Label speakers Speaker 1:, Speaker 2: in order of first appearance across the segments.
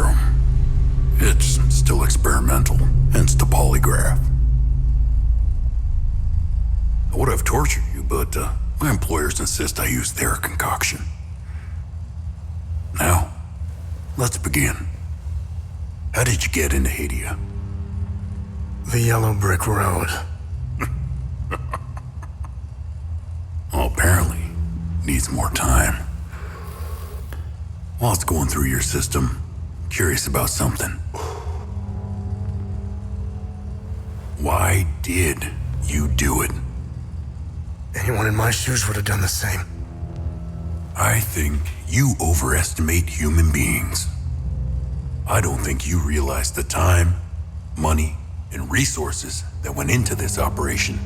Speaker 1: serum. It's still experimental, hence the polygraph. I would have tortured you, but my employers insist I use their concoction. Now, let's begin. How did you get into Hadia?
Speaker 2: The yellow brick road.
Speaker 1: Well, apparently, needs more time. While it's going through your system, curious about something. Why did you do it?
Speaker 2: Anyone in my shoes would have done the same.
Speaker 1: I think you overestimate human beings. I don't think you realize the time, money, and resources that went into this operation.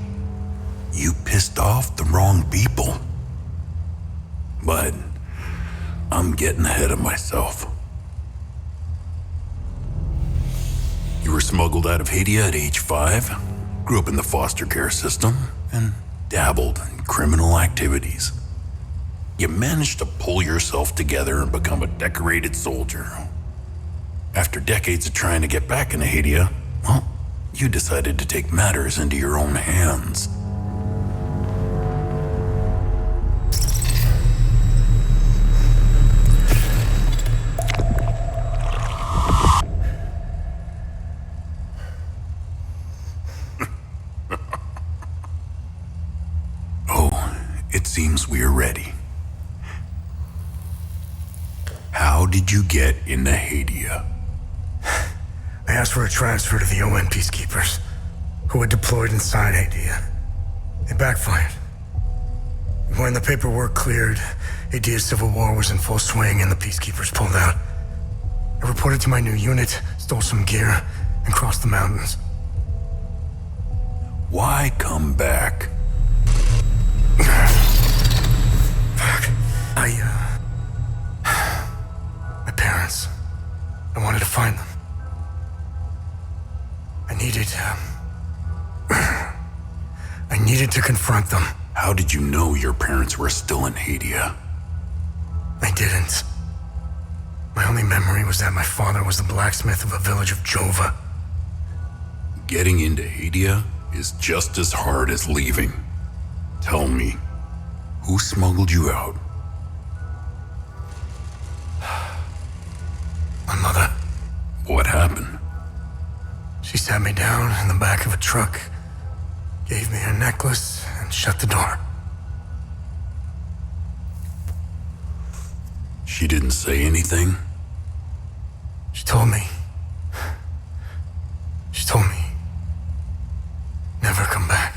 Speaker 1: You pissed off the wrong people. But I'm getting ahead of myself. You were smuggled out of Hadia at age 5, grew up in the foster care system, and dabbled in criminal activities. You managed to pull yourself together and become a decorated soldier. After decades of trying to get back into Hadia, well, you decided to take matters into your own hands. It seems we are ready. How did you get into Hadia?
Speaker 2: I asked for a transfer to the UN peacekeepers, who had deployed inside Hadia. It backfired. When the paperwork cleared, Hadia's civil war was in full swing and the peacekeepers pulled out. I reported to my new unit, stole some gear, and crossed the mountains.
Speaker 1: Why come back?
Speaker 2: Fuck. My parents. I wanted to find them. I needed to confront them.
Speaker 1: How did you know your parents were still in Hadia?
Speaker 2: I didn't. My only memory was that my father was the blacksmith of a village of Jova.
Speaker 1: Getting into Hadia is just as hard as leaving. Tell me, who smuggled you out?
Speaker 2: My mother.
Speaker 1: What happened?
Speaker 2: She sat me down in the back of a truck, gave me her necklace, and shut the door.
Speaker 1: She didn't say anything?
Speaker 2: She told me. She told me. Never come back.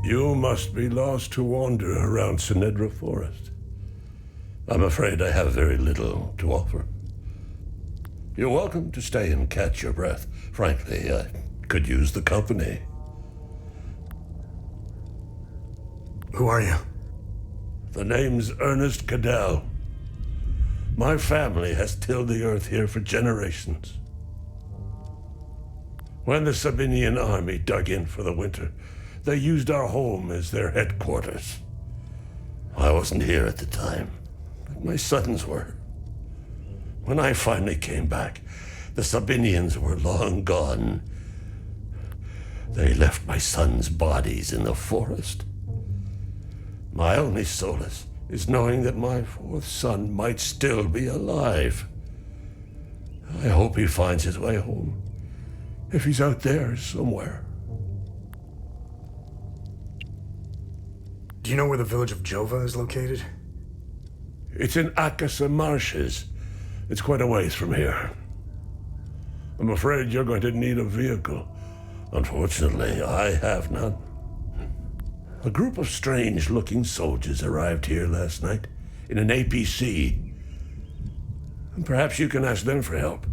Speaker 3: You must be lost to wander around Sinedra Forest. I'm afraid I have very little to offer. You're welcome to stay and catch your breath. Frankly, I could use the company.
Speaker 2: Who are you?
Speaker 3: The name's Ernest Cadell. My family has tilled the earth here for generations. When the Sabinian army dug in for the winter, they used our home as their headquarters. I wasn't here at the time, but my sons were. When I finally came back, the Sabinians were long gone. They left my sons' bodies in the forest. My only solace is knowing that my fourth son might still be alive. I hope he finds his way home, if he's out there somewhere.
Speaker 2: Do you know where the village of Jova is located?
Speaker 3: It's in Akasa Marshes. It's quite a ways from here. I'm afraid you're going to need a vehicle. Unfortunately, I have none. A group of strange-looking soldiers arrived here last night in an APC. And perhaps you can ask them for help.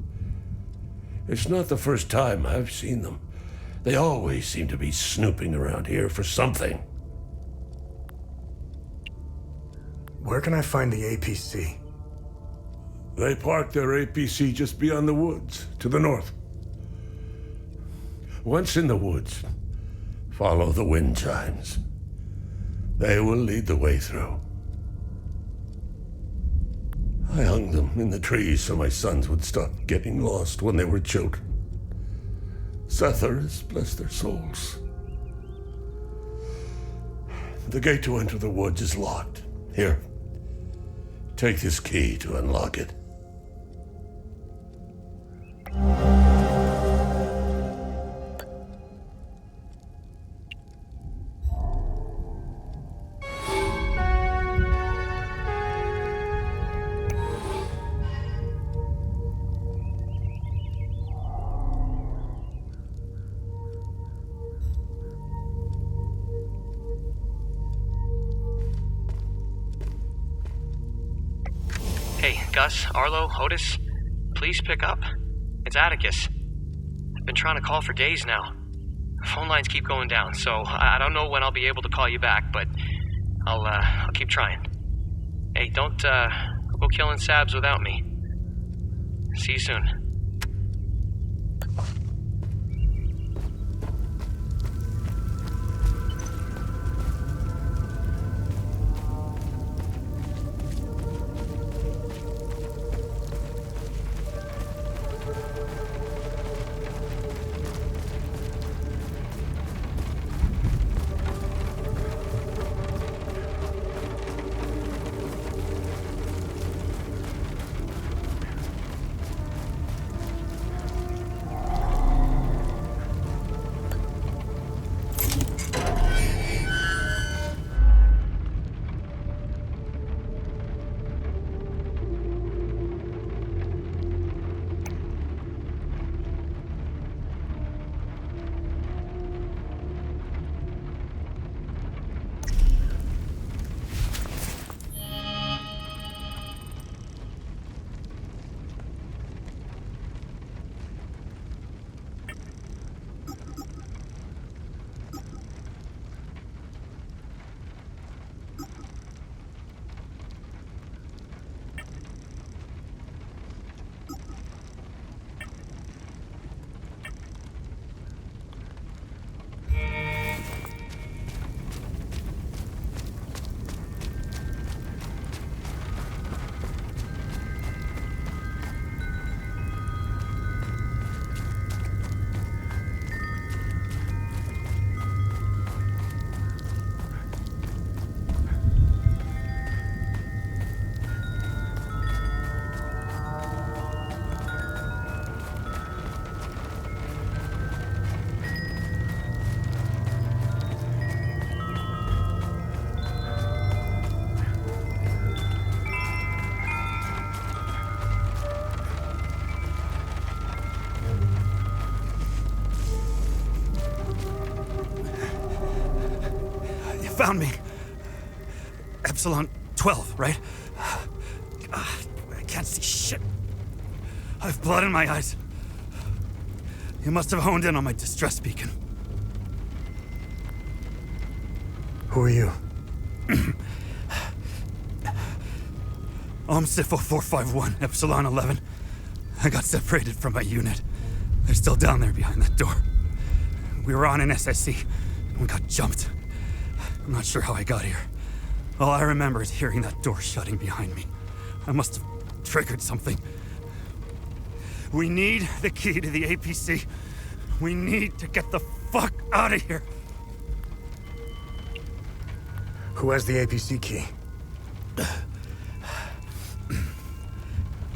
Speaker 3: It's not the first time I've seen them. They always seem to be snooping around here for something.
Speaker 2: Where can I find the APC?
Speaker 3: They parked their APC just beyond the woods, to the north. Once in the woods, follow the wind chimes. They will lead the way through. I hung them in the trees so my sons would stop getting lost when they were children. Setharus, bless their souls. The gate to enter the woods is locked. Here, take this key to unlock it.
Speaker 4: Hey, Gus, Arlo, Otis, please pick up. It's Atticus. I've been trying to call for days now. Phone lines keep going down, so I don't know when I'll be able to call you back, but I'll keep trying. Hey, don't go killing Sabs without me. See you soon.
Speaker 5: found me. Epsilon 12, right? I can't see shit. I have blood in my eyes. You must have honed in on my distress beacon.
Speaker 2: Who are you?
Speaker 5: Sifo 451, Epsilon 11. I got separated from my unit. They're still down there behind that door. We were on an SSC, and we got jumped. I'm not sure how I got here. All I remember is hearing that door shutting behind me. I must have triggered something. We need the key to the APC. We need to get the fuck out of here.
Speaker 2: Who has the APC key?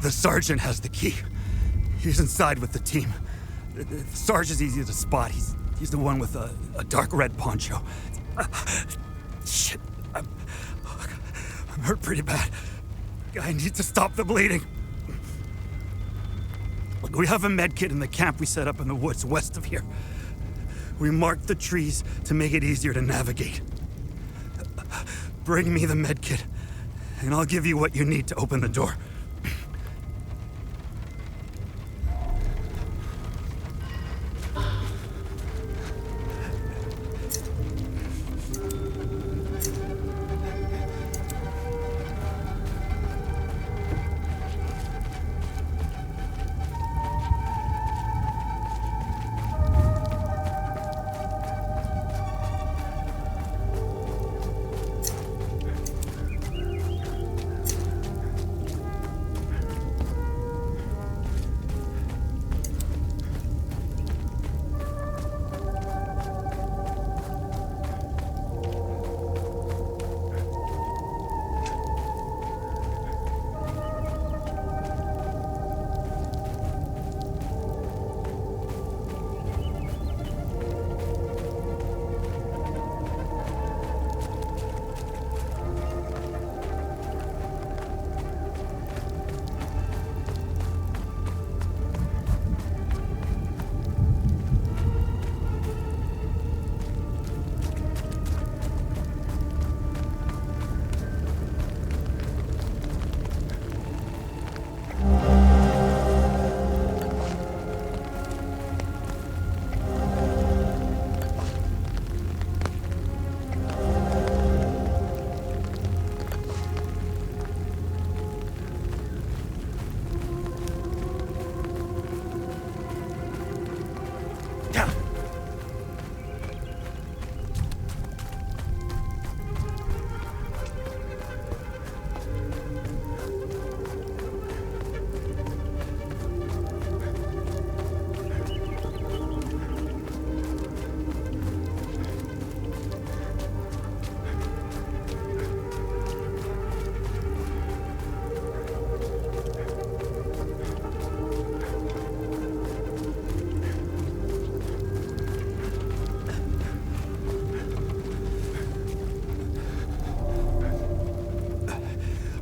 Speaker 5: The sergeant has the key. He's inside with the team. The sergeant's easy to spot. He's the one with a dark red poncho. Shit. I'm hurt pretty bad. I need to stop the bleeding. Look, we have a med kit in the camp we set up in the woods west of here. We marked the trees to make it easier to navigate. Bring me the med kit, and I'll give you what you need to open the door.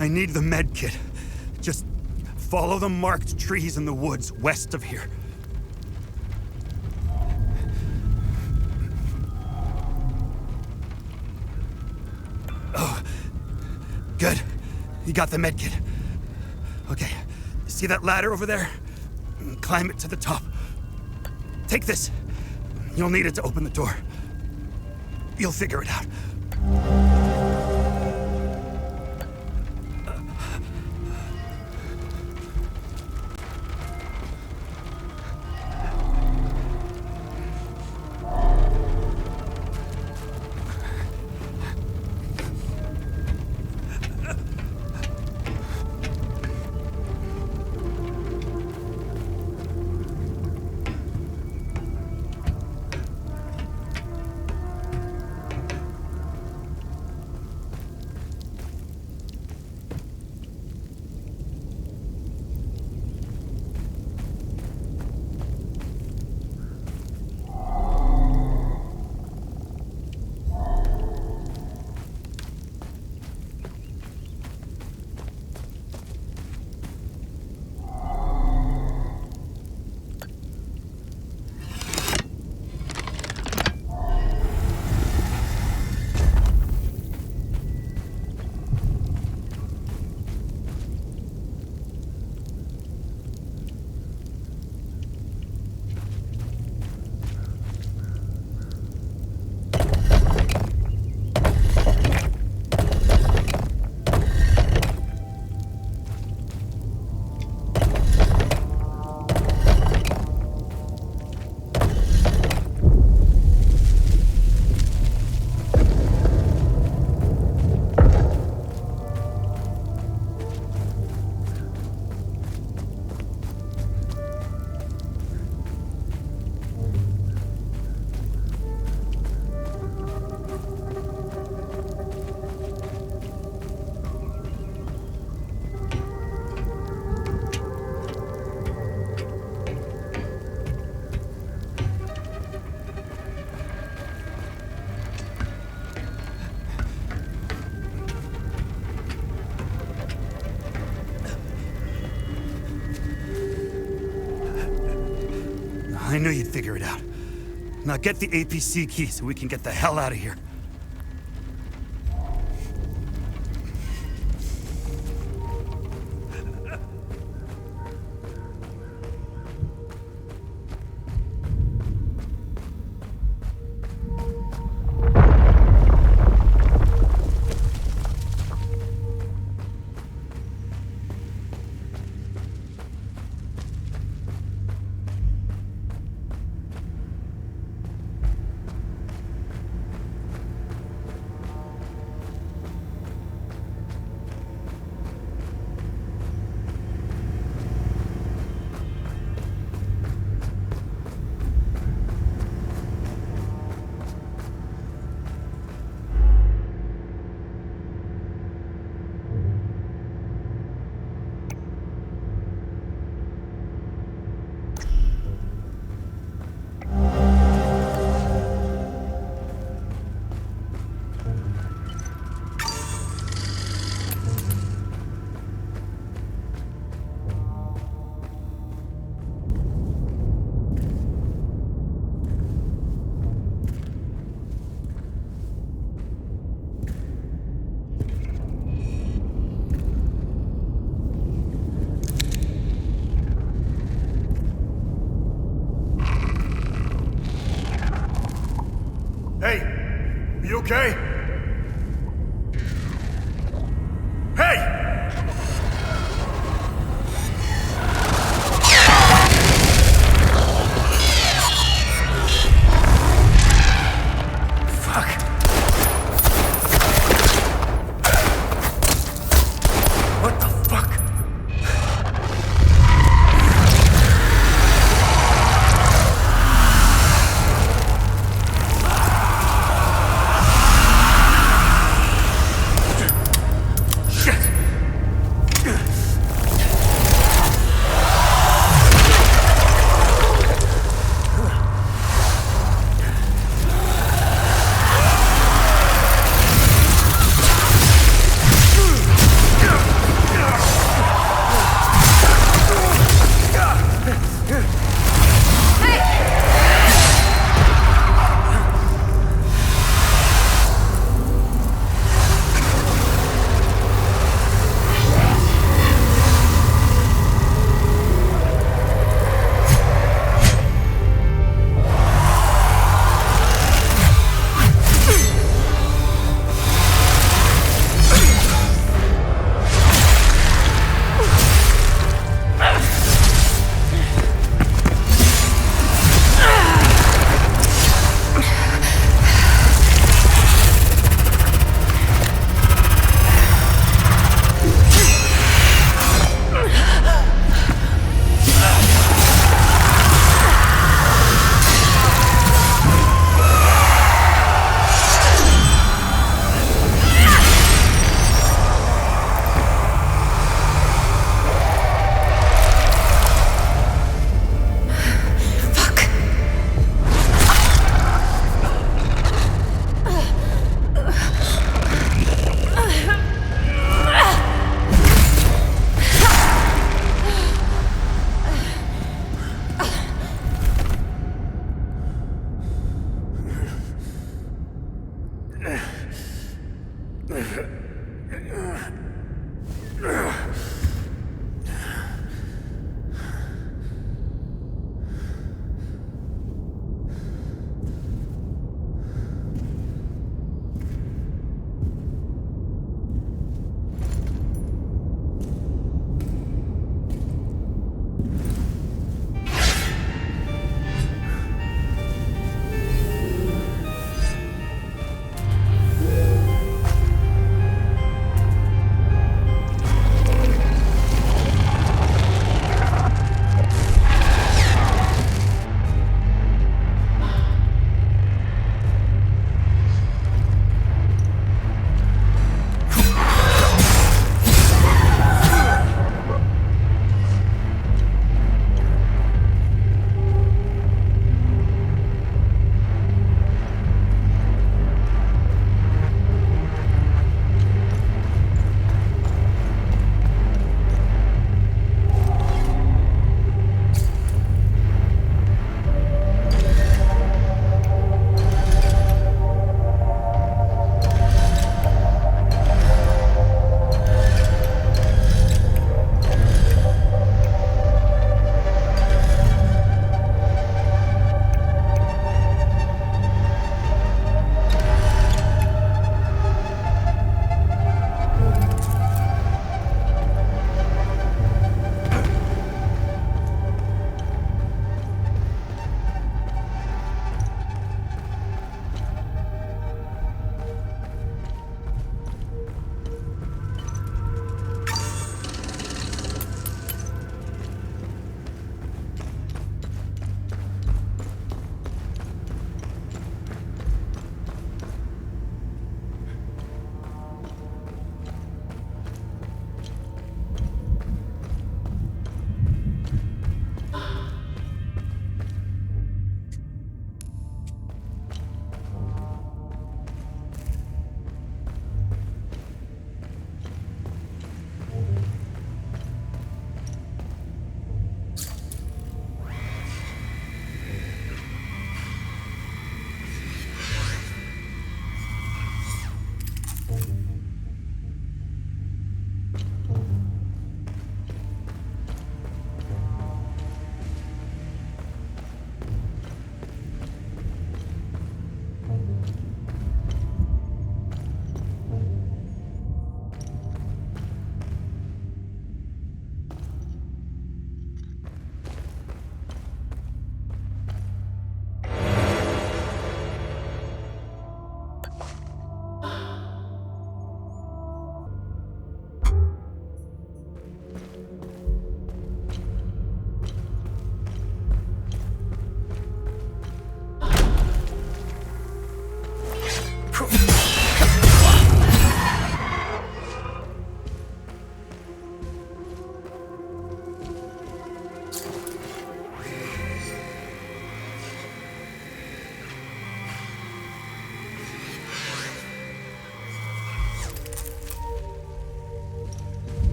Speaker 5: I need the med kit. Just follow the marked trees in the woods west of here. Oh, good. You got the med kit. Okay, see that ladder over there? Climb it to the top. Take this. You'll need it to open the door. You'll figure it out. I knew you'd figure it out. Now get the APC key so we can get the hell out of here.
Speaker 2: Hey, are you okay? Hey! Fuck. What the fuck?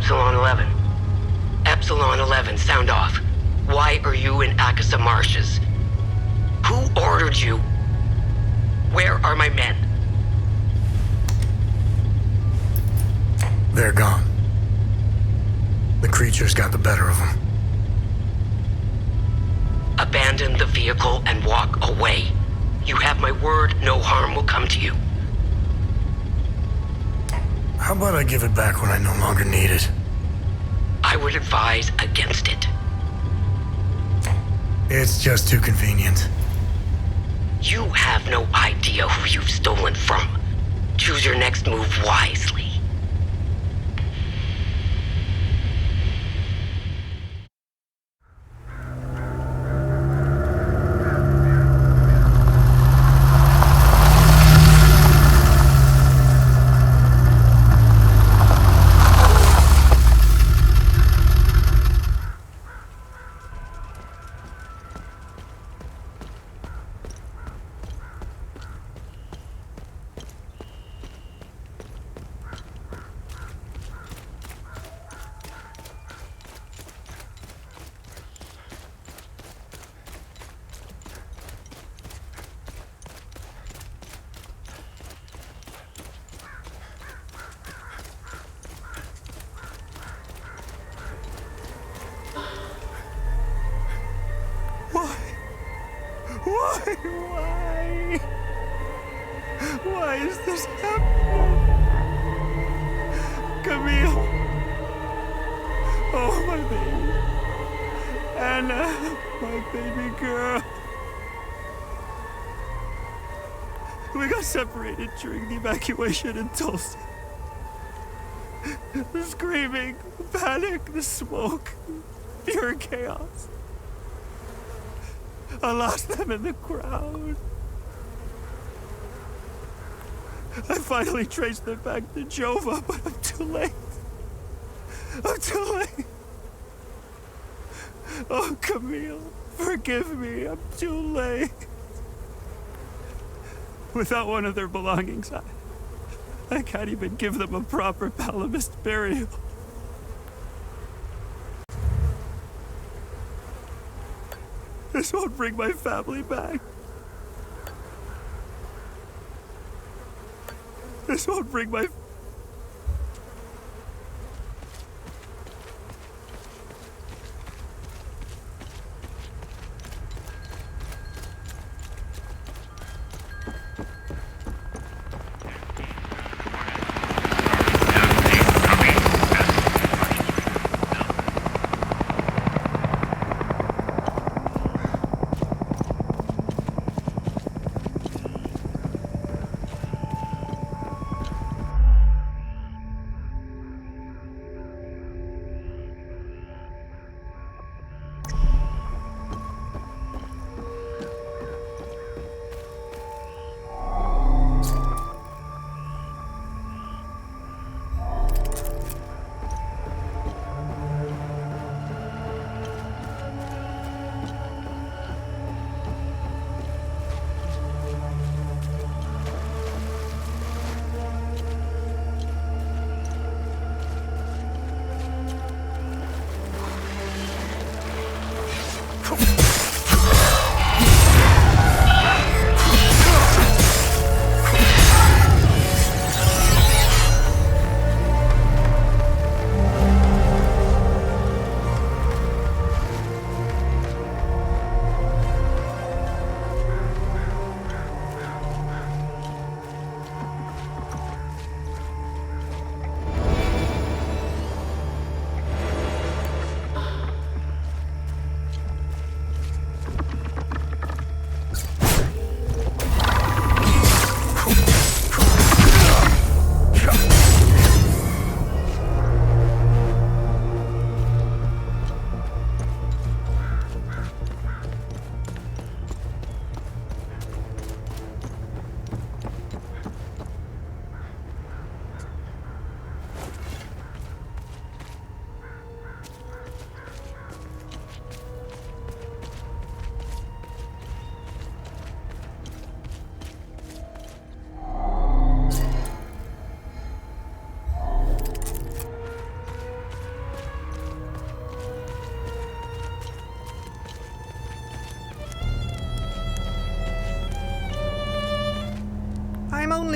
Speaker 6: Epsilon 11. Epsilon 11, sound off. Why are you in Akasa Marshes? Who ordered you? Where are my men?
Speaker 2: They're gone. The creatures got the better of them.
Speaker 6: Abandon the vehicle and walk away. You have my word, no harm will come to you.
Speaker 2: How about I give it back when I no longer need it?
Speaker 6: I would advise against it.
Speaker 2: It's just too convenient.
Speaker 6: You have no idea who you've stolen from. Choose your next move wisely.
Speaker 5: Why is this happening? Camille. Oh, my baby. Anna, my baby girl. We got separated during the evacuation in Tulsa. The screaming, the panic, the smoke, pure chaos. I lost them in the crowd. I finally traced them back to Jova, but I'm too late. I'm too late. Oh, Camille, forgive me. I'm too late. Without one of their belongings, I can't even give them a proper Palamist burial. This won't bring my family back. This won't bring my...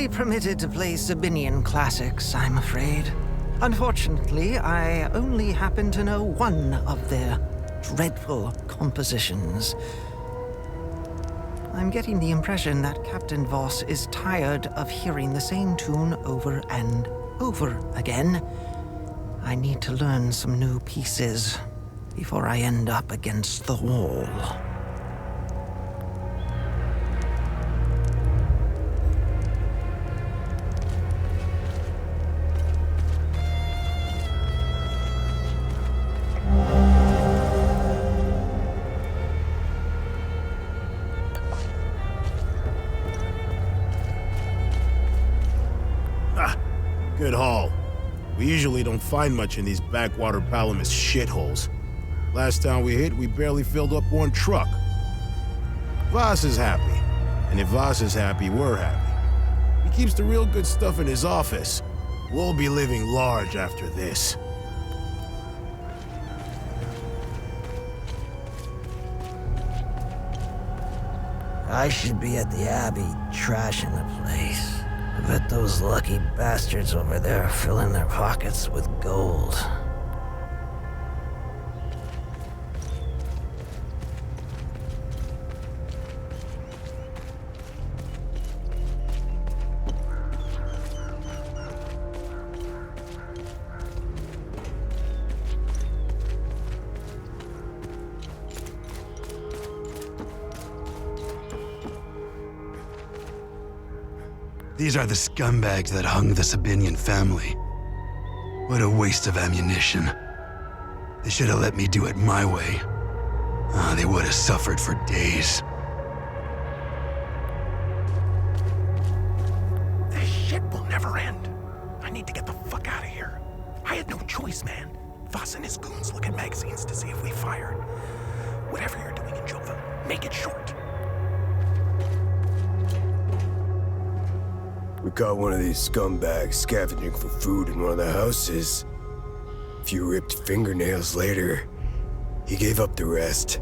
Speaker 7: only permitted to play Sabinian classics, I'm afraid. Unfortunately, I only happen to know one of their dreadful compositions. I'm getting the impression that Captain Voss is tired of hearing the same tune over and over again. I need to learn some new pieces before I end up against the wall.
Speaker 8: Good haul. We usually don't find much in these backwater Palamas shitholes. Last time we hit, we barely filled up one truck. Voss is happy. And if Voss is happy, we're happy. He keeps the real good stuff in his office. We'll be living large after this.
Speaker 7: I should be at the Abbey, trashing the place. I bet those lucky bastards over there are filling their pockets with gold.
Speaker 9: These are the scumbags that hung the Sabinian family. What a waste of ammunition. They should have let me do it my way. They would have suffered for days.
Speaker 10: This shit will never end. I need to get the fuck out of here. I had no choice, man. Voss and his goons look at magazines to see if we fired. Whatever you're doing in Jova, make it short.
Speaker 11: We caught one of these scumbags scavenging for food in one of the houses. A few ripped fingernails later, he gave up the rest.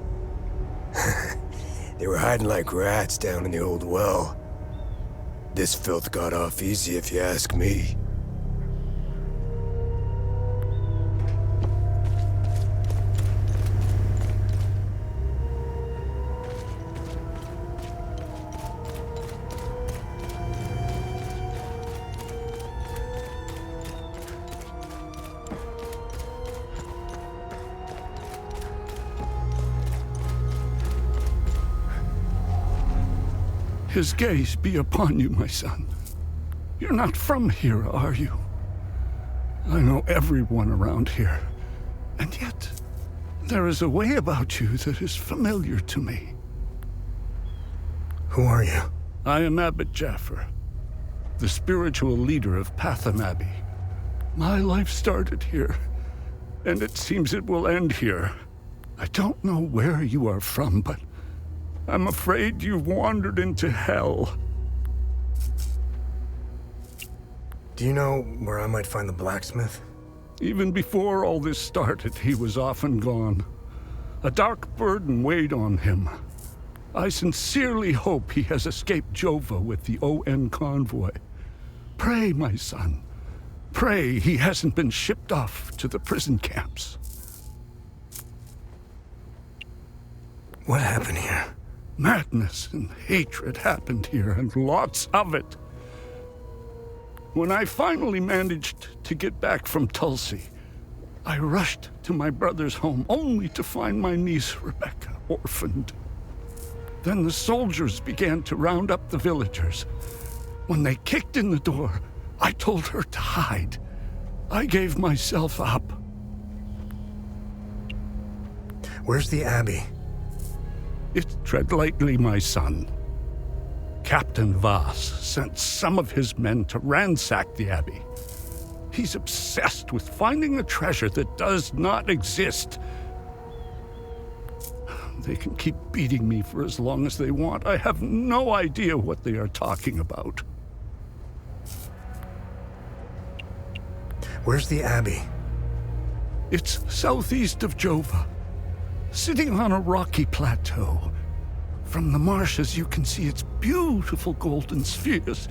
Speaker 11: They were hiding like rats down in the old well. This filth got off easy if you ask me.
Speaker 3: His gaze be upon you, my son. You're not from here, are you? I know everyone around here, and yet there is a way about you that is familiar to me.
Speaker 2: Who are you?
Speaker 3: I am Abbot Jaffer, the spiritual leader of Patham Abbey. My life started here, and it seems it will end here. I don't know where you are from, but I'm afraid you've wandered into hell.
Speaker 2: Do you know where I might find the blacksmith?
Speaker 3: Even before all this started, he was often gone. A dark burden weighed on him. I sincerely hope he has escaped Jova with the ON convoy. Pray, my son. Pray he hasn't been shipped off to the prison camps.
Speaker 2: What happened here?
Speaker 3: Madness and hatred happened here, and lots of it. When I finally managed to get back from Tulsi, I rushed to my brother's home only to find my niece Rebecca orphaned. Then the soldiers began to round up the villagers. When they kicked in the door, I told her to hide. I gave myself up.
Speaker 2: Where's the Abbey?
Speaker 3: Tread lightly, my son. Captain Voss sent some of his men to ransack the Abbey. He's obsessed with finding a treasure that does not exist. They can keep beating me for as long as they want. I have no idea what they are talking about.
Speaker 2: Where's the Abbey?
Speaker 3: It's southeast of Jova, sitting on a rocky plateau. From the marshes, you can see its beautiful golden spheres,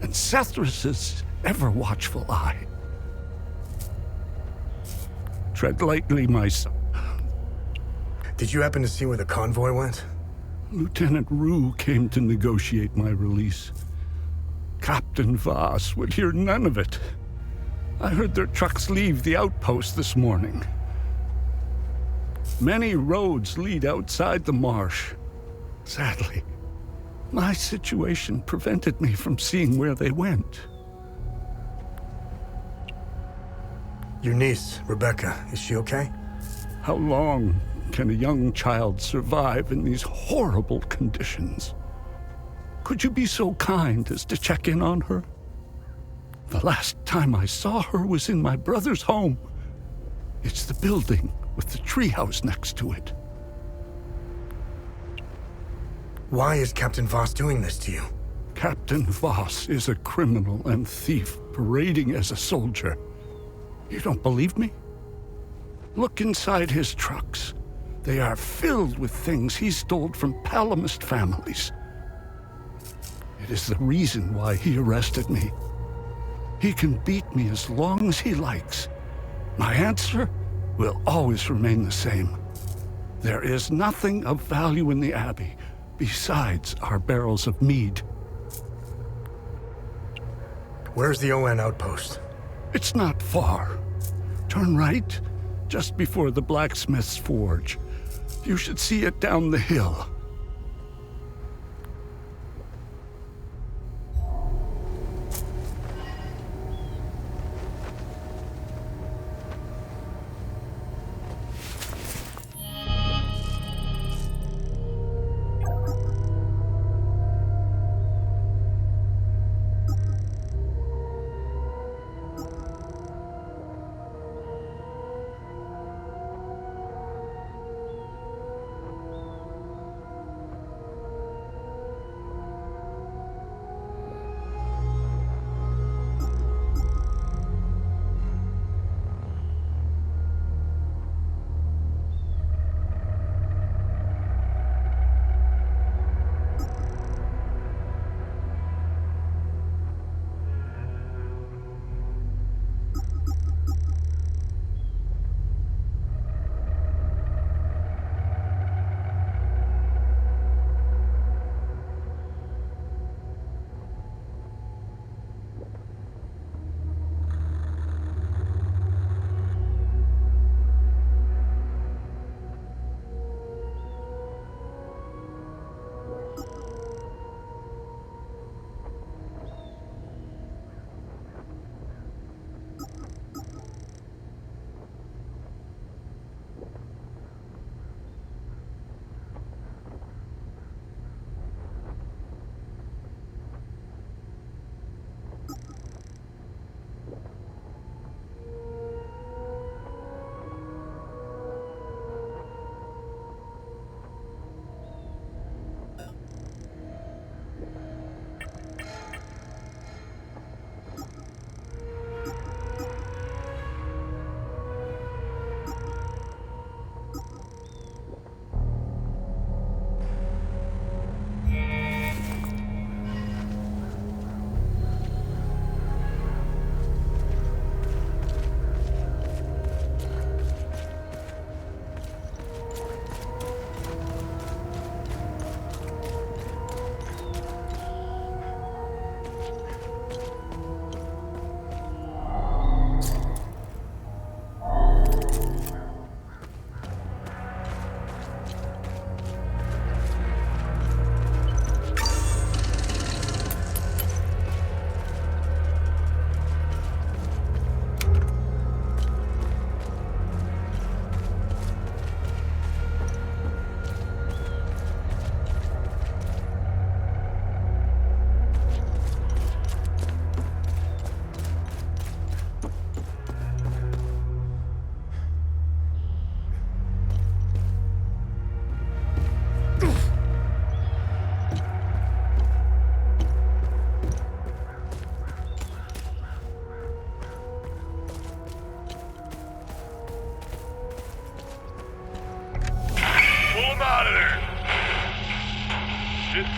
Speaker 3: and Sethrus's ever-watchful eye. Tread lightly, my son.
Speaker 2: Did you happen to see where the convoy went?
Speaker 3: Lieutenant Rue came to negotiate my release. Captain Voss would hear none of it. I heard their trucks leave the outpost this morning. Many roads lead outside the marsh. Sadly, my situation prevented me from seeing where they went.
Speaker 2: Your niece, Rebecca, is she okay?
Speaker 3: How long can a young child survive in these horrible conditions? Could you be so kind as to check in on her? The last time I saw her was in my brother's home. It's the building with the treehouse next to it.
Speaker 2: Why is Captain Voss doing this to you?
Speaker 3: Captain Voss is a criminal and thief parading as a soldier. You don't believe me? Look inside his trucks. They are filled with things he stole from Palamist families. It is the reason why he arrested me. He can beat me as long as he likes. My answer will always remain the same. There is nothing of value in the Abbey besides our barrels of mead.
Speaker 2: Where's the ON outpost?
Speaker 3: It's not far. Turn right, just before the blacksmith's forge. You should see it down the hill.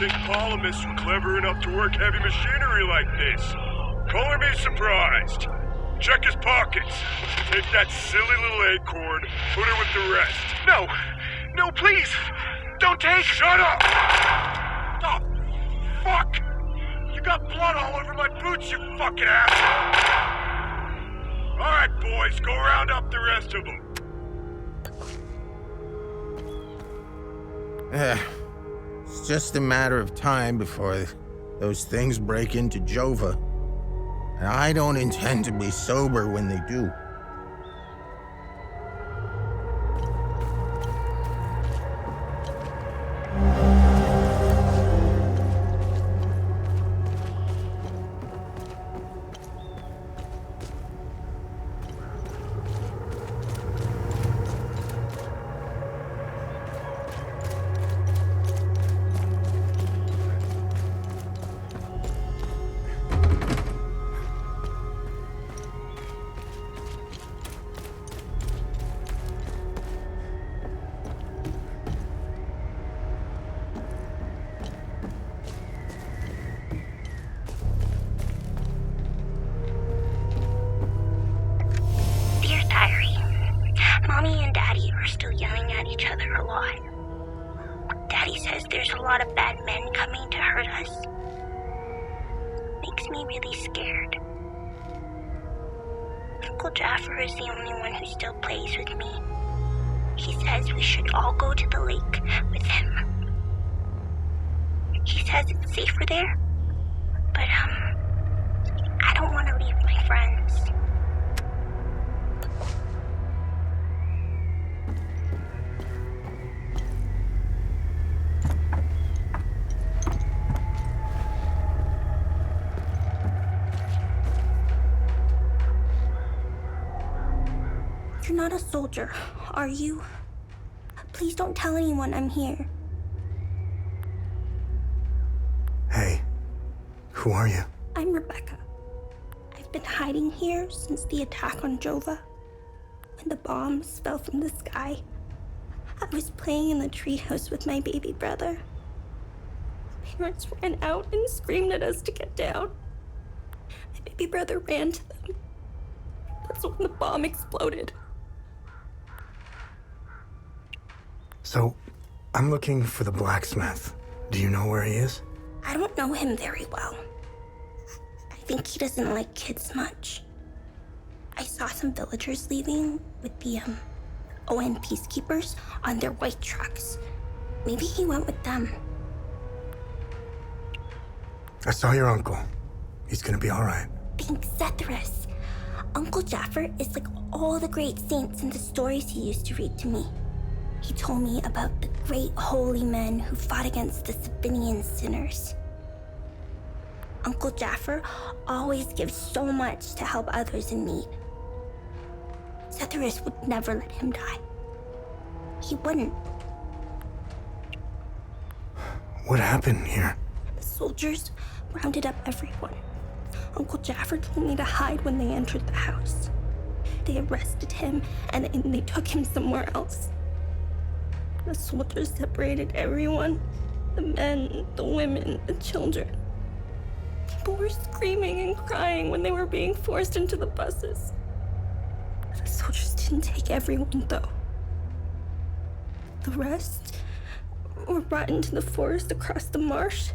Speaker 12: think polymists were clever enough to work heavy machinery like this. Color me surprised. Check his pockets. Take that silly little acorn, put her with the rest.
Speaker 10: No! No, please! Don't take...
Speaker 12: Shut up! Oh, fuck! You got blood all over my boots, you fucking ass! Alright, boys, go round up the rest of them.
Speaker 13: It's just a matter of time before those things break into Jova. And I don't intend to be sober when they do.
Speaker 14: Mommy and Daddy are still yelling at each other a lot. Daddy says there's a lot of bad men coming to hurt us. Makes me really scared. Uncle Jaffer is the only one who still plays with me. He says we should all go to the lake with him. He says it's safer there, but I don't want to leave my friends. You're not a soldier, are you? Please don't tell anyone I'm here.
Speaker 2: Hey, who are you?
Speaker 14: I'm Rebecca. I've been hiding here since the attack on Jova. When the bombs fell from the sky, I was playing in the treehouse with my baby brother. Parents ran out and screamed at us to get down. My baby brother ran to them. That's when the bomb exploded.
Speaker 2: So, I'm looking for the blacksmith. Do you know where he is?
Speaker 14: I don't know him very well. I think he doesn't like kids much. I saw some villagers leaving with the ON peacekeepers on their white trucks. Maybe he went with them.
Speaker 2: I saw your uncle. He's gonna be all right.
Speaker 14: Thanks, Zethyrus. Uncle Jaffer is like all the great saints in the stories he used to read to me. He told me about the great holy men who fought against the Sabinian sinners. Uncle Jaffer always gives so much to help others in need. Zethyrus would never let him die. He wouldn't.
Speaker 2: What happened here?
Speaker 14: The soldiers rounded up everyone. Uncle Jaffer told me to hide when they entered the house. They arrested him and they took him somewhere else. The soldiers separated everyone. The men, the women, the children. People were screaming and crying when they were being forced into the buses. The soldiers didn't take everyone, though. The rest were brought into the forest across the marsh.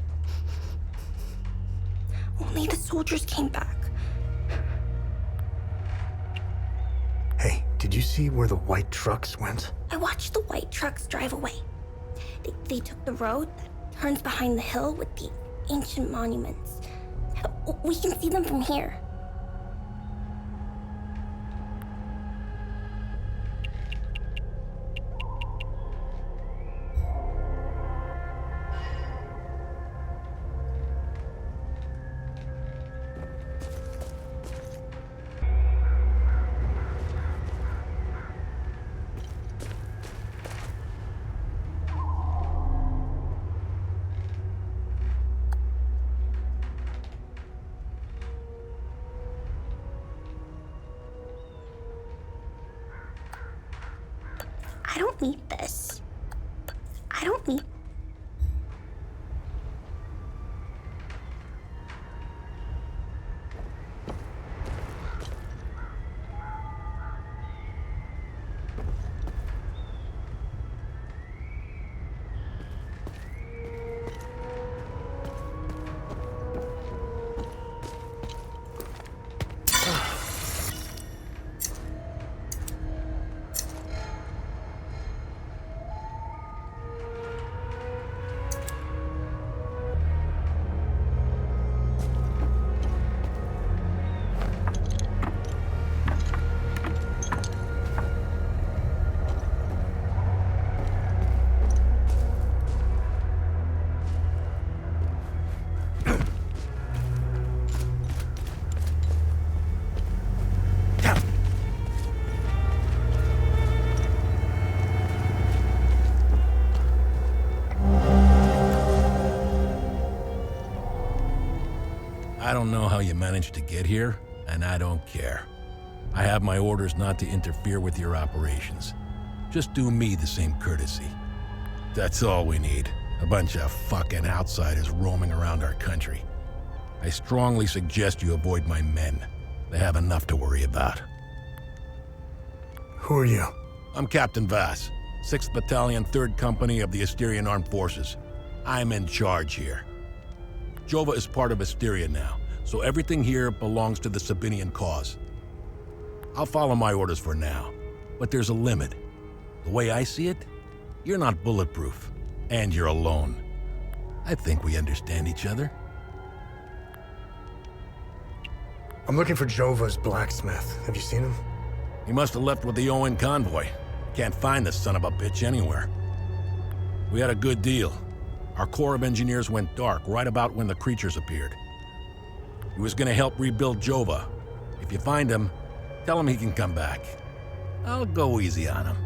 Speaker 14: Only the soldiers came back.
Speaker 2: Hey, did you see where the white trucks went?
Speaker 14: I watched the white trucks drive away. They took the road that turns behind the hill with the ancient monuments. We can see them from here. I don't need this. I don't need...
Speaker 15: know how you managed to get here, and I don't care. I have my orders not to interfere with your operations. Just do me the same courtesy. That's all we need. A bunch of fucking outsiders roaming around our country. I strongly suggest you avoid my men. They have enough to worry about.
Speaker 2: Who are you?
Speaker 15: I'm Captain Vass, 6th Battalion, 3rd Company of the Asterian Armed Forces. I'm in charge here. Jova is part of Asteria now, so everything here belongs to the Sabinian cause. I'll follow my orders for now, but there's a limit. The way I see it, you're not bulletproof, and you're alone. I think we understand each other.
Speaker 2: I'm looking for Jova's blacksmith. Have you seen him?
Speaker 15: He must have left with the UN convoy. Can't find the son of a bitch anywhere. We had a good deal. Our Corps of Engineers went dark right about when the creatures appeared. He was gonna help rebuild Jova. If you find him, tell him he can come back. I'll go easy on him.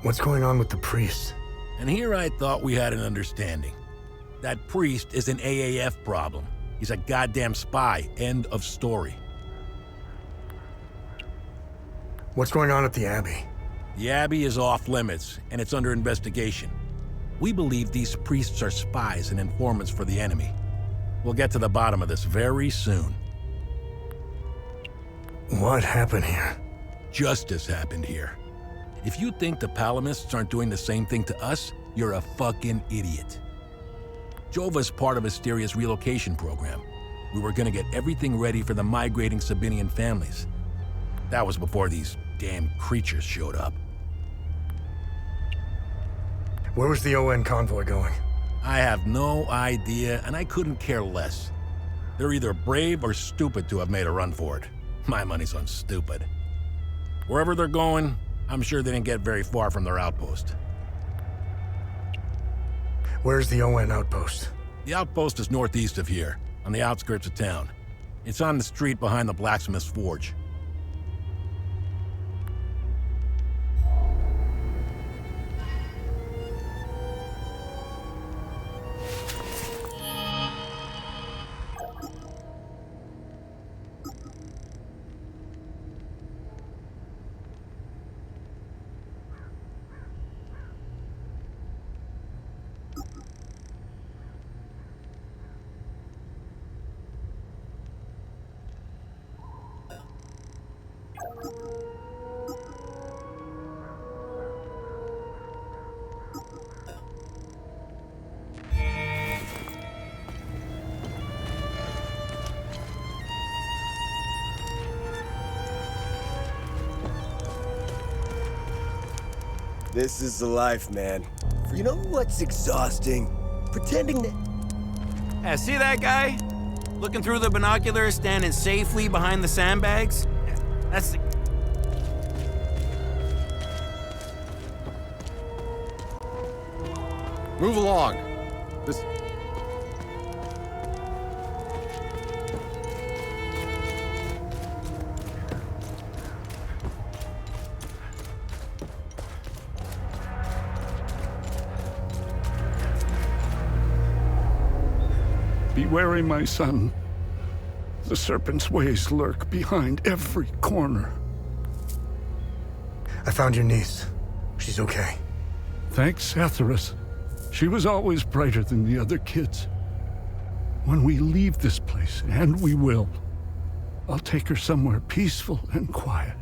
Speaker 2: What's going on with the priest?
Speaker 15: And here I thought we had an understanding. That priest is an AAF problem. He's a goddamn spy. End of story.
Speaker 2: What's going on at the Abbey?
Speaker 15: The Abbey is off limits, and it's under investigation. We believe these priests are spies and informants for the enemy. We'll get to the bottom of this very soon.
Speaker 2: What happened here?
Speaker 15: Justice happened here. If you think the Palamists aren't doing the same thing to us, you're a fucking idiot. Jova's part of Asteria's relocation program. We were gonna get everything ready for the migrating Sabinian families. That was before these damn creatures showed up.
Speaker 2: Where was the UN convoy going?
Speaker 15: I have no idea, and I couldn't care less. They're either brave or stupid to have made a run for it. My money's on stupid. Wherever they're going, I'm sure they didn't get very far from their outpost.
Speaker 2: Where's the UN outpost?
Speaker 15: The outpost is northeast of here, on the outskirts of town. It's on the street behind the blacksmith's forge.
Speaker 11: This is the life, man. You know what's exhausting? Pretending that...
Speaker 16: Yeah, see that guy? Looking through the binoculars, standing safely behind the sandbags? That's the...
Speaker 17: Move along. This...
Speaker 3: Be wary, my son. The serpent's ways lurk behind every corner.
Speaker 2: I found your niece. She's okay.
Speaker 3: Thanks, Atheris. She was always brighter than the other kids. When we leave this place, and we will, I'll take her somewhere peaceful and quiet.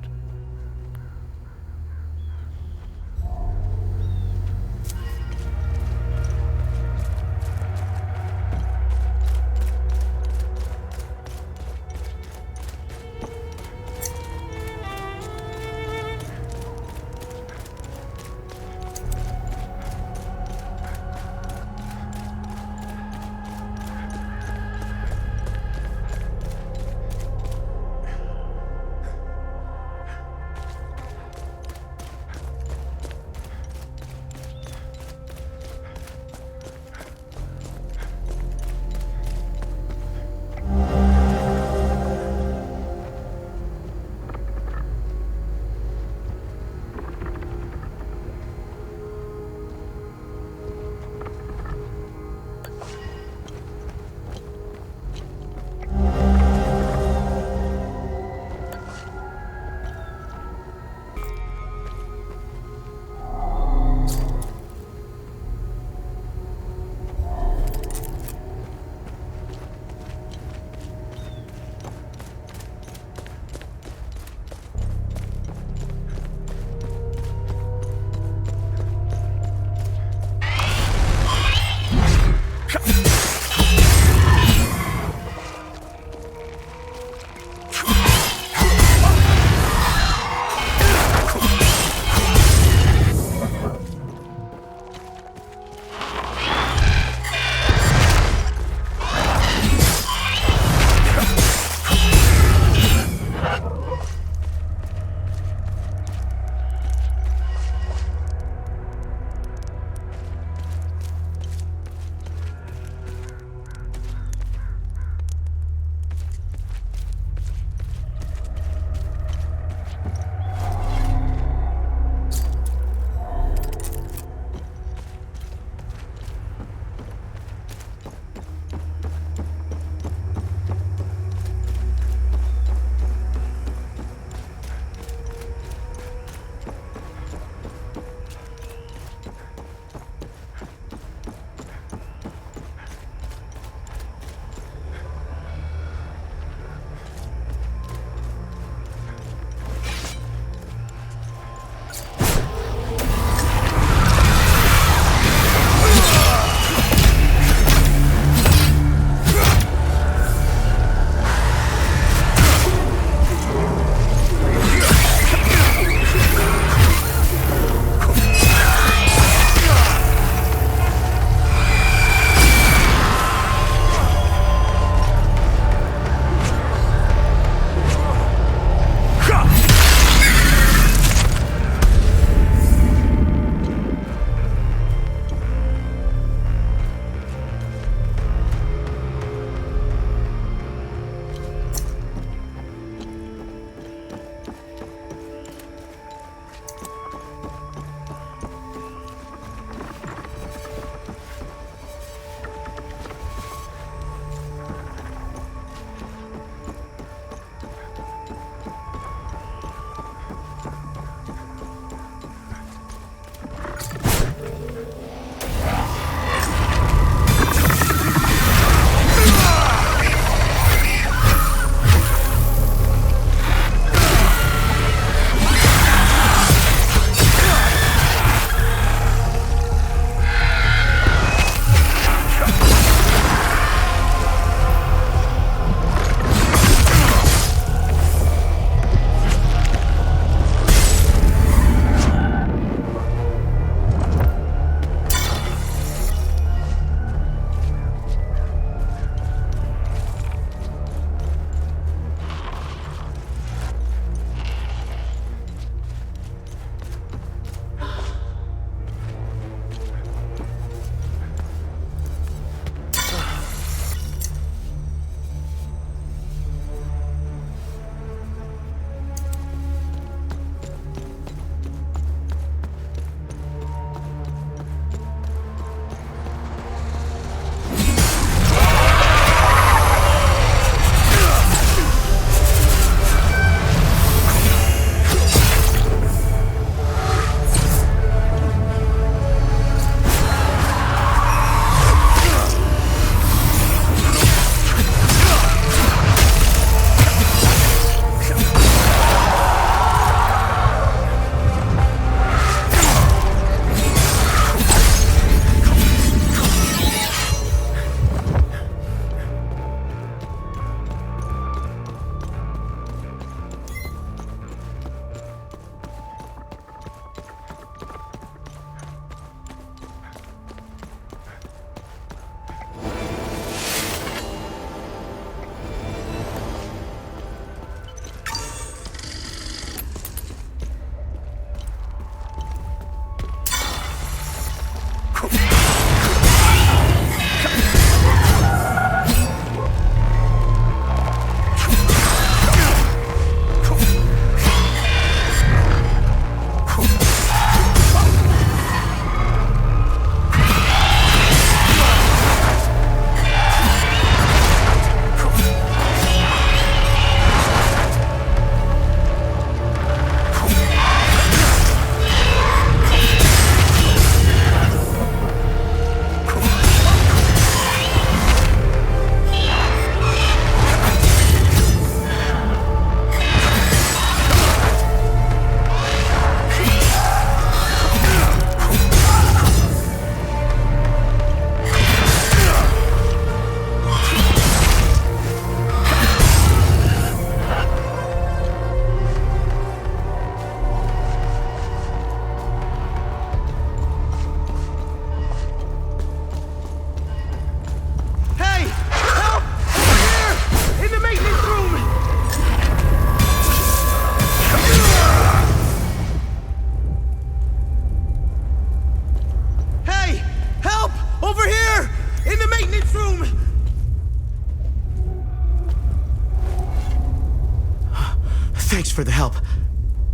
Speaker 18: Thanks for the help.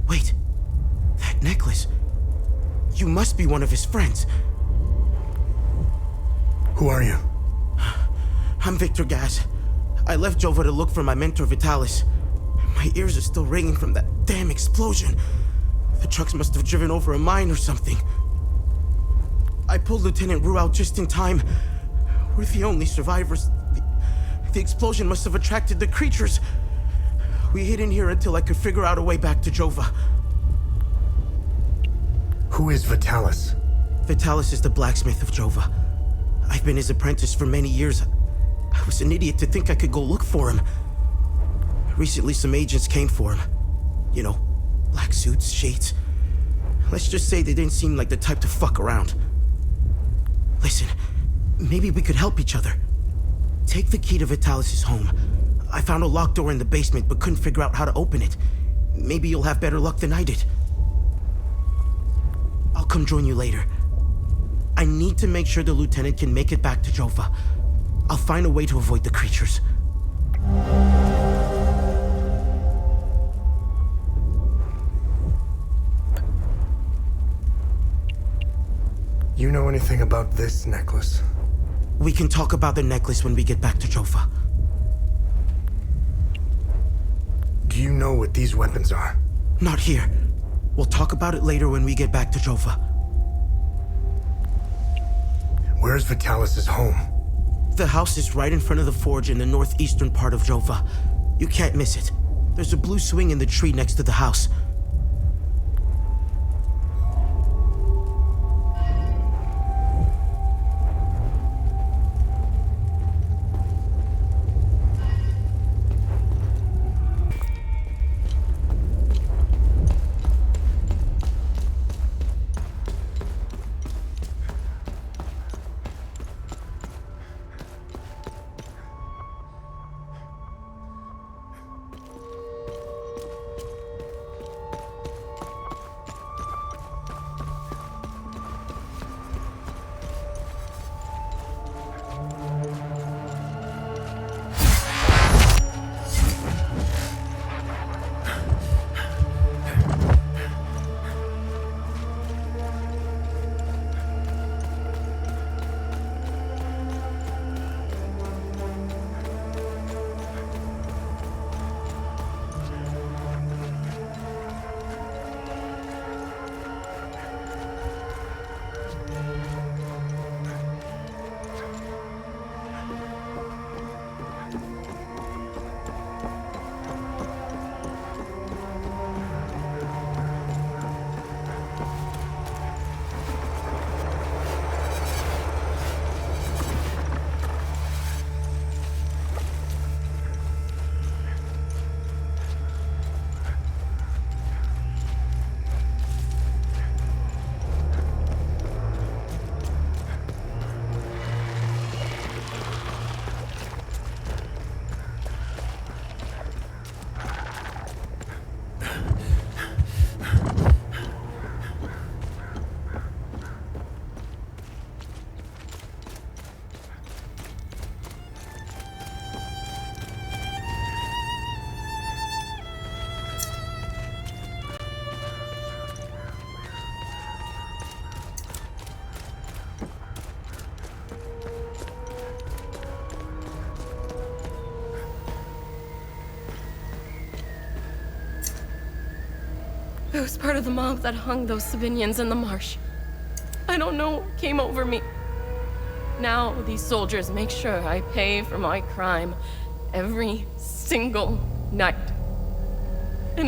Speaker 18: Wait, that necklace. You must be one of his friends.
Speaker 2: Who are you?
Speaker 18: I'm Victor Gaz. I left Jova to look for my mentor Vitalis. My ears are still ringing from that damn explosion. The trucks must have driven over a mine or something. I pulled Lieutenant Rue out just in time. We're the only survivors. The explosion must have attracted the creatures. We hid in here until I could figure out a way back to Jova.
Speaker 2: Who is Vitalis?
Speaker 18: Vitalis is the blacksmith of Jova. I've been his apprentice for many years. I was an idiot to think I could go look for him. Recently, some agents came for him. You know, black suits, shades. Let's just say they didn't seem like the type to fuck around. Listen, maybe we could help each other. Take the key to Vitalis' home. I found a locked door in the basement, but couldn't figure out how to open it. Maybe you'll have better luck than I did. I'll come join you later. I need to make sure the lieutenant can make it back to Jova. I'll find a way to avoid the creatures.
Speaker 2: You know anything about this necklace?
Speaker 18: We can talk about the necklace when we get back to Jova.
Speaker 2: Do you know what these weapons are?
Speaker 18: Not here. We'll talk about it later when we get back to Jova.
Speaker 2: Where's Vitalis' home?
Speaker 18: The house is right in front of the forge in the northeastern part of Jova. You can't miss it. There's a blue swing in the tree next to the house.
Speaker 19: I was part of the mob that hung those civilians in the marsh. I don't know what came over me. Now these soldiers make sure I pay for my crime every single night. And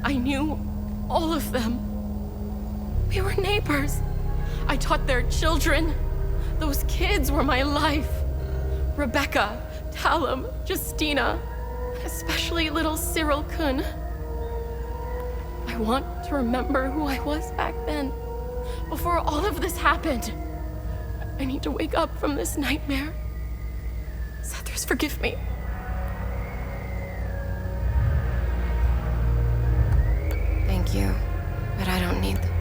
Speaker 19: I knew all of them. We were neighbors. I taught their children. Those kids were my life. Rebecca, Talum, Justina, especially little Cyril Kun. I want to remember who I was back then, before all of this happened. I need to wake up from this nightmare. Sethers, forgive me.
Speaker 20: Thank you, but I don't need them.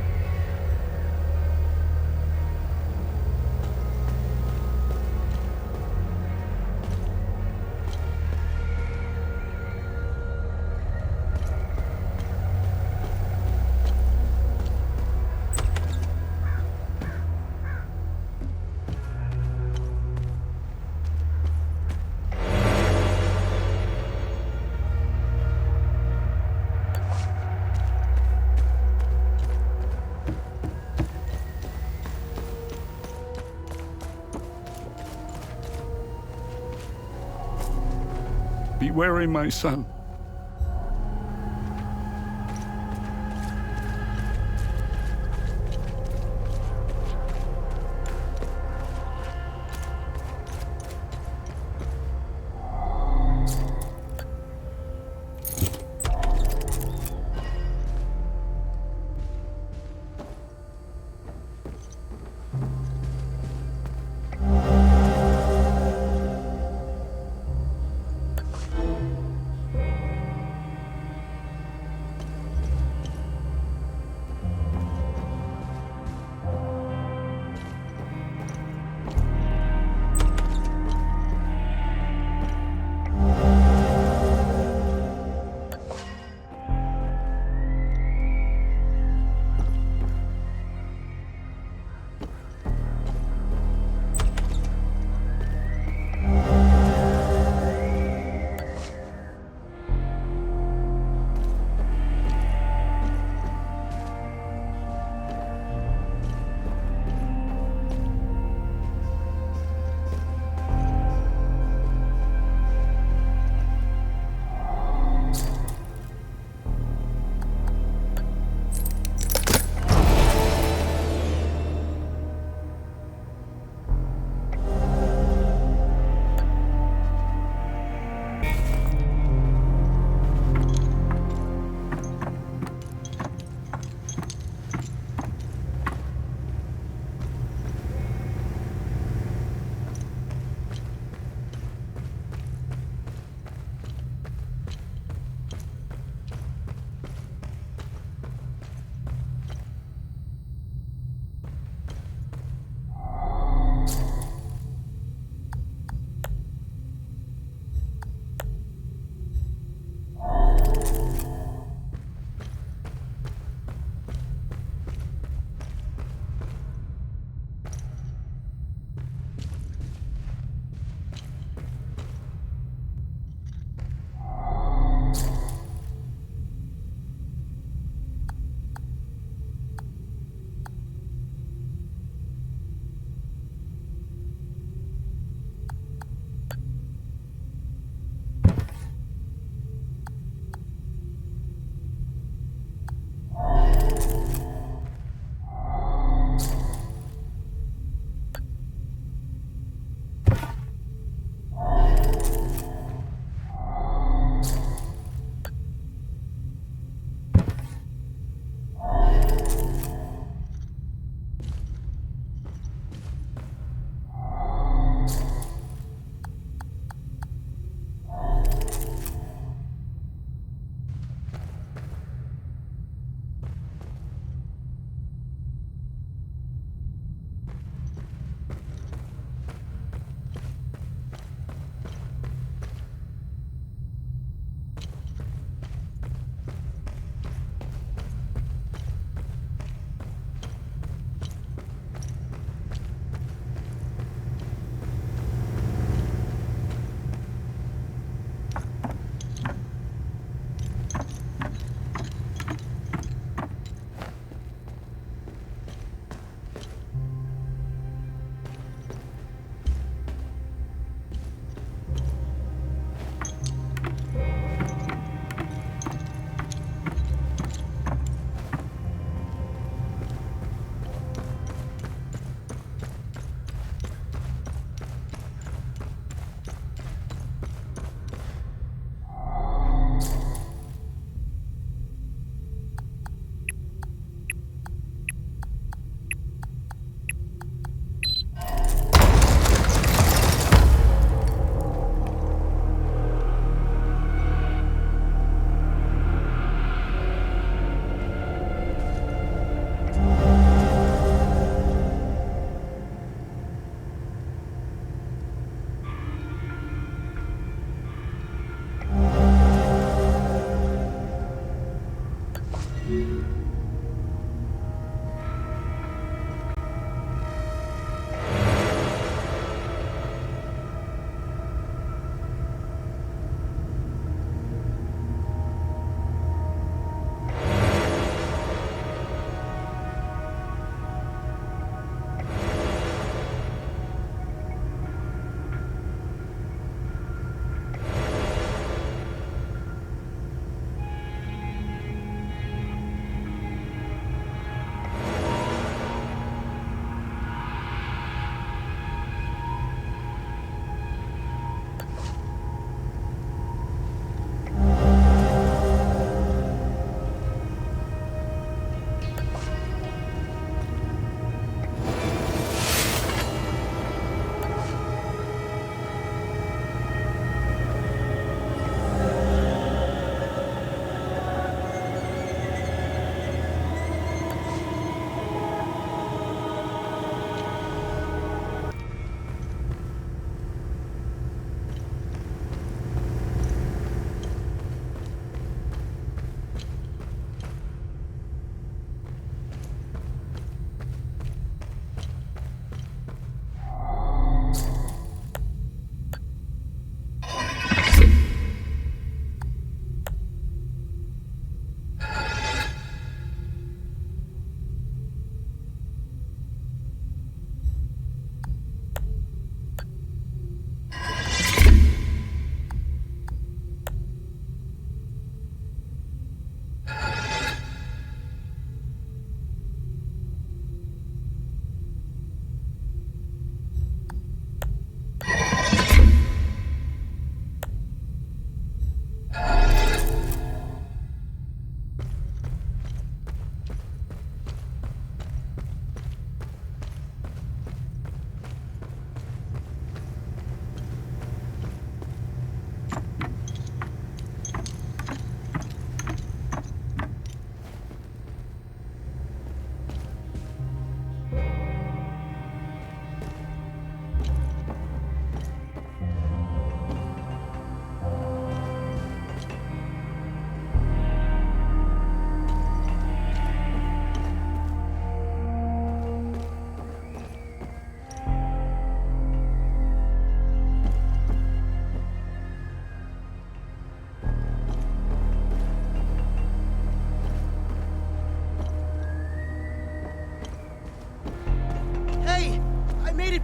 Speaker 3: wary, my son.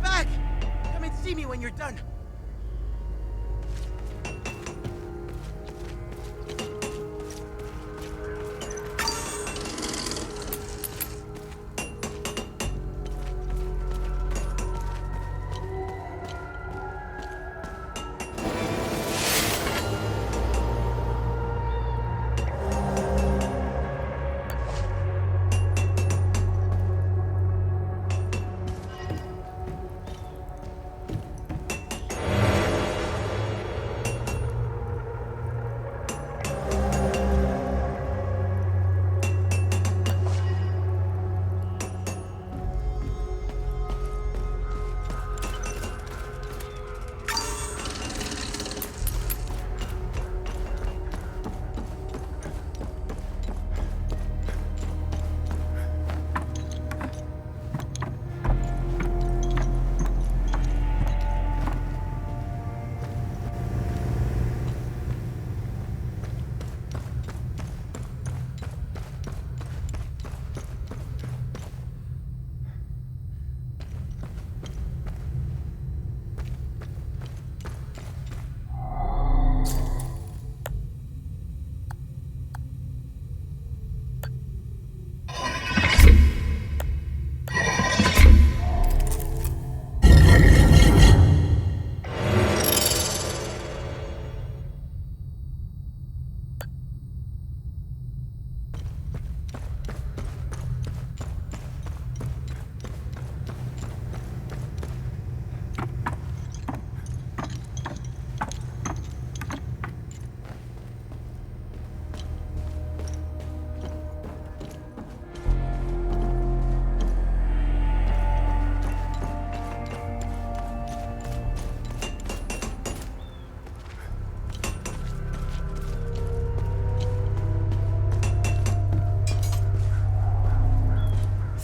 Speaker 18: right back! Come and see me when you're done.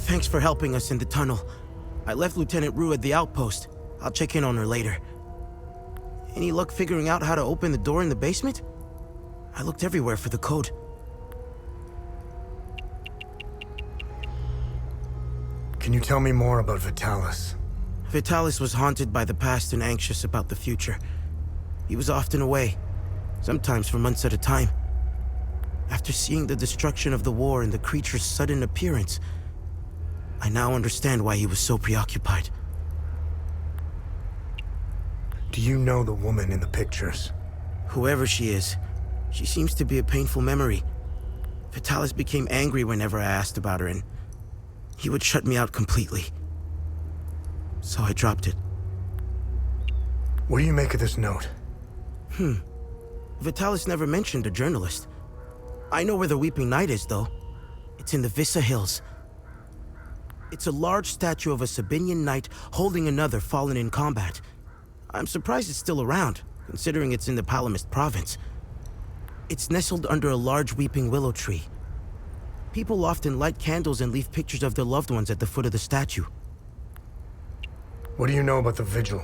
Speaker 18: Thanks for helping us in the tunnel. I left Lieutenant Rue at the outpost. I'll check in on her later. Any luck figuring out how to open the door in the basement? I looked everywhere for the code.
Speaker 2: Can you tell me more about Vitalis?
Speaker 18: Vitalis was haunted by the past and anxious about the future. He was often away, sometimes for months at a time. After seeing the destruction of the war and the creature's sudden appearance, I now understand why he was so preoccupied.
Speaker 2: Do you know the woman in the pictures?
Speaker 18: Whoever she is, she seems to be a painful memory. Vitalis became angry whenever I asked about her, and he would shut me out completely. So I dropped it.
Speaker 2: What do you make of this note?
Speaker 18: Vitalis never mentioned a journalist. I know where the Weeping Knight is, though. It's in the Vissa Hills. It's a large statue of a Sabinian knight holding another fallen in combat. I'm surprised it's still around, considering it's in the Palamist province. It's nestled under a large weeping willow tree. People often light candles and leave pictures of their loved ones at the foot of the statue.
Speaker 2: What do you know about the vigil?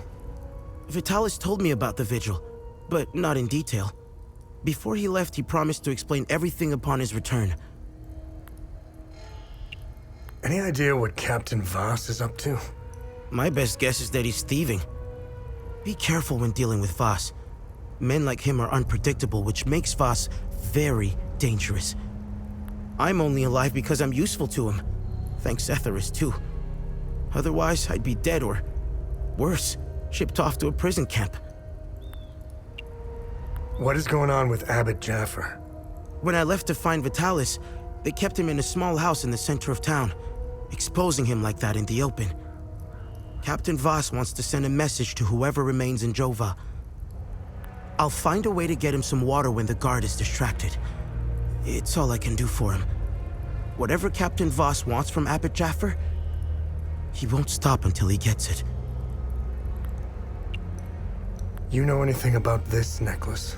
Speaker 18: Vitalis told me about the vigil, but not in detail. Before he left, he promised to explain everything upon his return.
Speaker 2: Any idea what Captain Voss is up to?
Speaker 18: My best guess is that he's thieving. Be careful when dealing with Voss. Men like him are unpredictable, which makes Voss very dangerous. I'm only alive because I'm useful to him. Thanks Etheris, too. Otherwise, I'd be dead or, worse, shipped off to a prison camp.
Speaker 2: What is going on with Abbot Jaffer?
Speaker 18: When I left to find Vitalis, they kept him in a small house in the center of town, exposing him like that in the open. Captain Voss wants to send a message to whoever remains in Jova. I'll find a way to get him some water when the guard is distracted. It's all I can do for him. Whatever Captain Voss wants from Abbot Jaffer, he won't stop until he gets it.
Speaker 2: You know anything about this necklace?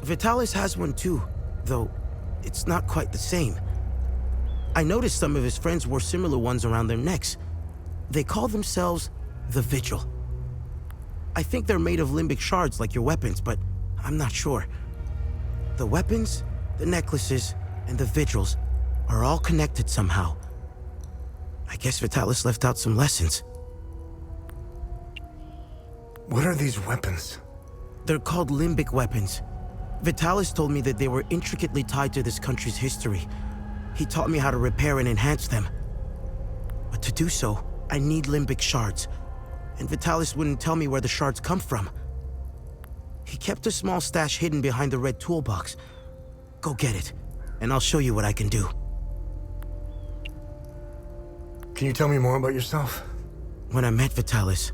Speaker 18: Vitalis has one too, though it's not quite the same. I noticed some of his friends wore similar ones around their necks. They call themselves the Vigil. I think they're made of limbic shards like your weapons, but I'm not sure. The weapons, the necklaces, and the vigils are all connected somehow. I guess Vitalis left out some lessons.
Speaker 2: What are these weapons?
Speaker 18: They're called limbic weapons. Vitalis told me that they were intricately tied to this country's history. He taught me how to repair and enhance them. But to do so, I need limbic shards. And Vitalis wouldn't tell me where the shards come from. He kept a small stash hidden behind the red toolbox. Go get it, and I'll show you what I can do.
Speaker 2: Can you tell me more about yourself?
Speaker 18: When I met Vitalis,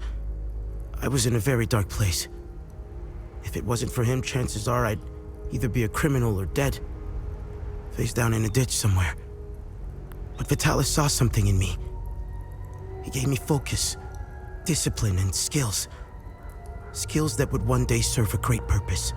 Speaker 18: I was in a very dark place. If it wasn't for him, chances are I'd either be a criminal or dead. Face down in a ditch somewhere. But Vitalis saw something in me. He gave me focus, discipline, and skills. Skills that would one day serve a great purpose.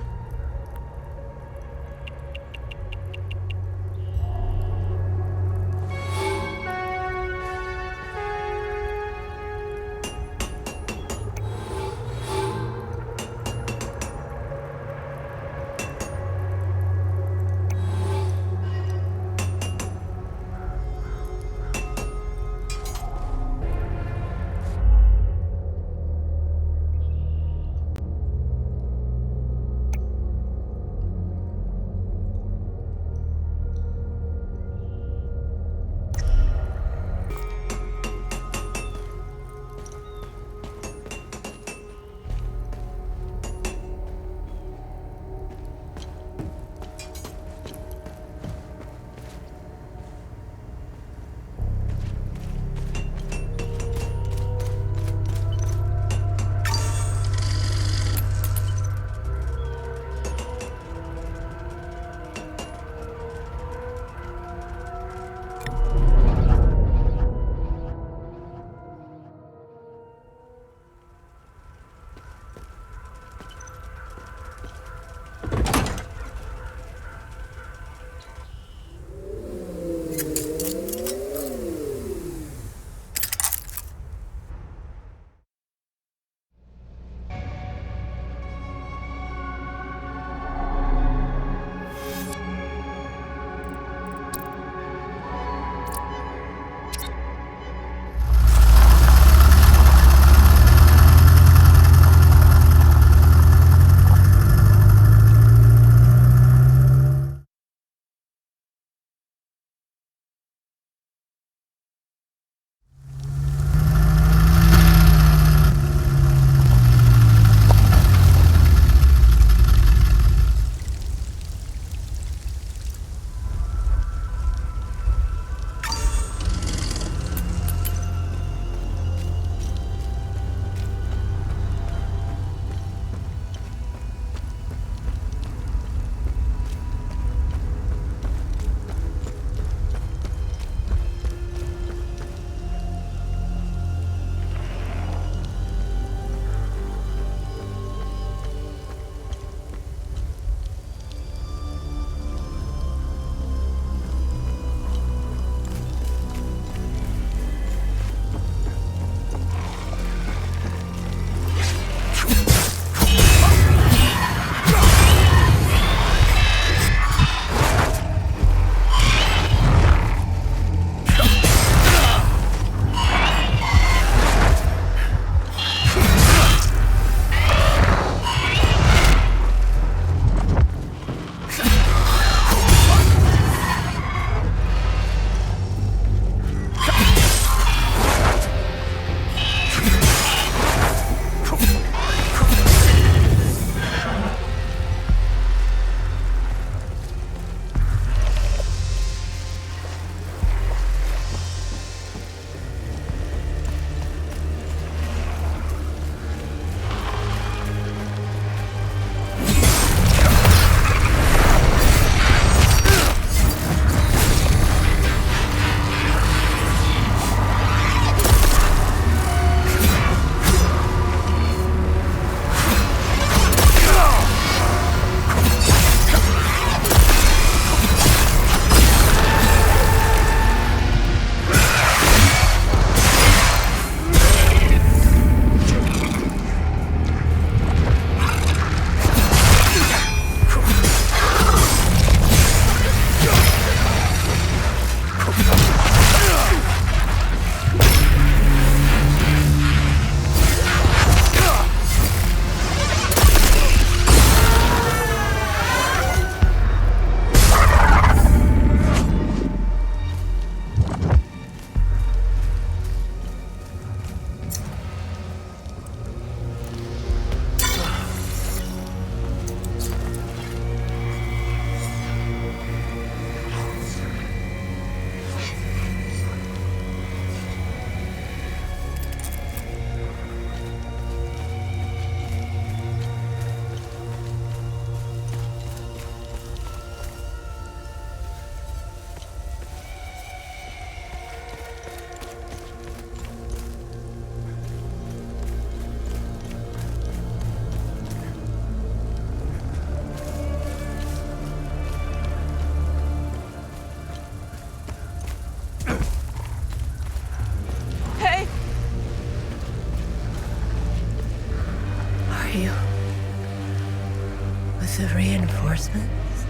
Speaker 21: reinforcements.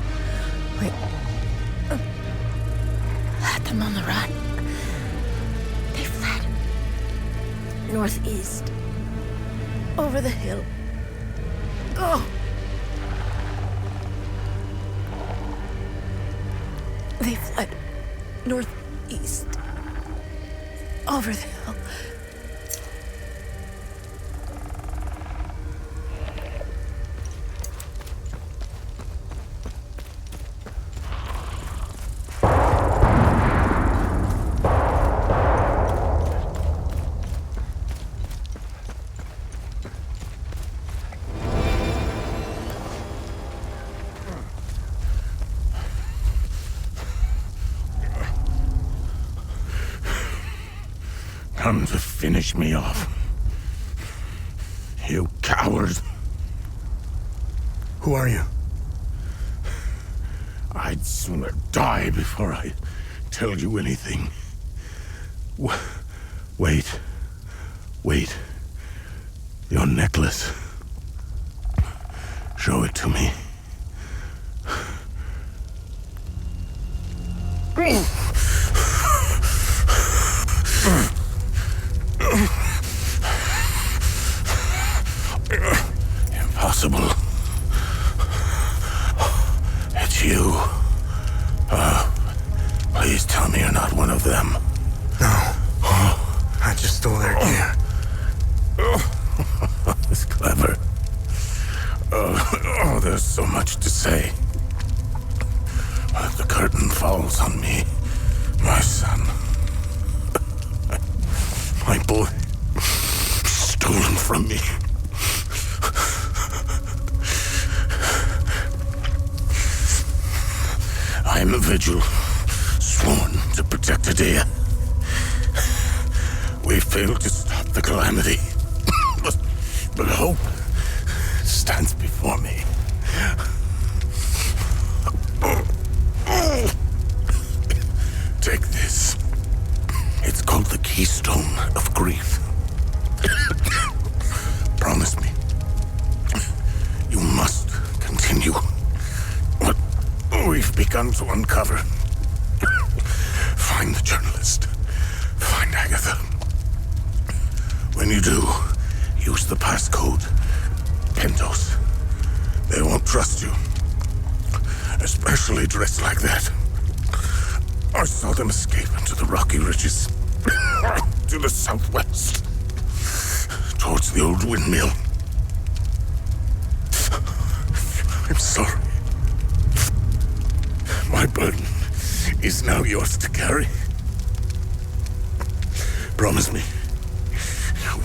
Speaker 21: We had them on the run. They fled northeast, over the hill. Oh! They fled northeast, over the hill.
Speaker 3: Come to finish me off. You coward.
Speaker 2: Who are you?
Speaker 3: I'd sooner die before I tell you anything. Wait. Wait. Your necklace. Show it to me. Impossible. It's you. Please tell me you're not one of them.
Speaker 2: No. I just stole their gear.
Speaker 3: It's clever. Oh, there's so much to say. But the curtain falls on me, my son. My boy, stolen from me. I am a vigil, sworn to protect Adea. We failed to stop the calamity, but hope stands before me. Take this. It's called the Keystone of Grief. Promise me, you must continue what we've begun to uncover. Find the journalist. Find Agatha. When you do, use the passcode Pentos. They won't trust you. Especially dressed like that. I saw them escape into the rocky ridges. To the southwest. Towards the old windmill. I'm sorry. My burden is now yours to carry. Promise me,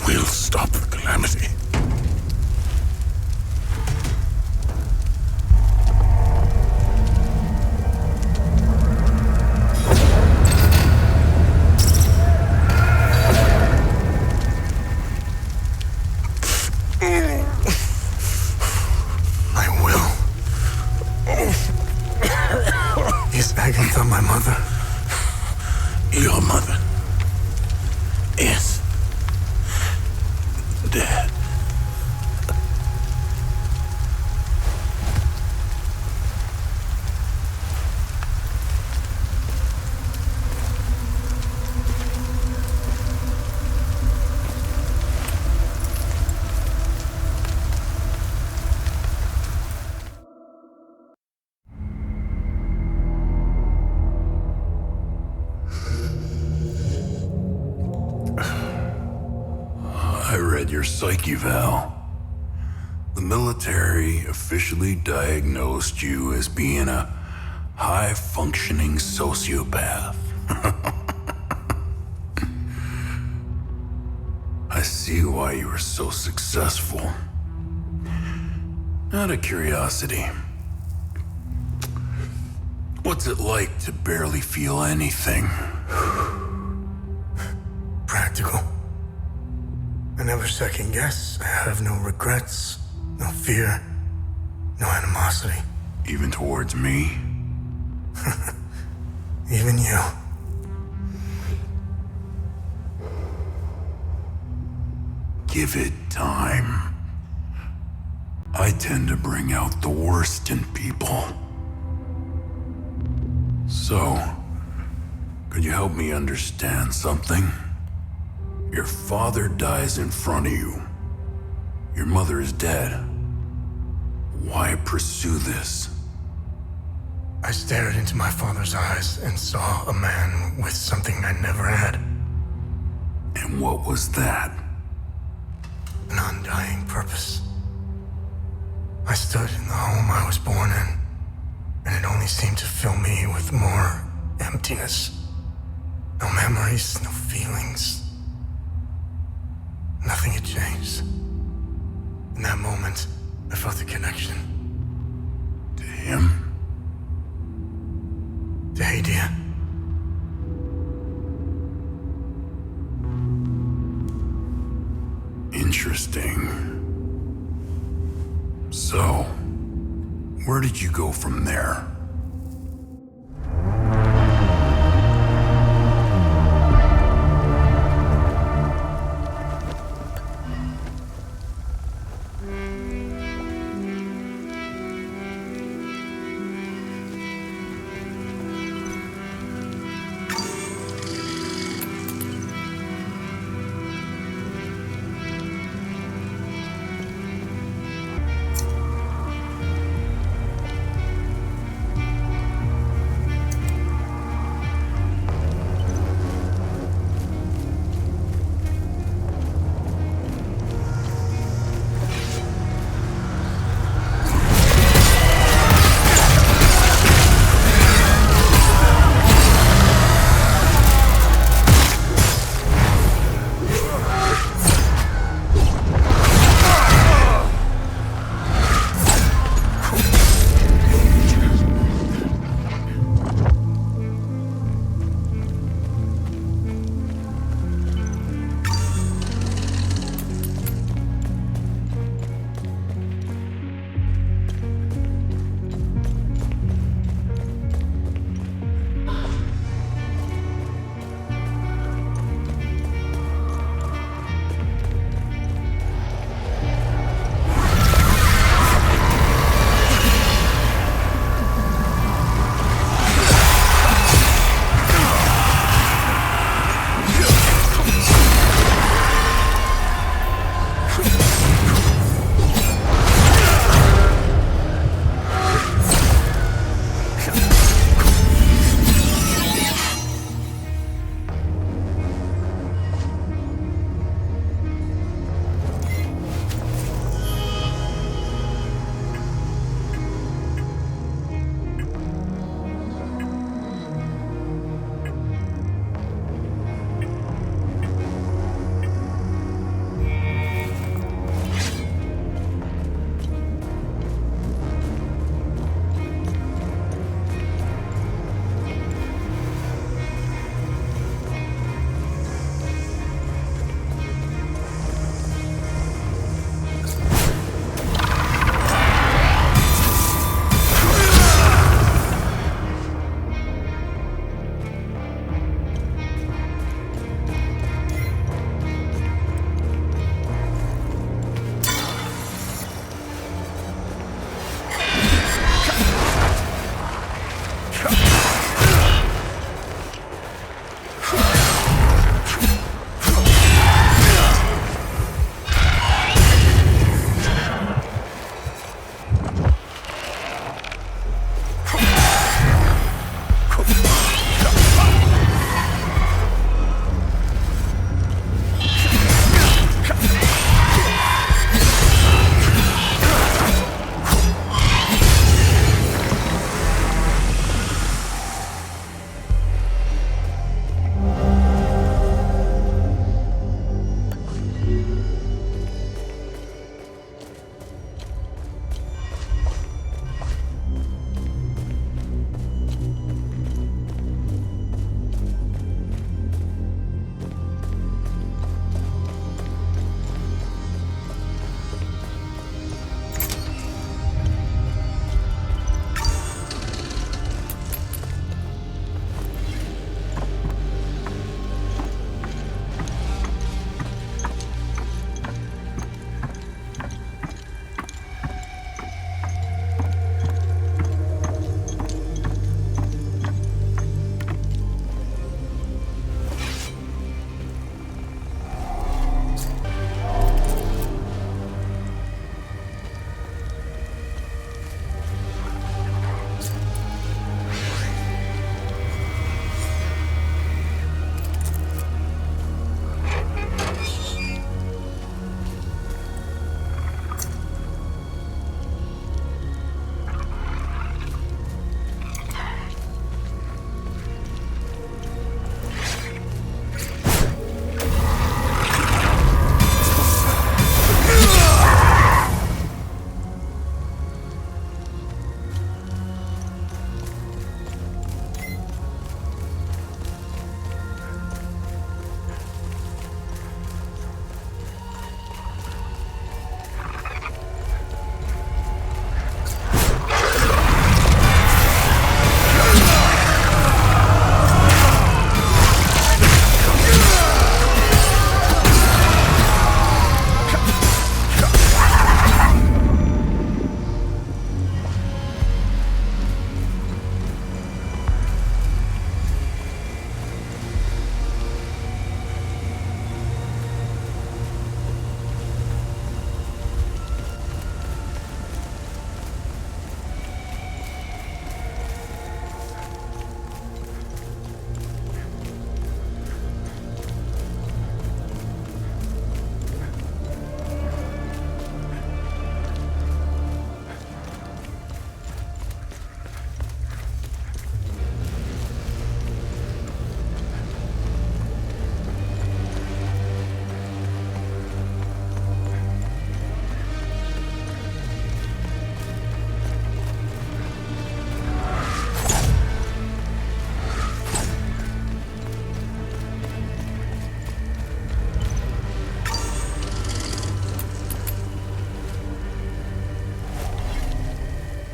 Speaker 3: we'll stop the calamity.
Speaker 2: Is Agatha my mother?
Speaker 3: Your mother is dead.
Speaker 1: I read your psyche, Val. The military officially diagnosed you as being a high-functioning sociopath. I see why you were so successful. Out of curiosity, what's it like to barely feel anything?
Speaker 2: Practical. I never second guess. I have no regrets, no fear, no animosity.
Speaker 1: Even towards me?
Speaker 2: Even you.
Speaker 1: Give it time. I I tend to bring out the worst in people. So, could you help me understand something? Your father dies in front of you. Your mother is dead. Why pursue this?
Speaker 2: I stared into my father's eyes and saw a man with something I never had.
Speaker 1: And what was that?
Speaker 2: An undying purpose. I stood in the home I was born in, and it only seemed to fill me with more emptiness. No memories, no feelings. Nothing had changed. In that moment, I felt a connection.
Speaker 1: To him?
Speaker 2: To Hadia.
Speaker 1: Interesting. So, where did you go from there?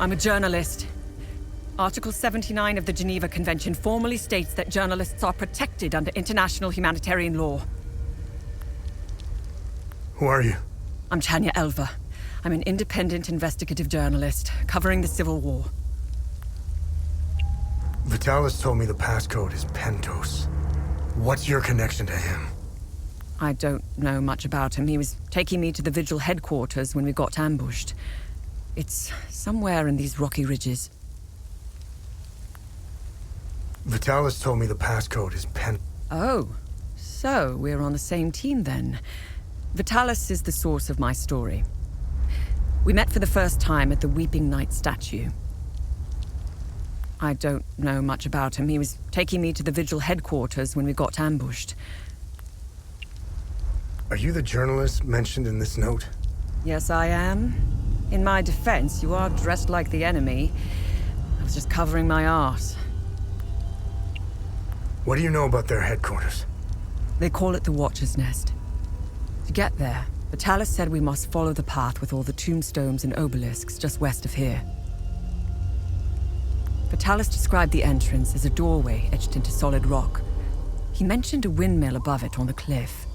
Speaker 4: I'm a journalist. Article 79 of the Geneva Convention formally states that journalists are protected under international humanitarian law.
Speaker 2: Who are you?
Speaker 4: I'm Tanya Elva. I'm an independent investigative journalist covering the Civil War.
Speaker 2: Vitalis told me the passcode is Pentos. What's your connection to him?
Speaker 4: I don't know much about him. He was taking me to the Vigil headquarters when we got ambushed. It's somewhere in these rocky ridges.
Speaker 2: Vitalis told me the passcode is
Speaker 4: Oh, so we're on the same team then. Vitalis is the source of my story. We met for the first time at the Weeping Knight statue. I don't know much about him. He was taking me to the Vigil headquarters when we got ambushed.
Speaker 2: Are you the journalist mentioned in this note?
Speaker 4: Yes, I am. In my defense, you are dressed like the enemy. I was just covering my arse.
Speaker 2: What do you know about their headquarters?
Speaker 4: They call it the Watcher's Nest. To get there, Vitalis said we must follow the path with all the tombstones and obelisks just west of here. Vitalis described the entrance as a doorway etched into solid rock. He mentioned a windmill above it on the cliff.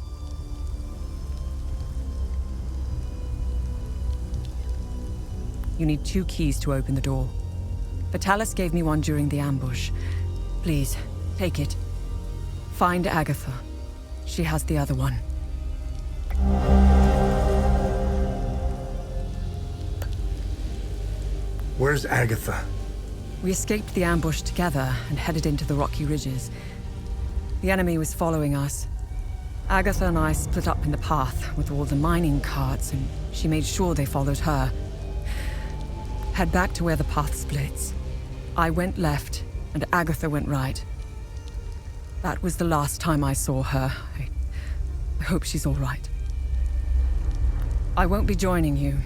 Speaker 4: You need 2 keys to open the door. Vitalis gave me one during the ambush. Please, take it. Find Agatha. She has the other one.
Speaker 2: Where's Agatha?
Speaker 4: We escaped the ambush together and headed into the rocky ridges. The enemy was following us. Agatha and I split up in the path with all the mining carts, and she made sure they followed her. Head back to where the path splits. I went left, and Agatha went right. That was the last time I saw her. I hope she's all right. I won't be joining you.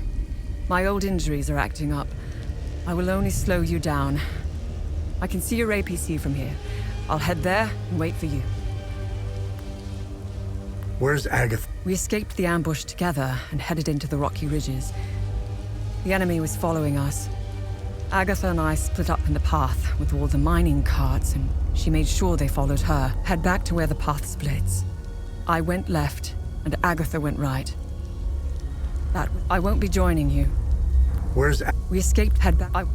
Speaker 4: My old injuries are acting up. I will only slow you down. I can see your APC from here. I'll head there and wait for you.
Speaker 2: Where's Agatha?
Speaker 4: We escaped the ambush together and headed into the rocky ridges. The enemy was following us. Agatha and I split up in the path with all the mining carts, and she made sure they followed her. Head back to where the path splits. I went left, and Agatha went right. I won't be joining you.
Speaker 2: Where's
Speaker 4: We escaped, head back.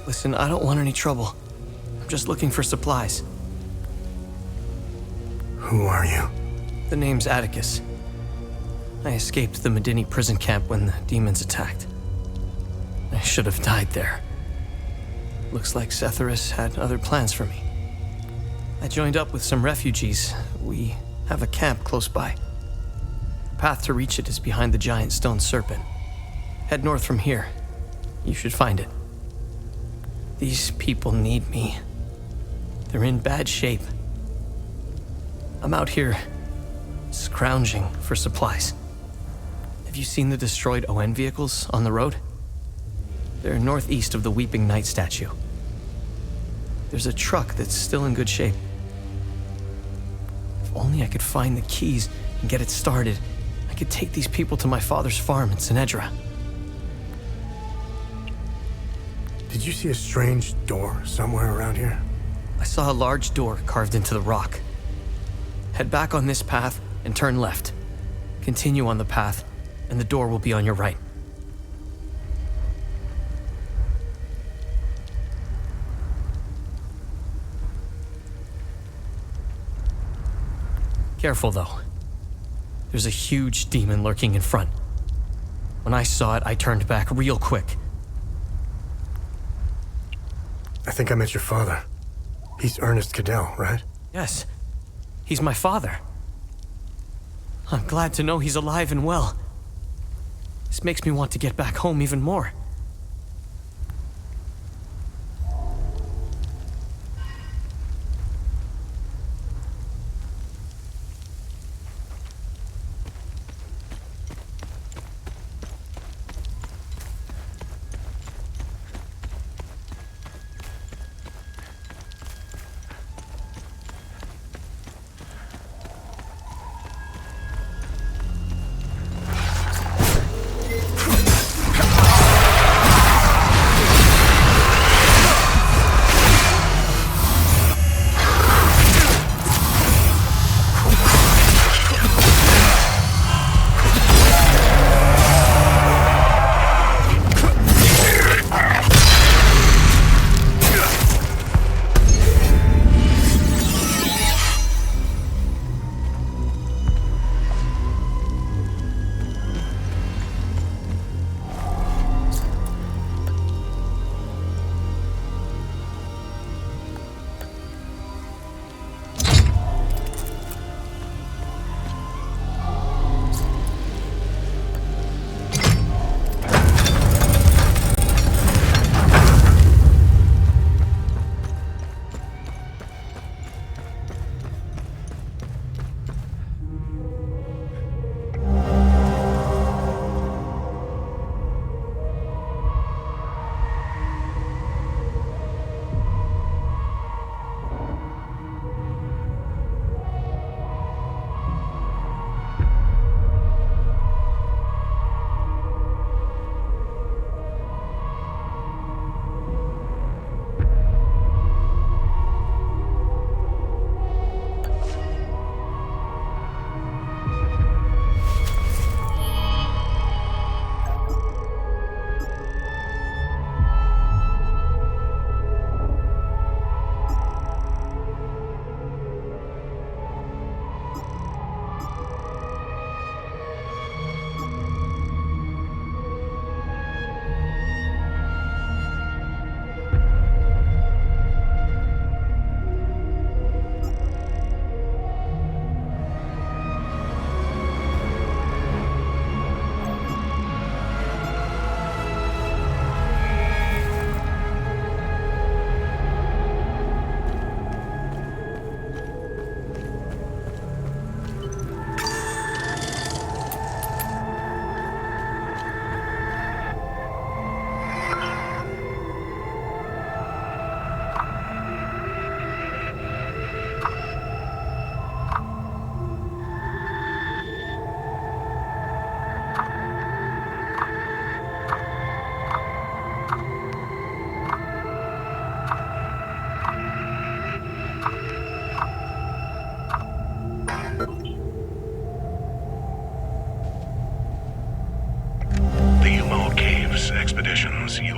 Speaker 6: Listen, I don't want any trouble. I'm just looking for supplies.
Speaker 2: Who are you?
Speaker 6: The name's Atticus. I escaped the Medini prison camp when the demons attacked. I should have died there. Looks like Setharus had other plans for me. I joined up with some refugees. We have a camp close by. The path to reach it is behind the giant stone serpent. Head north from here. You should find it. These people need me. They're in bad shape. I'm out here scrounging for supplies. Have you seen the destroyed ON vehicles on the road? They're northeast of the Weeping Knight statue. There's a truck that's still in good shape. If only I could find the keys and get it started, I could take these people to my father's farm in Sinedra.
Speaker 2: Did you see a strange door somewhere around here?
Speaker 6: I saw a large door carved into the rock. Head back on this path and turn left. Continue on the path, and the door will be on your right. Careful, though. There's a huge demon lurking in front. When I saw it, I turned back real quick.
Speaker 2: I think I met your father. He's Ernest Cadell, right?
Speaker 6: Yes. He's my father. I'm glad to know he's alive and well. This makes me want to get back home even more.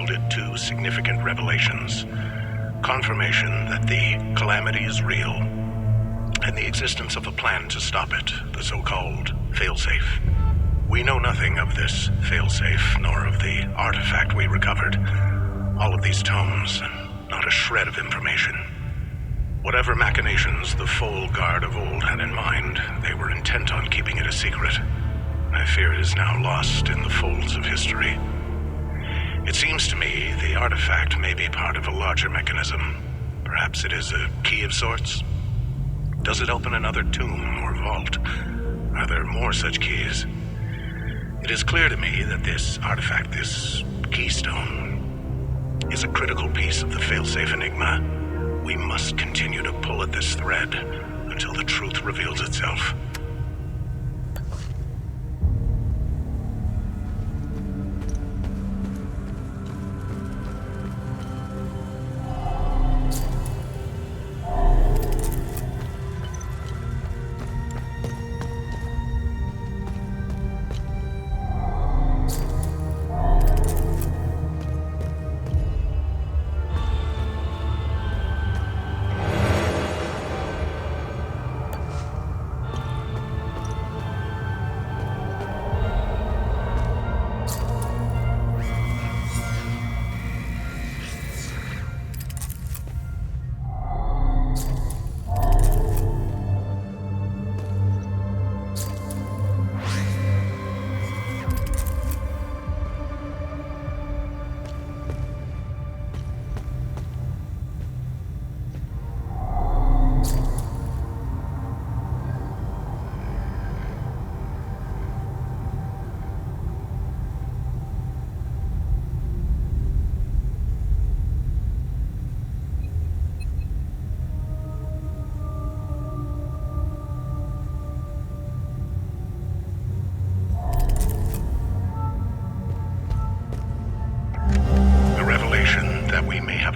Speaker 10: yielded two significant revelations. Confirmation that the calamity is real, and the existence of a plan to stop it, the so-called failsafe. We know nothing of this failsafe, nor of the artifact we recovered. All of these tomes, and not a shred of information. Whatever machinations the Foal Guard of old had in mind, they were intent on keeping it a secret. I fear it is now lost in the folds of history. It seems to me the artifact may be part of a larger mechanism. Perhaps it is a key of sorts? Does it open another tomb or vault? Are there more such keys? It is clear to me that this artifact, this keystone, is a critical piece of the failsafe enigma. We must continue to pull at this thread until the truth reveals itself.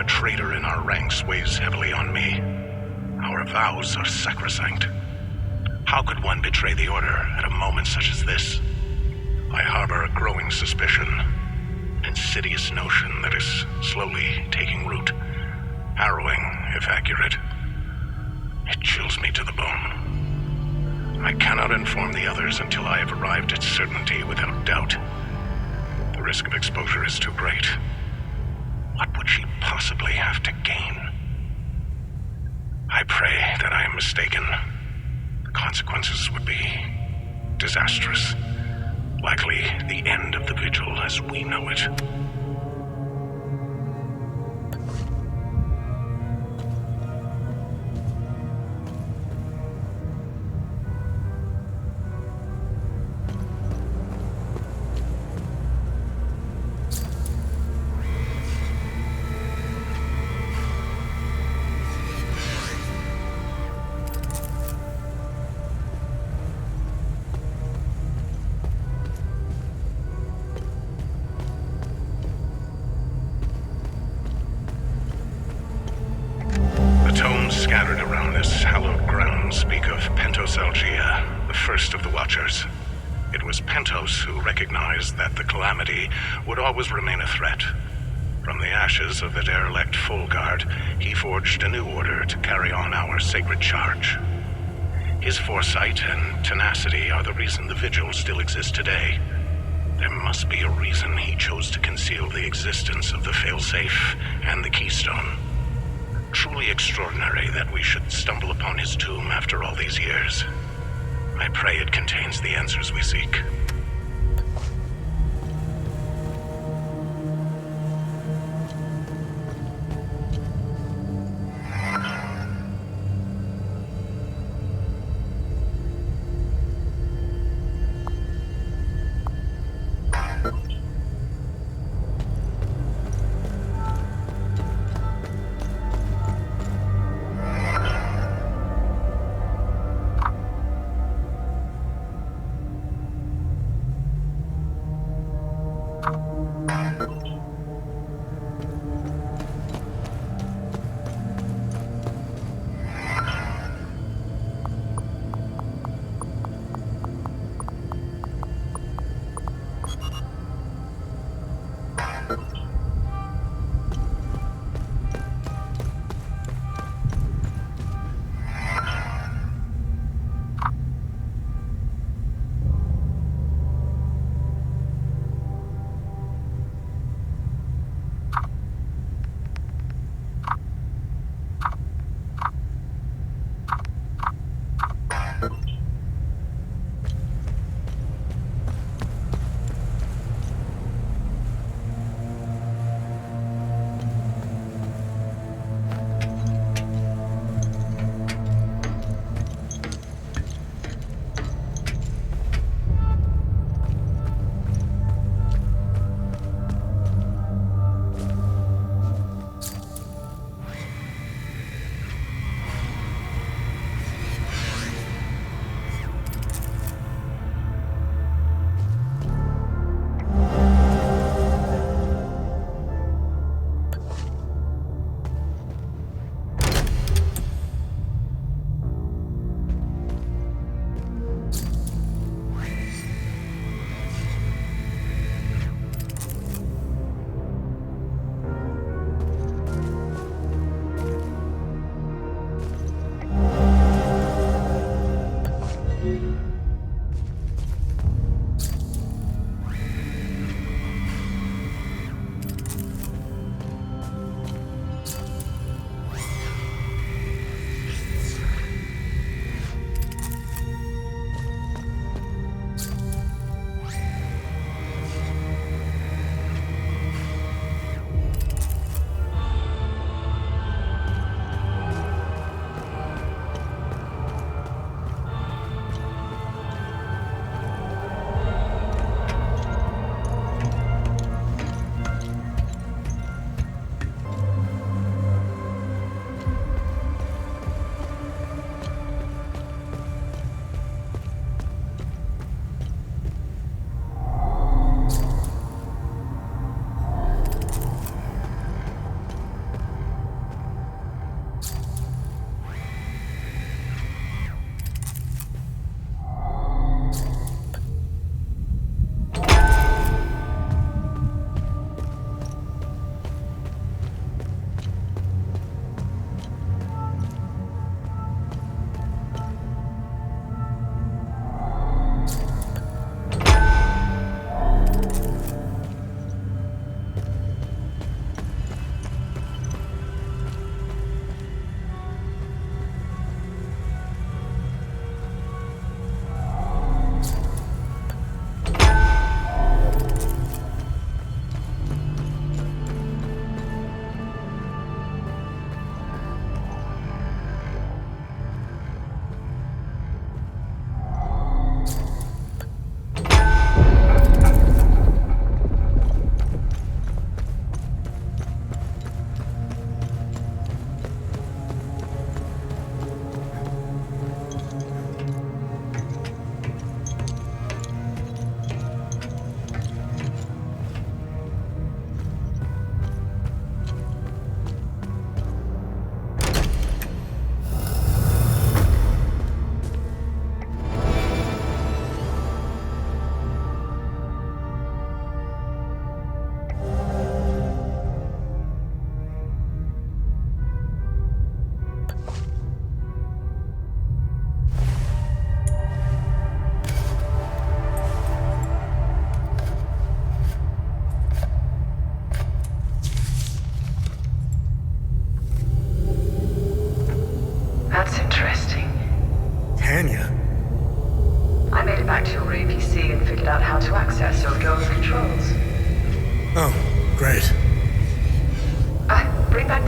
Speaker 10: Traitor in our ranks weighs heavily on me. Our vows are sacrosanct. How could one betray the Order at a moment such as this? I harbor a growing suspicion, an insidious notion that is slowly taking root. Harrowing, if accurate. It chills me to the bone. I cannot inform the others until I have arrived at certainty without doubt. The risk of exposure is too great. What would she possibly have to gain? I pray that I am mistaken. The consequences would be disastrous. Likely the end of the Vigil as we know it. Scattered around this hallowed ground speak of Pentosalgia, the first of the Watchers. It was Pentos who recognized that the calamity would always remain a threat. From the ashes of the derelict Full Guard, he forged a new order to carry on our sacred charge. His foresight and tenacity are the reason the Vigil still exists today. There must be a reason he chose to conceal the existence of the failsafe and the Keystone. Truly extraordinary that we should stumble upon his tomb after all these years. I pray it contains the answers we seek.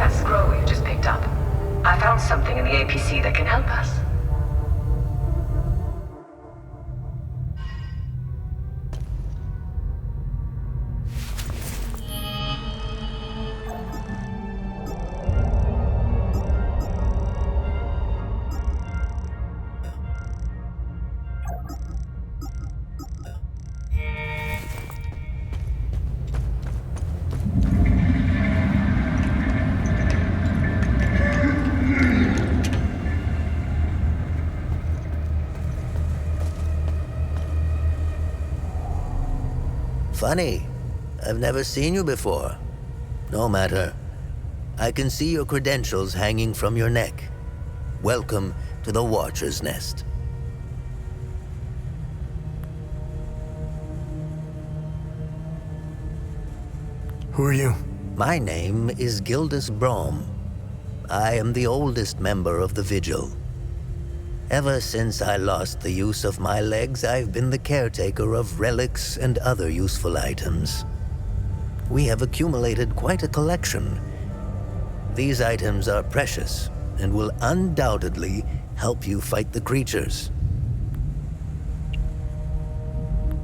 Speaker 5: that scroll you just picked up. I found something in the APC that can help us.
Speaker 22: Funny. I've never seen you before. No matter. I can see your credentials hanging from your neck. Welcome to the Watcher's Nest.
Speaker 2: Who are you?
Speaker 22: My name is Gildas Brom. I am the oldest member of the Vigil. Ever since I lost the use of my legs, I've been the caretaker of relics and other useful items. We have accumulated quite a collection. These items are precious and will undoubtedly help you fight the creatures.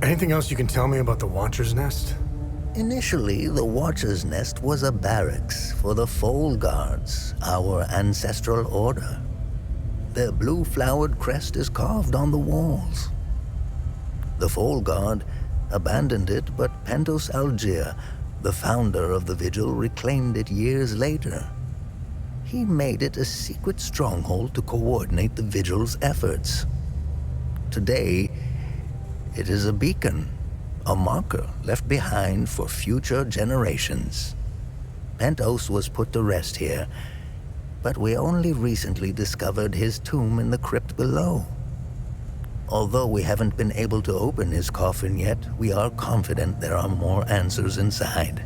Speaker 2: Anything else you can tell me about the Watcher's Nest?
Speaker 22: Initially, the Watcher's Nest was a barracks for the Foal Guards, our ancestral order. Their blue-flowered crest is carved on the walls. The Foal Guard abandoned it, but Pentos Algier, the founder of the Vigil, reclaimed it years later. He made it a secret stronghold to coordinate the Vigil's efforts. Today, it is a beacon, a marker left behind for future generations. Pentos was put to rest here, but we only recently discovered his tomb in the crypt below. Although we haven't been able to open his coffin yet, we are confident there are more answers inside.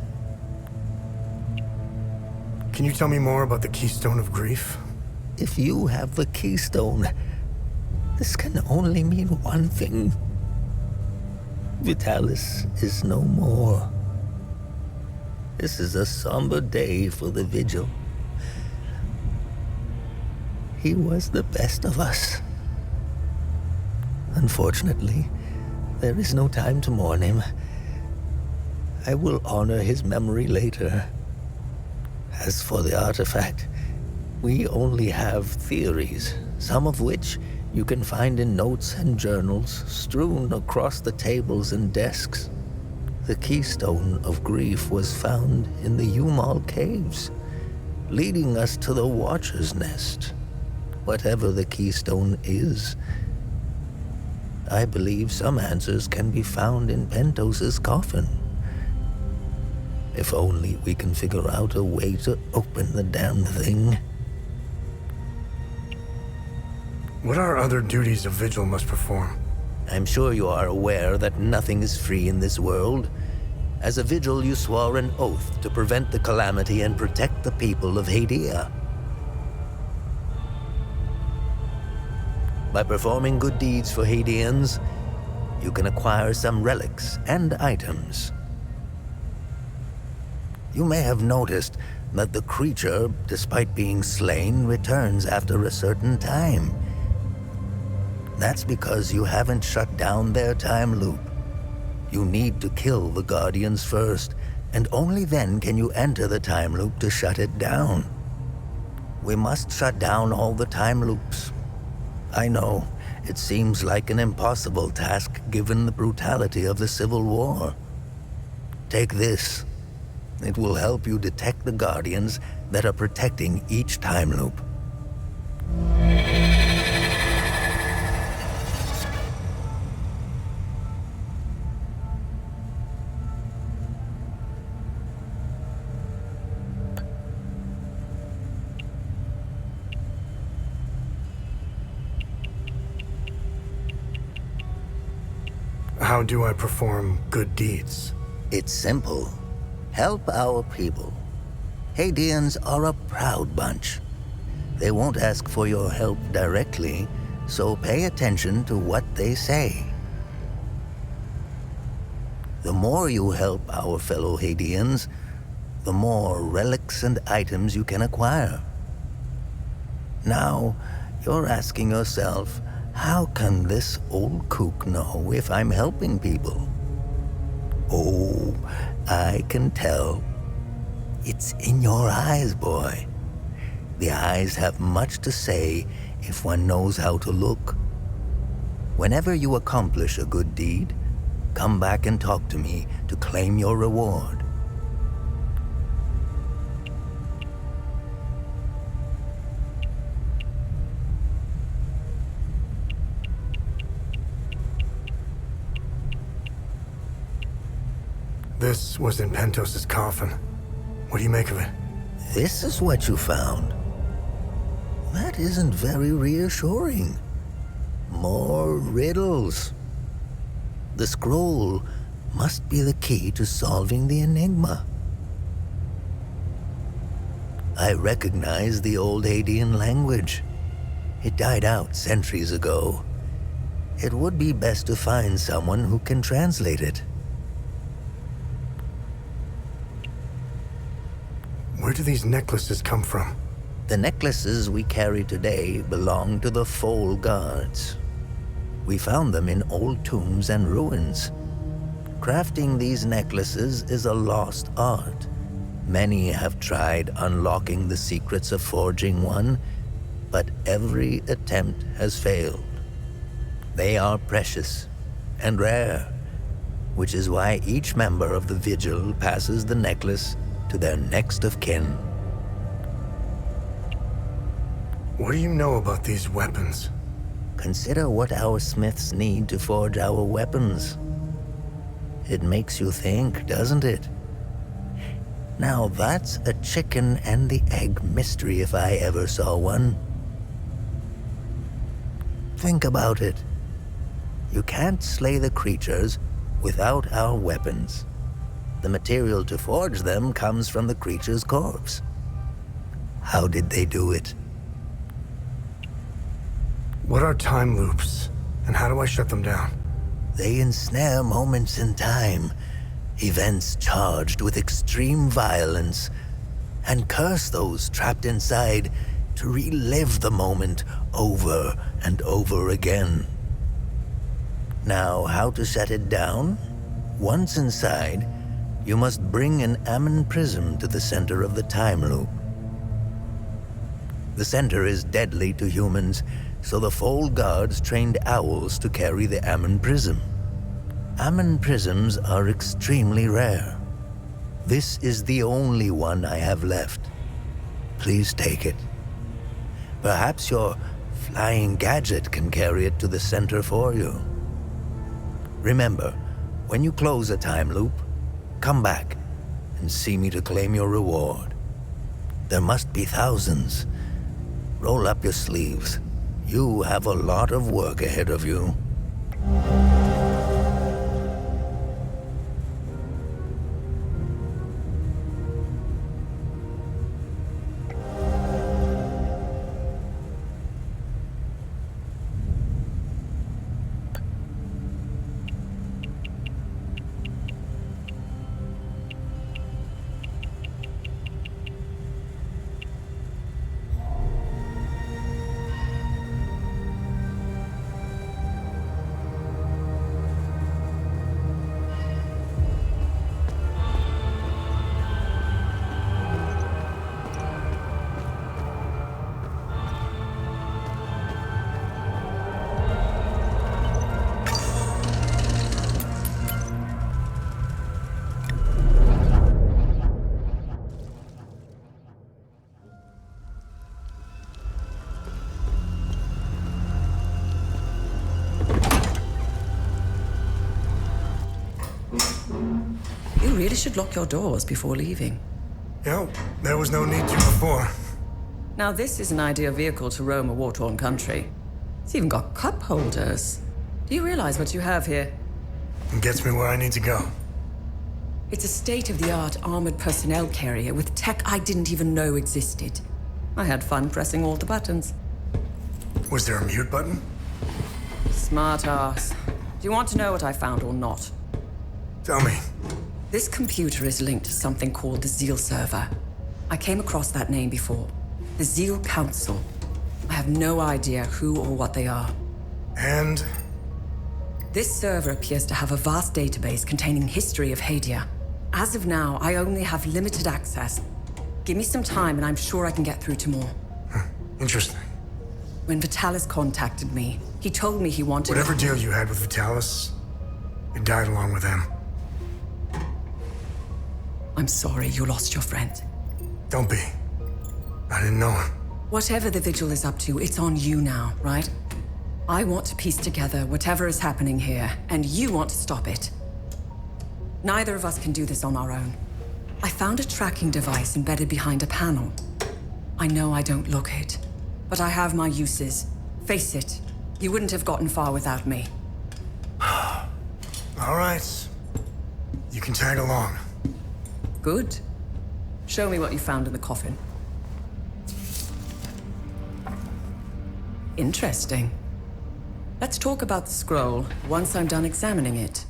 Speaker 2: Can you tell me more about the Keystone of Grief?
Speaker 22: If you have the Keystone, this can only mean one thing. Vitalis is no more. This is a somber day for the Vigil. He was the best of us. Unfortunately, there is no time to mourn him. I will honor his memory later. As for the artifact, we only have theories, some of which you can find in notes and journals strewn across the tables and desks. The Keystone of Grief was found in the Umal Caves, leading us to the Watcher's Nest. Whatever the Keystone is, I believe some answers can be found in Pentos's coffin. If only we can figure out a way to open the damn thing.
Speaker 2: What are other duties a Vigil must perform?
Speaker 22: I'm sure you are aware that nothing is free in this world. As a Vigil, you swore an oath to prevent the calamity and protect the people of Hadia. By performing good deeds for Hadians, you can acquire some relics and items. You may have noticed that the creature, despite being slain, returns after a certain time. That's because you haven't shut down their time loop. You need to kill the Guardians first, and only then can you enter the time loop to shut it down. We must shut down all the time loops. I know, it seems like an impossible task given the brutality of the Civil War. Take this. It will help you detect the Guardians that are protecting each time loop.
Speaker 2: How do I perform good deeds?
Speaker 22: It's simple. Help our people. Hadians are a proud bunch. They won't ask for your help directly, so pay attention to what they say. The more you help our fellow Hadians, the more relics and items you can acquire. Now, you're asking yourself, how can this old kook know if I'm helping people? Oh, I can tell. It's in your eyes, boy. The eyes have much to say if one knows how to look. Whenever you accomplish a good deed, come back and talk to me to claim your reward.
Speaker 2: This was in Pentos's coffin. What do you make of it?
Speaker 22: This is what you found. That isn't very reassuring. More riddles. The scroll must be the key to solving the enigma. I recognize the old Hadean language. It died out centuries ago. It would be best to find someone who can translate it.
Speaker 2: Where do these necklaces come from?
Speaker 22: The necklaces we carry today belong to the Foal Guards. We found them in old tombs and ruins. Crafting these necklaces is a lost art. Many have tried unlocking the secrets of forging one, but every attempt has failed. They are precious and rare, which is why each member of the Vigil passes the necklace to their next of kin.
Speaker 2: What do you know about these weapons?
Speaker 22: Consider what our smiths need to forge our weapons. It makes you think, doesn't it? Now that's a chicken and the egg mystery if I ever saw one. Think about it. You can't slay the creatures without our weapons. The material to forge them comes from the creature's corpse. How did they do it?
Speaker 2: What are time loops, and how do I shut them down?
Speaker 22: They ensnare moments in time, events charged with extreme violence, and curse those trapped inside to relive the moment over and over again. Now, how to shut it down? Once inside, you must bring an Ammon prism to the center of the time loop. The center is deadly to humans, so the Foal Guards trained owls to carry the Ammon prism. Ammon prisms are extremely rare. This is the only one I have left. Please take it. Perhaps your flying gadget can carry it to the center for you. Remember, when you close a time loop, come back and see me to claim your reward. There must be thousands. Roll up your sleeves. You have a lot of work ahead of you.
Speaker 7: You really should lock your doors before leaving.
Speaker 2: Yeah, there was no need to before.
Speaker 7: Now this is an ideal vehicle to roam a war-torn country. It's even got cup holders. Do you realize what you have here?
Speaker 2: It gets me where I need to go.
Speaker 7: It's a state-of-the-art armored personnel carrier with tech I didn't even know existed. I had fun pressing all the buttons.
Speaker 2: Was there a mute button?
Speaker 7: Smart ass. Do you want to know what I found or not?
Speaker 2: Tell me.
Speaker 7: This computer is linked to something called the Zeal server. I came across that name before. The Zeal Council. I have no idea who or what they are.
Speaker 2: And?
Speaker 7: This server appears to have a vast database containing history of Hadia. As of now, I only have limited access. Give me some time and I'm sure I can get through to more.
Speaker 2: Interesting.
Speaker 7: When Vitalis contacted me, he told me he wanted...
Speaker 2: Whatever deal you had with Vitalis, it died along with him.
Speaker 7: I'm sorry you lost your friend.
Speaker 2: Don't be. I didn't know him.
Speaker 7: Whatever the Vigil is up to, it's on you now, right? I want to piece together whatever is happening here, and you want to stop it. Neither of us can do this on our own. I found a tracking device embedded behind a panel. I know I don't look it, but I have my uses. Face it, you wouldn't have gotten far without me.
Speaker 2: All right. You can tag along.
Speaker 7: Good. Show me what you found in the coffin. Interesting. Let's talk about the scroll once I'm done examining it.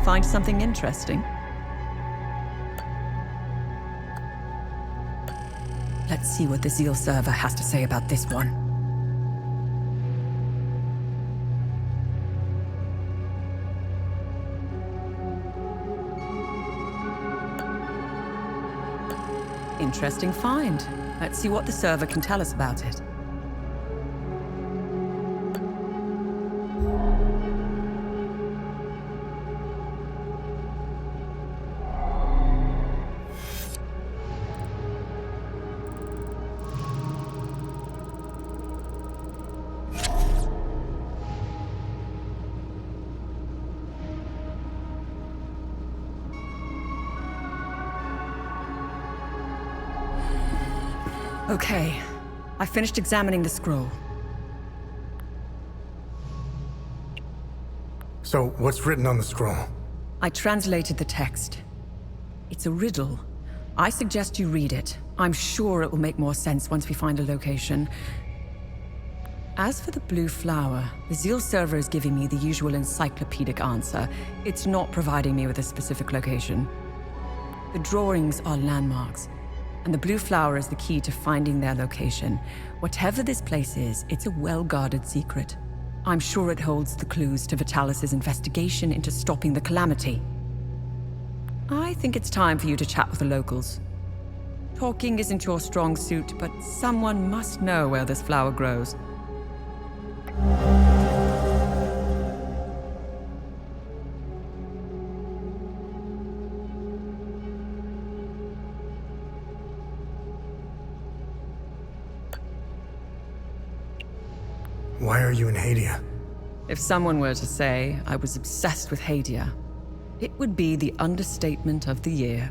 Speaker 7: Find something interesting? Let's see what the Zeal server has to say about this one. Interesting find. Let's see what the server can tell us about it. Okay, I finished examining the scroll.
Speaker 2: So, what's written on the scroll?
Speaker 7: I translated the text. It's a riddle. I suggest you read it. I'm sure it will make more sense once we find a location. As for the blue flower, the Zeal server is giving me the usual encyclopedic answer. It's not providing me with a specific location. The drawings are landmarks, and the blue flower is the key to finding their location. Whatever this place is, it's a well-guarded secret. I'm sure it holds the clues to Vitalis' investigation into stopping the calamity. I think it's time for you to chat with the locals. Talking isn't your strong suit, but someone must know where this flower grows.
Speaker 2: Why are you in Hadia?
Speaker 7: If someone were to say I was obsessed with Hadia, it would be the understatement of the year.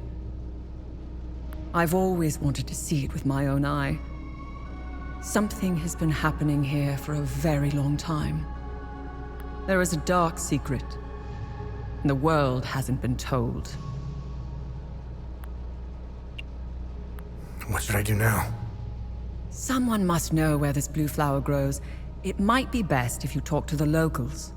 Speaker 7: I've always wanted to see it with my own eye. Something has been happening here for a very long time. There is a dark secret, and the world hasn't been told.
Speaker 2: What should I do now?
Speaker 7: Someone must know where this blue flower grows. It might be best if you talk to the locals.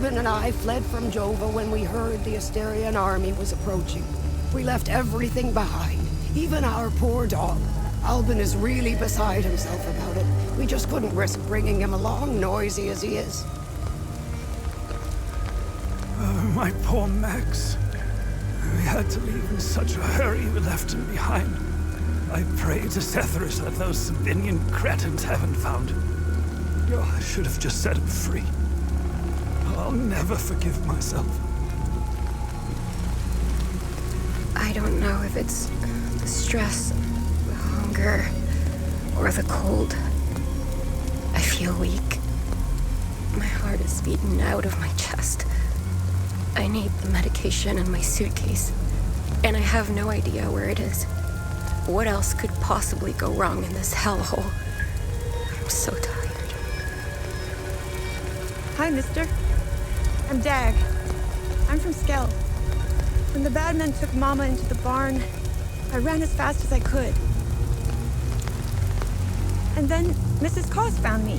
Speaker 8: Albin and I fled from Jova when we heard the Asterian army was approaching. We left everything behind, even our poor dog. Albin is really beside himself about it. We just couldn't risk bringing him along, noisy as he is.
Speaker 2: My poor Max. We had to leave in such a hurry we left him behind. I pray to Setherus that those Sabinian cretins haven't found him. I should have just set him free. I'll never forgive myself.
Speaker 20: I don't know if it's the stress, the hunger, or the cold. I feel weak. My heart is beaten out of my chest. I need the medication in my suitcase, and I have no idea where it is. What else could possibly go wrong in this hellhole? I'm so tired.
Speaker 9: Hi, mister. I'm Dag. I'm from Skell. When the bad men took Mama into the barn, I ran as fast as I could. And then Mrs. Koss found me.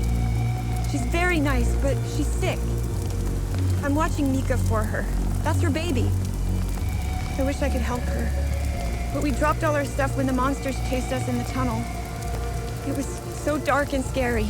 Speaker 9: She's very nice, but she's sick. I'm watching Mika for her. That's her baby. I wish I could help her. But we dropped all our stuff when the monsters chased us in the tunnel. It was so dark and scary.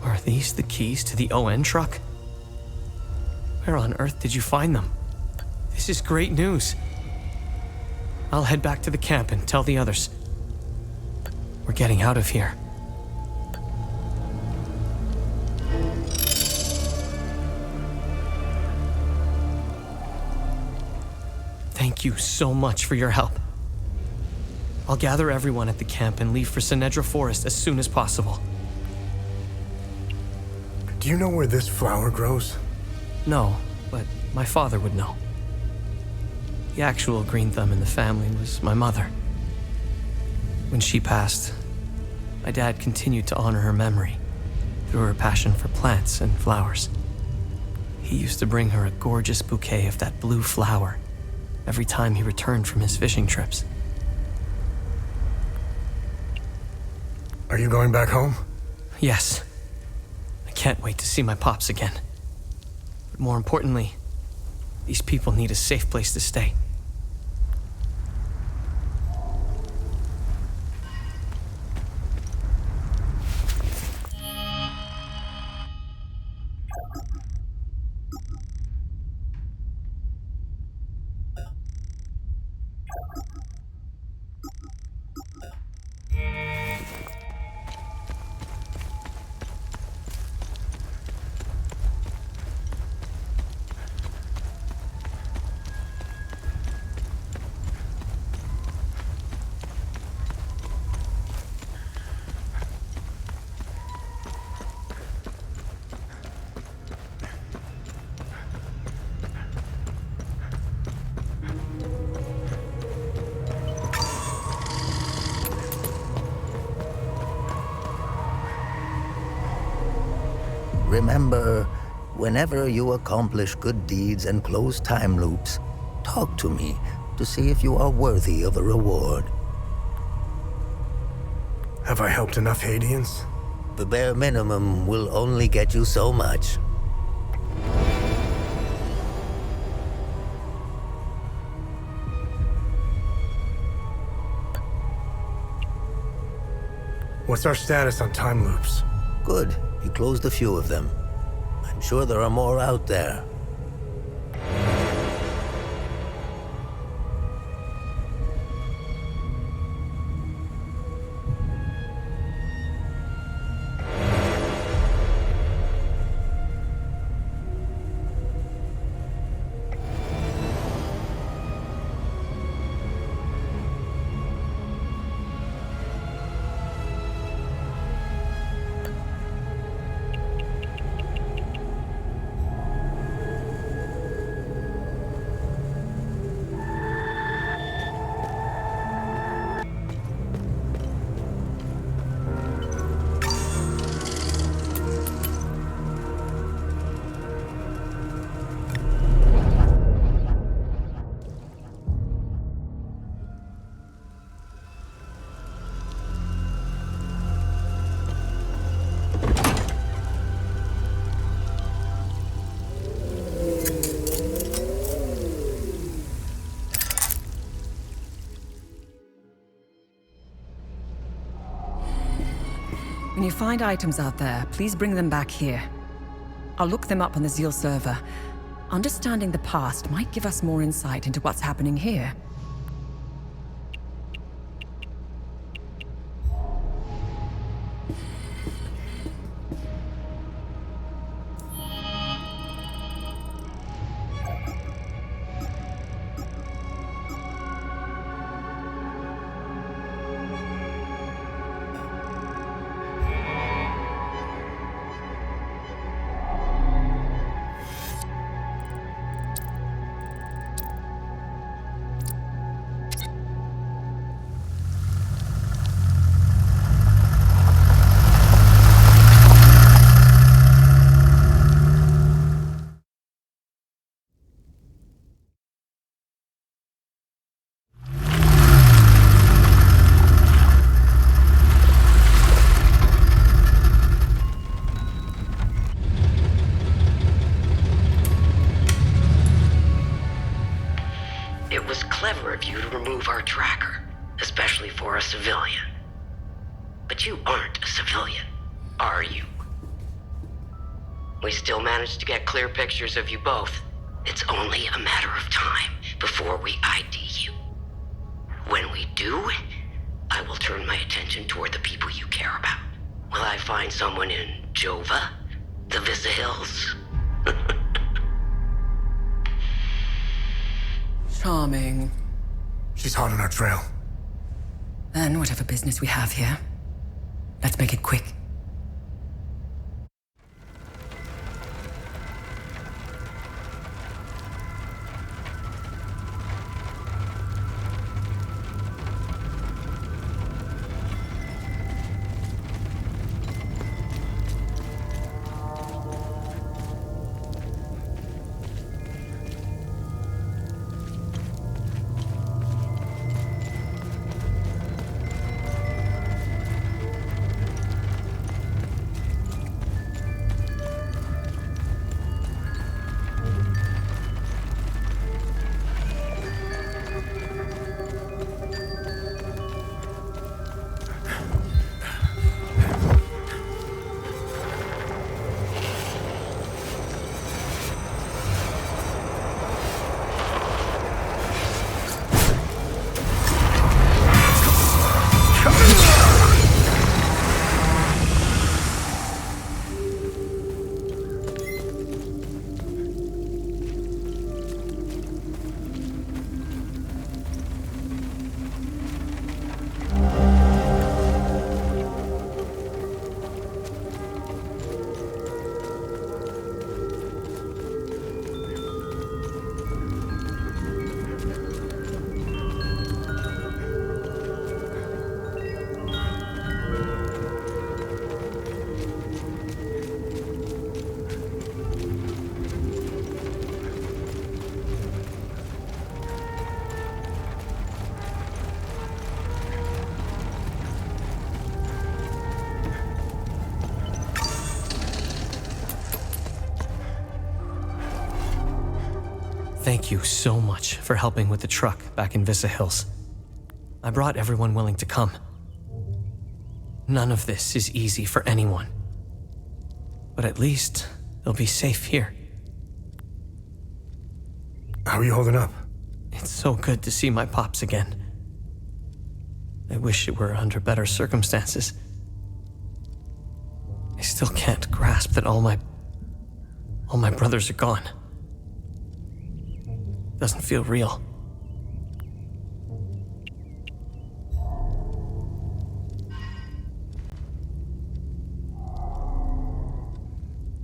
Speaker 6: Are these the keys to the ON truck? Where on earth did you find them? This is great news. I'll head back to the camp and tell the others. We're getting out of here. Thank you so much for your help. I'll gather everyone at the camp and leave for Sinedra Forest as soon as possible.
Speaker 2: Do you know where this flower grows?
Speaker 6: No, but my father would know. The actual green thumb in the family was my mother. When she passed, my dad continued to honor her memory through her passion for plants and flowers. He used to bring her a gorgeous bouquet of that blue flower every time he returned from his fishing trips.
Speaker 2: Are you going back home?
Speaker 6: Yes. I can't wait to see my pops again. But more importantly, these people need a safe place to stay.
Speaker 22: Remember, whenever you accomplish good deeds and close time loops, talk to me to see if you are worthy of a reward.
Speaker 2: Have I helped enough Haitians?
Speaker 22: The bare minimum will only get you so much.
Speaker 2: What's our status on time loops?
Speaker 22: Good. You closed a few of them. I'm sure there are more out there.
Speaker 7: When you find items out there, please bring them back here. I'll look them up on the Zeal server. Understanding the past might give us more insight into what's happening here.
Speaker 5: It was clever of you to remove our tracker, especially for a civilian. But you aren't a civilian, are you? We still managed to get clear pictures of you both. It's only a matter of time before we ID you. When we do, I will turn my attention toward the people you care about. Will I find someone in Jova? The Vissa Hills?
Speaker 7: Charming.
Speaker 2: She's hot on our trail.
Speaker 7: Then whatever business we have here, let's make it quick.
Speaker 6: Thank you so much for helping with the truck back in Vista Hills. I brought everyone willing to come. None of this is easy for anyone. But at least they'll be safe here.
Speaker 2: How are you holding up?
Speaker 6: It's so good to see my pops again. I wish it were under better circumstances. I still can't grasp that all my brothers are gone. Doesn't feel real.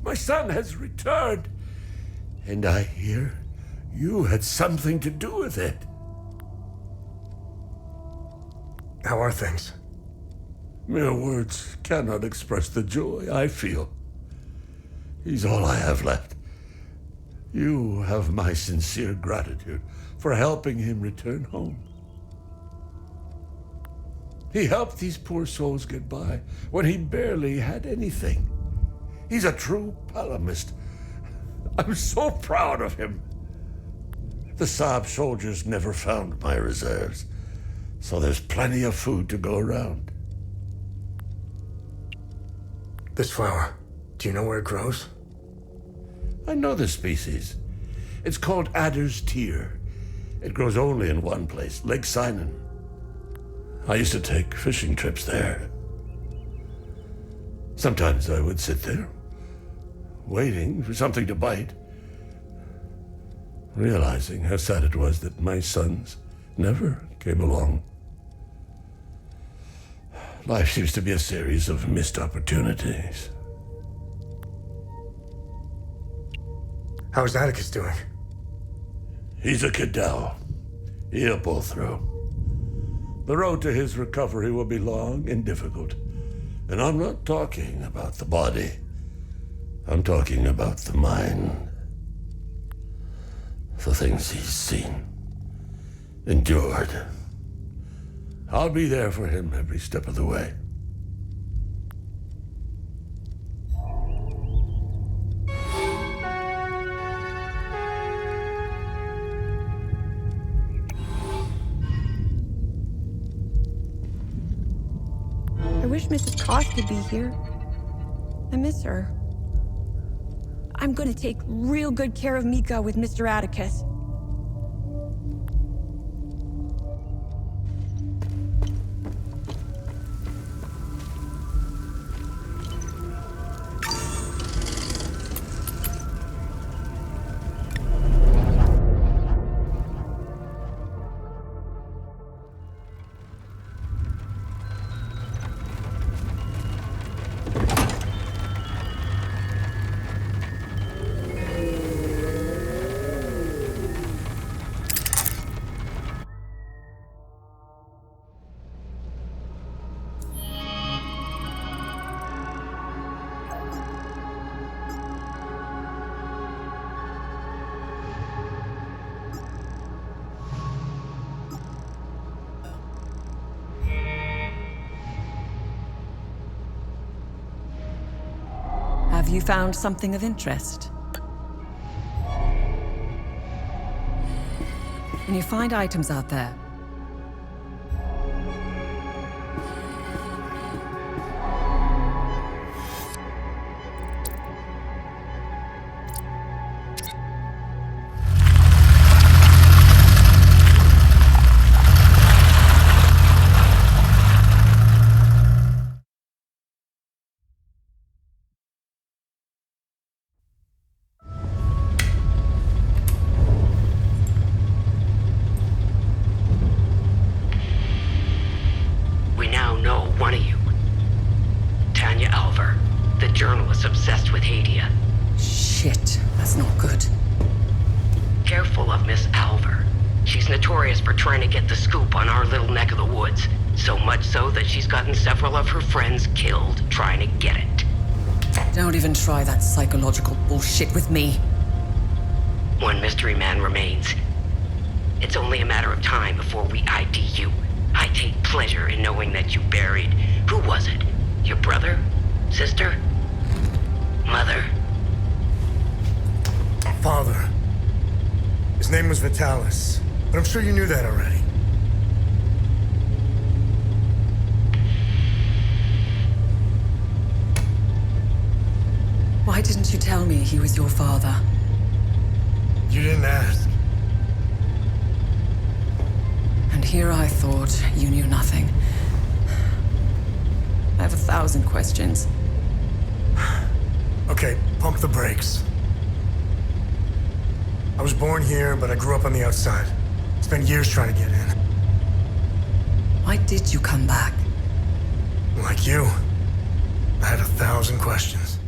Speaker 3: My son has returned, and I hear you had something to do with it.
Speaker 2: How are things?
Speaker 3: Mere words cannot express the joy I feel. He's all I have left. You have my sincere gratitude for helping him return home. He helped these poor souls get by when he barely had anything. He's a true palamist. I'm so proud of him. The Saab soldiers never found my reserves, so there's plenty of food to go around.
Speaker 2: This flower, do you know where it grows?
Speaker 3: I know the species. It's called Adder's Tear. It grows only in one place, Lake Sinan. I used to take fishing trips there. Sometimes I would sit there, waiting for something to bite, realizing how sad it was that my sons never came along. Life seems to be a series of missed opportunities.
Speaker 2: How's Atticus doing?
Speaker 3: He's a kid now. He'll pull through. The road to his recovery will be long and difficult. And I'm not talking about the body. I'm talking about the mind. The things he's seen, endured. I'll be there for him every step of the way.
Speaker 9: I wish Mrs. Koss could be here. I miss her. I'm gonna take real good care of Mika with Mr. Atticus.
Speaker 7: Have you found something of interest? When you find items out there,
Speaker 5: obsessed with Hadia.
Speaker 7: Shit, that's not good.
Speaker 5: Careful of Miss Alver. She's notorious for trying to get the scoop on our little neck of the woods. So much so that she's gotten several of her friends killed trying to get it.
Speaker 7: Don't even try that psychological bullshit with me.
Speaker 5: One mystery man remains. It's only a matter of time before we ID you. I take pleasure in knowing that you buried... Who was it? Your brother? Sister? Mother?
Speaker 2: Father. His name was Vitalis, but I'm sure you knew that already.
Speaker 7: Why didn't you tell me he was your father?
Speaker 2: You didn't ask.
Speaker 7: And here I thought you knew nothing. I have 1,000 questions.
Speaker 2: Okay, pump the brakes. I was born here, but I grew up on the outside. Spent years trying to get in.
Speaker 7: Why did you come back?
Speaker 2: Like you, I had 1,000 questions.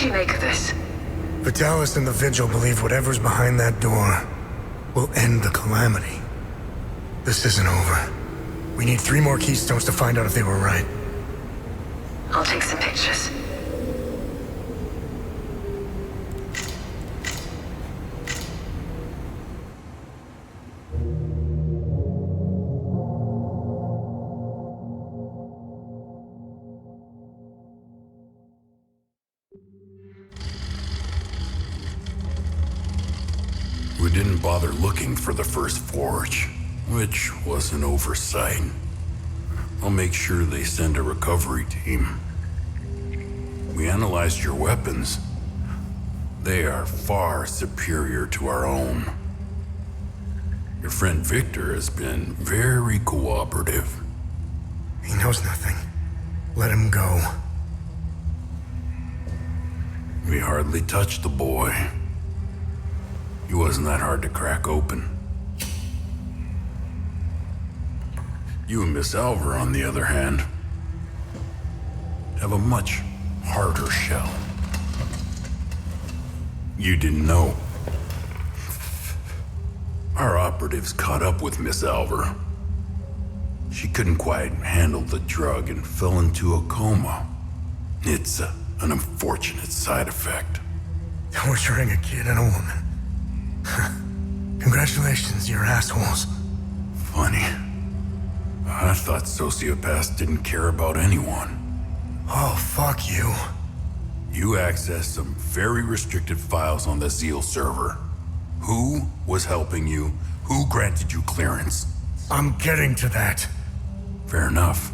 Speaker 7: do you make of this?
Speaker 2: Vitalis and the Vigil believe whatever's behind that door will end the calamity. This isn't over. We need 3 more Keystones to find out if they were right.
Speaker 7: I'll take some pictures.
Speaker 1: We didn't bother looking for the first forge, which was an oversight. I'll make sure they send a recovery team. We analyzed your weapons. They are far superior to our own. Your friend Victor has been very cooperative.
Speaker 2: He knows nothing. Let him go.
Speaker 1: We hardly touched the boy. He wasn't that hard to crack open. You and Miss Alver, on the other hand, have a much harder shell. You didn't know. Our operatives caught up with Miss Alver. She couldn't quite handle the drug and fell into a coma. It's an unfortunate side effect.
Speaker 2: Torturing a kid and a woman. Congratulations, you're assholes.
Speaker 1: Funny. I thought sociopaths didn't care about anyone.
Speaker 2: Oh, fuck you.
Speaker 1: You accessed some very restricted files on the Zeal server. Who was helping you? Who granted you clearance?
Speaker 2: I'm getting to that.
Speaker 1: Fair enough.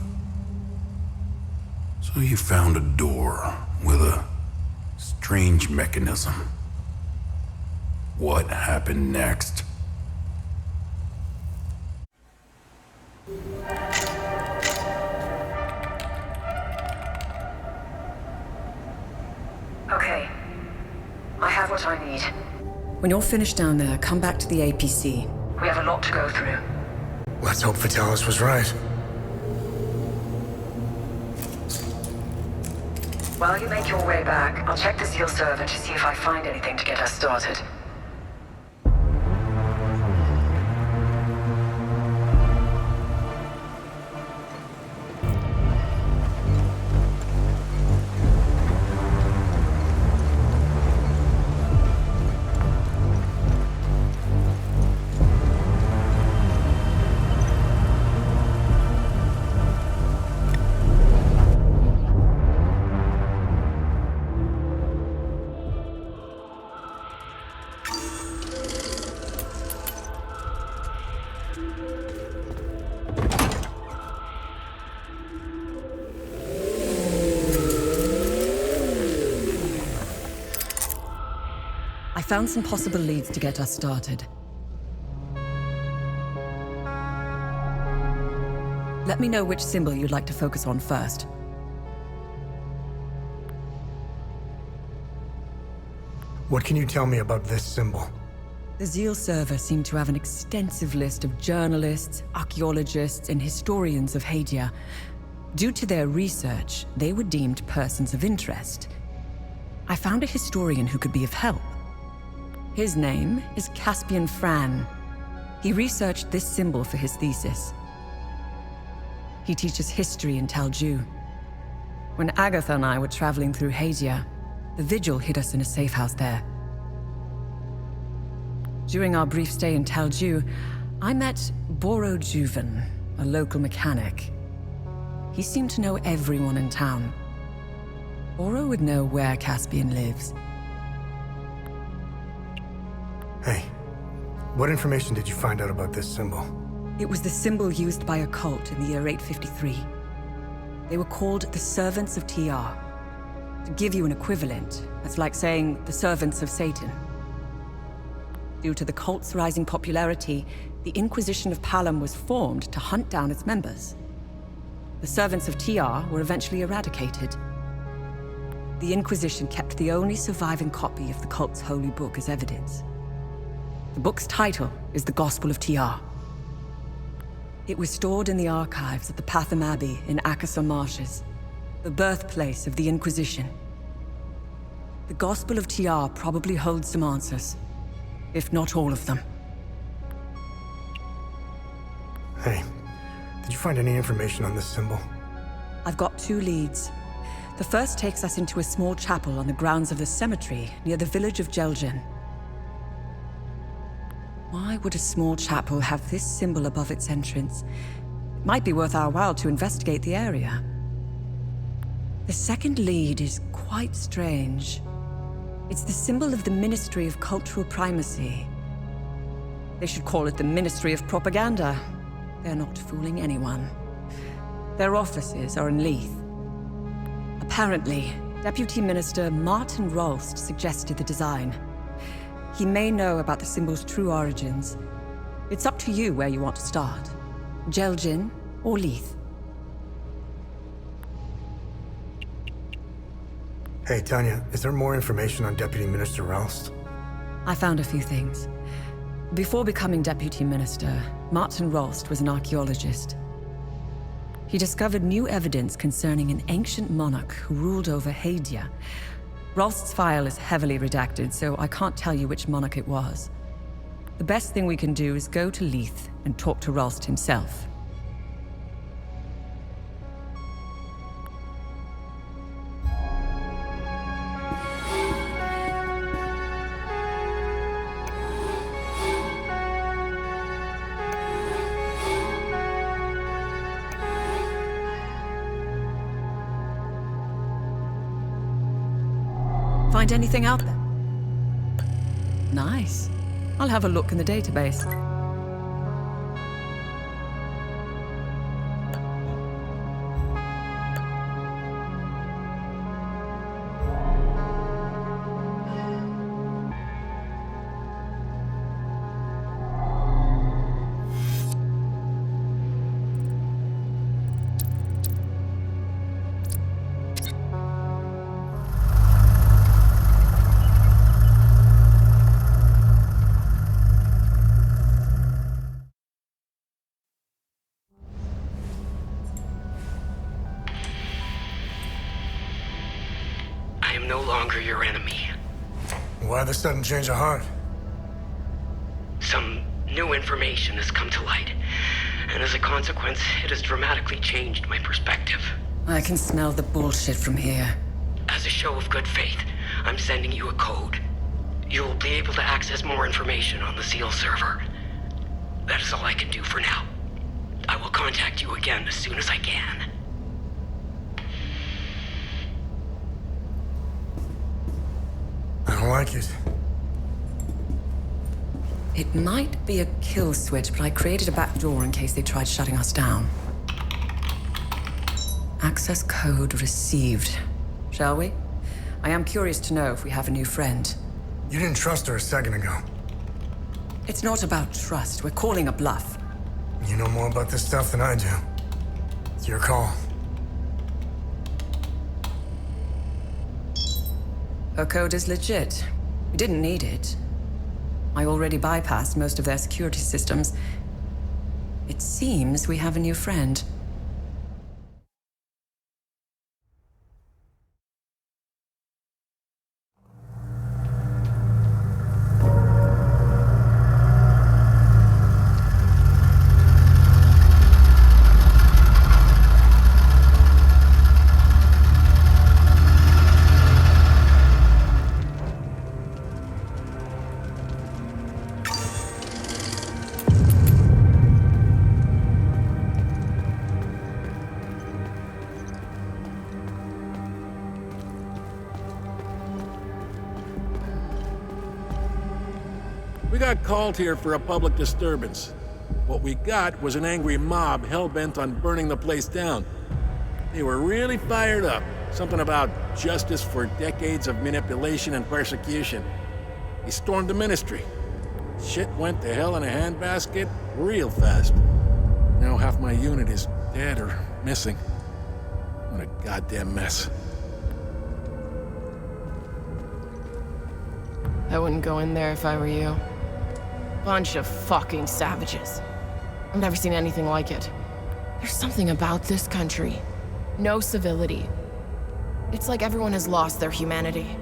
Speaker 1: So you found a door with a strange mechanism. What happened next?
Speaker 7: Okay. I have what I need. When you're finished down there, come back to the APC. We have a lot to go through.
Speaker 2: Let's hope Vitalis was right.
Speaker 7: While you make your way back, I'll check the Zeal server to see if I find anything to get us started. I found some possible leads to get us started. Let me know which symbol you'd like to focus on first.
Speaker 2: What can you tell me about this symbol?
Speaker 7: The Zeal server seemed to have an extensive list of journalists, archaeologists, and historians of Hadia. Due to their research, they were deemed persons of interest. I found a historian who could be of help. His name is Caspian Fran. He researched this symbol for his thesis. He teaches history in Talju. When Agatha and I were traveling through Hadia, the Vigil hid us in a safe house there. During our brief stay in Talju, I met Boro Juven, a local mechanic. He seemed to know everyone in town. Boro would know where Caspian lives.
Speaker 2: Hey, what information did you find out about this symbol?
Speaker 7: It was the symbol used by a cult in the year 853. They were called the Servants of TR. To give you an equivalent, that's like saying the Servants of Satan. Due to the cult's rising popularity, the Inquisition of Palam was formed to hunt down its members. The Servants of TR were eventually eradicated. The Inquisition kept the only surviving copy of the cult's holy book as evidence. The book's title is The Gospel of TR. It was stored in the archives at the Patham Abbey in Akasa Marshes, the birthplace of the Inquisition. The Gospel of TR probably holds some answers, if not all of them.
Speaker 2: Hey, did you find any information on this symbol?
Speaker 7: I've got 2 leads. The first takes us into a small chapel on the grounds of the cemetery near the village of Jelgin. Why would a small chapel have this symbol above its entrance? It might be worth our while to investigate the area. The second lead is quite strange. It's the symbol of the Ministry of Cultural Primacy. They should call it the Ministry of Propaganda. They're not fooling anyone. Their offices are in Leith. Apparently, Deputy Minister Martin Rolst suggested the design. He may know about the symbol's true origins. It's up to you where you want to start. Jelgin or Leith.
Speaker 2: Hey, Tanya, is there more information on Deputy Minister Roust?
Speaker 7: I found a few things. Before becoming Deputy Minister, Martin Rolst was an archaeologist. He discovered new evidence concerning an ancient monarch who ruled over Hadia. Rolst's file is heavily redacted, so I can't tell you which monarch it was. The best thing we can do is go to Leith and talk to Rolst himself. Find anything out there? Nice. I'll have a look in the database.
Speaker 5: No longer your enemy.
Speaker 2: Why the sudden change of heart?
Speaker 5: Some new information has come to light, and as a consequence, it has dramatically changed my perspective.
Speaker 7: I can smell the bullshit from here.
Speaker 5: As a show of good faith, I'm sending you a code. You'll be able to access more information on the SEAL server. That is all I can do for now. I will contact you again as soon as I can.
Speaker 2: I don't like it.
Speaker 7: It might be a kill switch, but I created a back door in case they tried shutting us down. Access code received. Shall we? I am curious to know if we have a new friend.
Speaker 2: You didn't trust her a second ago.
Speaker 7: It's not about trust. We're calling a bluff.
Speaker 2: You know more about this stuff than I do. It's your call.
Speaker 7: Her code is legit. We didn't need it. I already bypassed most of their security systems. It seems we have a new friend.
Speaker 15: We got called here for a public disturbance. What we got was an angry mob hell-bent on burning the place down. They were really fired up. Something about justice for decades of manipulation and persecution. They stormed the ministry. Shit went to hell in a handbasket real fast. Now half my unit is dead or missing. What a goddamn mess.
Speaker 19: I wouldn't go in there if I were you. Bunch of fucking savages. I've never seen anything like it. There's something about this country. No civility. It's like everyone has lost their humanity.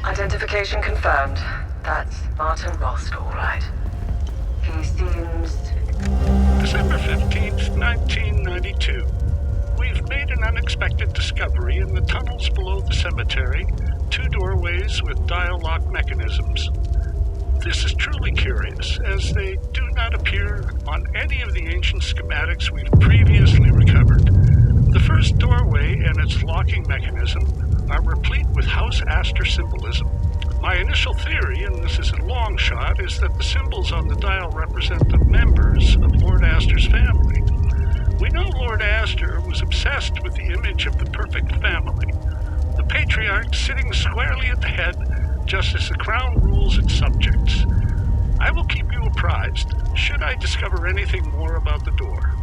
Speaker 7: Identification confirmed. That's Martin Rost, all right. He seems...
Speaker 12: December 15th, 1992. We've made an unexpected discovery in the tunnels below the cemetery. 2 doorways with dial lock mechanisms. This is truly curious, as they do not appear on any of the ancient schematics we've previously recovered. The first doorway and its locking mechanism are replete with House Astor symbolism. My initial theory, and this is a long shot, is that the symbols on the dial represent the members of Lord Astor's family. We know Lord Astor was obsessed with the image of the perfect family. The patriarch sitting squarely at the head, just as the crown rules its subjects. I will keep you apprised, should I discover anything more about the door.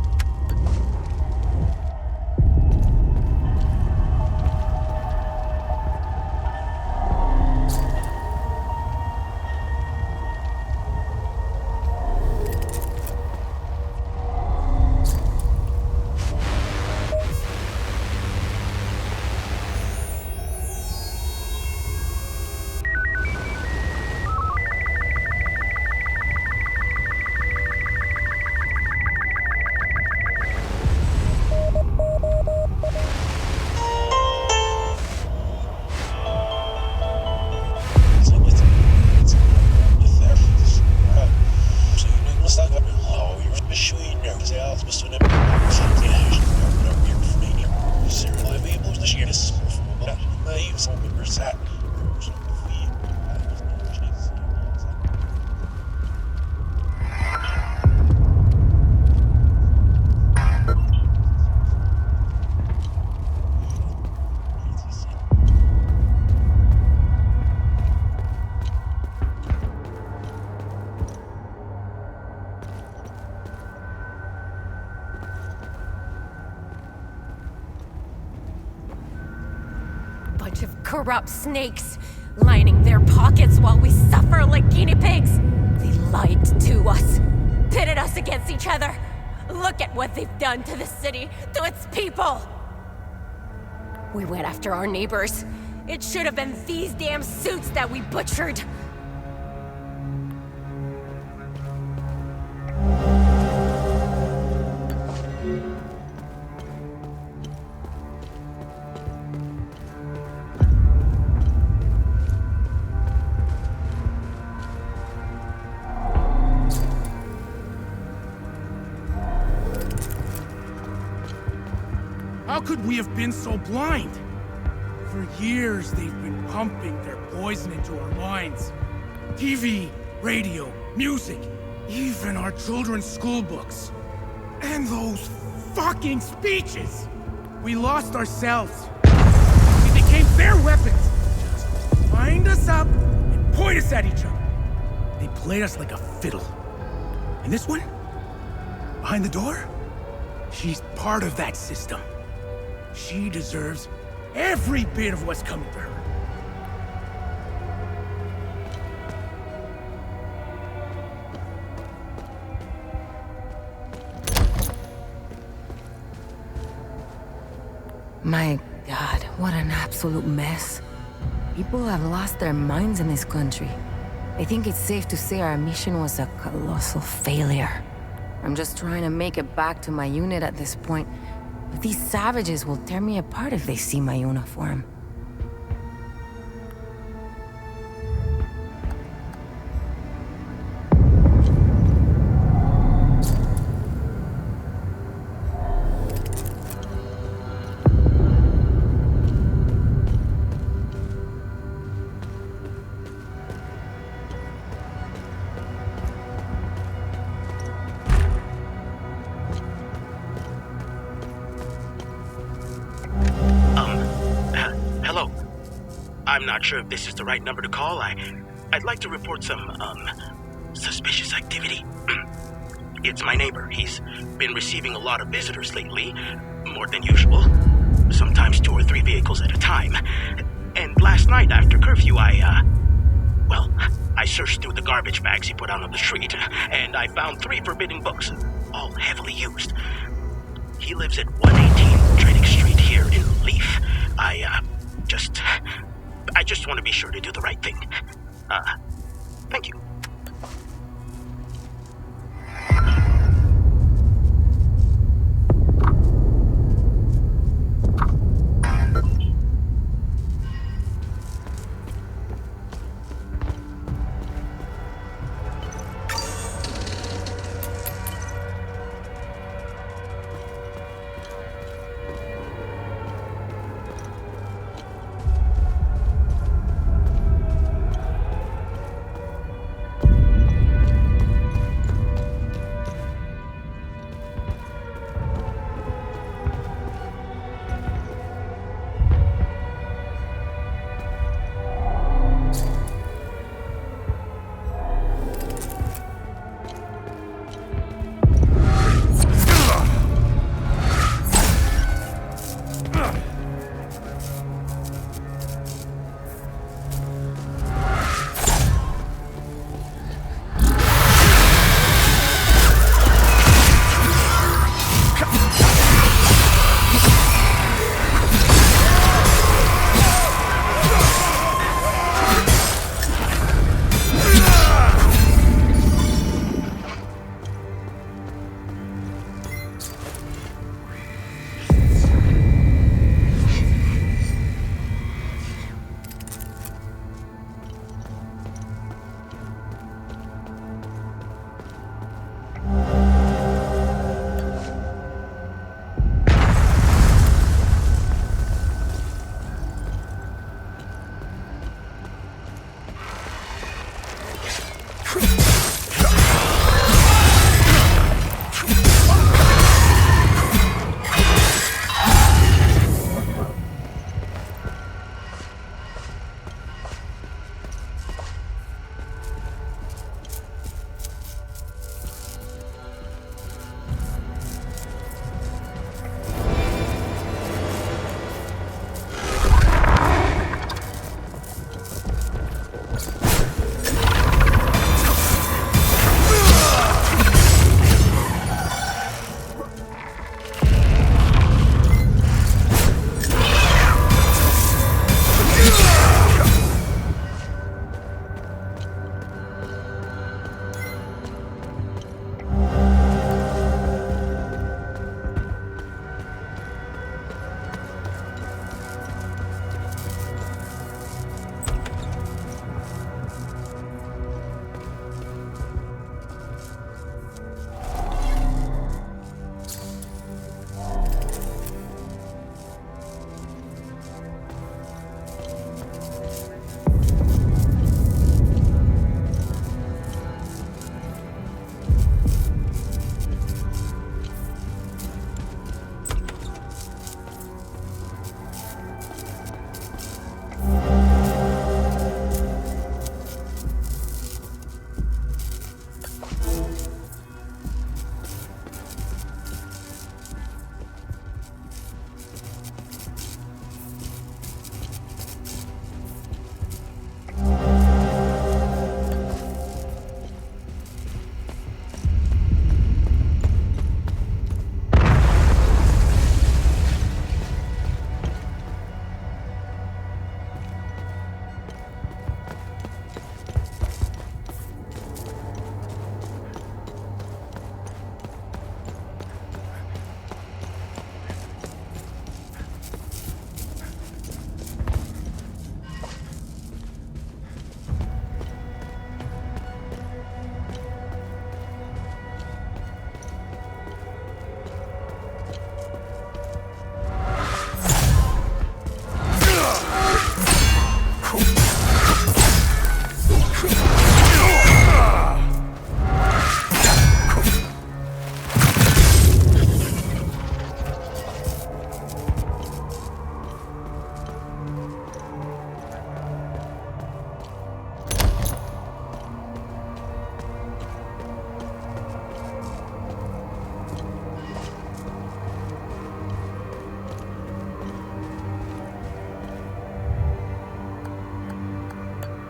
Speaker 13: Bunch of corrupt snakes, lining their pockets while we suffer like guinea pigs. They lied to us, pitted us against each other. Look at what they've done to the city, to its people. We went after our neighbors. It should have been these damn suits that we butchered.
Speaker 23: How could we have been so blind? For years, they've been pumping their poison into our minds. TV, radio, music, even our children's school books. And those fucking speeches! We lost ourselves. We became their weapons. Just wind us up and point us at each other. They played us like a fiddle. And this one? Behind the door? She's part of that system. She deserves every bit of what's coming to her.
Speaker 24: My God, what an absolute mess. People have lost their minds in this country. I think it's safe to say our mission was a colossal failure. I'm just trying to make it back to my unit at this point. But these savages will tear me apart if they see my uniform.
Speaker 18: I'm not sure if this is the right number to call. I'd like to report some, suspicious activity. It's my neighbor. He's been receiving a lot of visitors lately, more than usual. Sometimes 2 or 3 vehicles at a time. And last night after curfew, I searched through the garbage bags he put out on the street, and I found 3 forbidden books, all heavily used. He lives at 118 Trading Street here in Leaf. I just
Speaker 10: I just want to be sure to do the right thing. Thank you.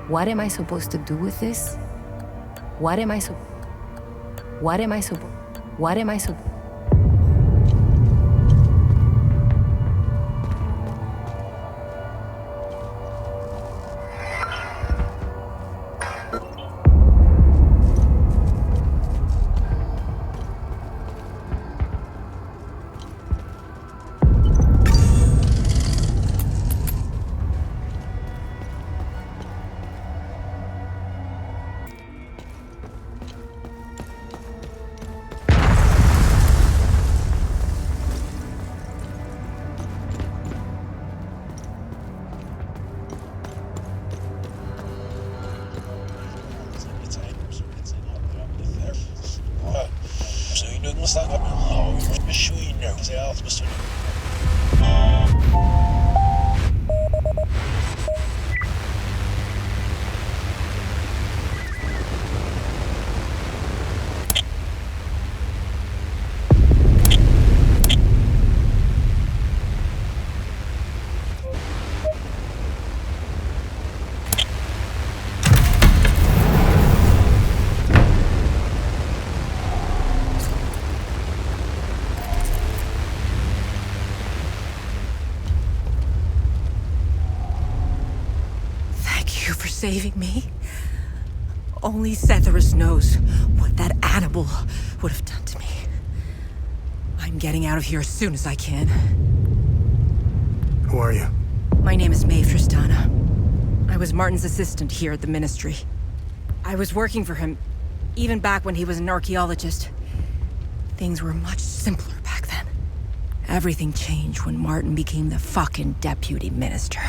Speaker 24: What am I supposed to do with this? What am I supposed Saving me. Only Setharus knows what that animal would have done to me. I'm getting out of here as soon as I can.
Speaker 2: Who are you?
Speaker 24: My name is Maeve Tristana. I was Martin's assistant here at the Ministry. I was working for him, even back when he was an archaeologist. Things were much simpler back then. Everything changed when Martin became the fucking deputy minister.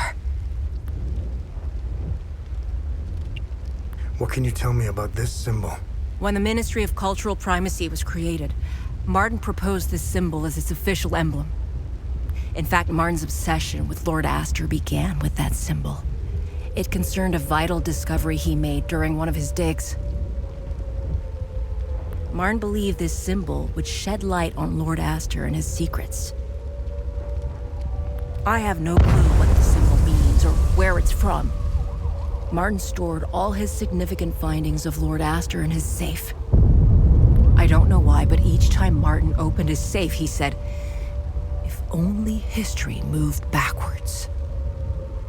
Speaker 2: What can you tell me about this symbol?
Speaker 24: When the Ministry of Cultural Primacy was created, Martin proposed this symbol as its official emblem. In fact, Martin's obsession with Lord Astor began with that symbol. It concerned a vital discovery he made during one of his digs. Martin believed this symbol would shed light on Lord Astor and his secrets. I have no clue what the symbol means or where it's from. Martin stored all his significant findings of Lord Astor in his safe. I don't know why, but each time Martin opened his safe, he said, "If only history moved backwards."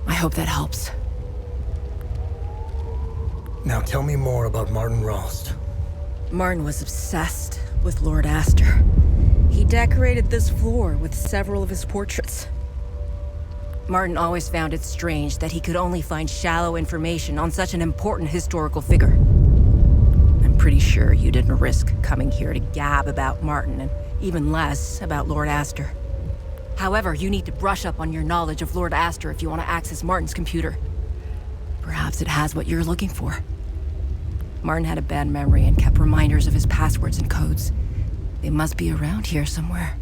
Speaker 24: I hope that helps.
Speaker 2: Now tell me more about Martin Rost.
Speaker 24: Martin was obsessed with Lord Astor. He decorated this floor with several of his portraits. Martin always found it strange that he could only find shallow information on such an important historical figure. I'm pretty sure you didn't risk coming here to gab about Martin, and even less about Lord Astor. However, you need to brush up on your knowledge of Lord Astor if you want to access Martin's computer. Perhaps it has what you're looking for. Martin had a bad memory and kept reminders of his passwords and codes. They must be around here somewhere.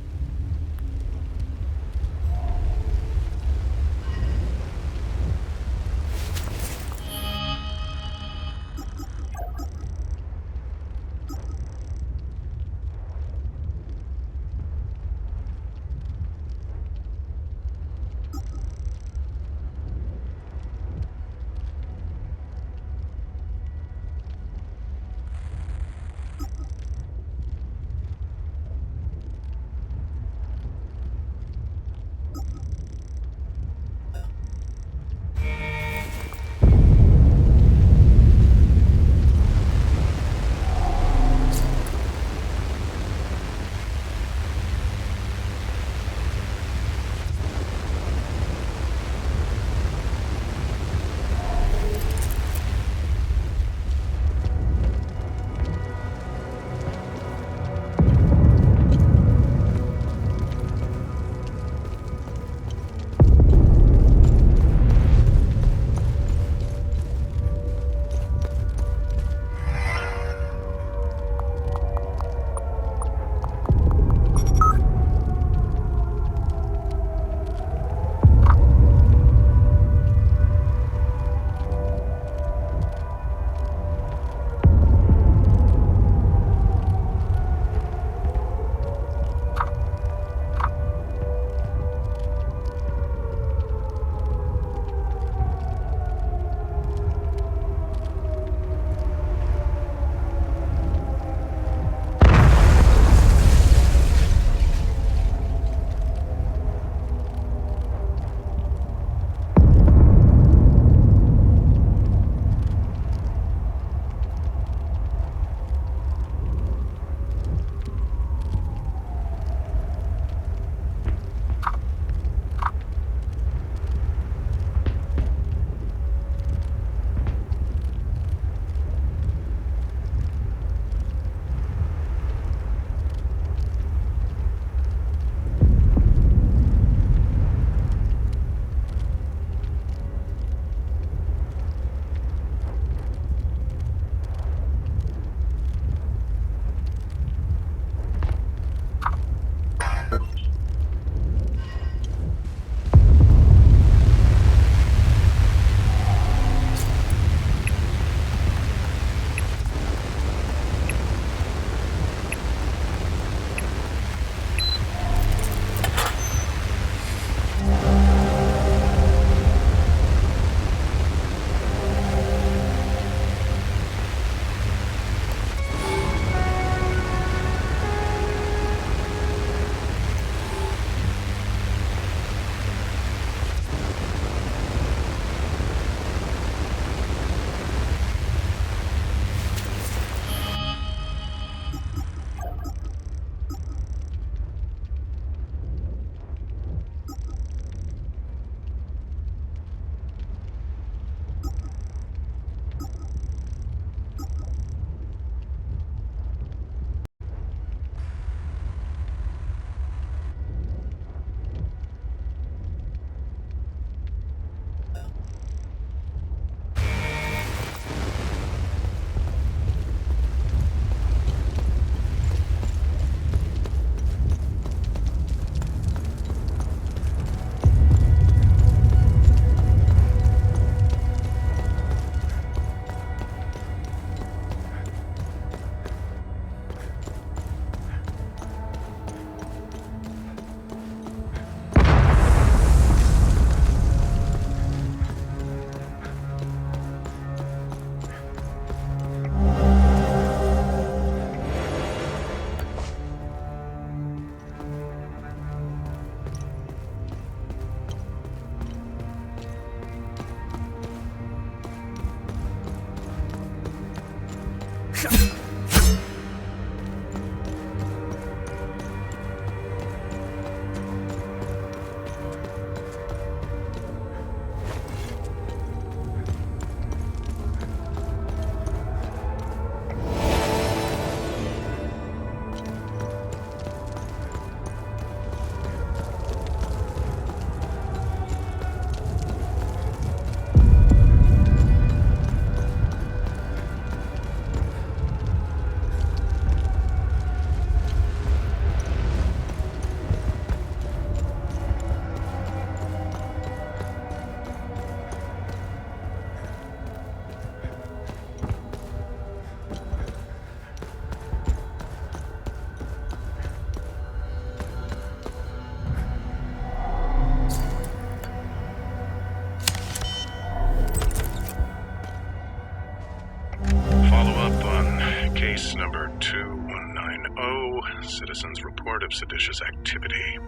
Speaker 12: Follow-up on case number 2190, Citizens Report of Seditious Activity.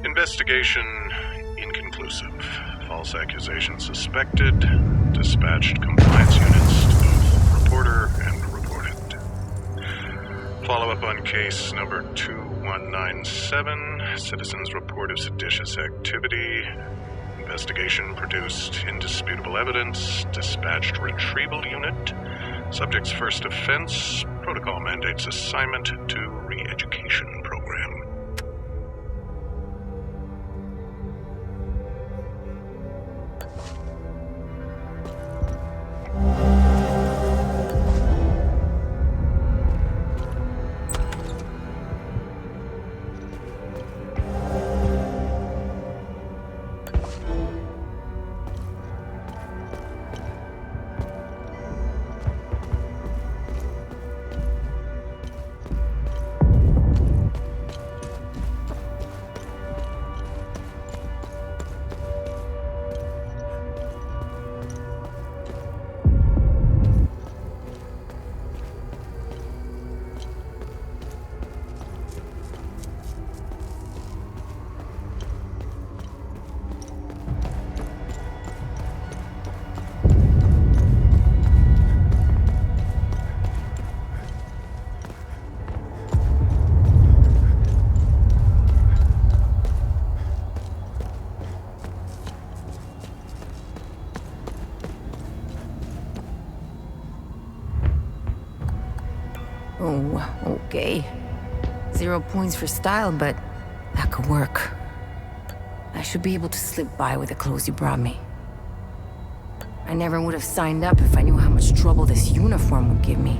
Speaker 12: Investigation inconclusive. False accusation suspected. Dispatched compliance units to both reporter and reported. Follow-up on case number 2197, Citizens Report of Seditious Activity. Investigation produced indisputable evidence. Dispatched retrieval unit. Subject's first offense. Protocol mandates assignment to re-education program.
Speaker 24: Oh, okay. 0 points for style, but that could work. I should be able to slip by with the clothes you brought me. I never would have signed up if I knew how much trouble this uniform would give me.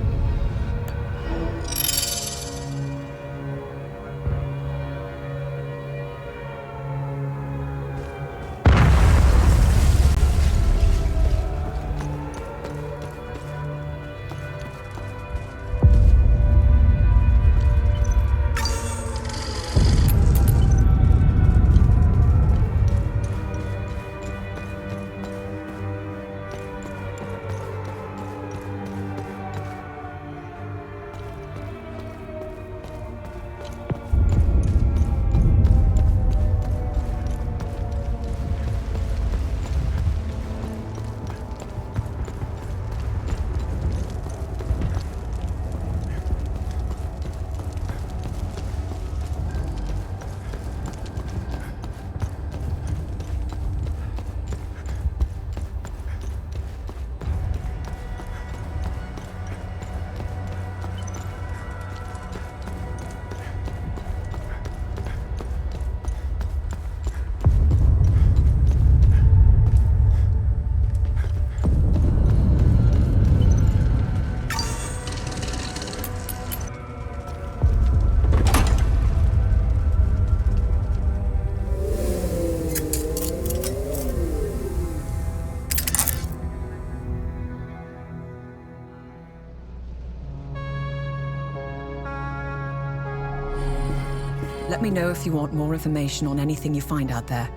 Speaker 7: Let me know if you want more information on anything you find out there.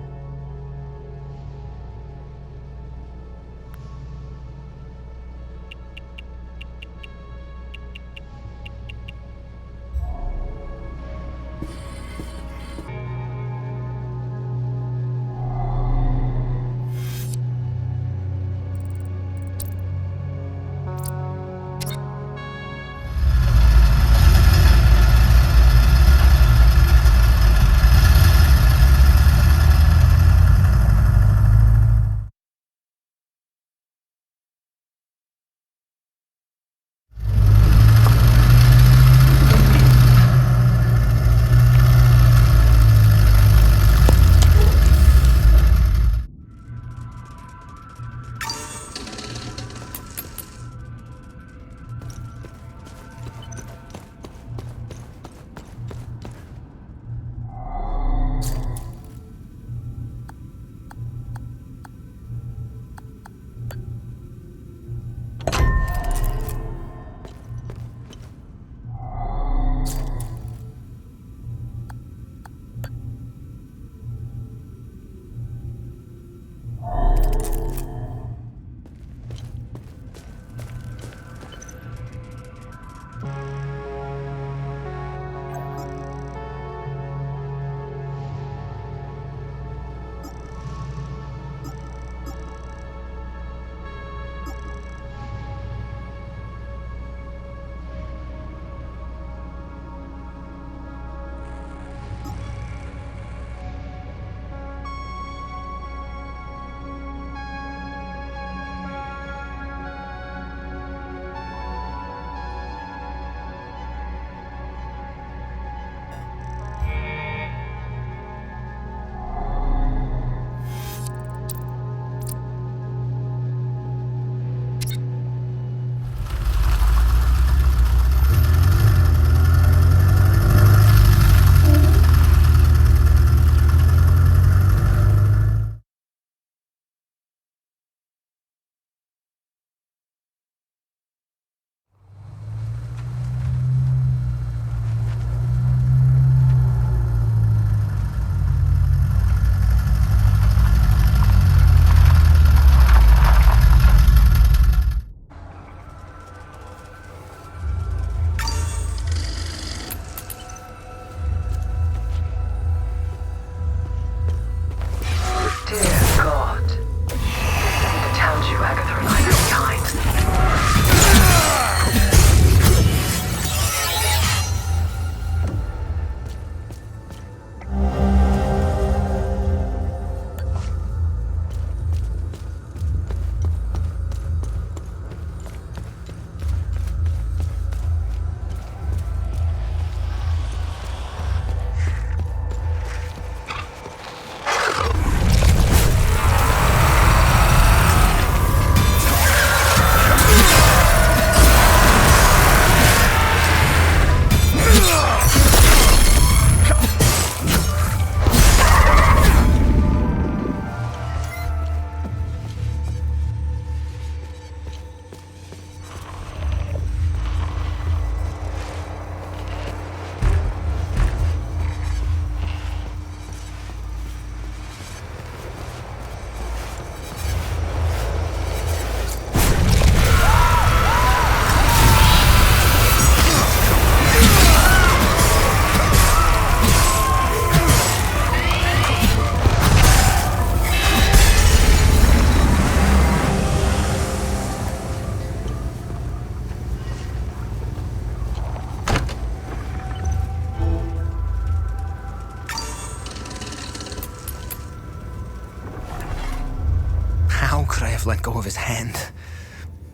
Speaker 10: to let go of his hand.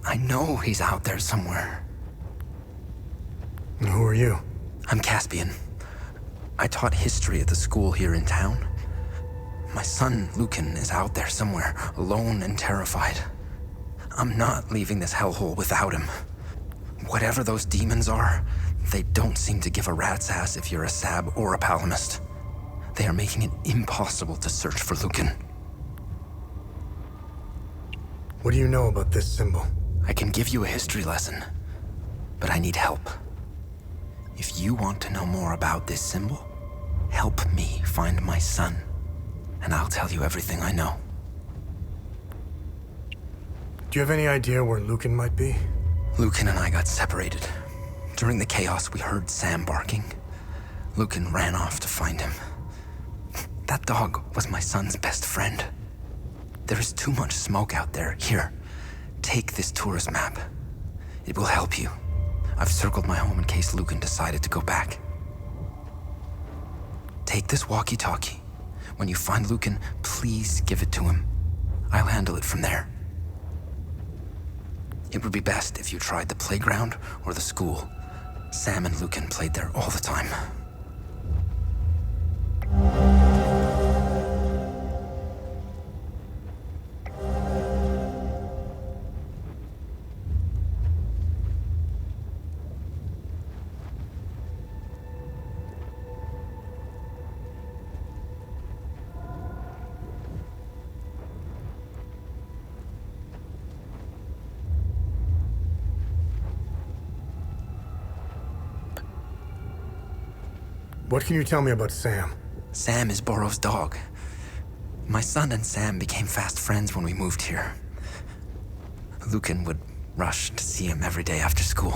Speaker 10: I know he's out there somewhere.
Speaker 2: And who are you?
Speaker 10: I'm Caspian. I taught history at the school here in town. My son, Lucan, is out there somewhere, alone and terrified. I'm not leaving this hellhole without him. Whatever those demons are, they don't seem to give a rat's ass if you're a Sab or a Palamist. They are making it impossible to search for Lucan.
Speaker 2: What do you know about this symbol?
Speaker 10: I can give you a history lesson, but I need help. If you want to know more about this symbol, help me find my son, and I'll tell you everything I know.
Speaker 2: Do you have any idea where Lucan might be?
Speaker 10: Lucan and I got separated. During the chaos, we heard Sam barking. Lucan ran off to find him. That dog was my son's best friend. There is too much smoke out there. Here, take this tourist map. It will help you. I've circled my home in case Lucan decided to go back. Take this walkie-talkie. When you find Lucan, please give it to him. I'll handle it from there. It would be best if you tried the playground or the school. Sam and Lucan played there all the time.
Speaker 2: What can you tell me about Sam?
Speaker 10: Sam is Borov's dog. My son and Sam became fast friends when we moved here. Lucan would rush to see him every day after school.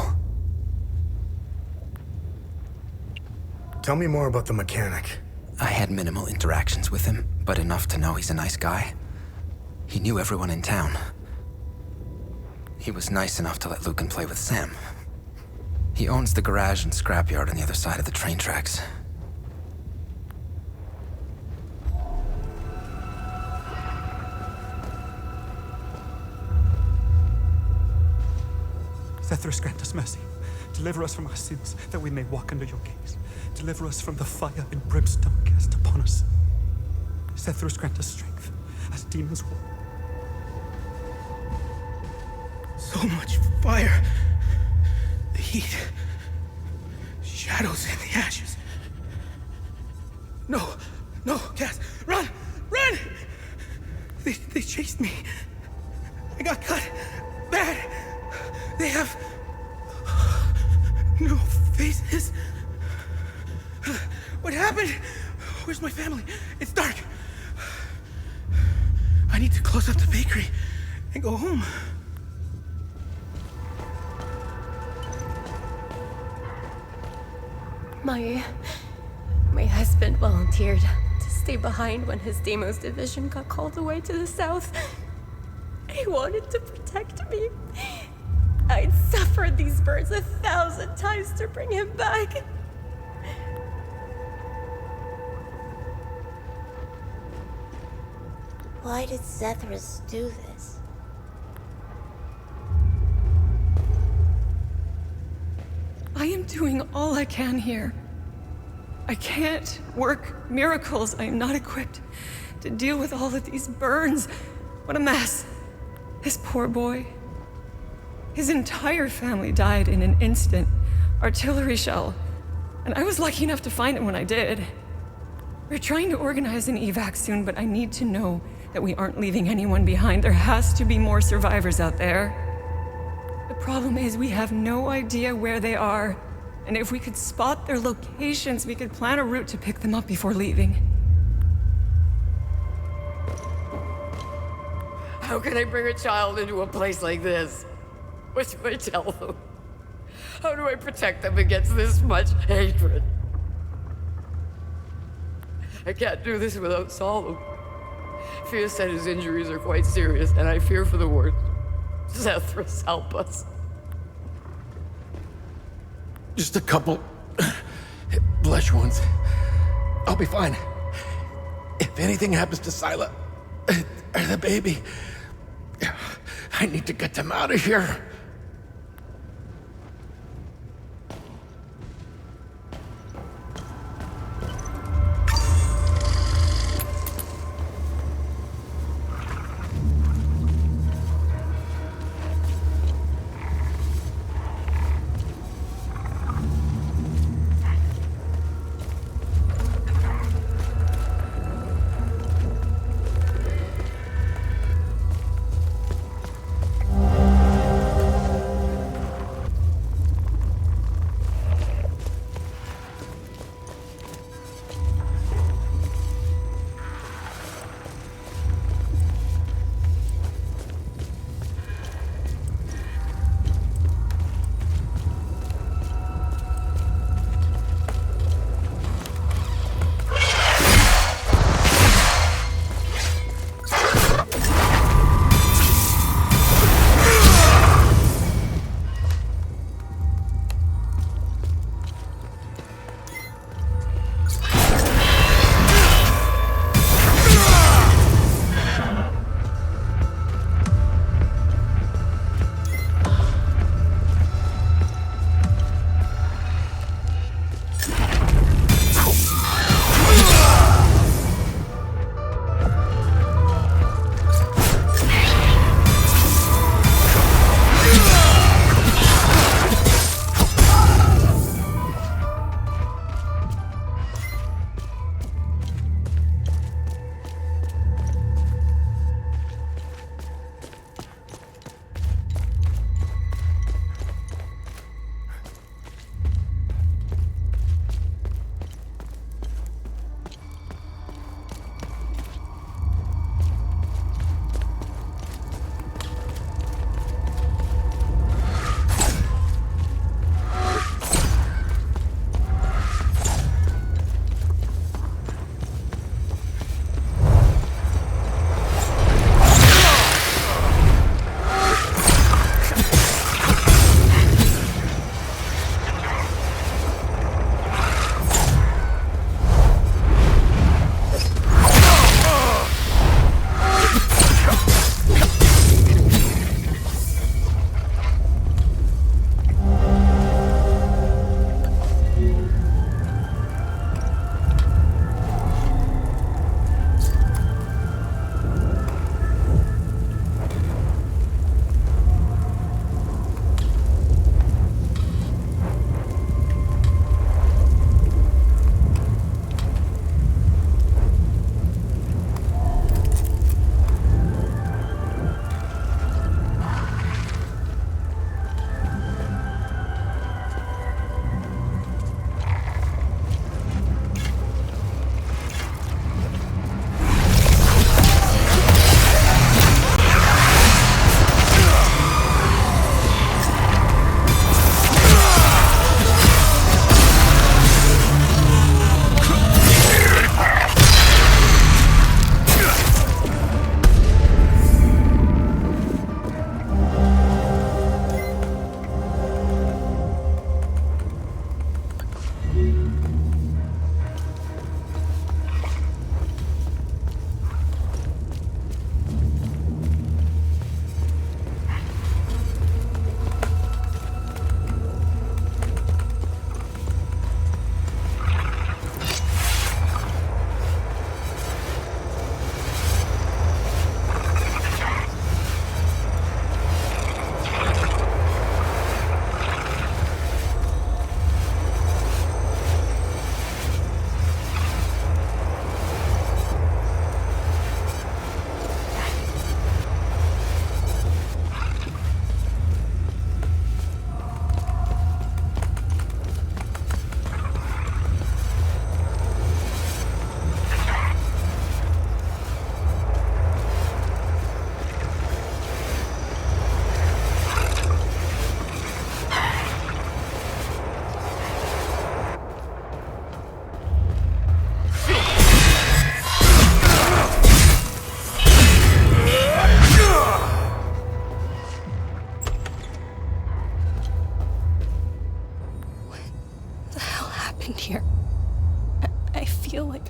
Speaker 2: Tell me more about the mechanic.
Speaker 10: I had minimal interactions with him, but enough to know he's a nice guy. He knew everyone in town. He was nice enough to let Lucan play with Sam. He owns the garage and scrapyard on the other side of the train tracks.
Speaker 11: Zethras, grant us mercy. Deliver us from our sins, that we may walk under your gaze. Deliver us from the fire and brimstone cast upon us. Zethras, grant us strength, as demons will.
Speaker 18: So much fire. The heat. Shadows in the ashes. No, Cass, run! They chased me. I got cut. Bad. They have no faces. What happened? Where's my family? It's dark. I need to close up the bakery and go home.
Speaker 13: My husband volunteered to stay behind when his Deimos division got called away to the south. He wanted to protect me. I'd suffered these birds 1,000 times to bring him back.
Speaker 14: Why did Zethras do this?
Speaker 4: I am doing all I can here. I can't work miracles. I am not equipped to deal with all of these burns. What a mess. This poor boy. His entire family died in an instant. Artillery shell. And I was lucky enough to find him when I did. We're trying to organize an evac soon, but I need to know that we aren't leaving anyone behind. There has to be more survivors out there. The problem is we have no idea where they are. And if we could spot their locations, we could plan a route to pick them up before leaving.
Speaker 16: How can I bring a child into a place like this? What do I tell them? How do I protect them against this much hatred? I can't do this without Solemn. Fia said his injuries are quite serious, and I fear for the worst. Zethras, help us.
Speaker 15: Just a couple flesh wounds. I'll be fine. If anything happens to Sila, or the baby,
Speaker 3: I need to get them out of here.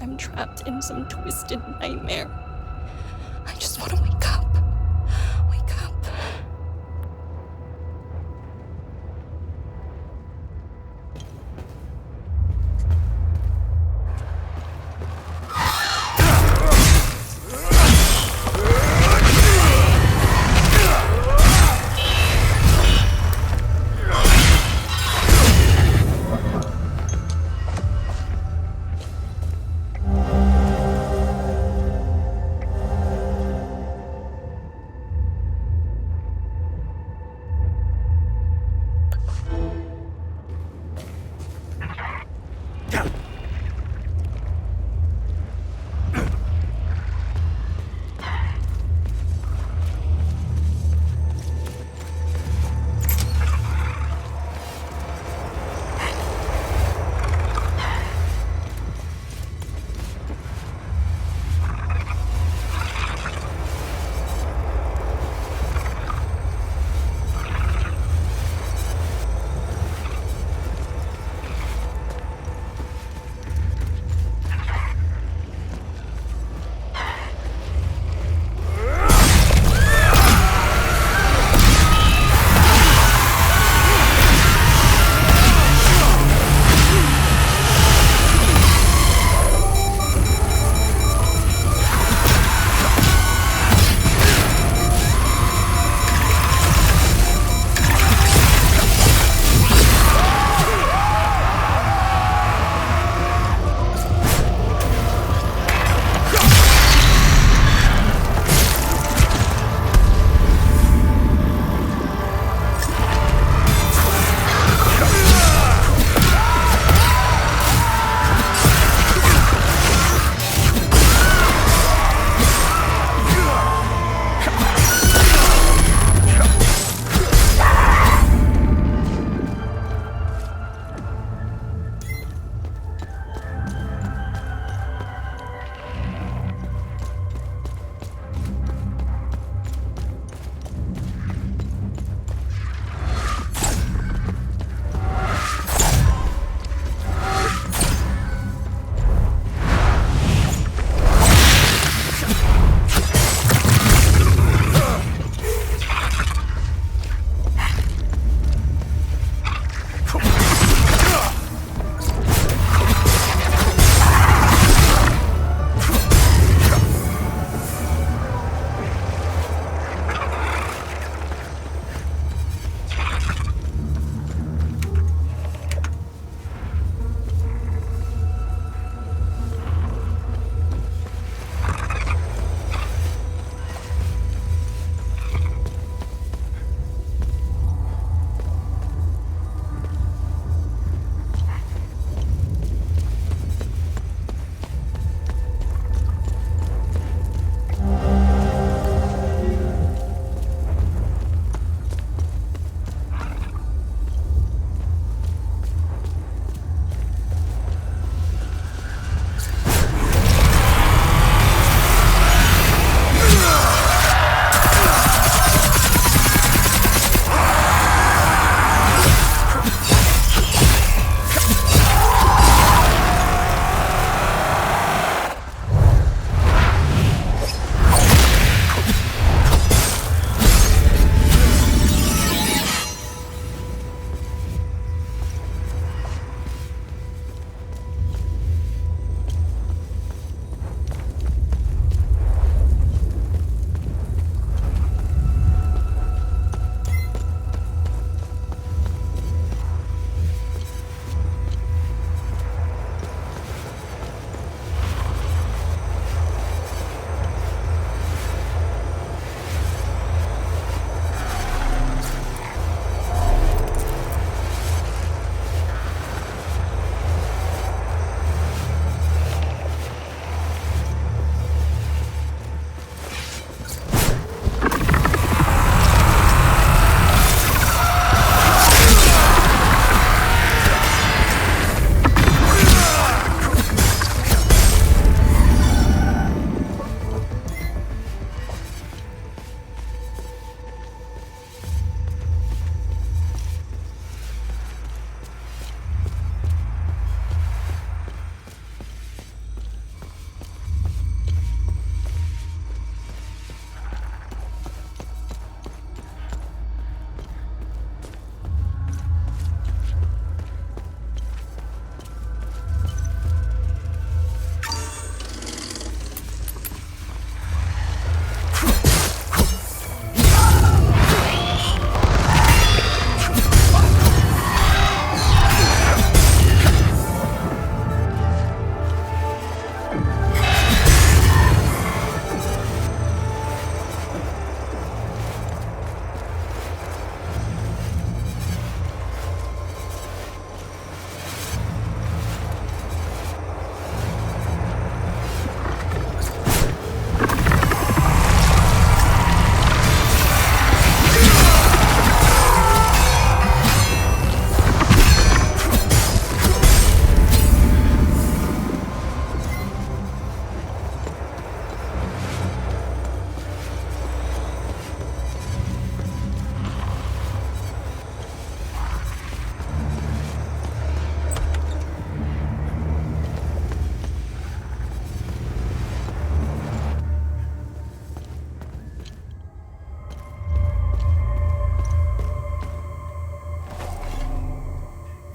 Speaker 8: I'm trapped in some twisted nightmare. I just want to wake up. Wake up.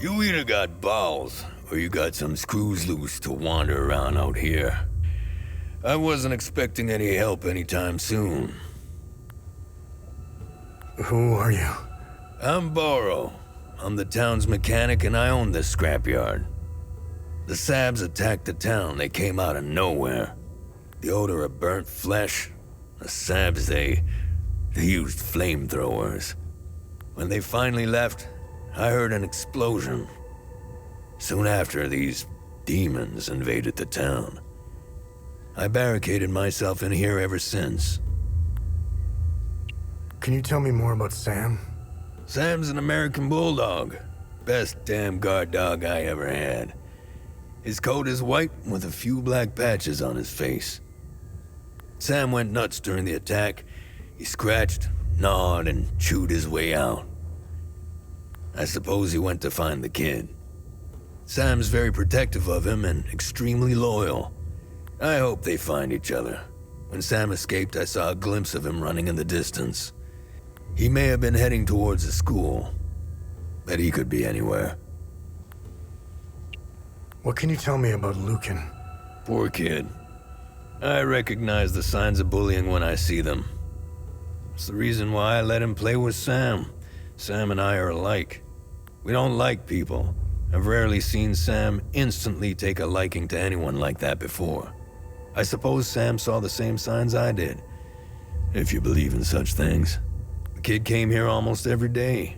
Speaker 8: You either got balls, or you got some screws loose to wander around out here. I wasn't expecting any help anytime soon.
Speaker 2: Who are you?
Speaker 8: I'm Borrow. I'm the town's mechanic and I own this scrapyard. The Sabs attacked the town. They came out of nowhere. The odor of burnt flesh. The Sabs, they used flamethrowers. When they finally left, I heard an explosion. Soon after, these demons invaded the town. I barricaded myself in here ever since.
Speaker 2: Can you tell me more about Sam?
Speaker 8: Sam's an American bulldog. Best damn guard dog I ever had. His coat is white with a few black patches on his face. Sam went nuts during the attack. He scratched, gnawed, and chewed his way out. I suppose he went to find the kid. Sam's very protective of him and extremely loyal. I hope they find each other. When Sam escaped, I saw a glimpse of him running in the distance. He may have been heading towards the school, but he could be anywhere.
Speaker 2: What can you tell me about Lucan?
Speaker 8: Poor kid. I recognize the signs of bullying when I see them. It's the reason why I let him play with Sam. Sam and I are alike. We don't like people. I've rarely seen Sam instantly take a liking to anyone like that before. I suppose Sam saw the same signs I did, if you believe in such things. The kid came here almost every day.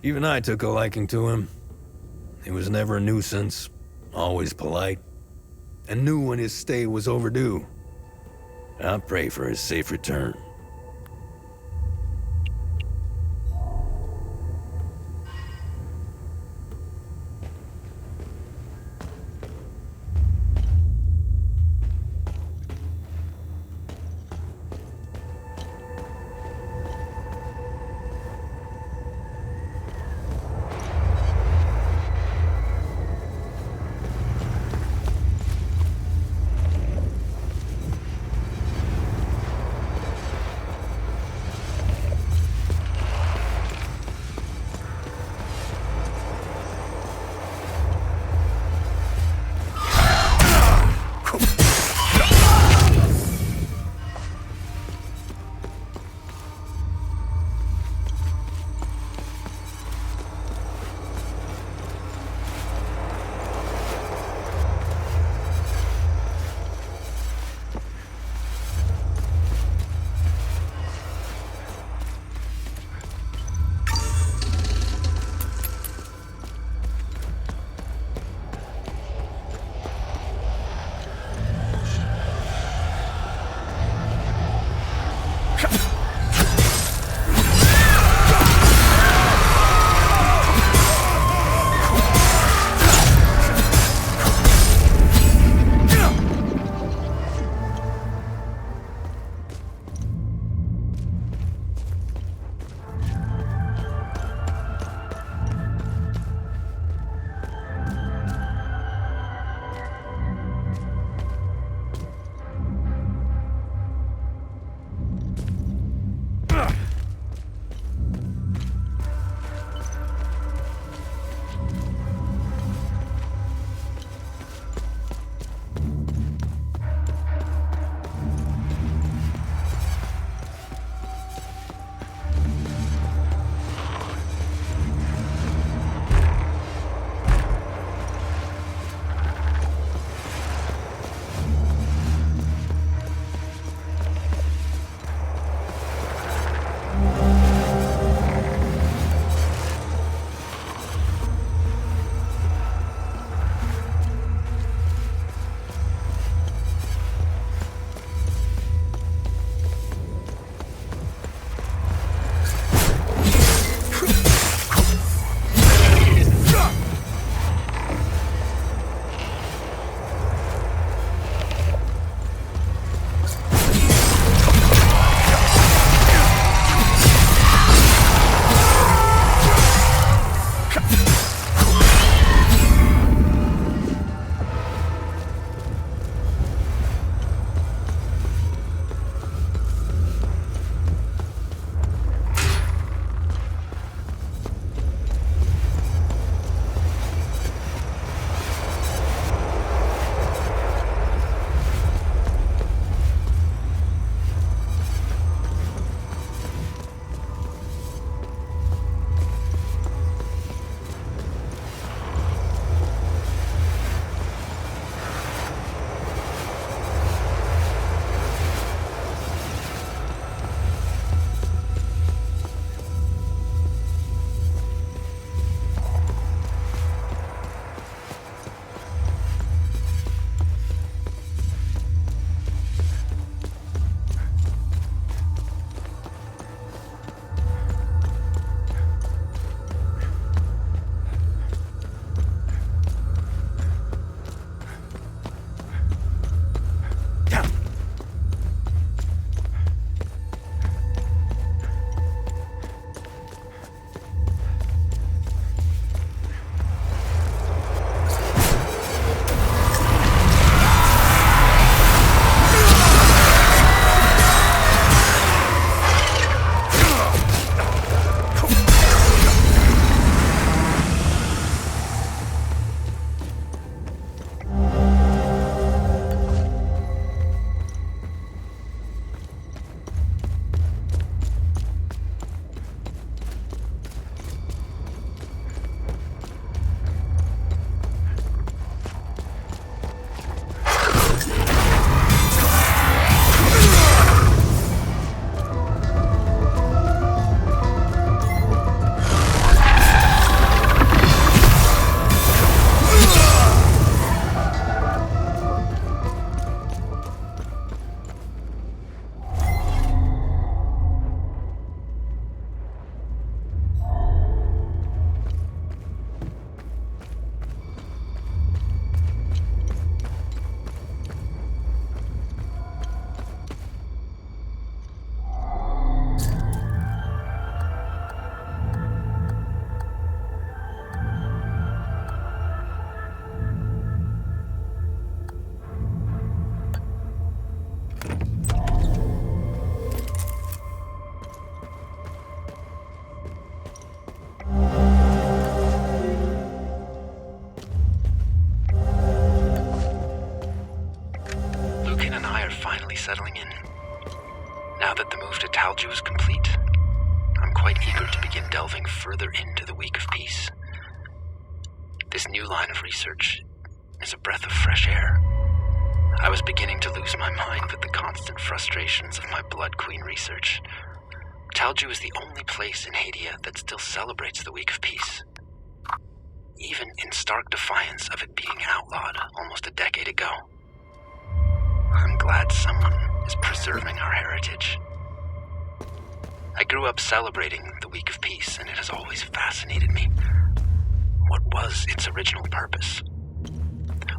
Speaker 8: Even I took a liking to him. He was never a nuisance, always polite, and knew when his stay was overdue. I'll pray for his safe return.
Speaker 10: Talju is complete, I'm quite eager to begin delving further into the Week of Peace. This new line of research is a breath of fresh air. I was beginning to lose my mind with the constant frustrations of my Blood Queen research. Talju is the only place in Hadia that still celebrates the Week of Peace, even in stark defiance of it being outlawed almost a decade ago. I'm glad someone is preserving our heritage. I grew up celebrating the Week of Peace, and it has always fascinated me. What was its original purpose?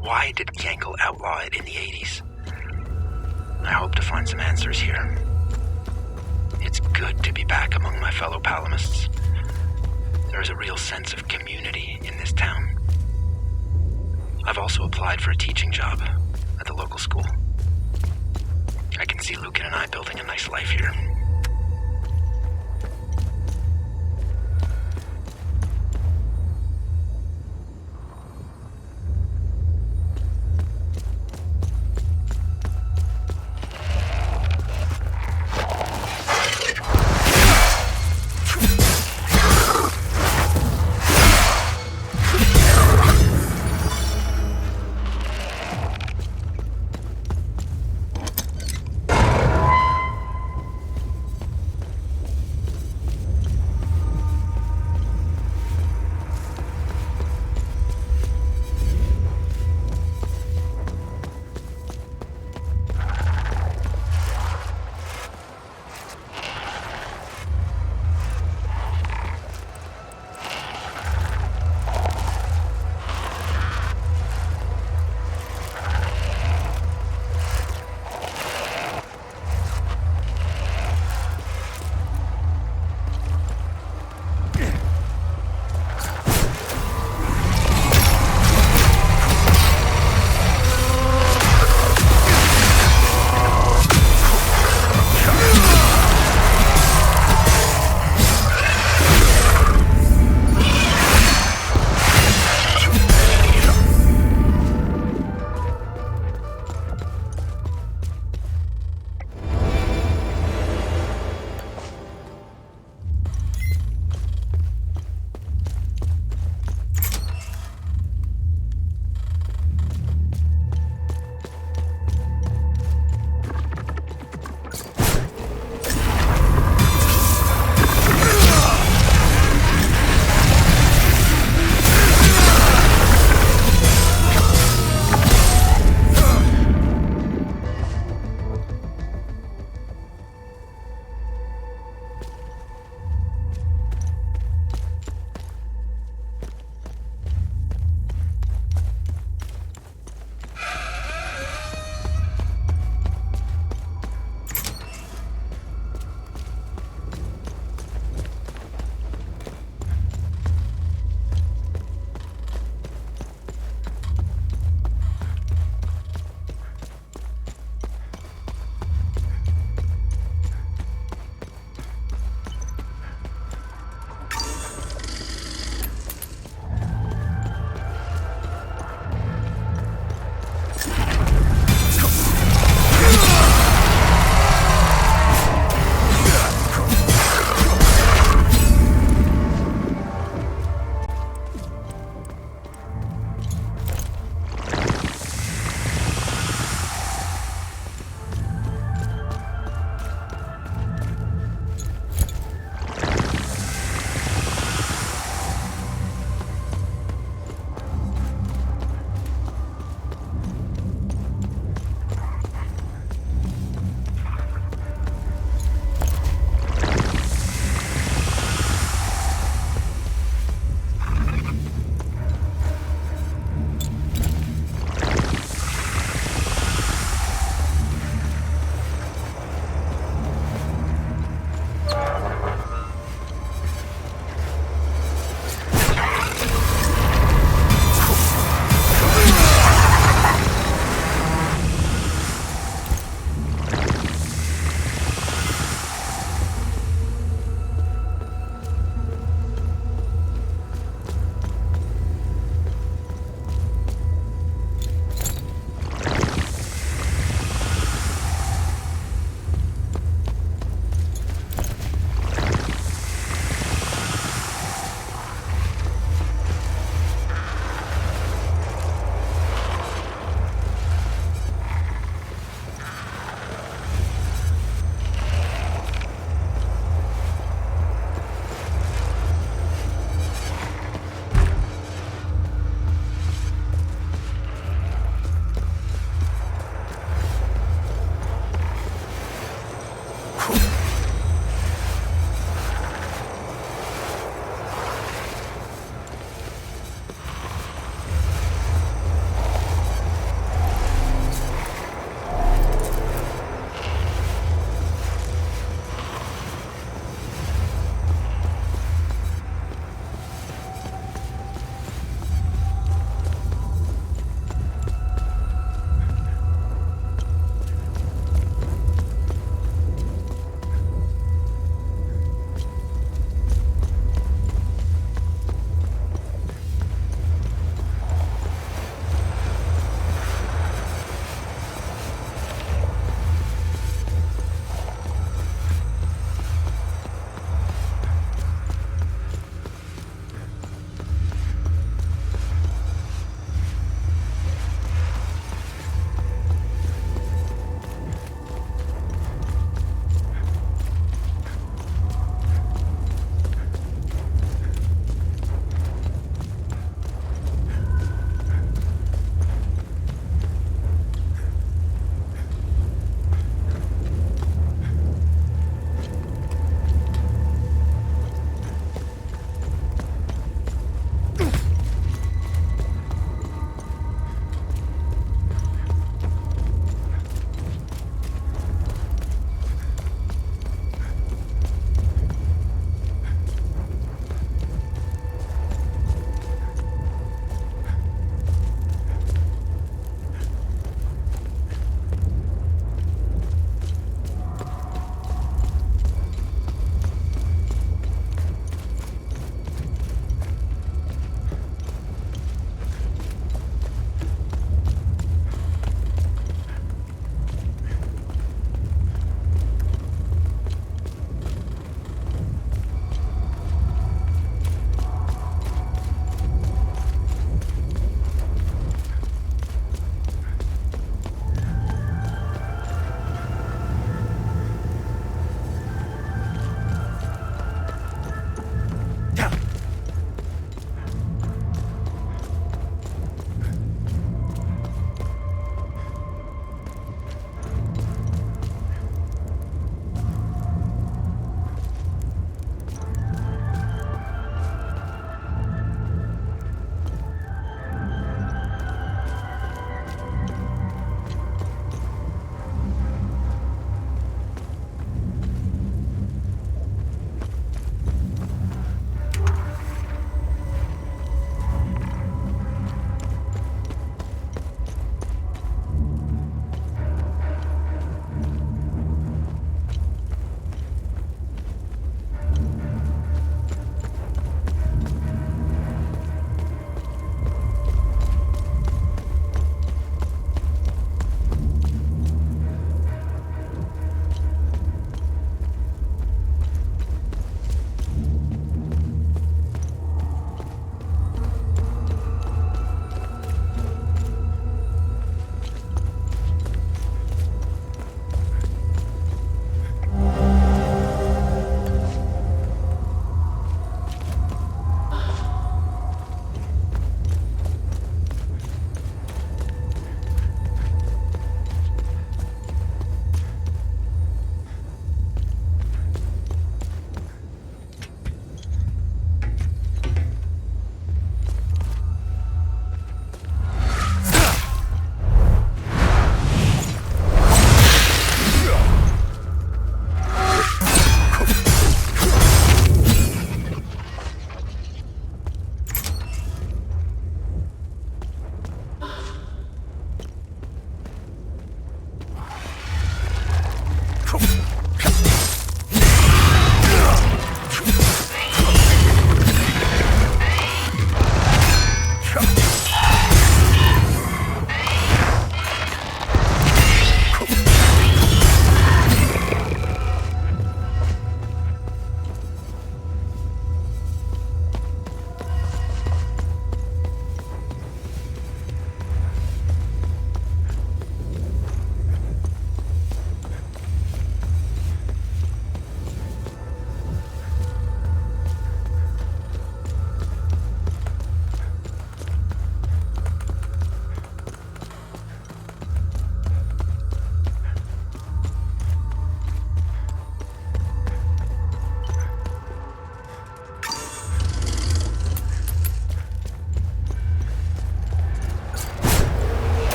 Speaker 10: Why did Yankel outlaw it in the 80s? I hope to find some answers here. It's good to be back among my fellow Palamists. There is a real sense of community in this town. I've also applied for a teaching job at the local school. I can see Lucan and I building a nice life here.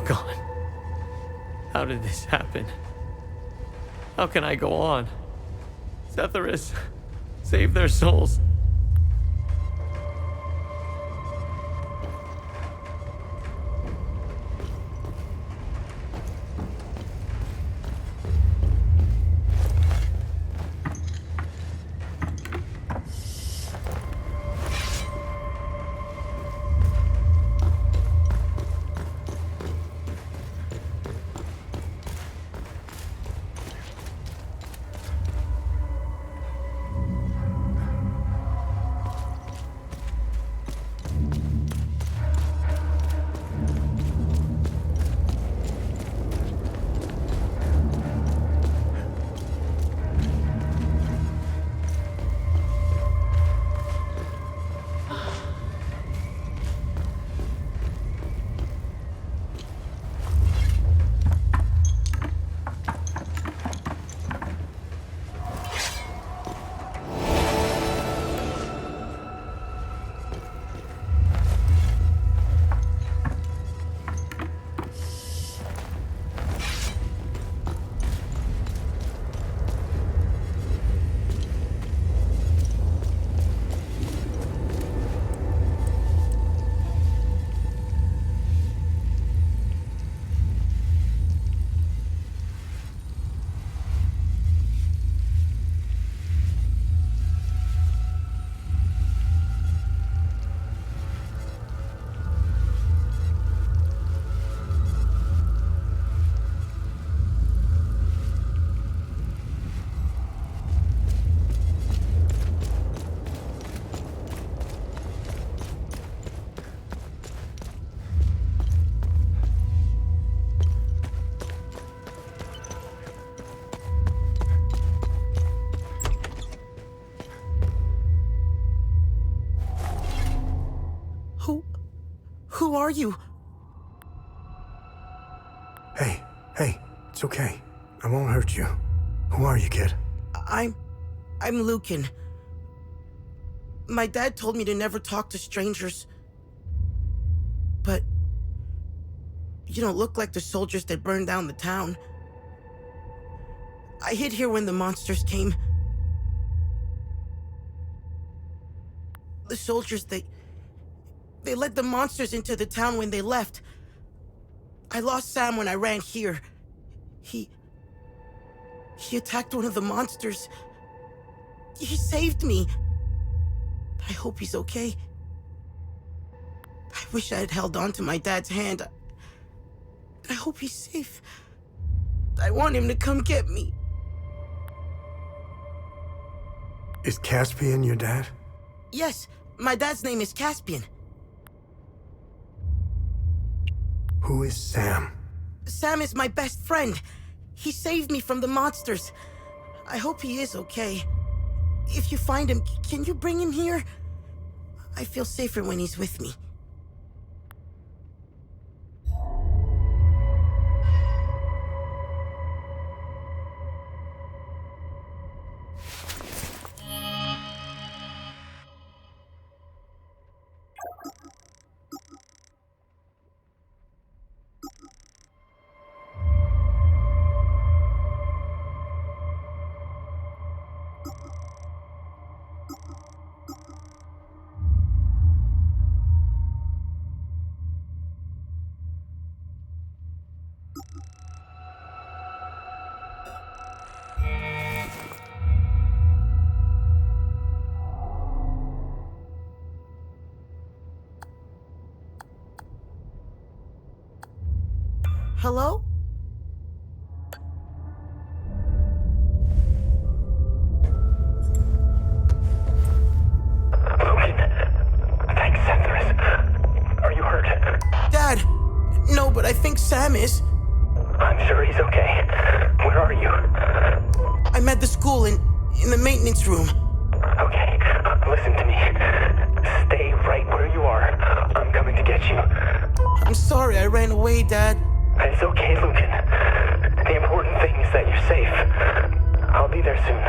Speaker 6: gone. How did this happen? How can I go on? Setharus, save their souls.
Speaker 18: Who are you?
Speaker 2: Hey, it's okay. I won't hurt you. Who are you, kid?
Speaker 18: I'm Lucan. My dad told me to never talk to strangers. But you don't look like the soldiers that burned down the town. I hid here when the monsters came. The soldiers, they led the monsters into the town when they left. I lost Sam when I ran here. He attacked one of the monsters. He saved me. I hope he's okay. I wish I had held on to my dad's hand. I hope he's safe. I want him to come get me.
Speaker 2: Is Caspian your dad?
Speaker 18: Yes, my dad's name is Caspian.
Speaker 2: Who is Sam?
Speaker 18: Sam is my best friend. He saved me from the monsters. I hope he is okay. If you find him, can you bring him here? I feel safer when he's with me. Hello?
Speaker 10: Lucan, thanks, Setharus. Are you hurt?
Speaker 18: Dad! No, but I think Sam is.
Speaker 10: I'm sure he's okay. Where are you?
Speaker 18: I'm at the school in the maintenance room.
Speaker 10: Okay, listen to me. Stay right where you are. I'm coming to get you.
Speaker 18: I'm sorry I ran away, Dad.
Speaker 10: It's okay, Lucan. The important thing is that you're safe. I'll be there soon.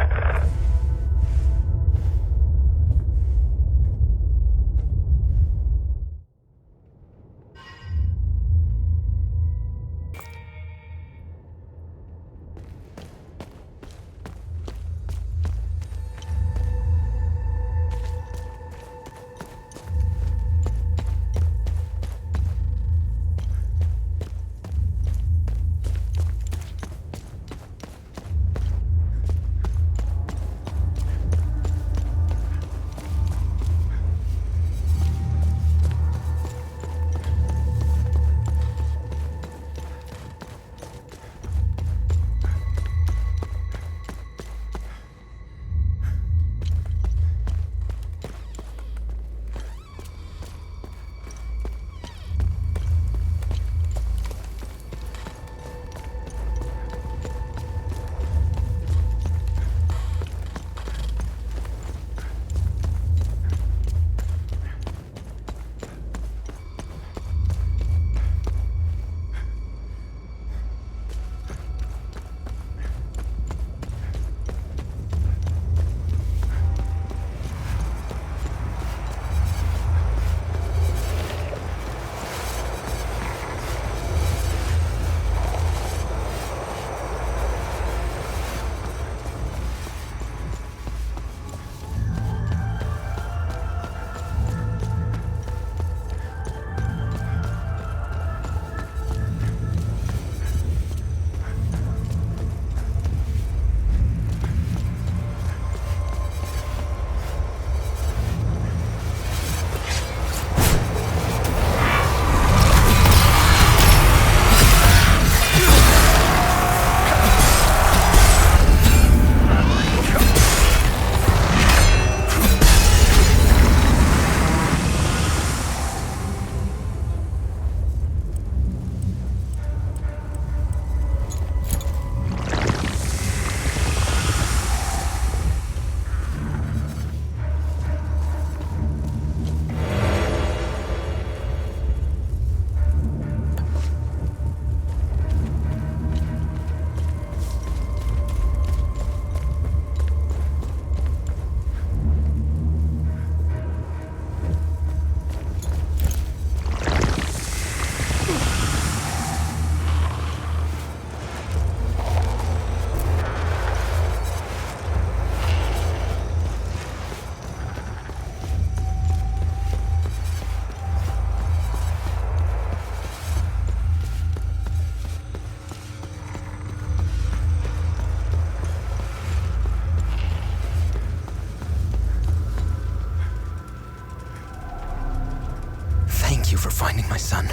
Speaker 10: finding my son.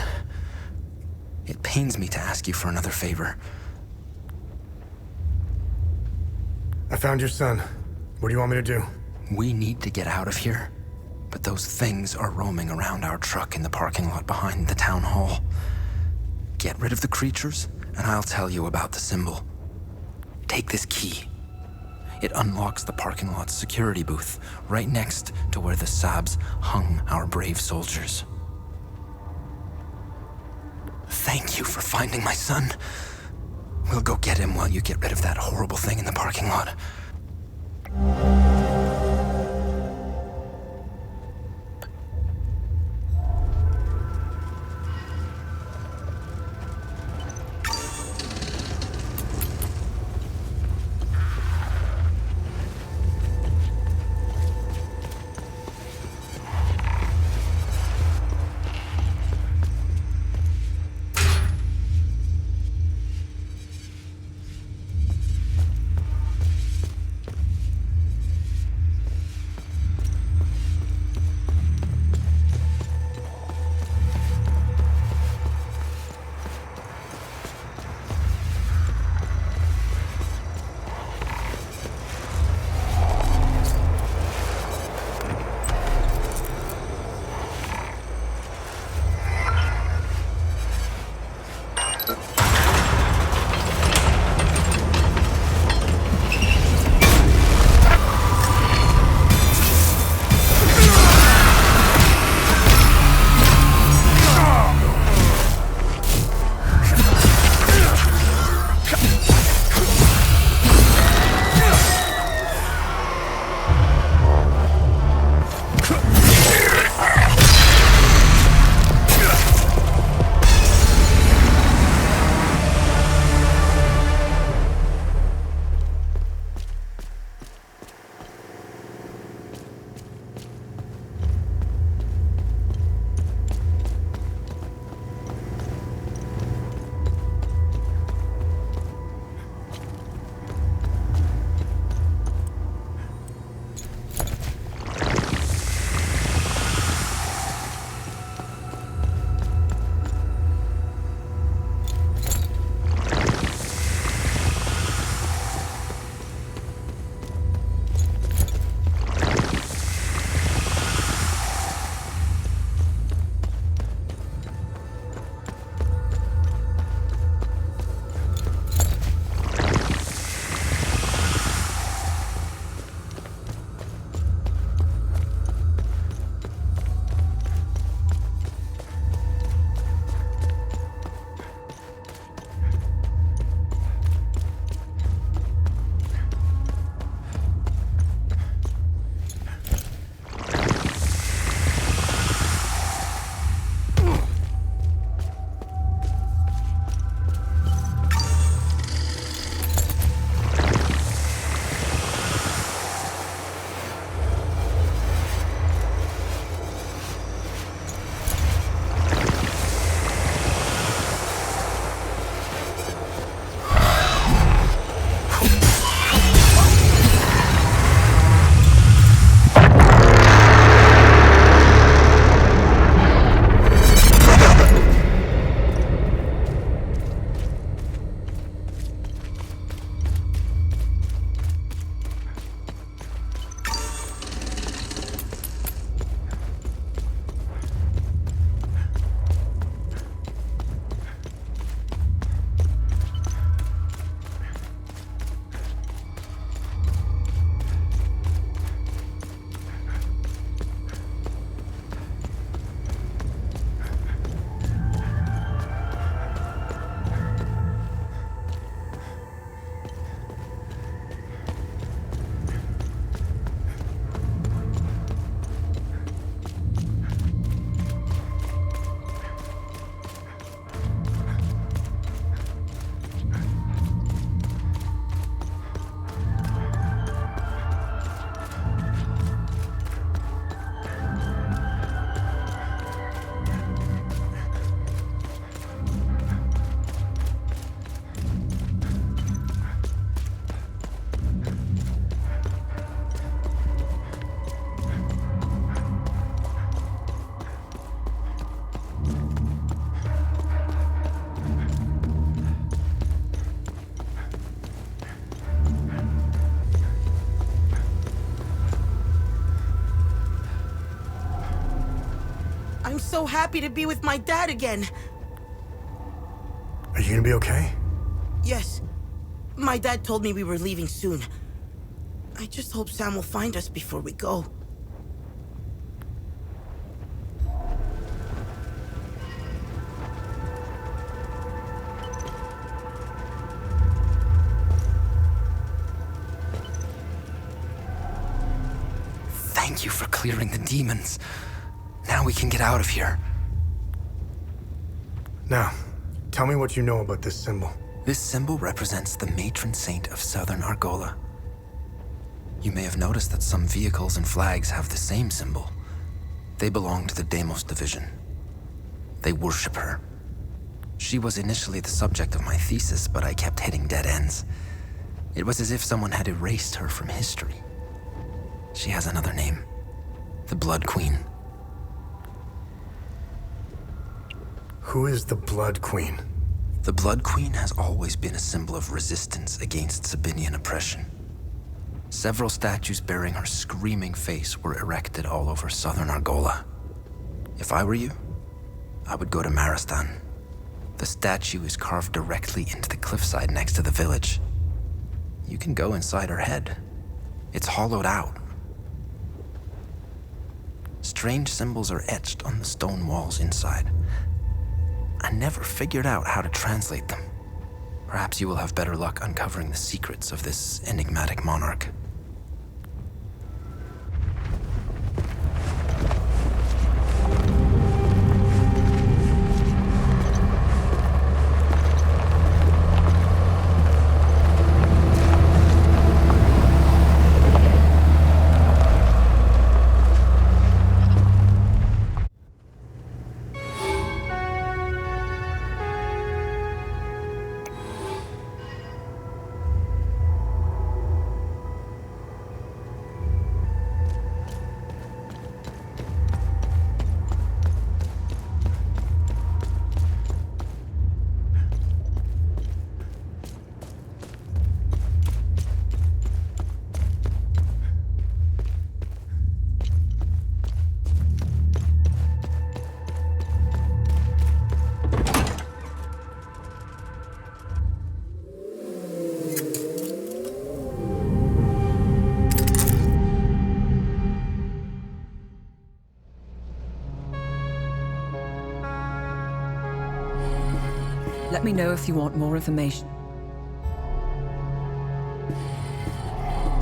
Speaker 10: It pains me to ask you for another favor.
Speaker 2: I found your son. What do you want me to do?
Speaker 10: We need to get out of here, but those things are roaming around our truck in the parking lot behind the town hall. Get rid of the creatures, and I'll tell you about the symbol. Take this key. It unlocks the parking lot's security booth, right next to where the Sabs hung our brave soldiers. Thank you for finding my son. We'll go get him while you get rid of that horrible thing in the parking lot.
Speaker 18: so happy to be with my dad again.
Speaker 2: Are you gonna be okay?
Speaker 18: Yes. My dad told me we were leaving soon. I just hope Sam will find us before we go.
Speaker 10: Thank you for clearing the demons. Now we can get out of here.
Speaker 2: Now, tell me what you know about this symbol.
Speaker 10: This symbol represents the matron saint of southern Argola. You may have noticed that some vehicles and flags have the same symbol. They belong to the Deimos division. They worship her. She was initially the subject of my thesis, but I kept hitting dead ends. It was as if someone had erased her from history. She has another name. The Blood Queen.
Speaker 2: Who is the Blood Queen?
Speaker 10: The Blood Queen has always been a symbol of resistance against Sabinian oppression. Several statues bearing her screaming face were erected all over southern Argola. If I were you, I would go to Maristan. The statue is carved directly into the cliffside next to the village. You can go inside her head. It's hollowed out. Strange symbols are etched on the stone walls inside. I never figured out how to translate them. Perhaps you will have better luck uncovering the secrets of this enigmatic monarch.
Speaker 7: Let me know if you want more information.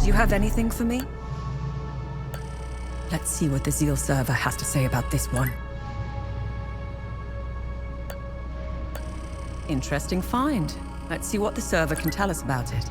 Speaker 7: Do you have anything for me? Let's see what the Zeal server has to say about this one. Interesting find. Let's see what the server can tell us about it.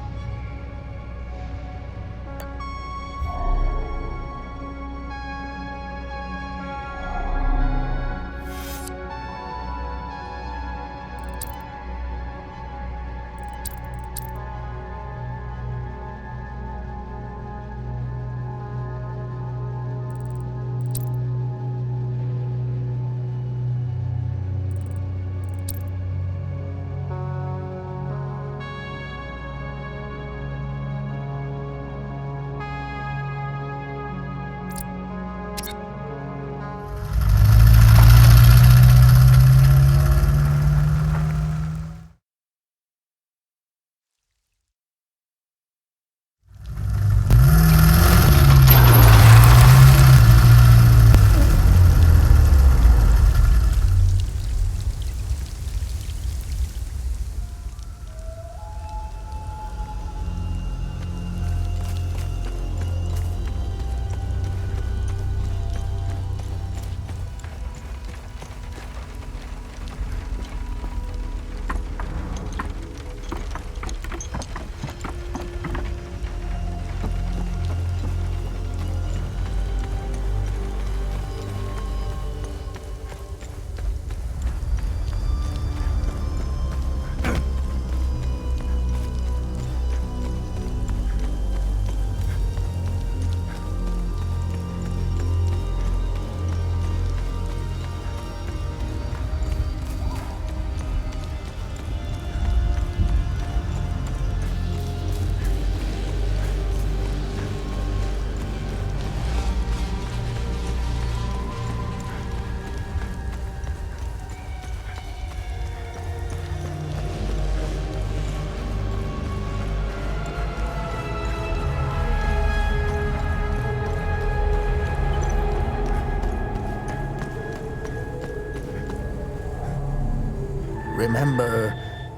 Speaker 17: remember,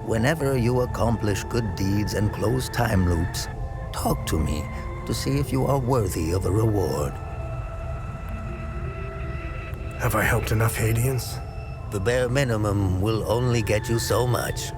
Speaker 17: whenever you accomplish good deeds and close time loops, talk to me to see if you are worthy of a reward.
Speaker 2: Have I helped enough Haitians?
Speaker 17: The bare minimum will only get you so much.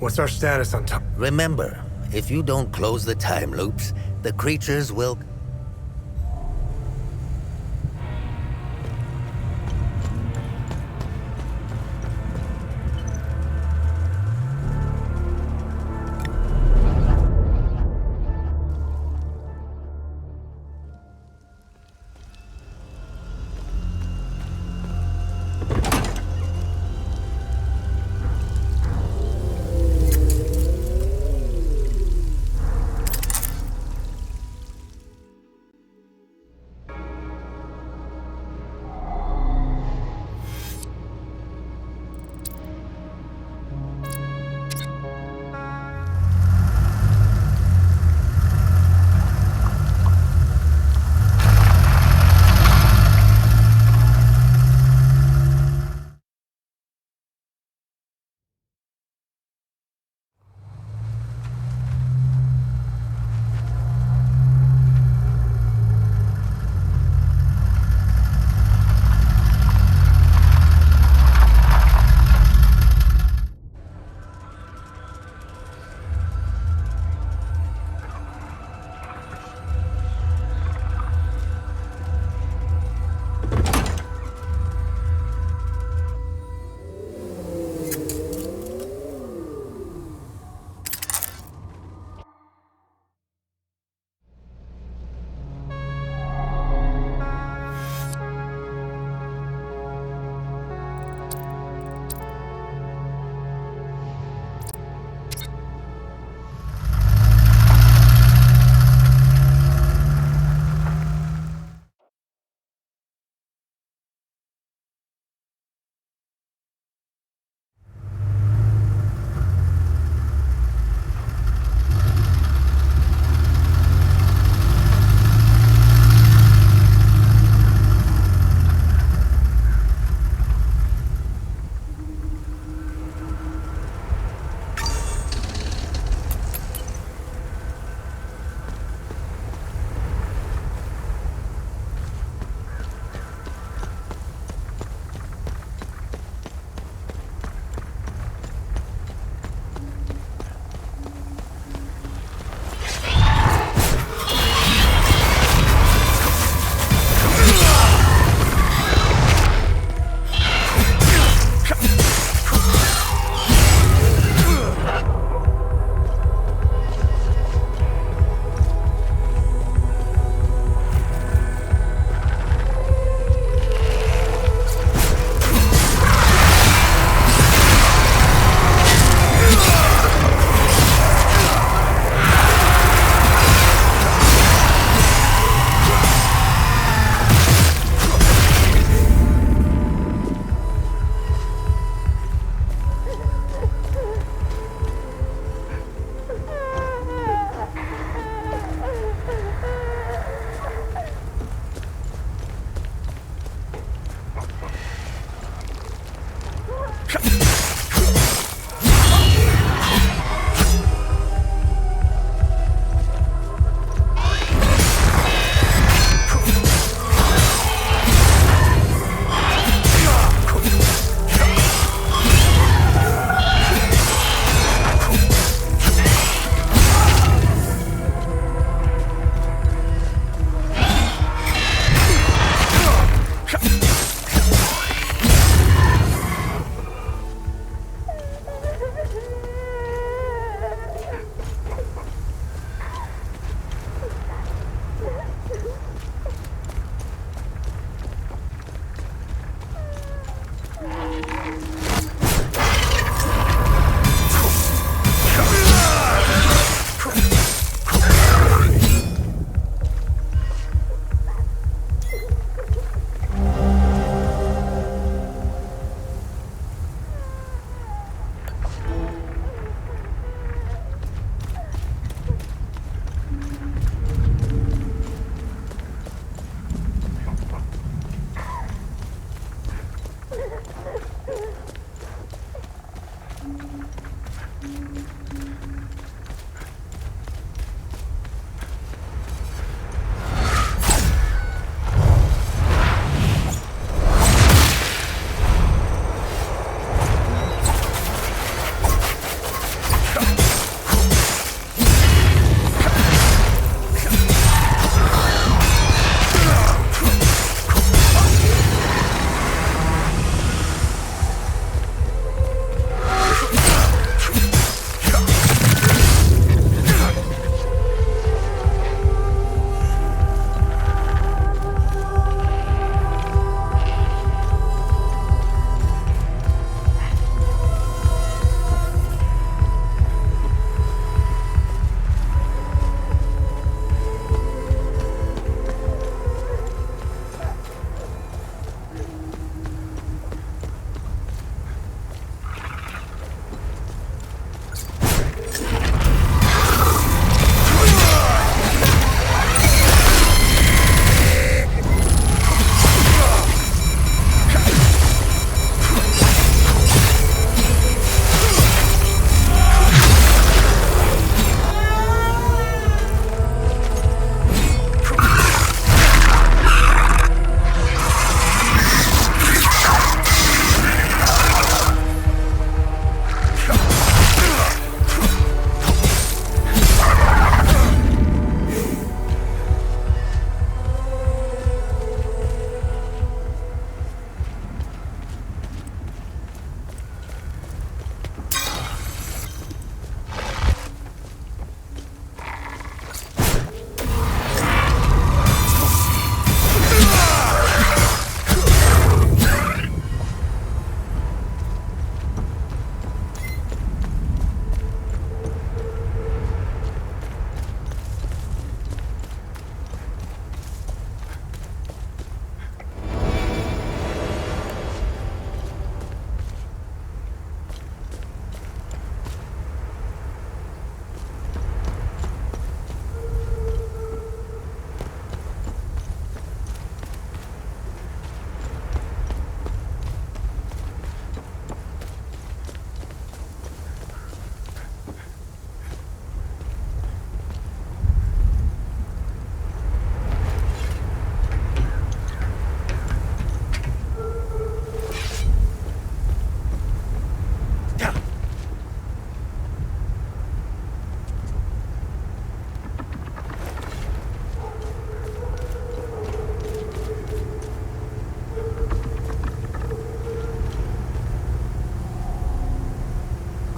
Speaker 2: What's our status on top?
Speaker 17: Remember, if you don't close the time loops, the creatures will...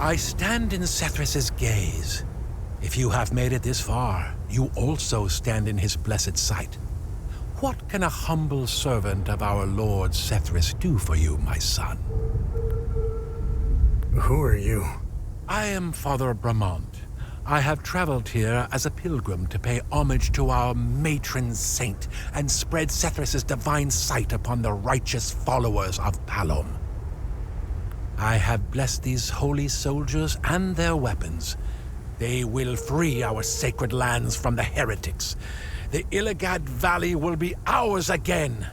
Speaker 15: I stand in Sethris's gaze. If you have made it this far, you also stand in his blessed sight. What can a humble servant of our Lord Sethris do for you, my son?
Speaker 2: Who are you?
Speaker 15: I am Father Bramont. I have traveled here as a pilgrim to pay homage to our matron saint and spread Sethris's divine sight upon the righteous followers of Palom. I have blessed these holy soldiers and their weapons. They will free our sacred lands from the heretics. The Illigad Valley will be ours again.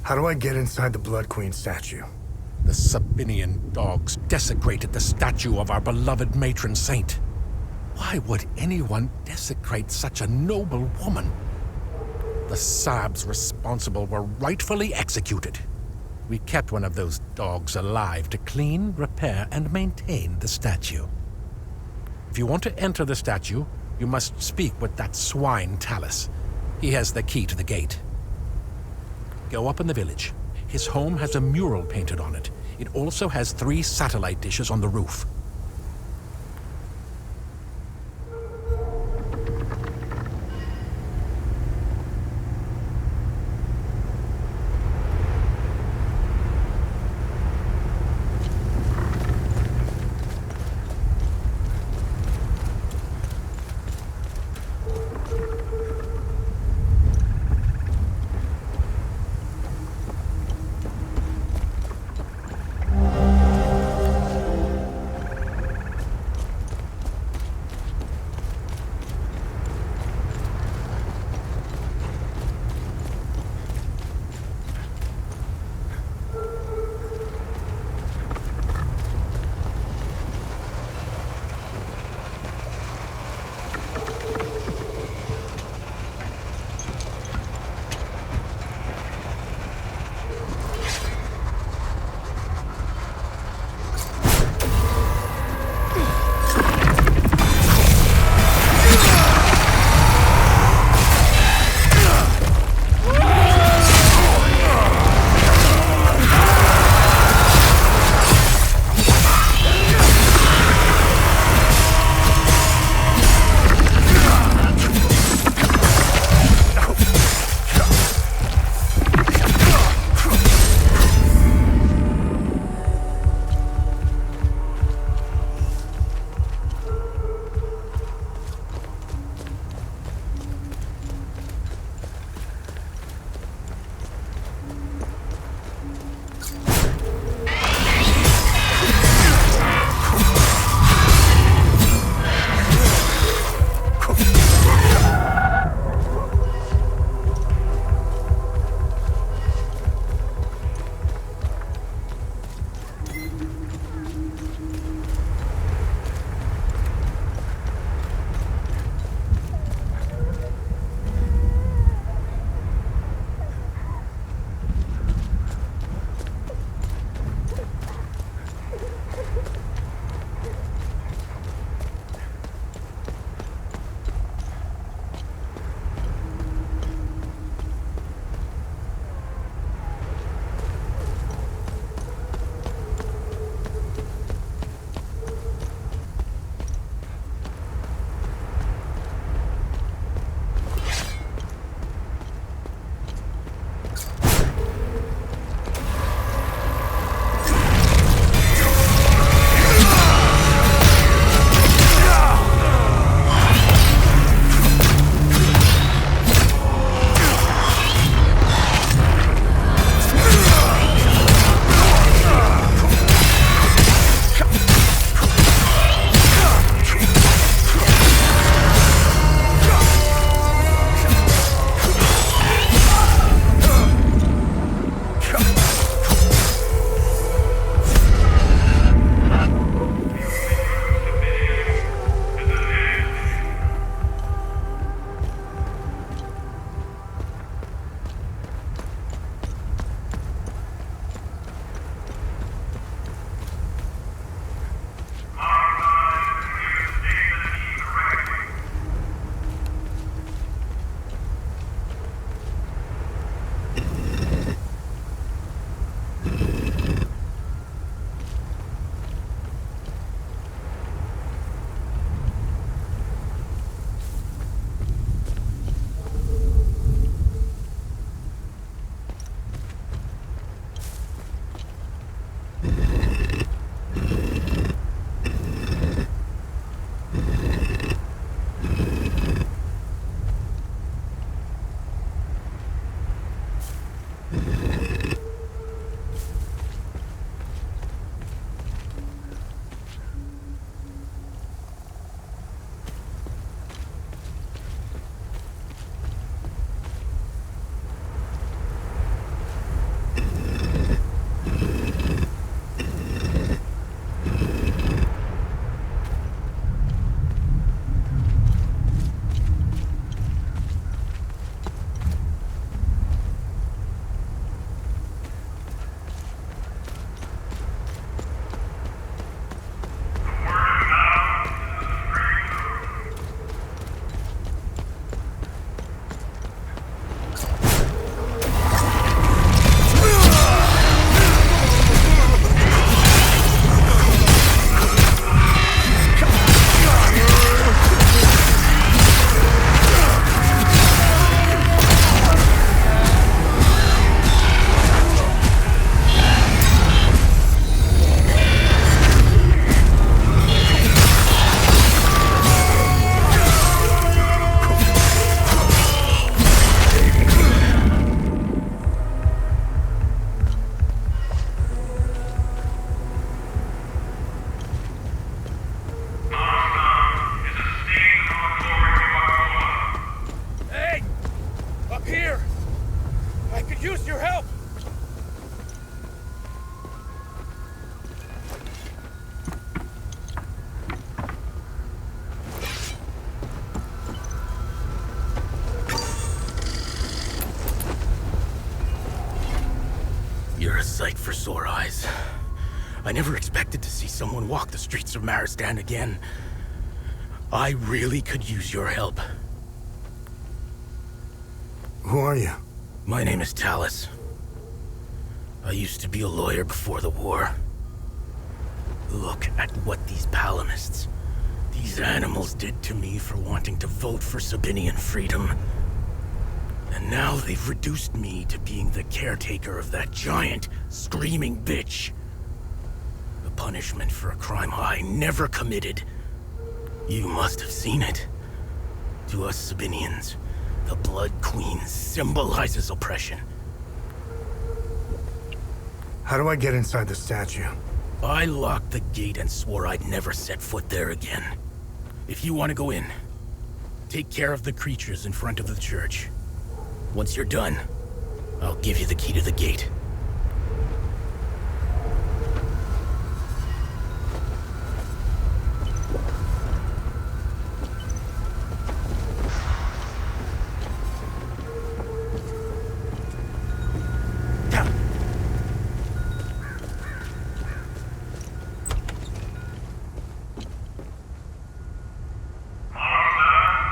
Speaker 2: How do I get inside the Blood Queen statue?
Speaker 15: The Sabinian dogs desecrated the statue of our beloved matron saint. Why would anyone desecrate such a noble woman? The Sabs responsible were rightfully executed. We kept one of those dogs alive to clean, repair, and maintain the statue. If you want to enter the statue, you must speak with that swine Talus. He has the key to the gate. Go up in the village. His home has a mural painted on it. It also has 3 satellite dishes on the roof.
Speaker 10: sight for sore eyes. I never expected to see someone walk the streets of Maristan again. I really could use your help.
Speaker 2: Who are you?
Speaker 10: My name is Talus. I used to be a lawyer before the war. Look at what these palamists, these animals did to me for wanting to vote for Sabinian freedom. And now they've reduced me to being the caretaker of that giant, screaming bitch. The punishment for a crime I never committed. You must have seen it. To us Sabinians, the Blood Queen symbolizes oppression.
Speaker 2: How do I get inside the statue?
Speaker 10: I locked the gate and swore I'd never set foot there again. If you want to go in, take care of the creatures in front of the church. Once you're done, I'll give you the key to the gate.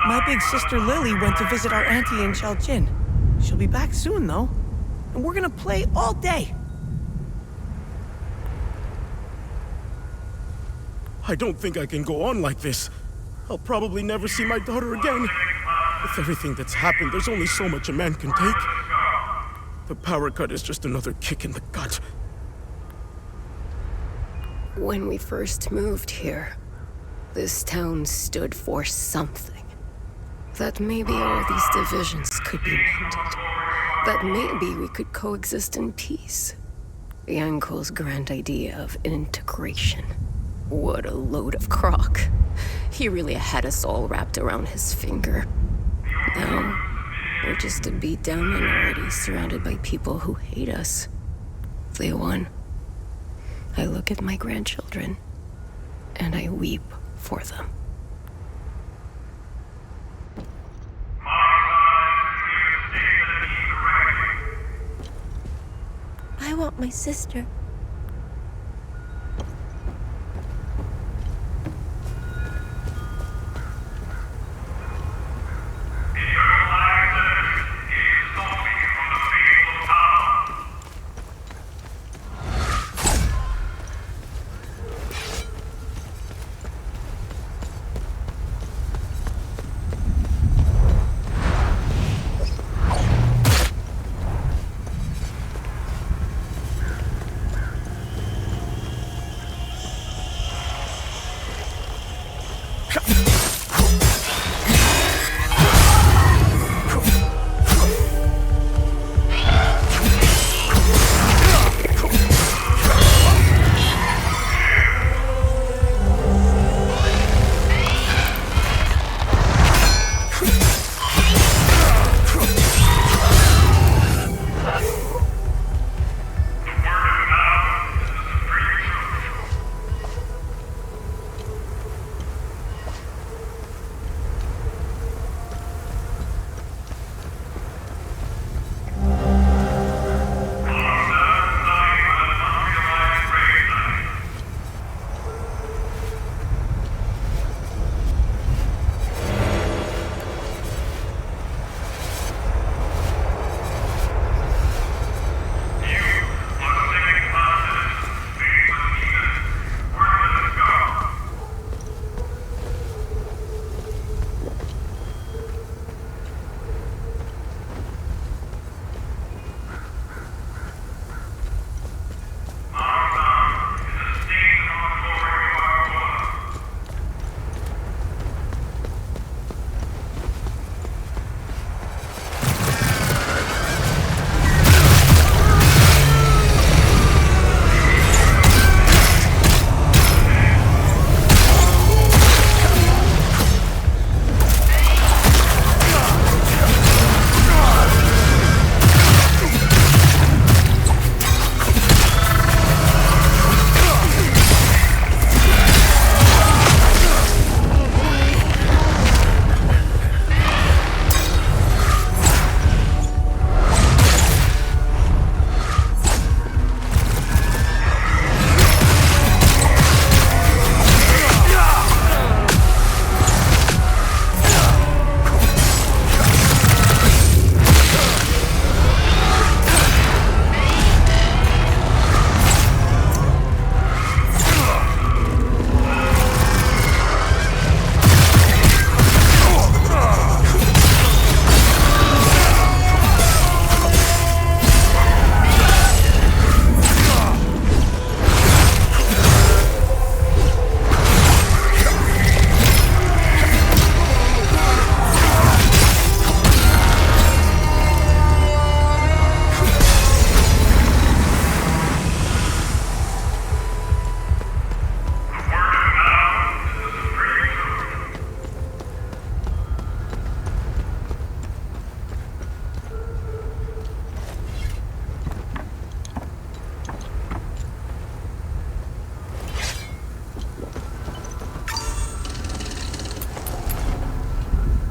Speaker 9: My big sister Lily went to visit our auntie in Chelchin. She'll be back soon, though. And we're gonna play all day.
Speaker 18: I don't think I can go on like this. I'll probably never see my daughter again. With everything that's happened, there's only so much a man can take. The power cut is just another kick in the gut.
Speaker 13: When we first moved here, this town stood for something. That maybe all these divisions could be mended. That maybe we could coexist in peace. Yanko's grand idea of integration. What a load of crock. He really had us all wrapped around his finger. Now, we're just a beat-down minority surrounded by people who hate us. They won. I look at my grandchildren, and I weep for them.
Speaker 14: I want my sister.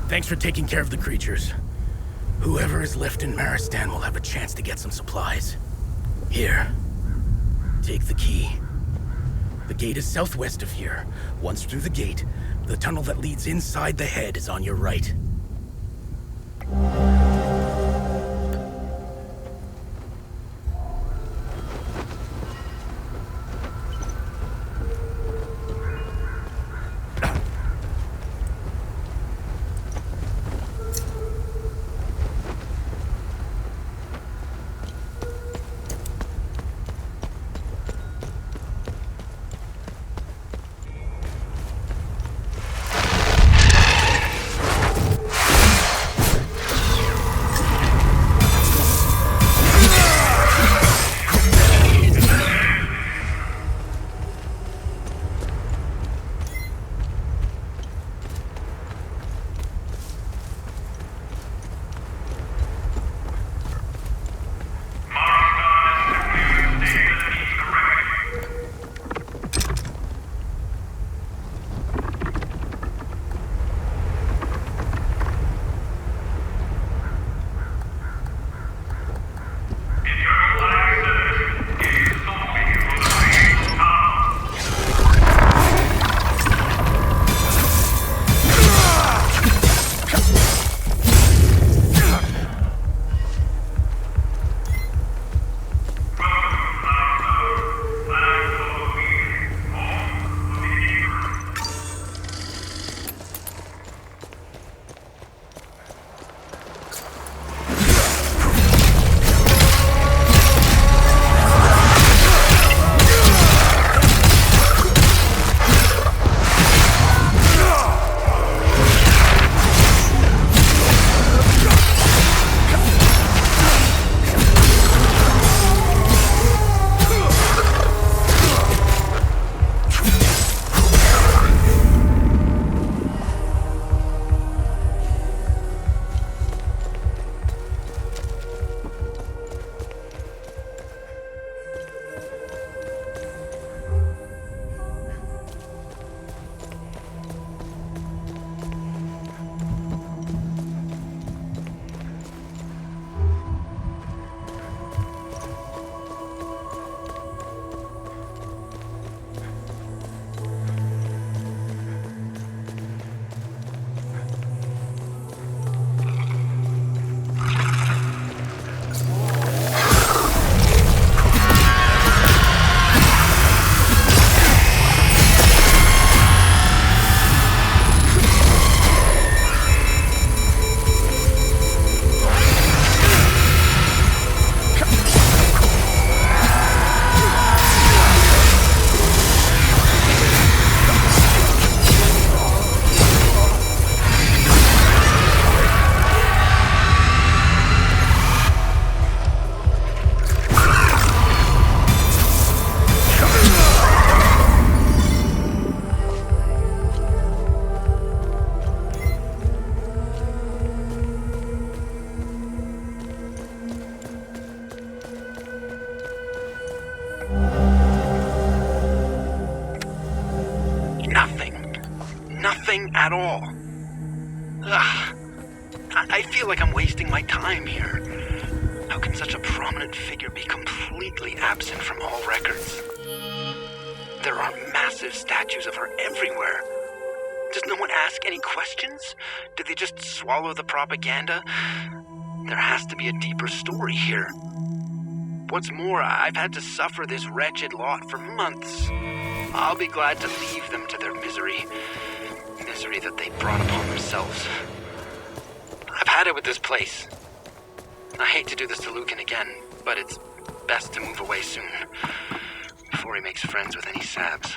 Speaker 10: Thanks for taking care of the creatures. Whoever is left in Maristan will have a chance to get some supplies. Here. Take the key. The gate is southwest of here. Once through the gate, the tunnel that leads inside the head is on your right.
Speaker 1: Nothing at all. Ugh. I feel like I'm wasting my time here. How can such a prominent figure be completely absent from all records? There are massive statues of her everywhere. Does no one ask any questions? Do they just swallow the propaganda? There has to be a deeper story here. What's more, I've had to suffer this wretched lot for months. I'll be glad to leave them to their misery. Misery that they brought upon themselves. I've had it with this place. I hate to do this to Lucan again, but it's best to move away soon, before he makes friends with any sabs.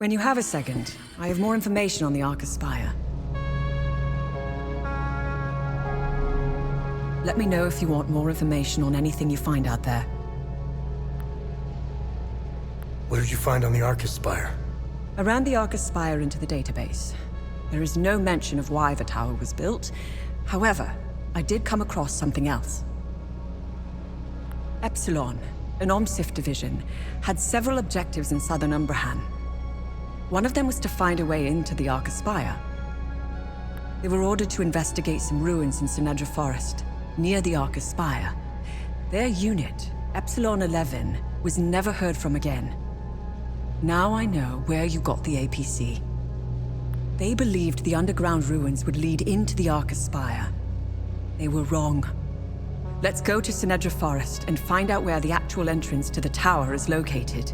Speaker 7: When you have a second, I have more information on the Arca Spire. Let me know if you want more information on anything you find out there.
Speaker 2: What did you find on the Arca Spire?
Speaker 7: I ran the Arca Spire into the database. There is no mention of why the tower was built. However, I did come across something else. Epsilon, an OMSIF division, had several objectives in southern Umbrahan. One of them was to find a way into the Arca Spire. They were ordered to investigate some ruins in Sinedra Forest, near the Arca Spire. Their unit, Epsilon 11, was never heard from again. Now I know where you got the APC. They believed the underground ruins would lead into the Arca Spire. They were wrong. Let's go to Sinedra Forest and find out where the actual entrance to the tower is located.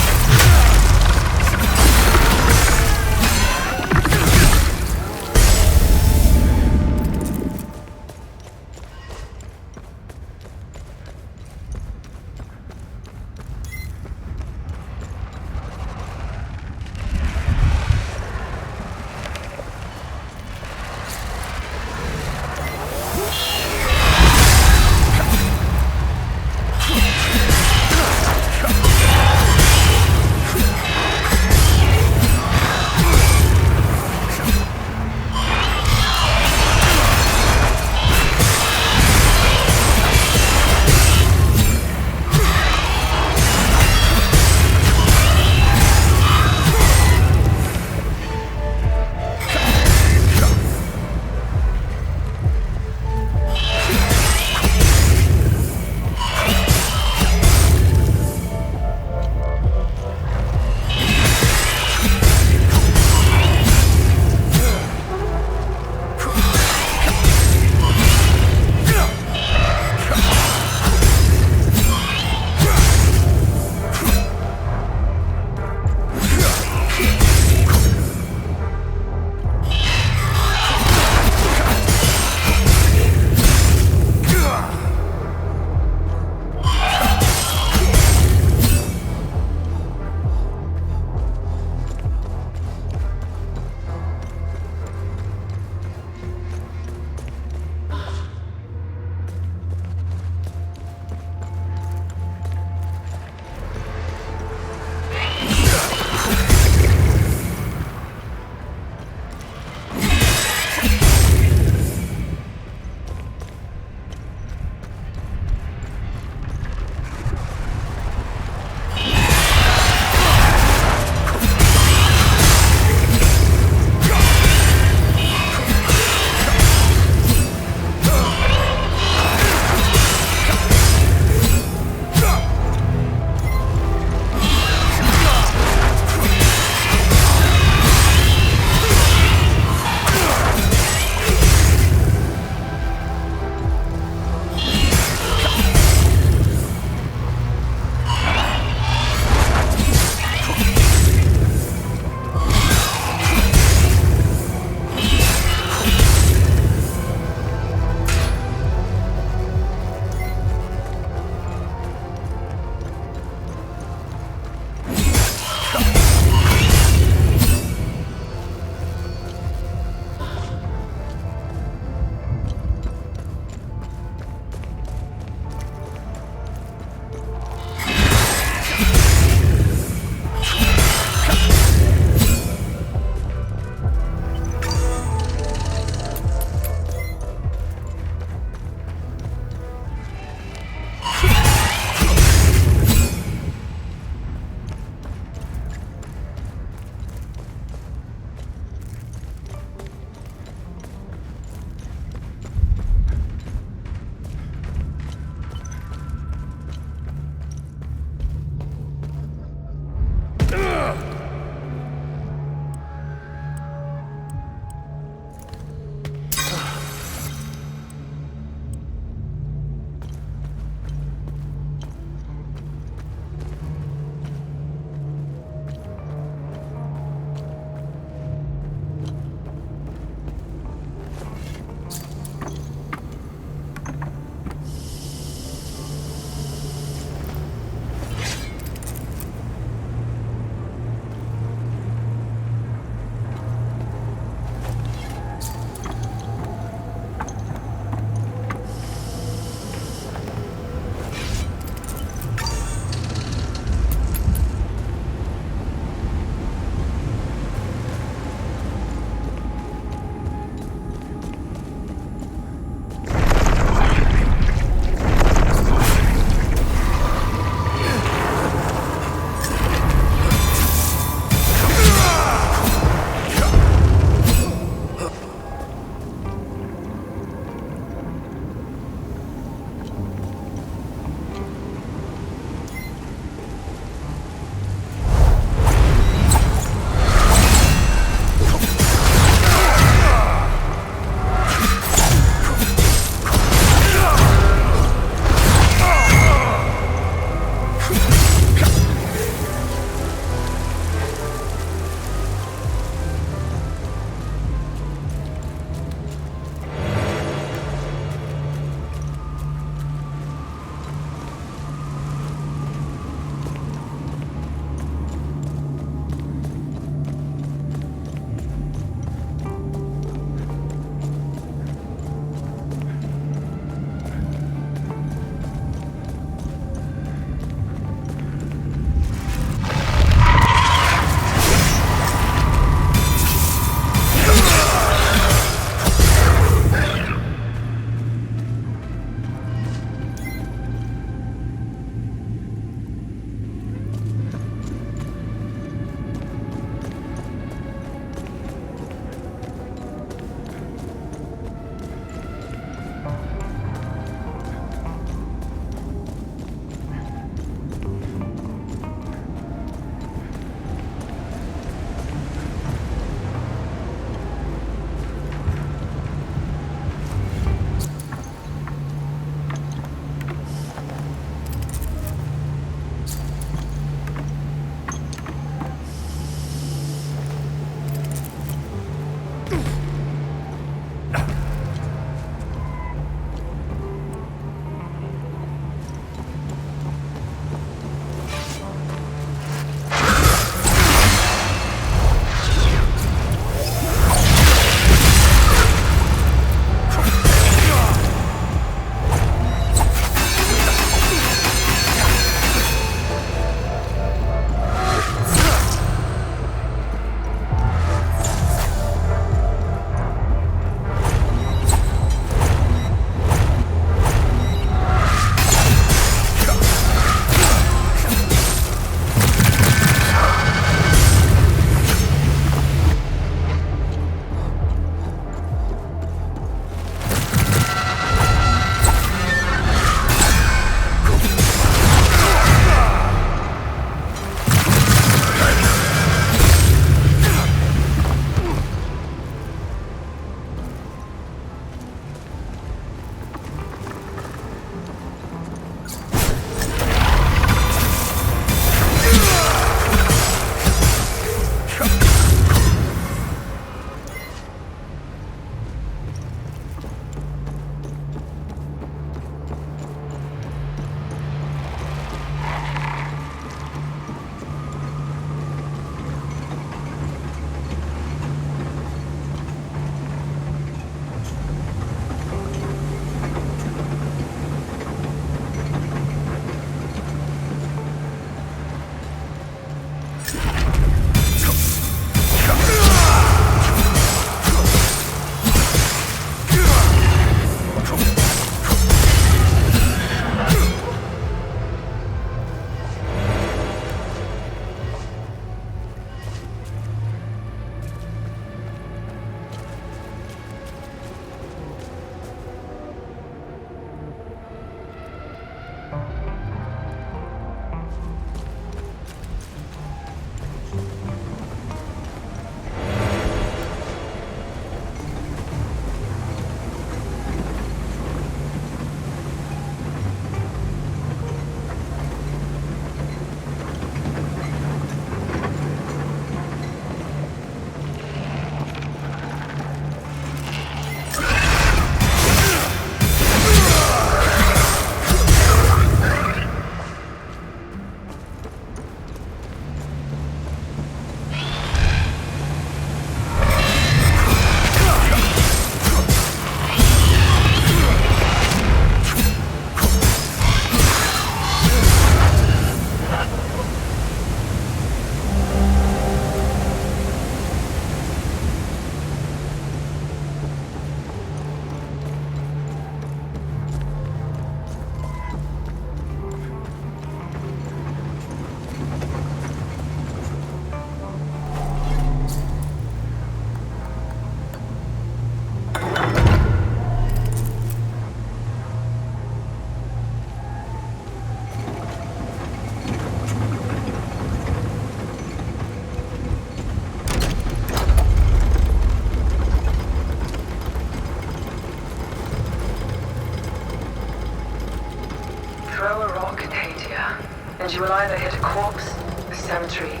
Speaker 7: and you will either hit a corpse, a cemetery,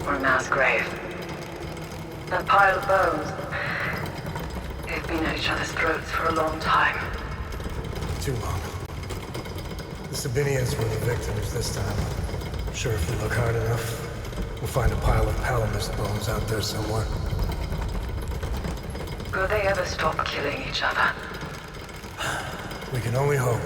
Speaker 7: or a mass grave. That pile of bones, they've been at each other's throats for a long time.
Speaker 2: Too long. The Sabinians were the victims this time. I'm sure if we look hard enough, we'll find a pile of Palamist bones out there somewhere.
Speaker 7: Will they ever stop killing each other?
Speaker 2: We can only hope.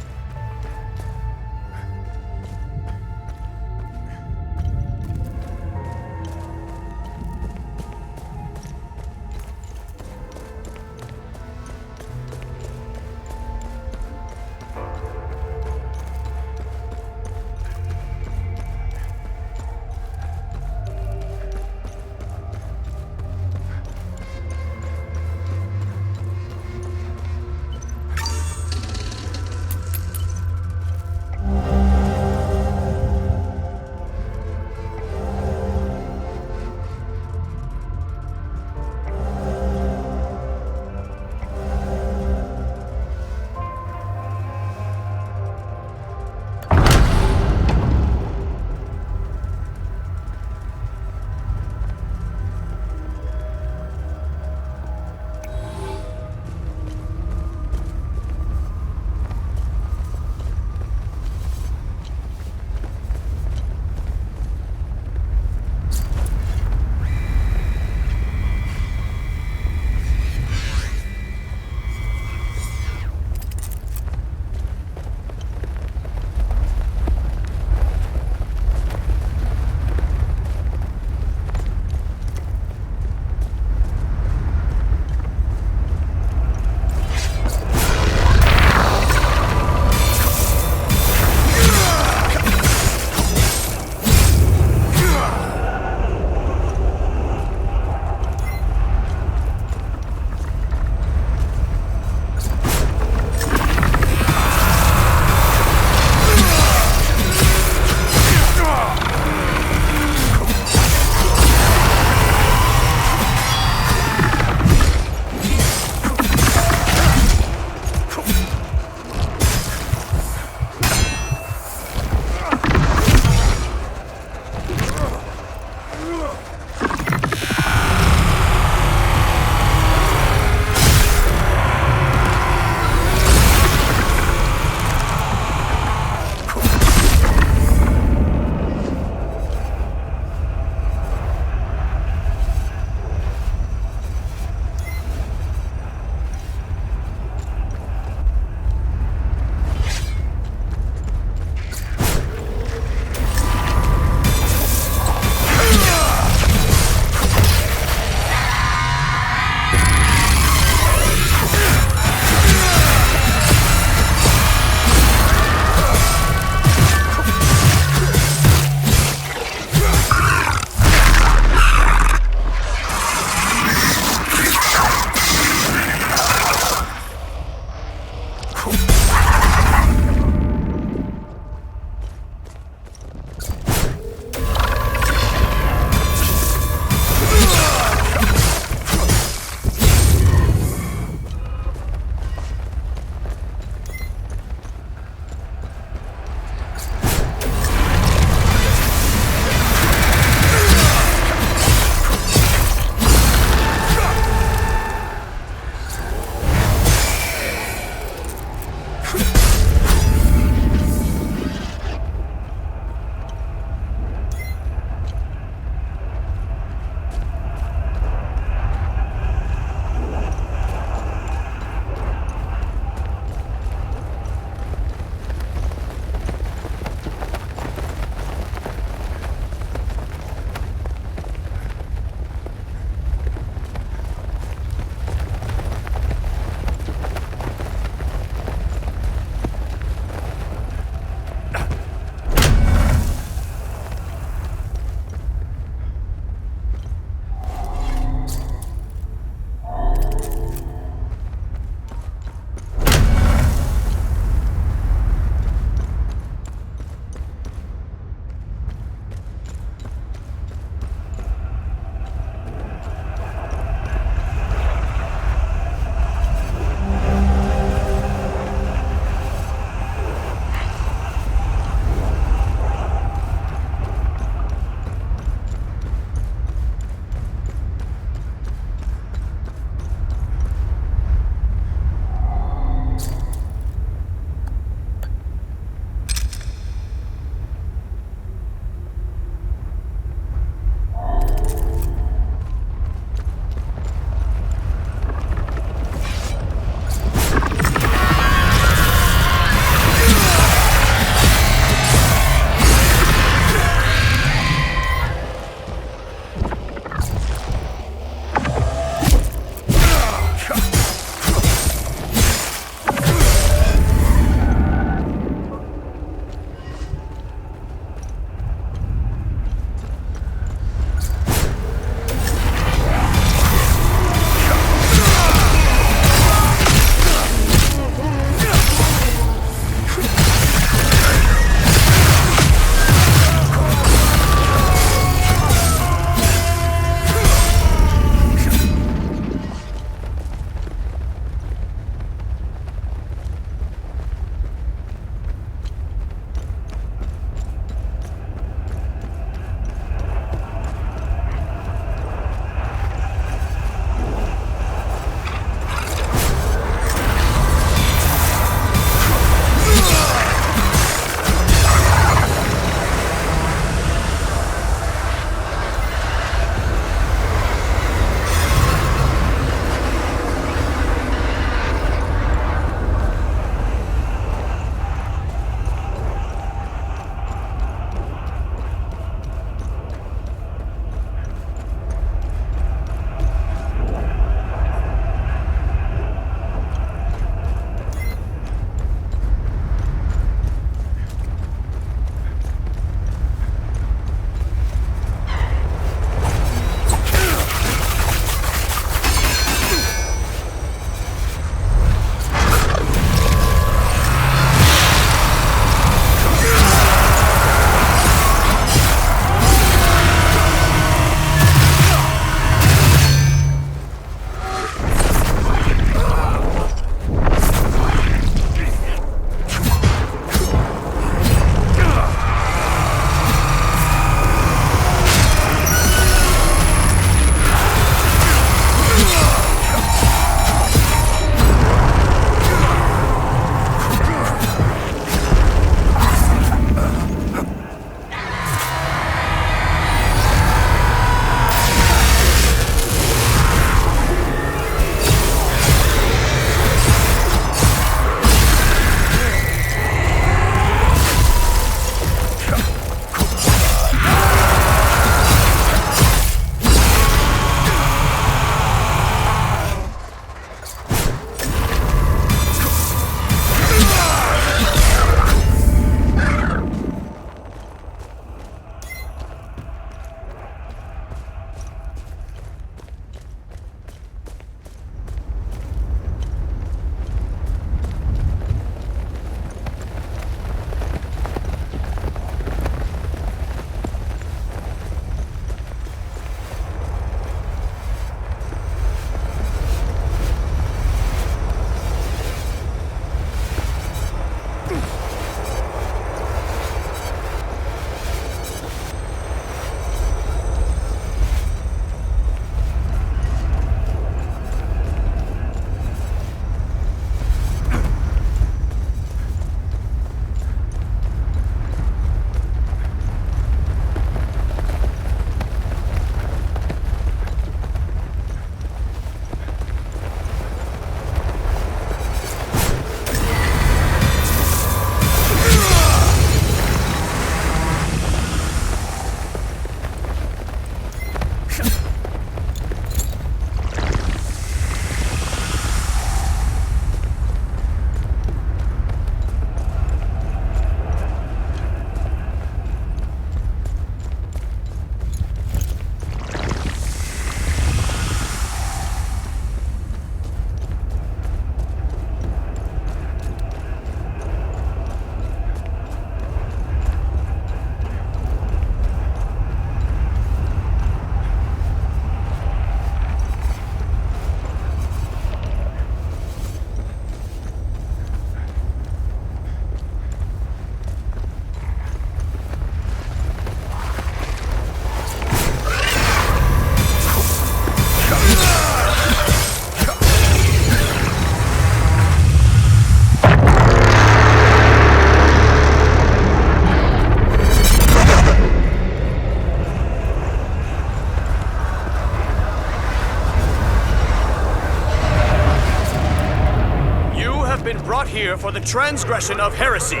Speaker 5: here for the transgression of heresy.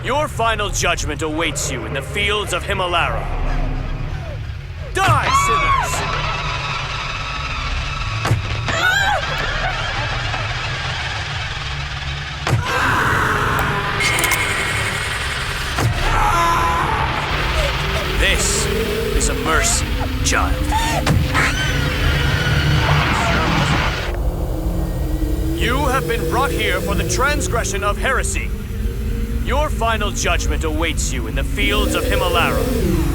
Speaker 5: Your final judgment awaits you in the fields of Himalara. Die, sinners! This is a mercy, child. You have been brought here for the transgression of heresy. Your final judgment awaits you in the fields of Himalara.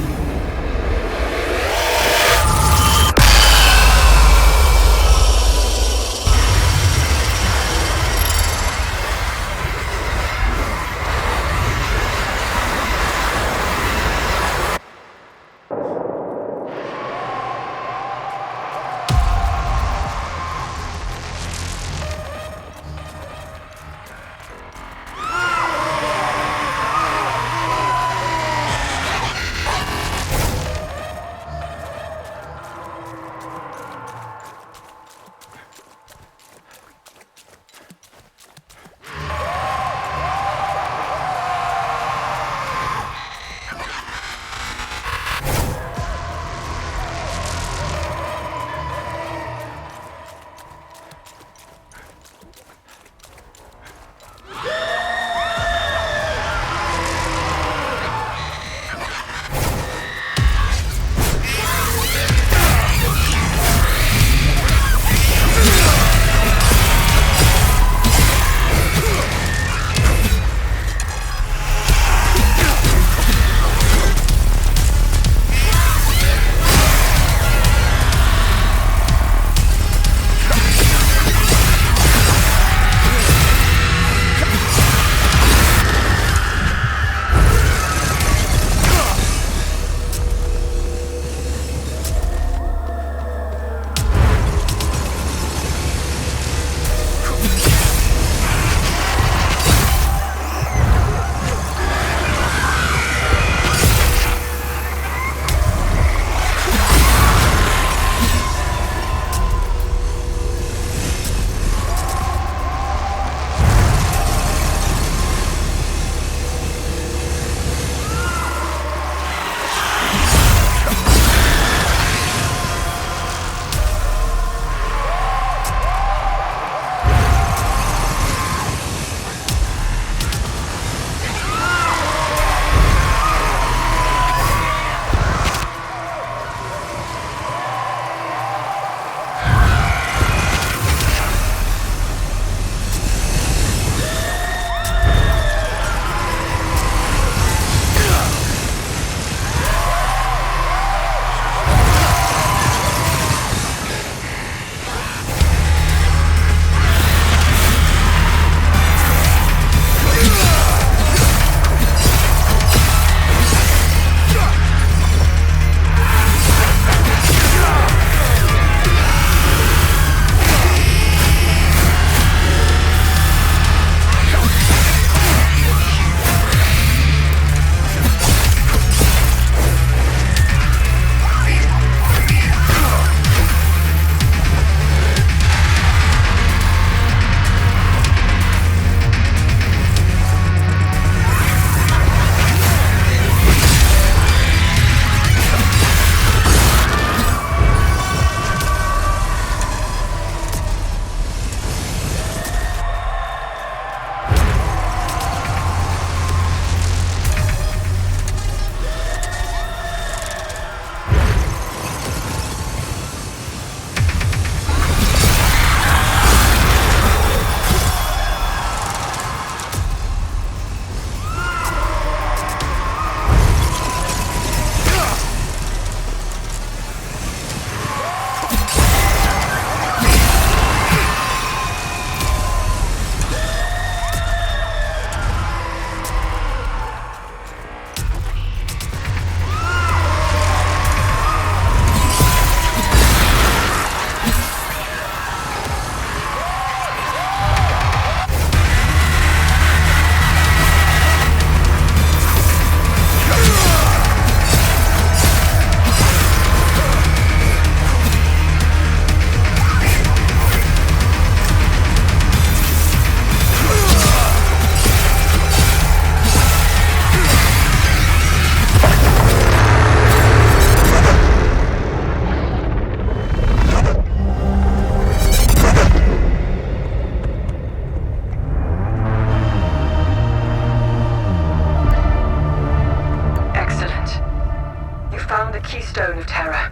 Speaker 7: Keystone of Terror.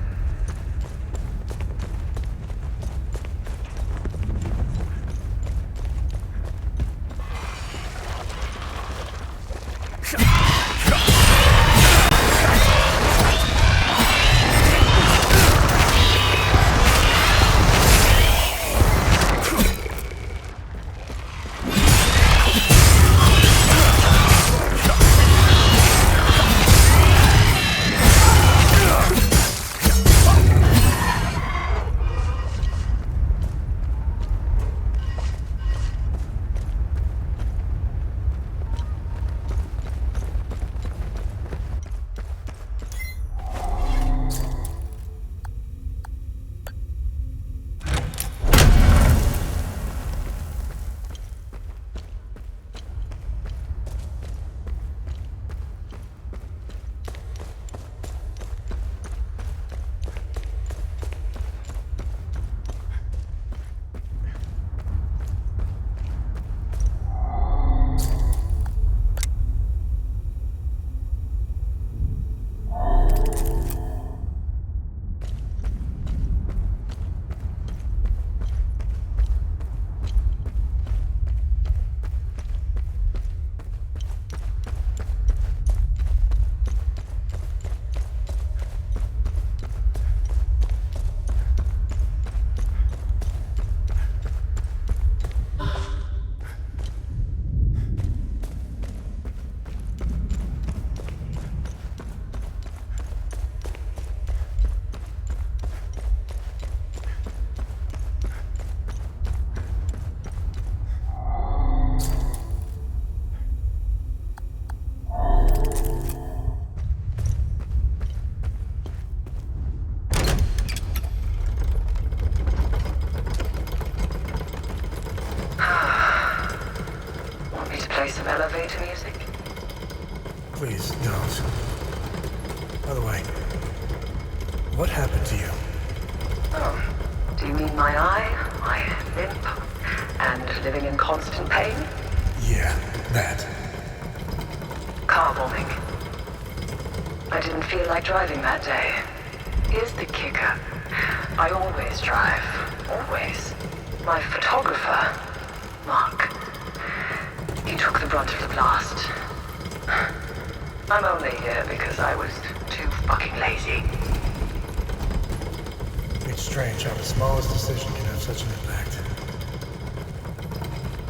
Speaker 7: Play some elevator music?
Speaker 2: Please, don't. By the way, what happened to you?
Speaker 7: Oh, do you mean my eye, my limp, and living in constant pain?
Speaker 2: Yeah, that.
Speaker 7: Car bombing. I didn't feel like driving that day. Here's the kicker. I always drive. Always. My photographer, Mark, he took the brunt of the blast. I'm only here because I was too fucking lazy.
Speaker 2: It's strange how the smallest decision can have such an impact.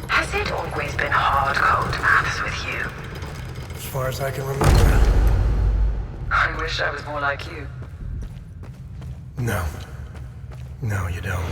Speaker 7: Has it always been hard-code maths with you?
Speaker 2: As far as I can remember.
Speaker 7: I wish I was more like you.
Speaker 2: No. No, you don't.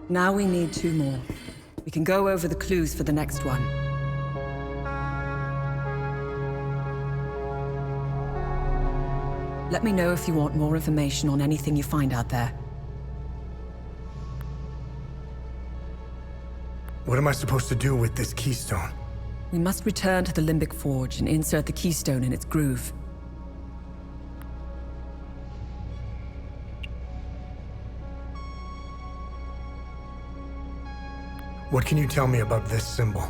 Speaker 7: Now we need 2 more. We can go over the clues for the next one. Let me know if you want more information on anything you find out there.
Speaker 2: What am I supposed to do with this keystone?
Speaker 7: We must return to the Limbic Forge and insert the keystone in its groove.
Speaker 2: What can you tell me about this symbol?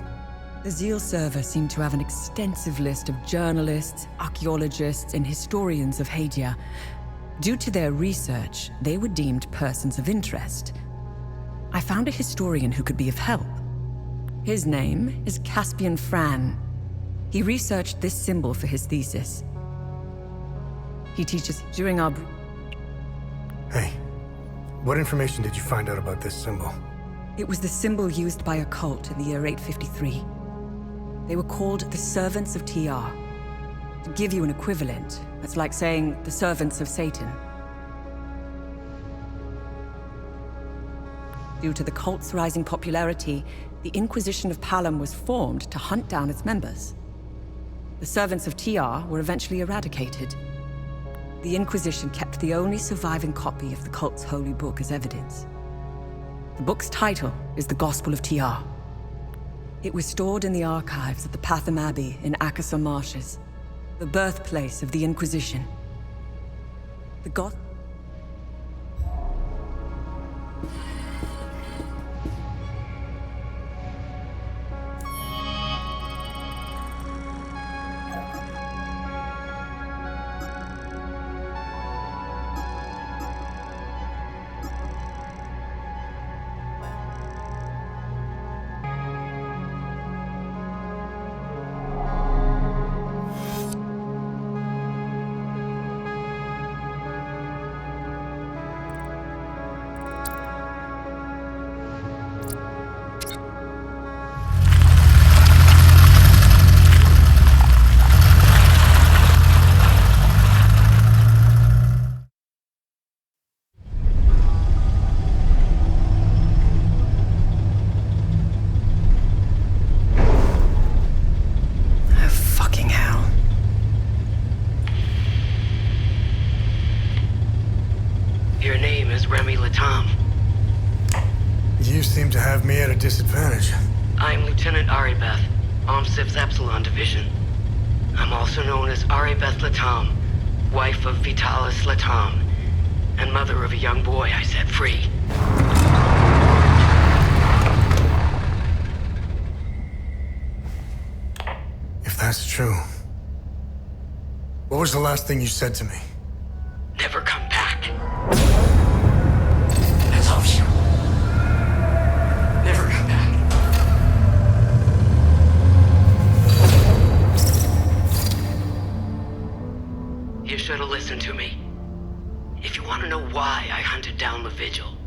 Speaker 7: The Zeal server seemed to have an extensive list of journalists, archaeologists, and historians of Hadia. Due to their research, they were deemed persons of interest. I found a historian who could be of help. His name is Caspian Fran. He researched this symbol for his thesis. He teaches during our...
Speaker 2: Hey, what information did you find out about this symbol?
Speaker 7: It was the symbol used by a cult in the year 853. They were called the Servants of TR. To give you an equivalent, that's like saying the Servants of Satan. Due to the cult's rising popularity, the Inquisition of Palom was formed to hunt down its members. The Servants of TR were eventually eradicated. The Inquisition kept the only surviving copy of the cult's holy book as evidence. The book's title is The Gospel of TR. It was stored in the archives at the Patham Abbey in Akasar Marshes, the birthplace of the Inquisition. The
Speaker 2: disadvantage.
Speaker 19: I'm Lieutenant Aribeth, OMSIV's Epsilon Division. I'm also known as Aribeth Latam, wife of Vitalis Latam, and mother of a young boy I set free.
Speaker 2: If that's true, what was the last thing you said to me?
Speaker 19: Never come back.
Speaker 6: I love you. Never come back.
Speaker 19: You should have listened to me. If you want to know why I hunted down the Vigil,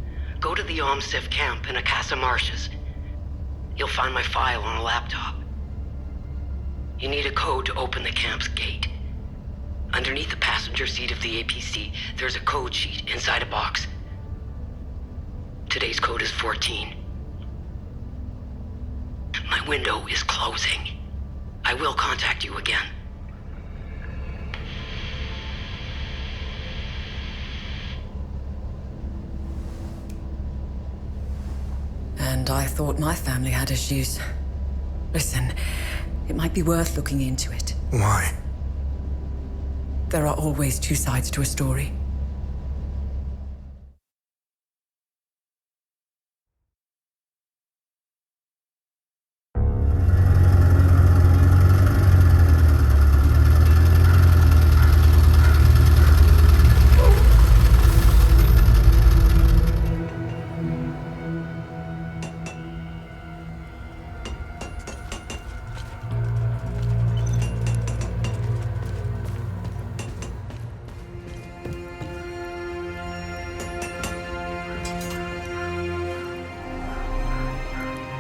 Speaker 19: go to the OMSIV camp in Akasar Marshes. You'll find my file on a laptop. You need a code to open the camp's gate. Underneath the passenger seat of the APC, there's a code sheet inside a box. Today's code is 14. My window is closing. I will contact you again.
Speaker 7: And I thought my family had issues. Listen, it might be worth looking into it.
Speaker 2: Why?
Speaker 7: There are always 2 sides to a story.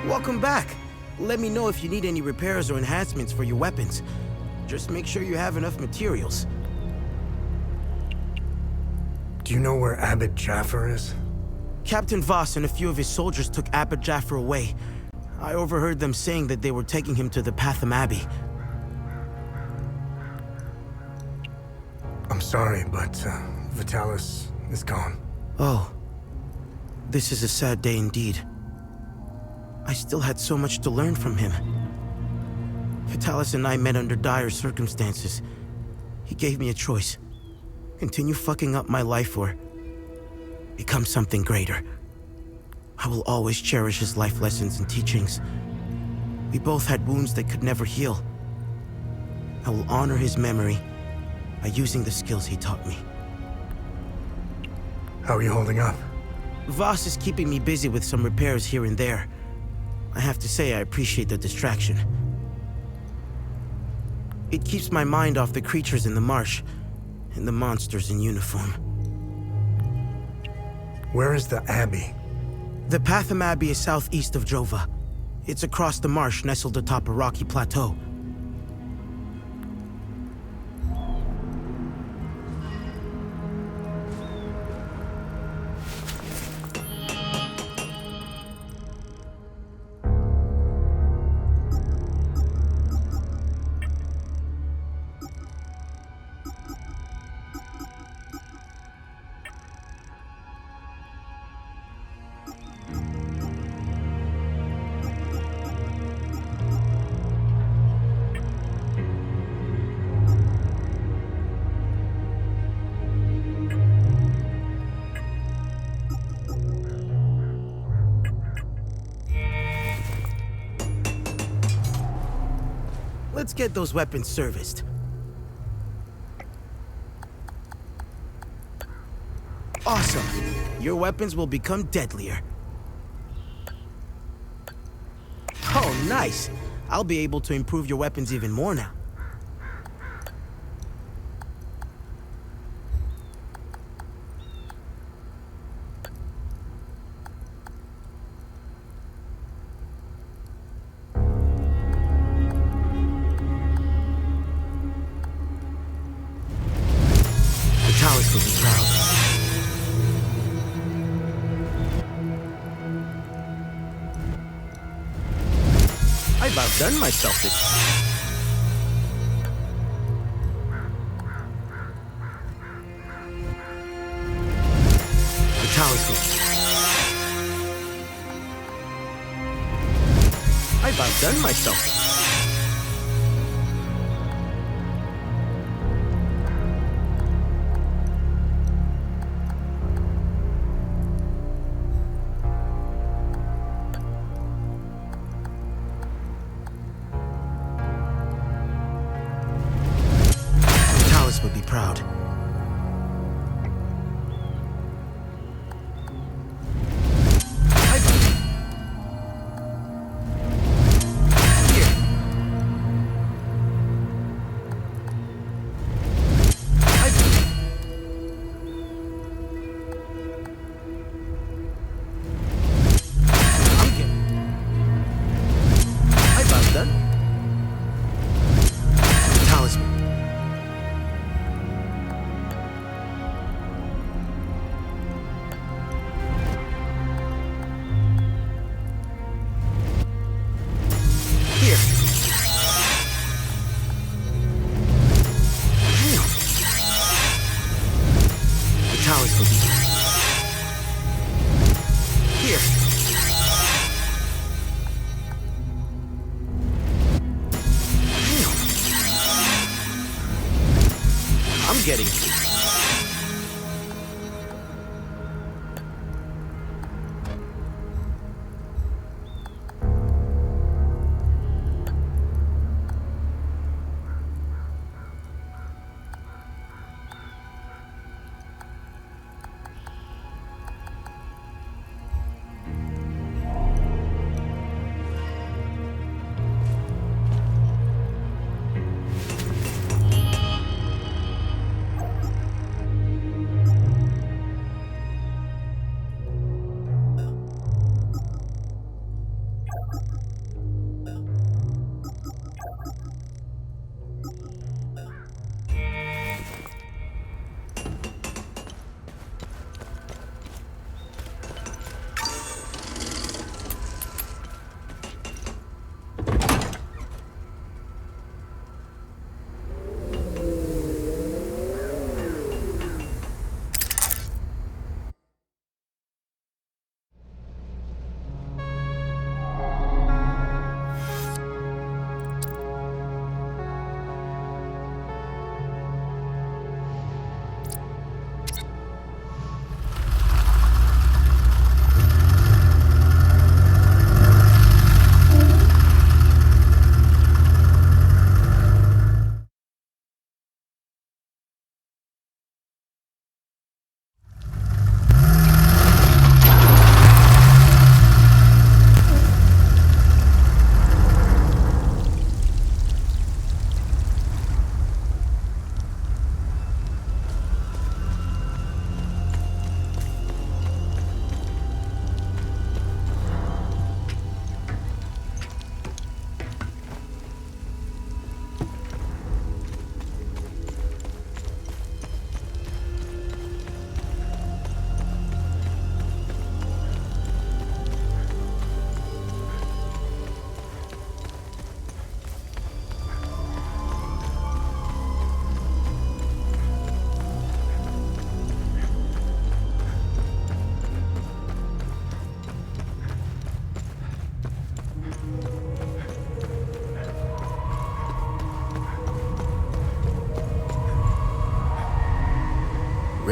Speaker 18: Welcome back. Let me know if you need any repairs or enhancements for your weapons. Just make sure you have enough materials.
Speaker 2: Do you know where Abbot Jaffer is?
Speaker 18: Captain Voss and a few of his soldiers took Abba Jaffer away. I overheard them saying that they were taking him to the Patham Abbey.
Speaker 2: I'm sorry, but Vitalis is gone.
Speaker 18: Oh. This is a sad day indeed. I still had so much to learn from him. Vitalis and I met under dire circumstances. He gave me a choice. Continue fucking up my life or become something greater. I will always cherish his life lessons and teachings. We both had wounds that could never heal. I will honor his memory by using the skills he taught me.
Speaker 2: How are you holding up?
Speaker 18: Voss is keeping me busy with some repairs here and there. I have to say I appreciate the distraction. It keeps my mind off the creatures in the marsh and the monsters in uniform.
Speaker 2: Where is the Abbey?
Speaker 18: The Patham Abbey is southeast of Jova. It's across the marsh nestled atop a rocky plateau. Let's get those weapons serviced. Awesome. Your weapons will become deadlier. Oh, nice. I'll be able to improve your weapons even more now. Vitalis will be proud. I've outdone myself this Vitalis will... I've outdone myself. Would be proud. I've outdone. Talisman. Vitalis will be here. I'm getting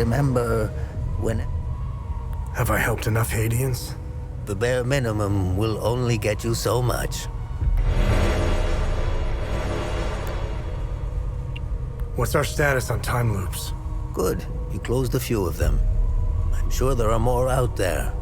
Speaker 17: remember when...
Speaker 2: Have I helped enough Haitians?
Speaker 17: The bare minimum will only get you so much.
Speaker 2: What's our status on time loops?
Speaker 17: Good. You closed a few of them. I'm sure there are more out there.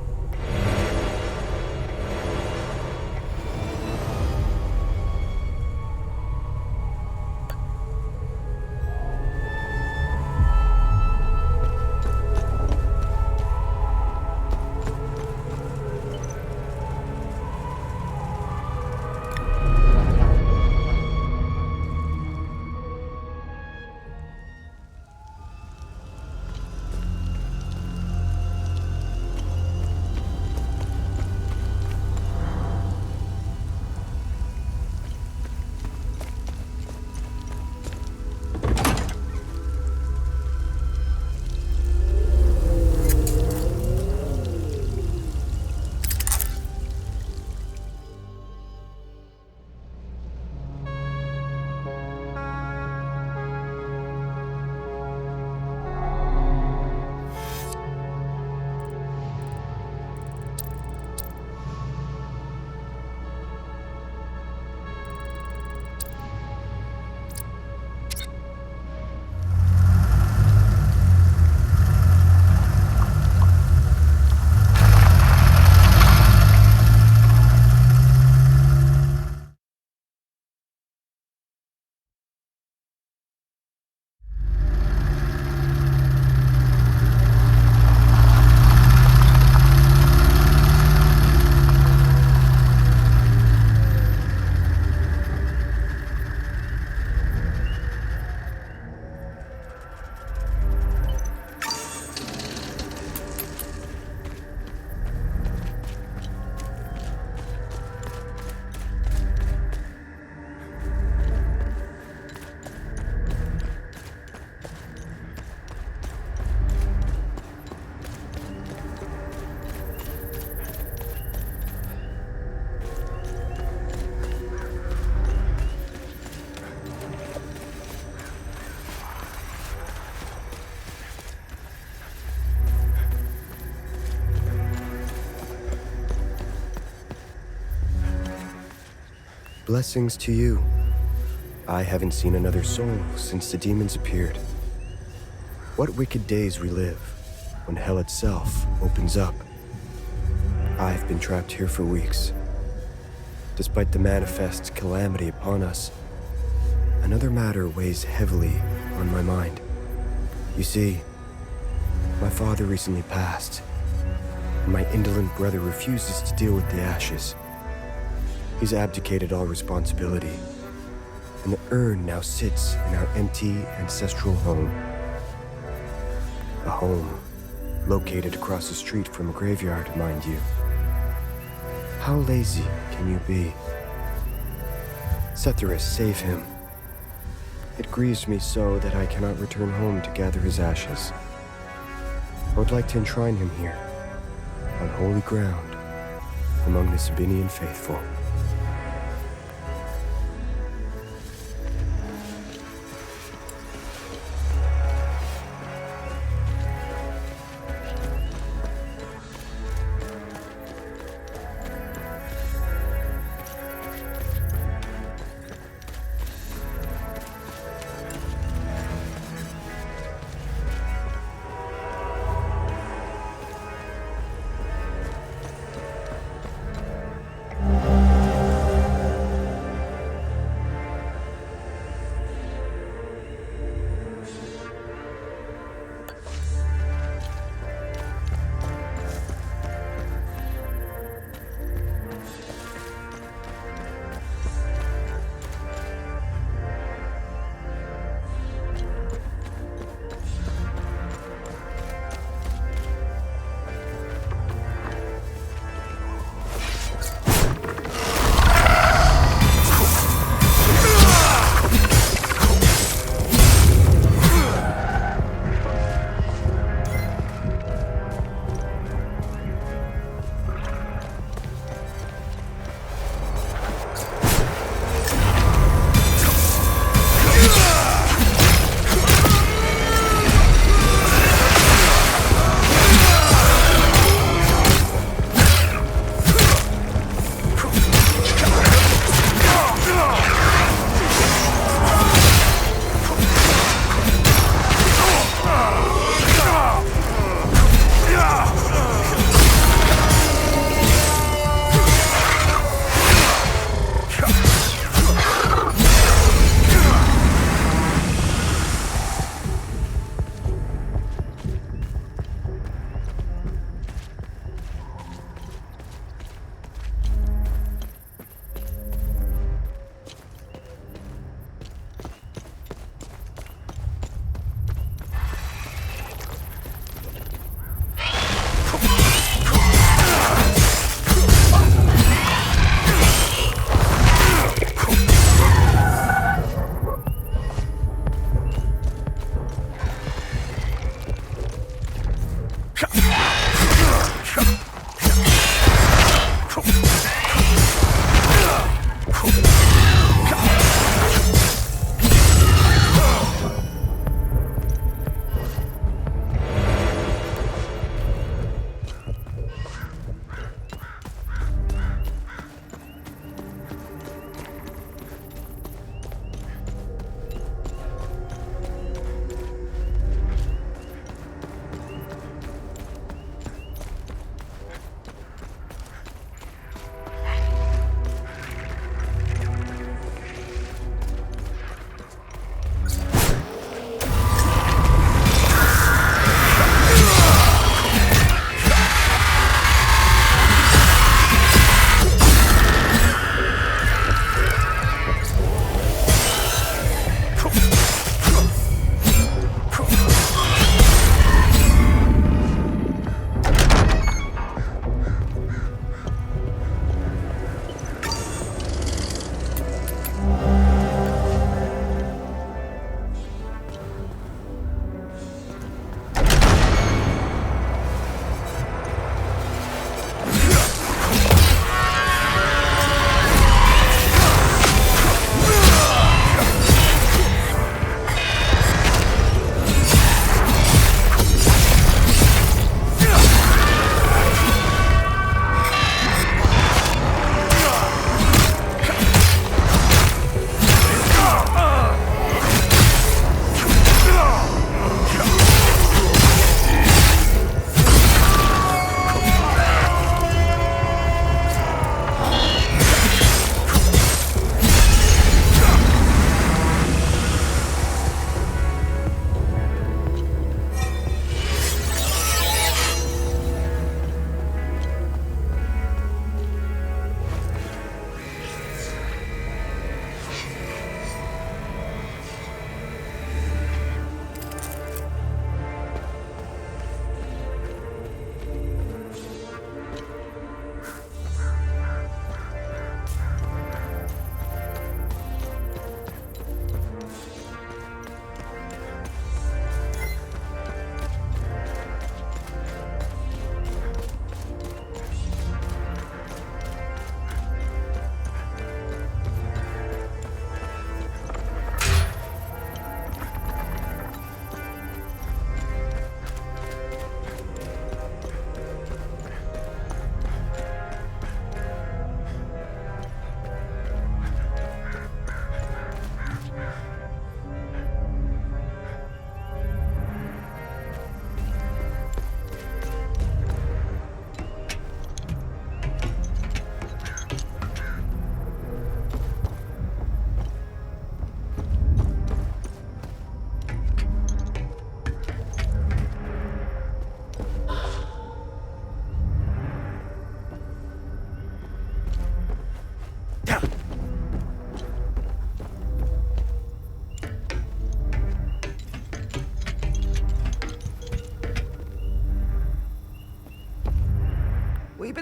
Speaker 20: Blessings to you. I haven't seen another soul since the demons appeared. What wicked days we live when hell itself opens up. I've been trapped here for weeks. Despite the manifest calamity upon us, another matter weighs heavily on my mind. You see, my father recently passed, and my indolent brother refuses to deal with the ashes. He's abdicated all responsibility, and the urn now sits in our empty ancestral home. A home located across the street from a graveyard, mind you. How lazy can you be? Setharus, save him. It grieves me so that I cannot return home to gather his ashes. I would like to enshrine him here, on holy ground, among the Sabinian faithful.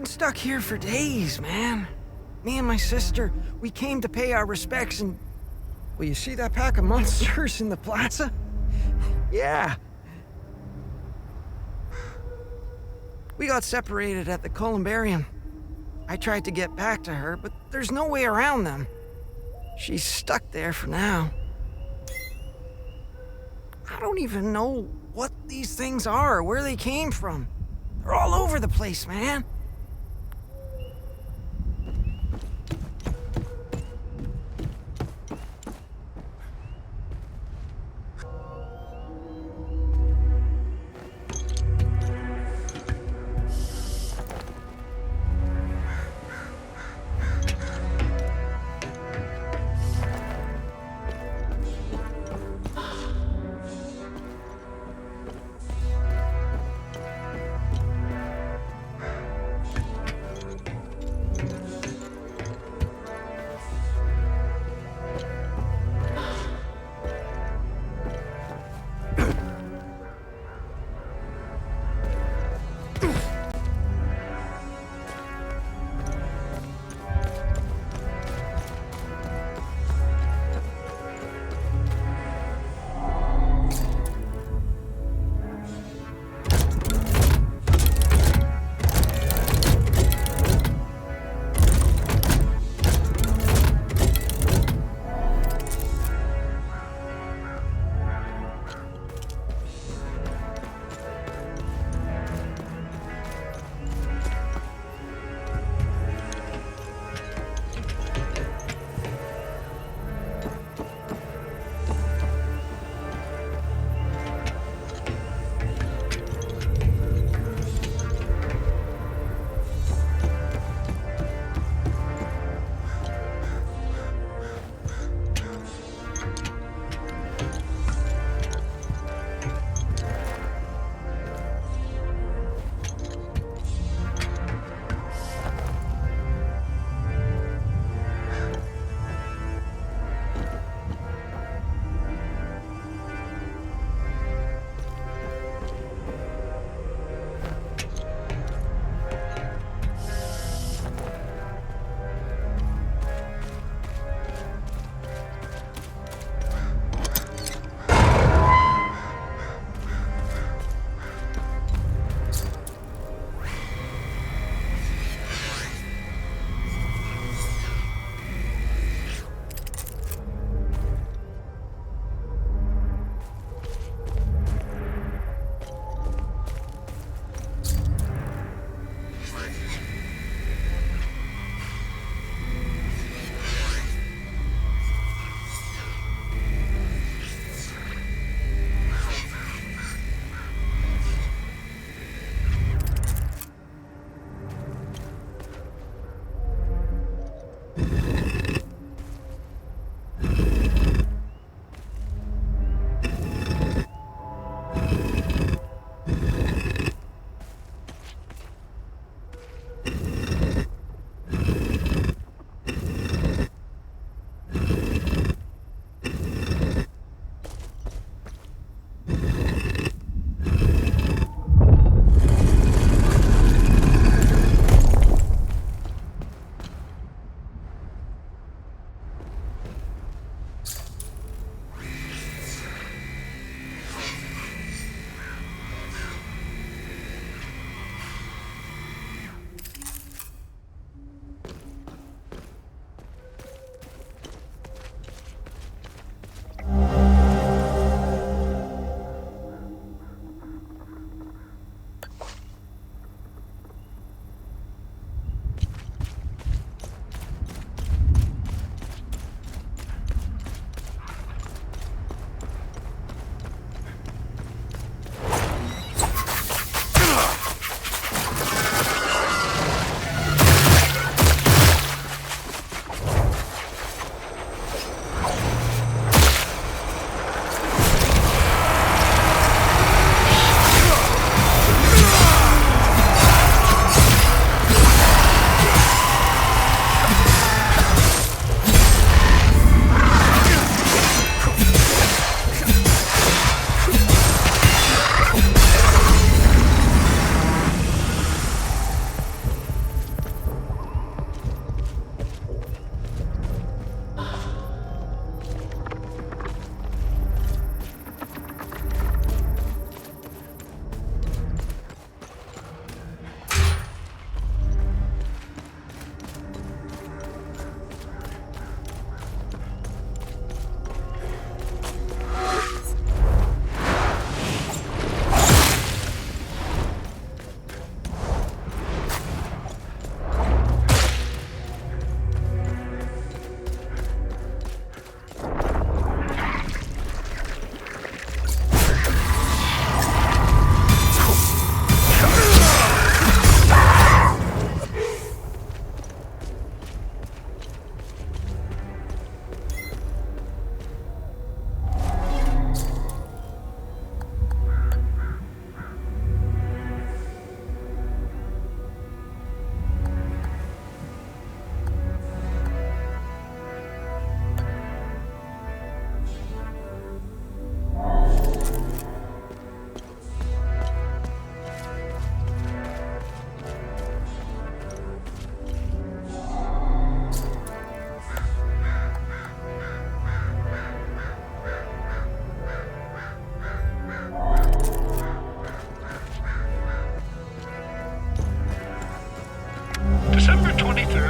Speaker 9: been stuck here for days, man. Me and my sister, we came to pay our respects and... Well, you see that pack of monsters in the plaza? Yeah. We got separated at the Columbarium. I tried to get back to her, but there's no way around them. She's stuck there for now. I don't even know what these things are, where they came from. They're all over the place, man.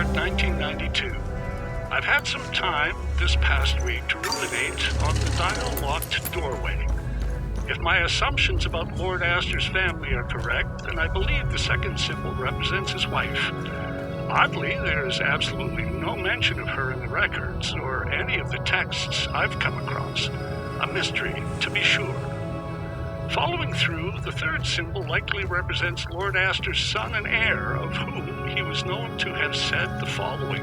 Speaker 12: 3rd, 1992. I've had some time this past week to ruminate on the dial-locked doorway. If my assumptions about Lord Astor's family are correct, then I believe the second symbol represents his wife. Oddly, there is absolutely no mention of her in the records or any of the texts I've come across. A mystery, to be sure. Following through, the third symbol likely represents Lord Astor's son and heir, of whom he was known to have said the following: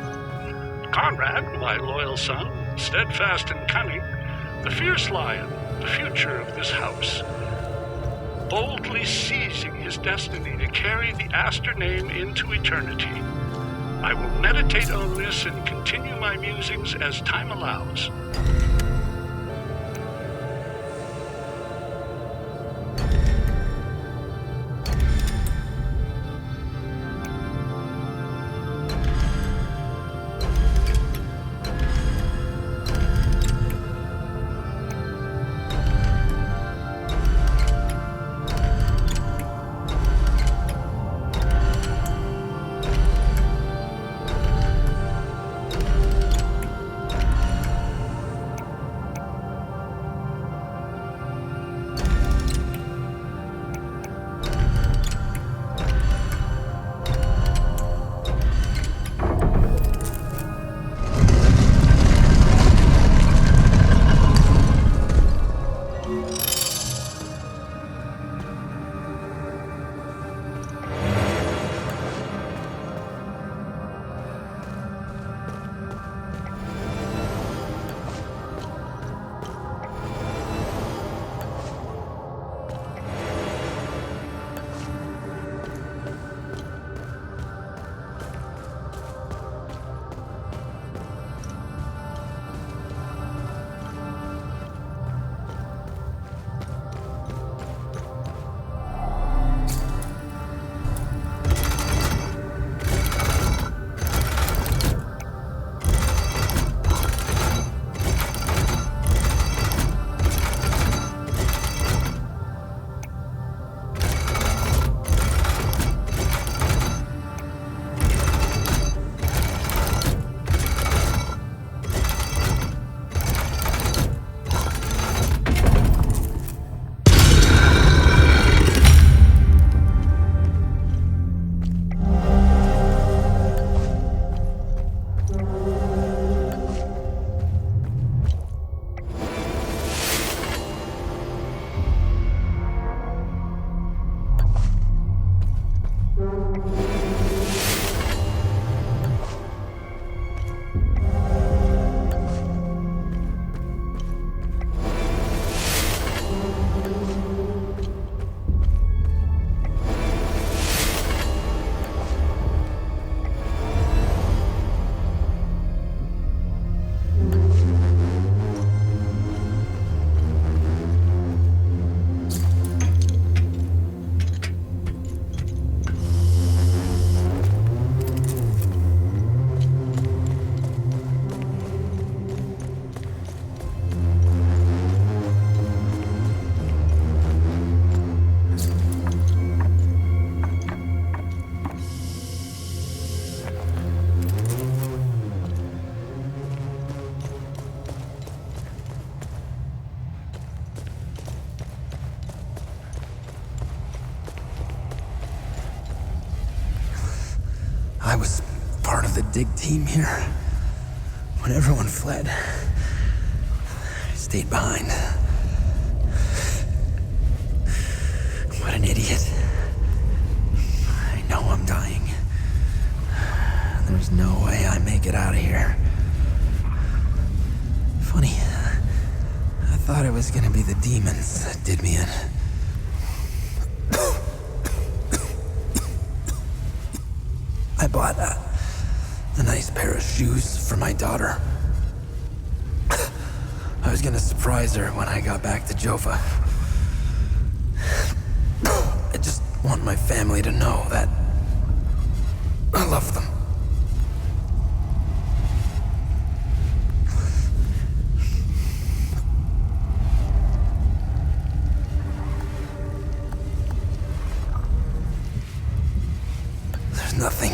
Speaker 12: "Conrad, my loyal son, steadfast and cunning, the fierce lion, the future of this house, boldly seizing his destiny to carry the Astor name into eternity. I will meditate on this and continue my musings as time allows."
Speaker 18: I was part of the dig team here. When everyone fled, I stayed behind. What an idiot. I know I'm dying. There's no way I make it out of here. Funny, I thought it was gonna be the demons that did me in. I bought a nice pair of shoes for my daughter. I was gonna surprise her when I got back to Jova. I just want my family to know that I love them. There's nothing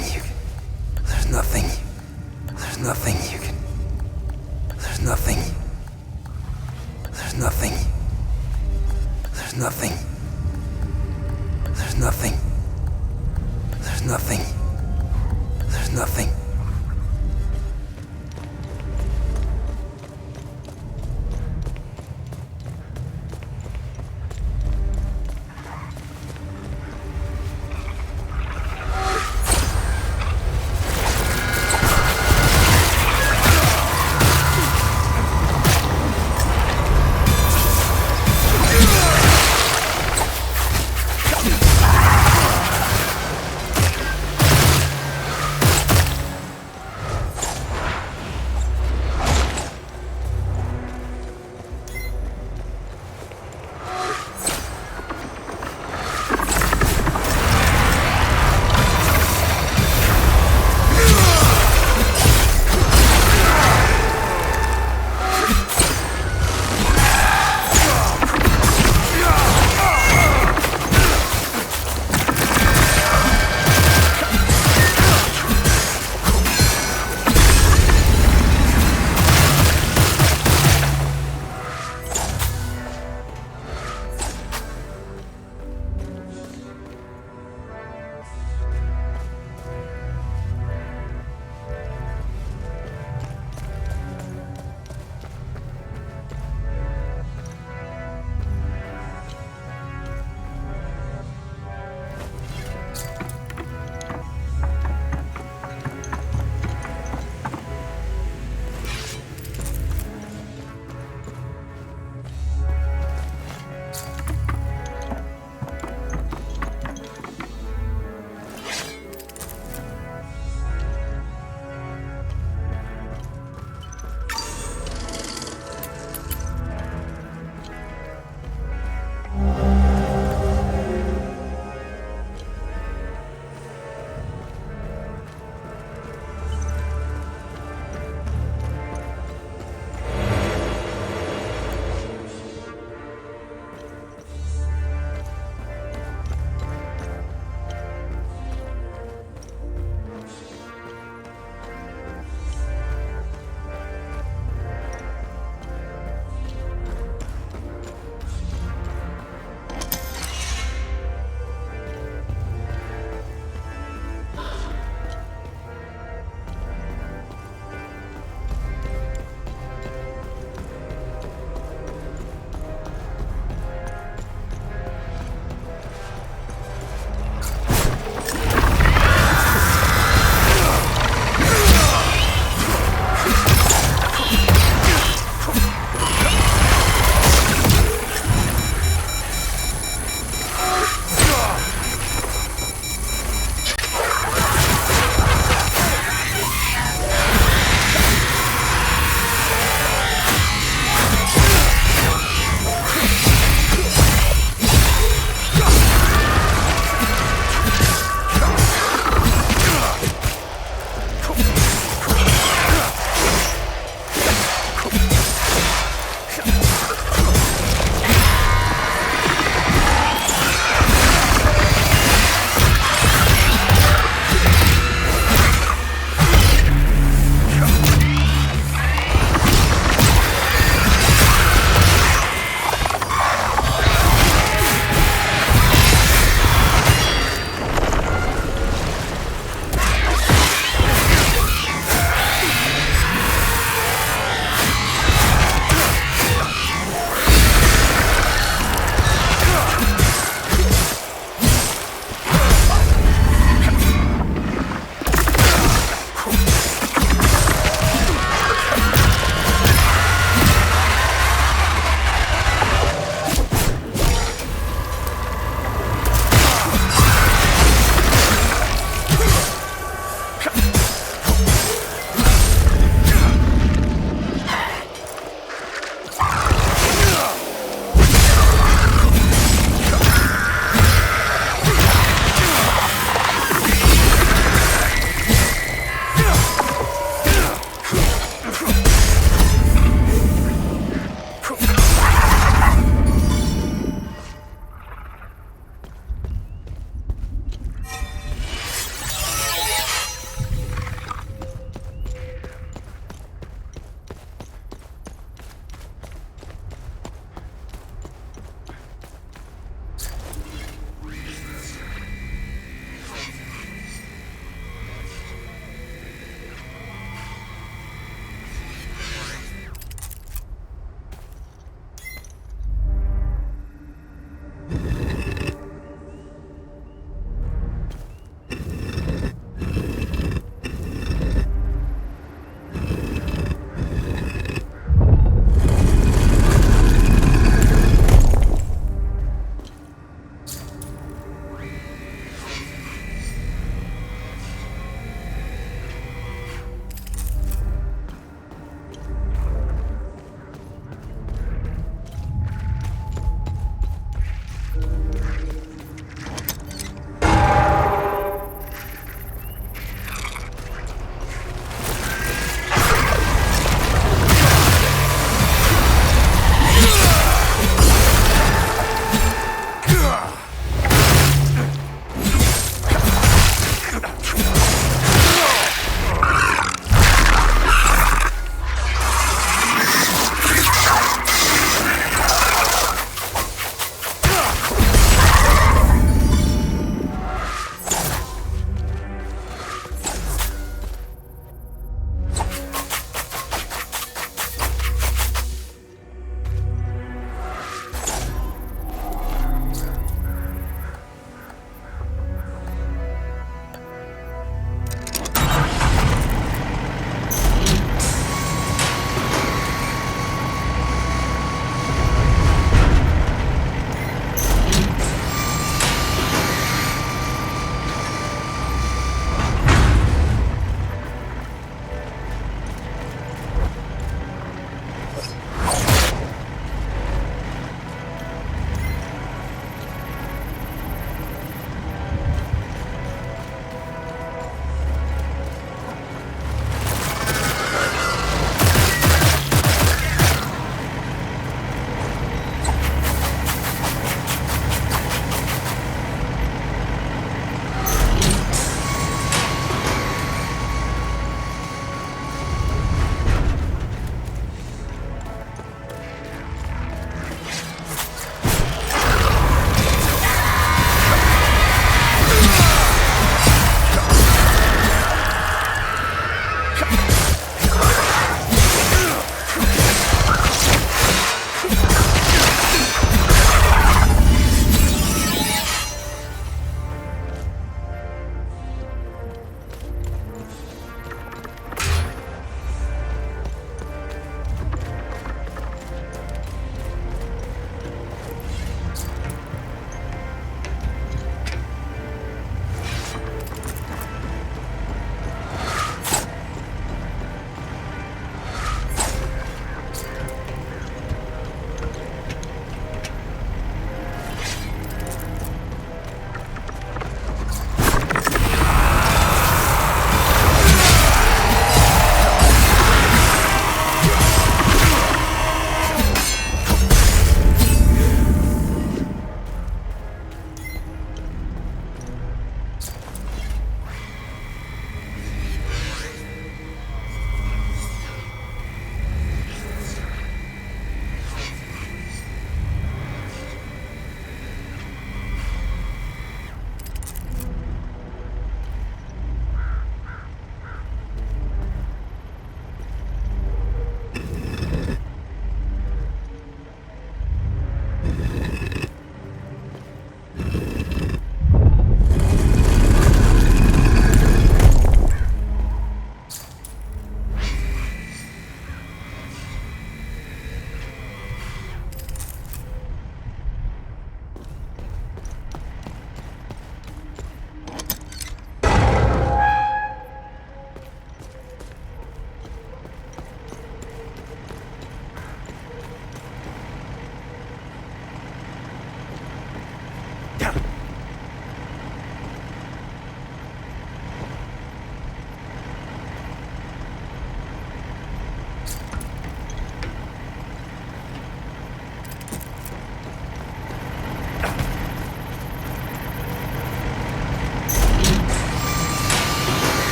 Speaker 2: nothing you can... There's nothing... There's nothing... There's nothing... There's nothing... There's nothing... There's nothing...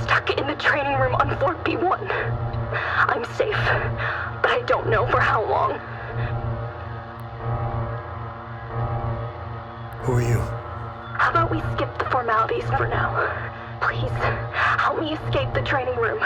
Speaker 21: stuck in the training room on Fort B1. I'm safe, but I don't know for how long.
Speaker 2: Who are you?
Speaker 21: How about we skip the formalities for now? Please, help me escape the training room.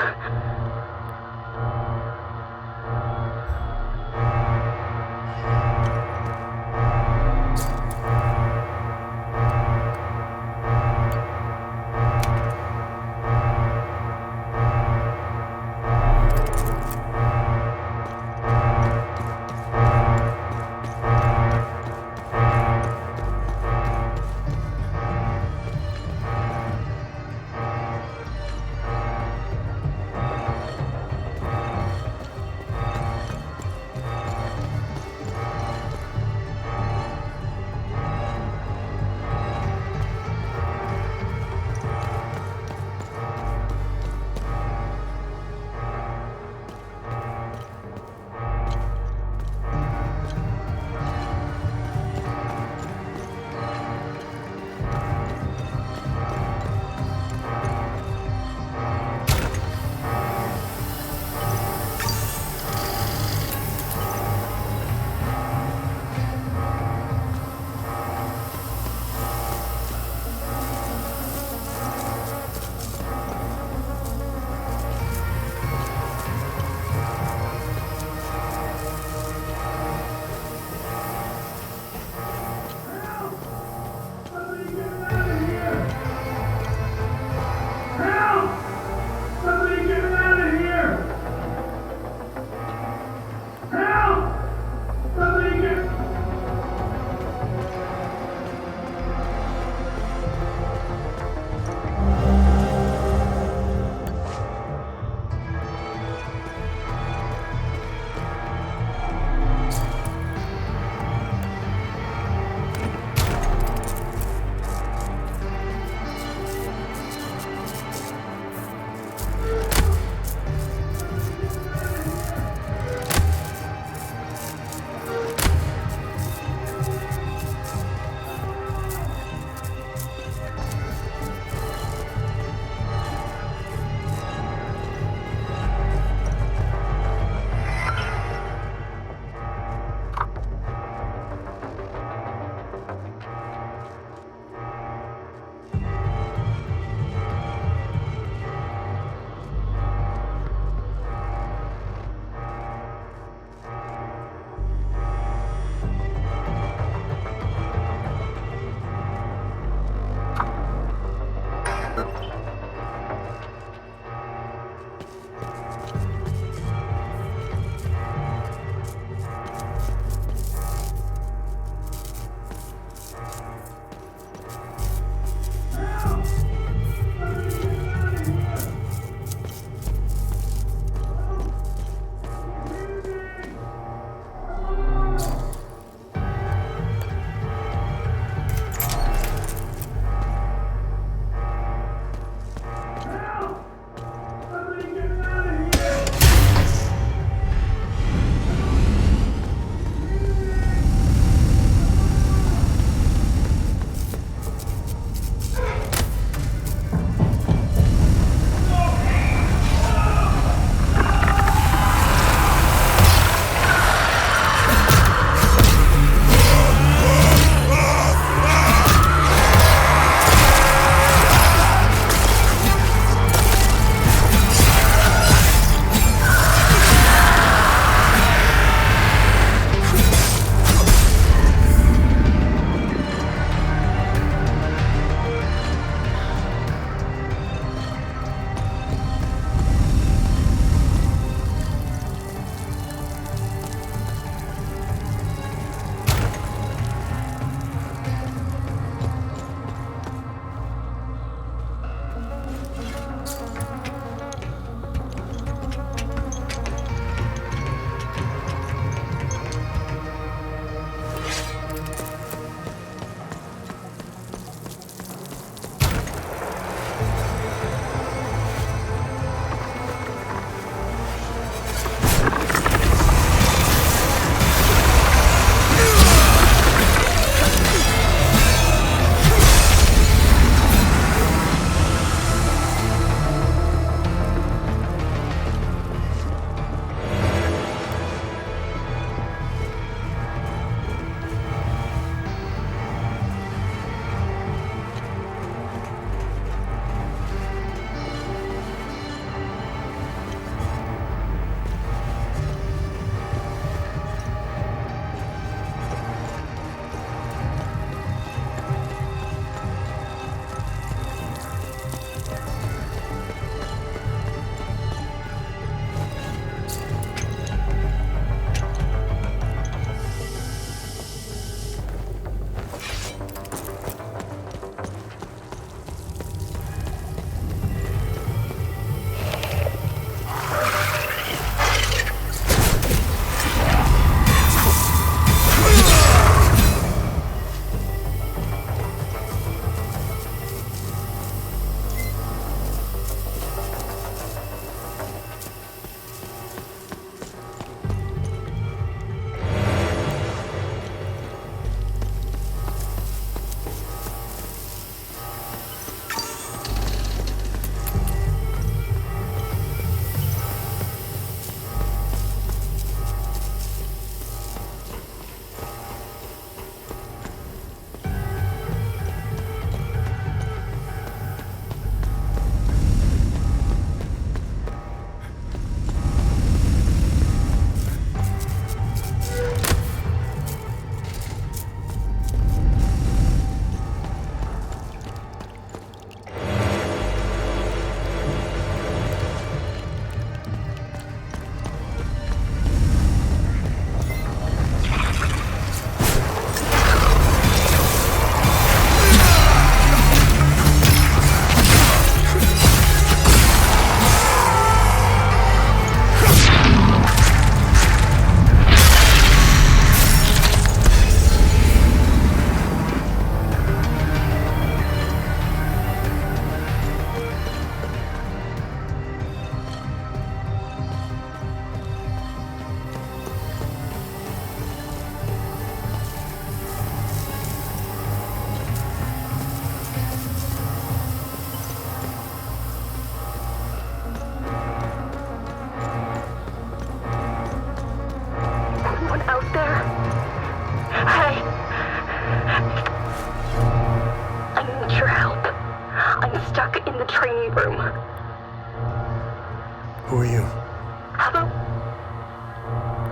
Speaker 2: Who are you?
Speaker 21: How about...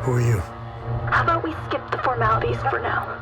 Speaker 2: Who are you?
Speaker 21: How about we skip the formalities for now?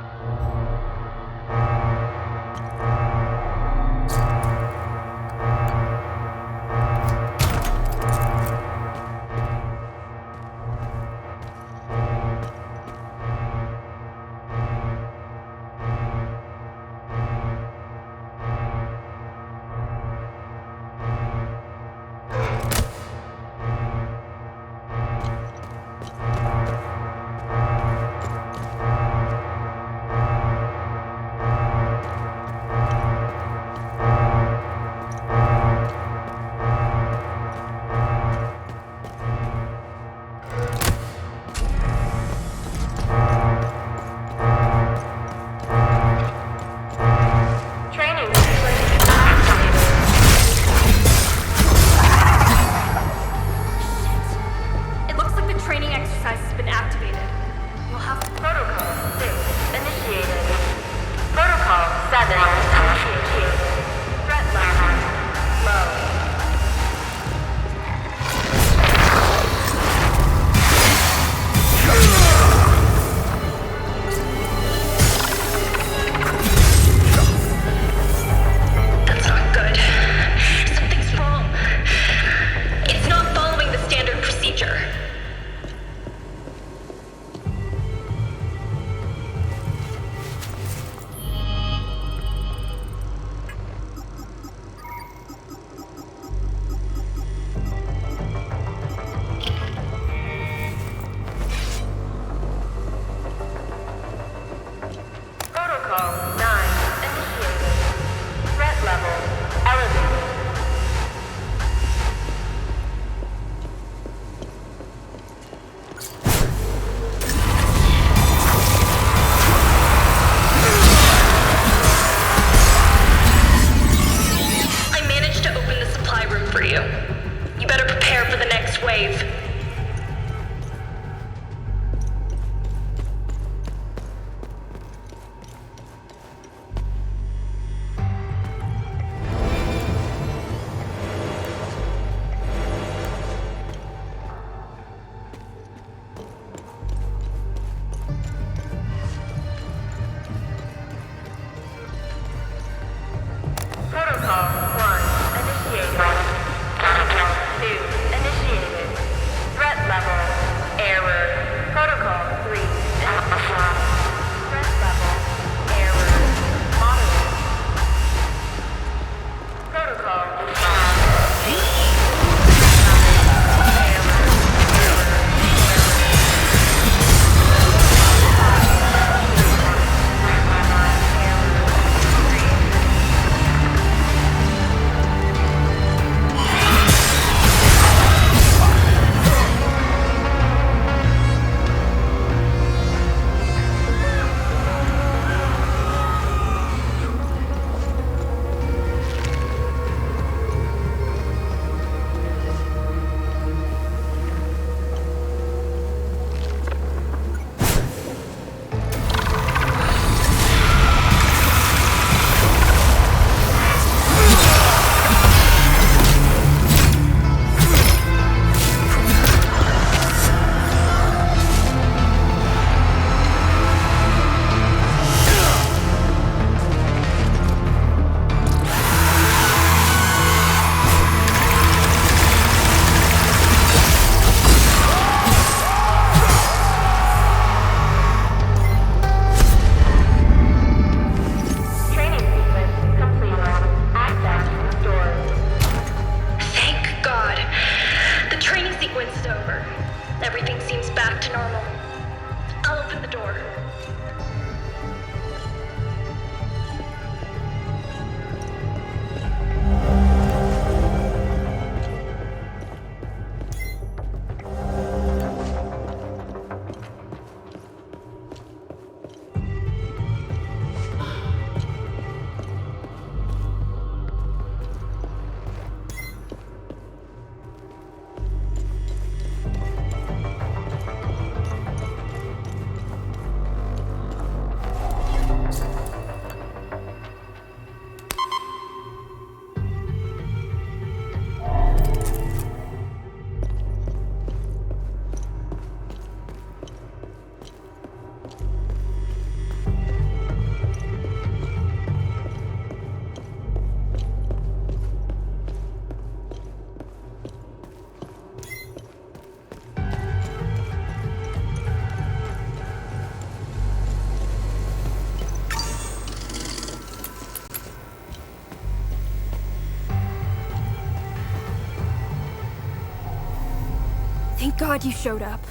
Speaker 21: Thank God you showed up.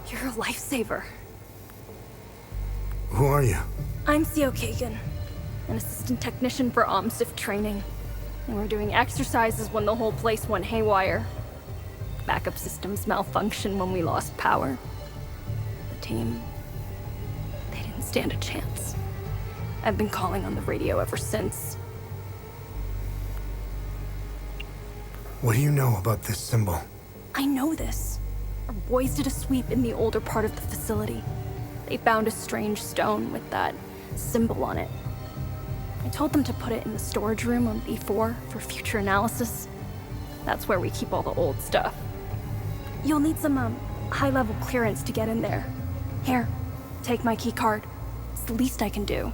Speaker 21: You're a lifesaver.
Speaker 2: Who are you?
Speaker 21: I'm Theo Kagan, an assistant technician for OMSIF training. And we're doing exercises when the whole place went haywire. Backup systems malfunctioned when we lost power. The team, they didn't stand a chance. I've been calling on the radio ever since.
Speaker 2: What do you know about this symbol?
Speaker 21: I know this. Our boys did a sweep in the older part of the facility. They found a strange stone with that symbol on it. I told them to put it in the storage room on B4 for future analysis. That's where we keep all the old stuff. You'll need some, high-level clearance to get in there. Here, take my key card. It's the least I can do.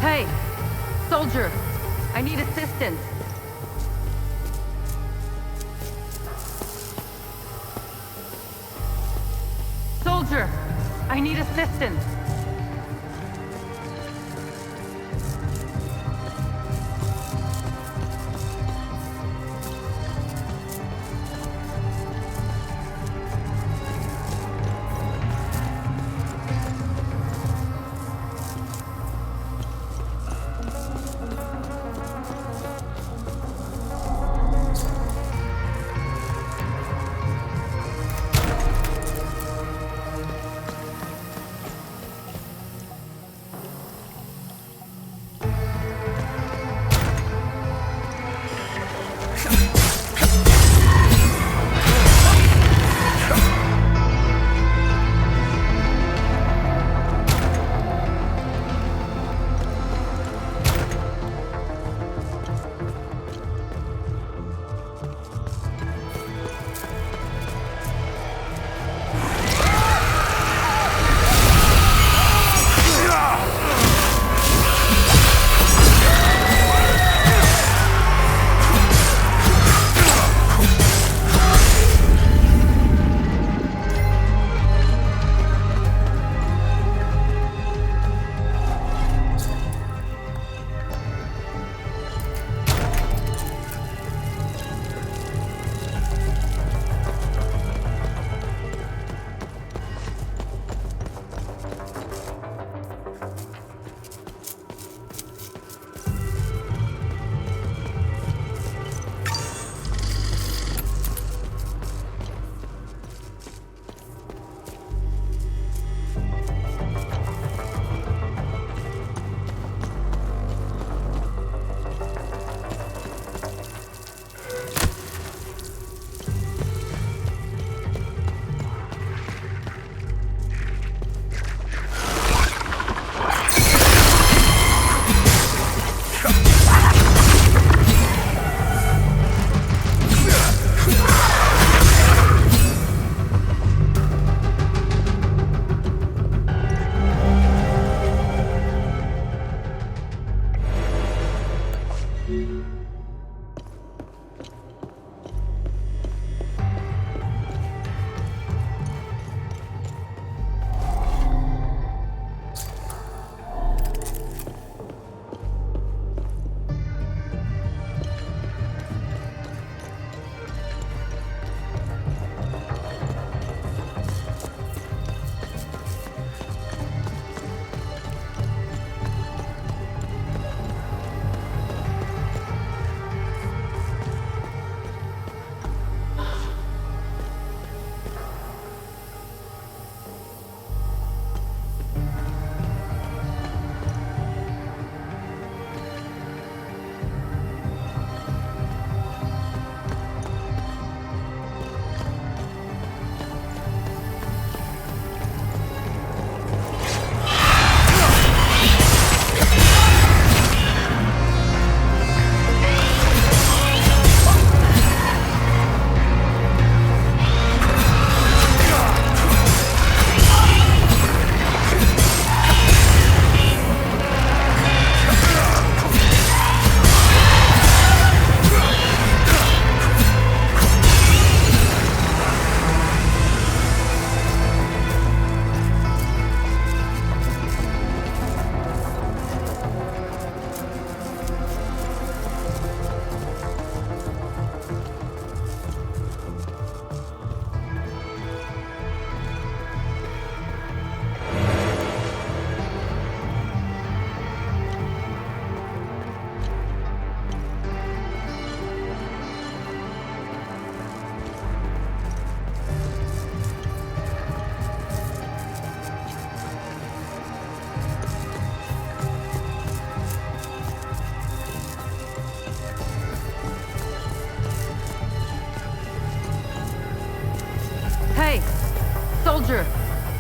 Speaker 11: Hey! Soldier! I need assistance! Soldier! I need assistance!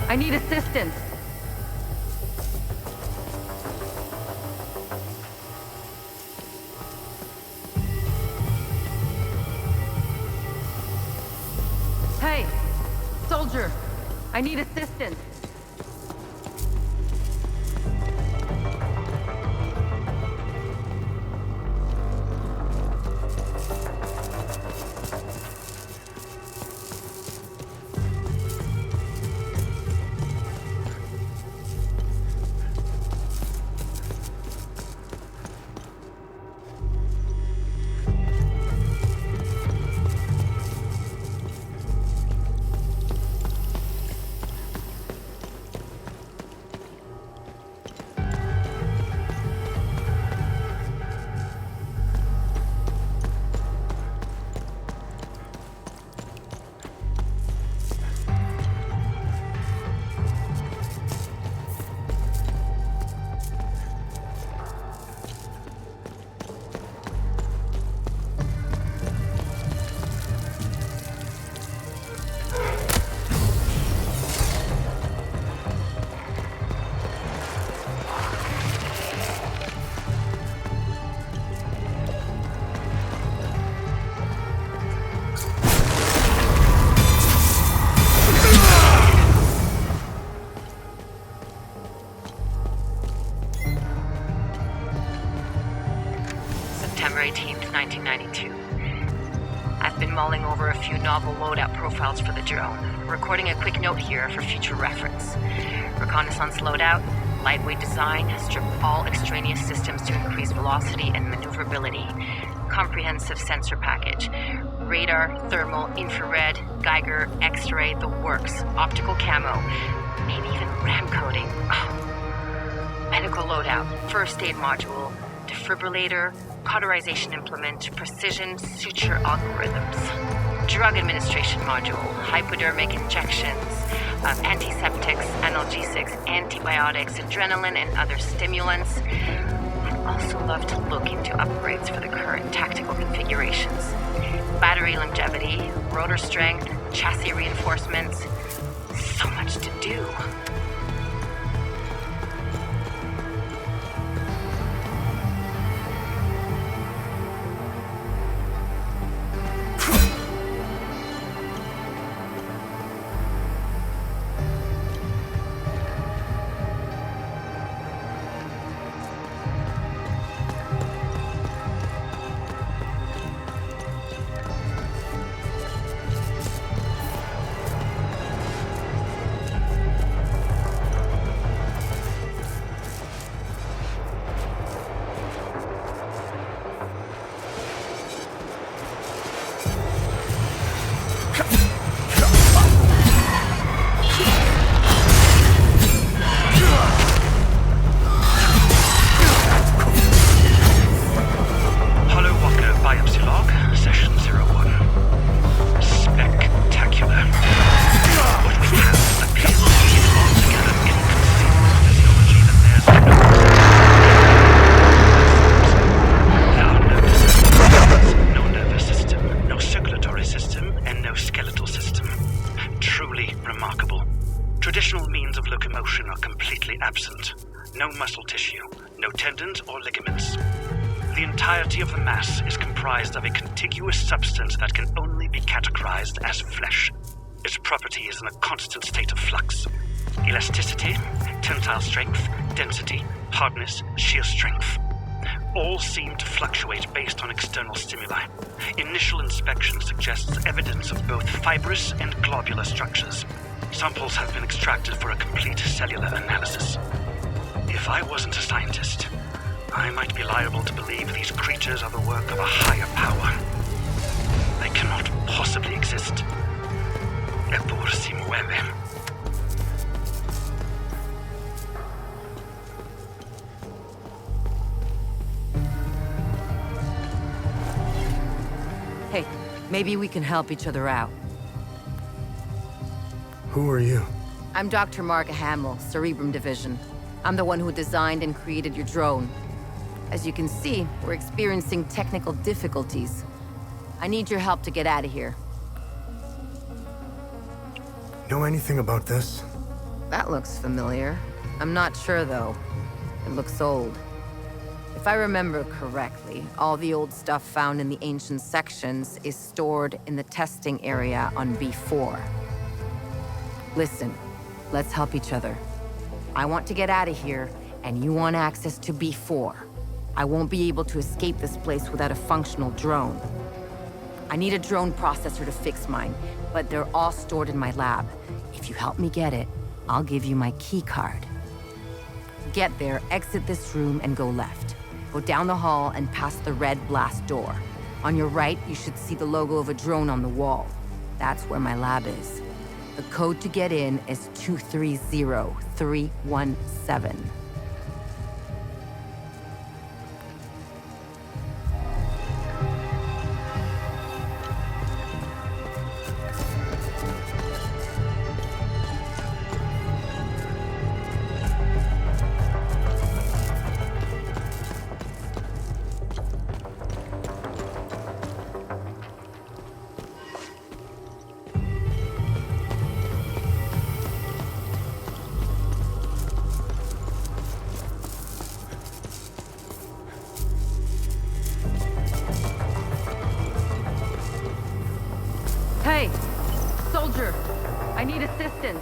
Speaker 11: I need assistance. Hey, soldier, I need assistance.
Speaker 4: September 18th, 1992. I've been mulling over a few novel loadout profiles for the drone, recording a quick note here for future reference. Reconnaissance loadout, lightweight design, stripped all extraneous systems to increase velocity and maneuverability. Comprehensive sensor package. Radar, thermal, infrared, Geiger, X-ray, the works. Optical camo, maybe even RAM coding. Oh. Medical loadout, first aid module, defibrillator, cauterization implement, precision suture algorithms. Drug administration module, hypodermic injections, antiseptics, analgesics, antibiotics, adrenaline, and other stimulants. I'd also love to look into upgrades for the current tactical configurations. Battery longevity, rotor strength, chassis reinforcements. So much to do.
Speaker 12: Traditional means of locomotion are completely absent. No muscle tissue, no tendons or ligaments. The entirety of the mass is comprised of a contiguous substance that can only be categorized as flesh. Its property is in a constant state of flux. Elasticity, tensile strength, density, hardness, shear strength. All seem to fluctuate based on external stimuli. Initial inspection suggests evidence of both fibrous and globular structures. Samples have been extracted for a complete cellular analysis. If I wasn't a scientist, I might be liable to believe these creatures are the work of a higher power. They cannot possibly exist. El poder si mueve.
Speaker 22: Hey, maybe we can help each other out.
Speaker 2: Who are you?
Speaker 22: I'm Dr. Mark Hamill, Cerebrum Division. I'm the one who designed and created your drone. As you can see, we're experiencing technical difficulties. I need your help to get out of here.
Speaker 2: Know anything about this?
Speaker 22: That looks familiar. I'm not sure, though. It looks old. If I remember correctly, all the old stuff found in the ancient sections is stored in the testing area on B4. Listen, let's help each other. I want to get out of here, and you want access to B4. I won't be able to escape this place without a functional drone. I need a drone processor to fix mine, but they're all stored in my lab. If you help me get it, I'll give you my key card. Get there, exit this room, and go left. Go down the hall and past the red blast door. On your right, you should see the logo of a drone on the wall. That's where my lab is. The code to get in is 230317.
Speaker 11: Hey! Soldier! I need assistance!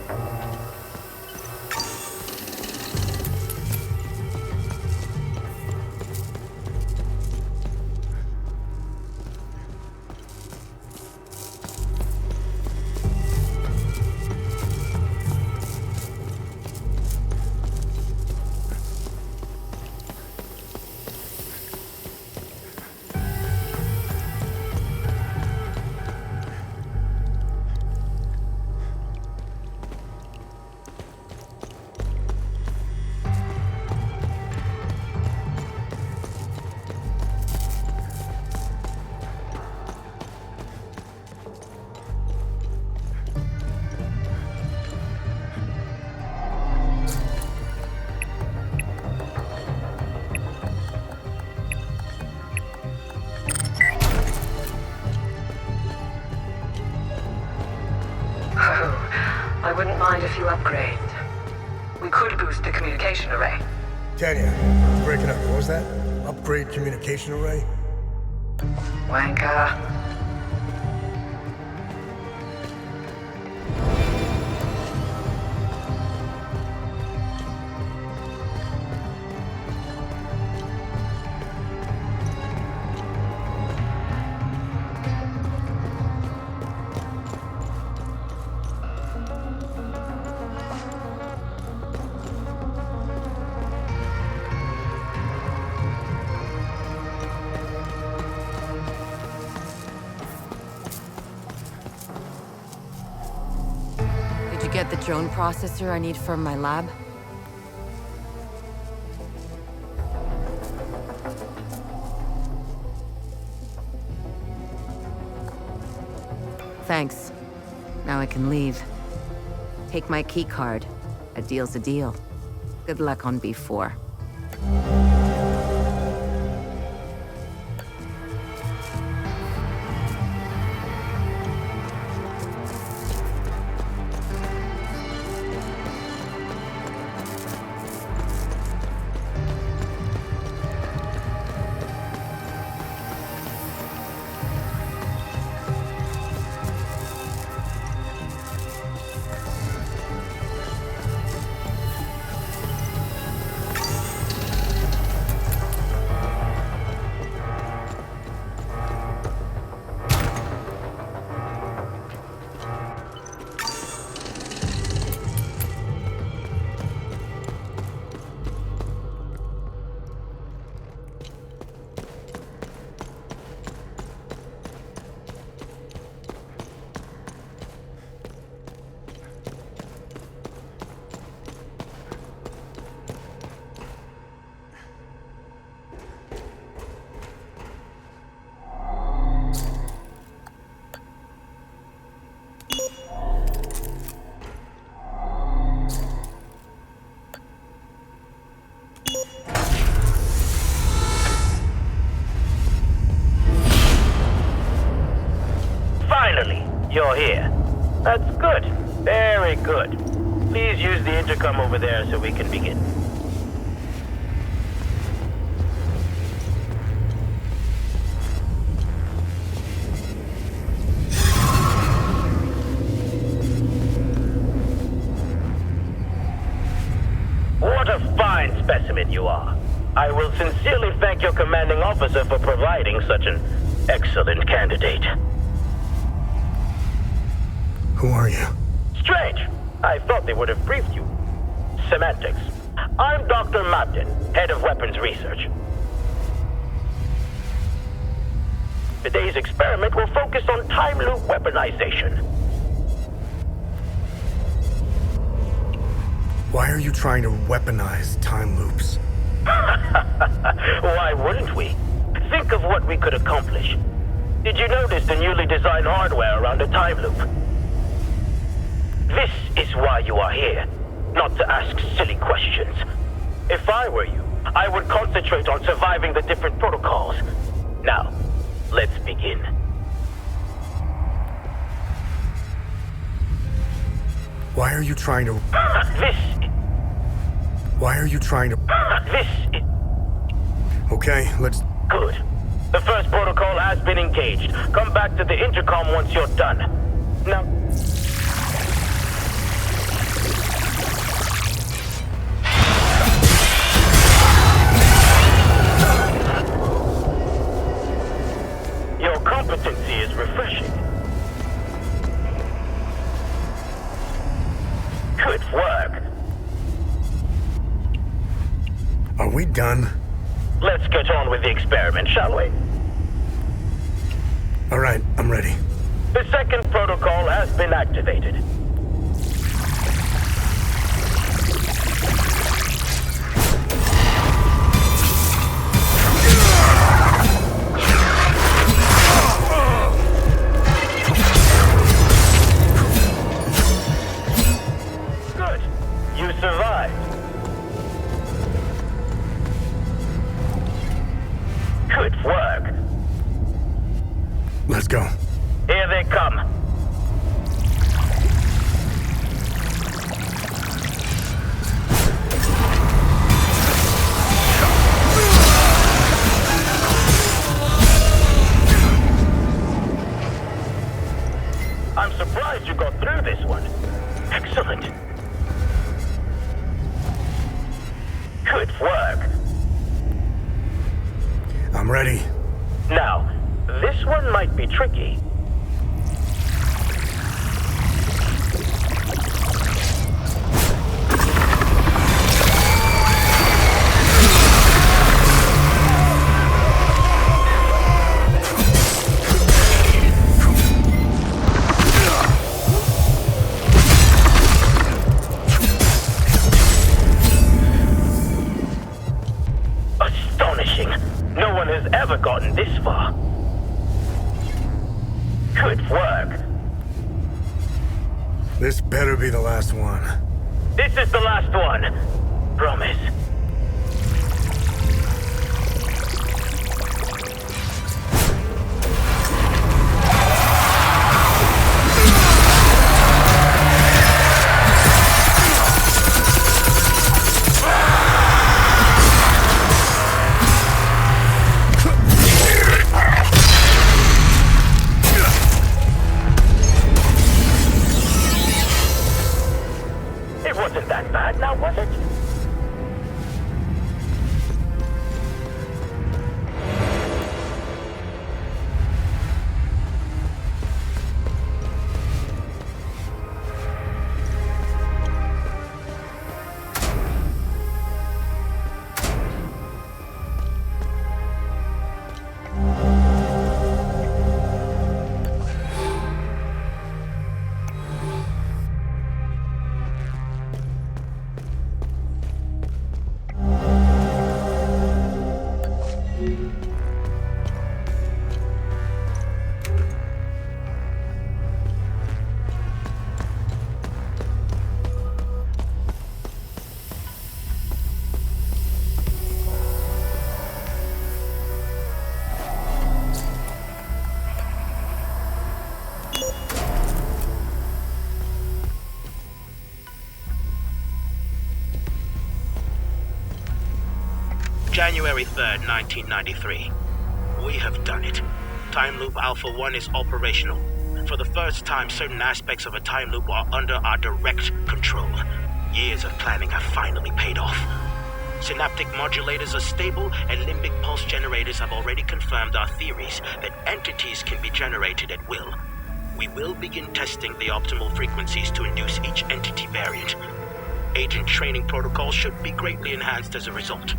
Speaker 3: I wouldn't mind if you upgrade. We could boost the communication array.
Speaker 2: Tanya, breaking up. What was that? Upgrade communication array?
Speaker 3: Wanker.
Speaker 22: Get the drone processor I need for my lab? Thanks. Now I can leave. Take my key card. A deal's a deal. Good luck on B4.
Speaker 8: to come over there so we can begin. What a fine specimen you are. I will sincerely thank your commanding officer for providing such an excellent candidate.
Speaker 2: Who are you?
Speaker 8: Strange. I thought they would have briefed you. Semantics. I'm Dr. Mabden, head of weapons research. Today's experiment will focus on time loop weaponization.
Speaker 2: Why are you trying to weaponize time loops?
Speaker 8: Why wouldn't we? Think of what we could accomplish. Did you notice the newly designed hardware around a time loop? This is why you are here, not to ask silly questions. If I were you, I would concentrate on surviving the different protocols. Now, let's begin.
Speaker 2: Why are you trying to...
Speaker 8: This...
Speaker 2: Why are you trying to...
Speaker 8: This is...
Speaker 2: Okay, let's...
Speaker 8: Good. The first protocol has been engaged. Come back to the intercom once you're done. Now... Your competency is refreshing. Good work.
Speaker 2: Are we done?
Speaker 8: Let's get on with the experiment, shall we?
Speaker 2: All right, I'm ready.
Speaker 8: The second protocol has been activated. Good. You survived. Good work.
Speaker 2: Let's go.
Speaker 8: Here they come. I'm surprised you got through this one. Excellent. Good work.
Speaker 2: I'm ready.
Speaker 8: Now, this one might be tricky. Astonishing. No one has ever gotten this far. Good work.
Speaker 2: This better be the last one.
Speaker 8: This is the last one. Promise. It wasn't that bad now, was it? January 3rd, 1993. We have done it. Time Loop Alpha 1 is operational. For the first time, certain aspects of a time loop are under our direct control. Years of planning have finally paid off. Synaptic modulators are stable, and limbic pulse generators have already confirmed our theories that entities can be generated at will. We will begin testing the optimal frequencies to induce each entity variant. Agent training protocols should be greatly enhanced as a result.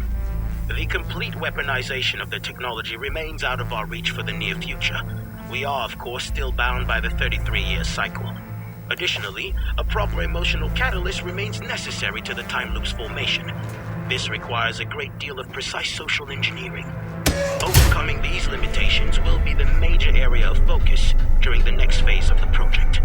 Speaker 8: The complete weaponization of the technology remains out of our reach for the near future. We are, of course, still bound by the 33-year cycle. Additionally, a proper emotional catalyst remains necessary to the time loop's formation. This requires a great deal of precise social engineering. Overcoming these limitations will be the major area of focus during the next phase of the project.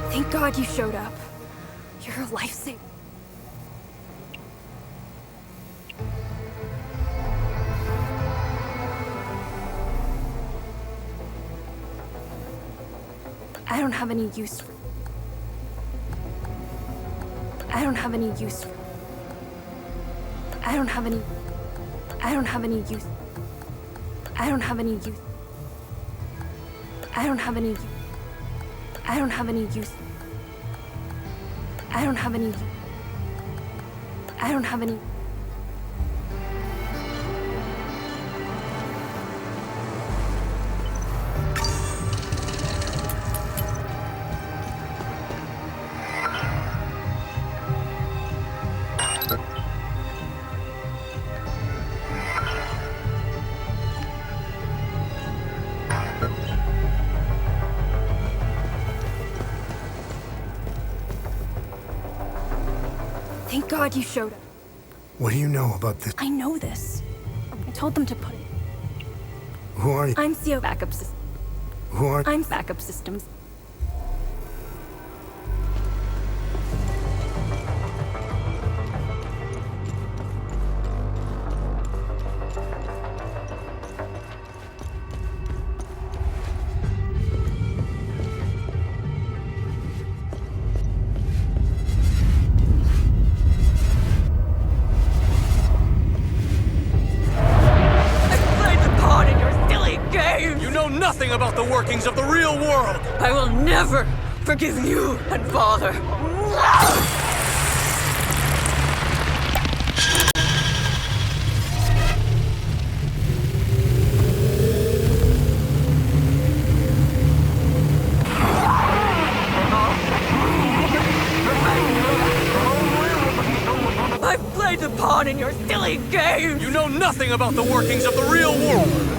Speaker 21: Thank God you showed up. You're a lifesaver. I don't have any use for... I don't have any use for... I don't have any... I don't have any use... I don't have any use... I don't have any use... I don't have any use... I don't have any... I don't have any... Thank God you showed up.
Speaker 2: What do you know about this?
Speaker 21: I know this. I told them to put it.
Speaker 2: Who are you?
Speaker 21: I'm CO backup system.
Speaker 2: Who are...
Speaker 21: I'm backup systems.
Speaker 5: You know nothing about the workings of the real world!
Speaker 7: I will never forgive you and Father. I've played the pawn in your silly game!
Speaker 5: You know nothing about the workings of the real world!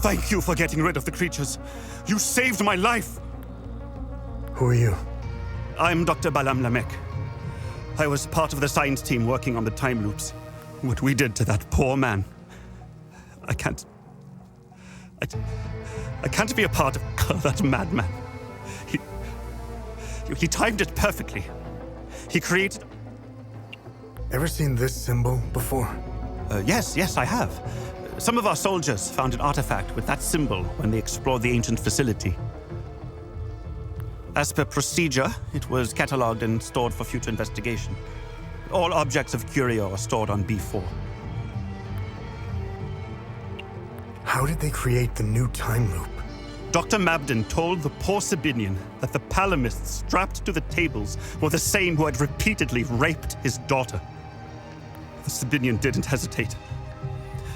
Speaker 15: Thank you for getting rid of the creatures. You saved my life.
Speaker 2: Who are you?
Speaker 15: I'm Dr. Balam Lamek. I was part of the science team working on the time loops. What we did to that poor man. I can't be a part of that madman. He timed it perfectly. He created...
Speaker 2: Ever seen this symbol before?
Speaker 15: Yes, I have. Some of our soldiers found an artifact with that symbol when they explored the ancient facility. As per procedure, it was catalogued and stored for future investigation. All objects of curio are stored on B4.
Speaker 2: How did they create the new time loop?
Speaker 15: Dr. Mabden told the poor Sabinian that the palamists strapped to the tables were the same who had repeatedly raped his daughter. The Sabinian didn't hesitate.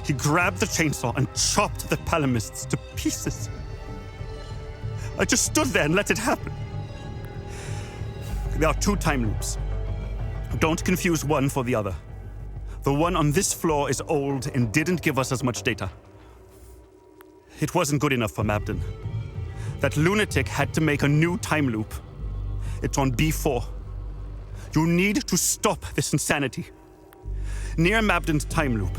Speaker 15: He grabbed the chainsaw and chopped the palamists to pieces. I just stood there and let it happen. There are two time loops. Don't confuse one for the other. The one on this floor is old and didn't give us as much data. It wasn't good enough for Mabden. That lunatic had to make a new time loop. It's on B4. You need to stop this insanity. Near Mabden's time loop,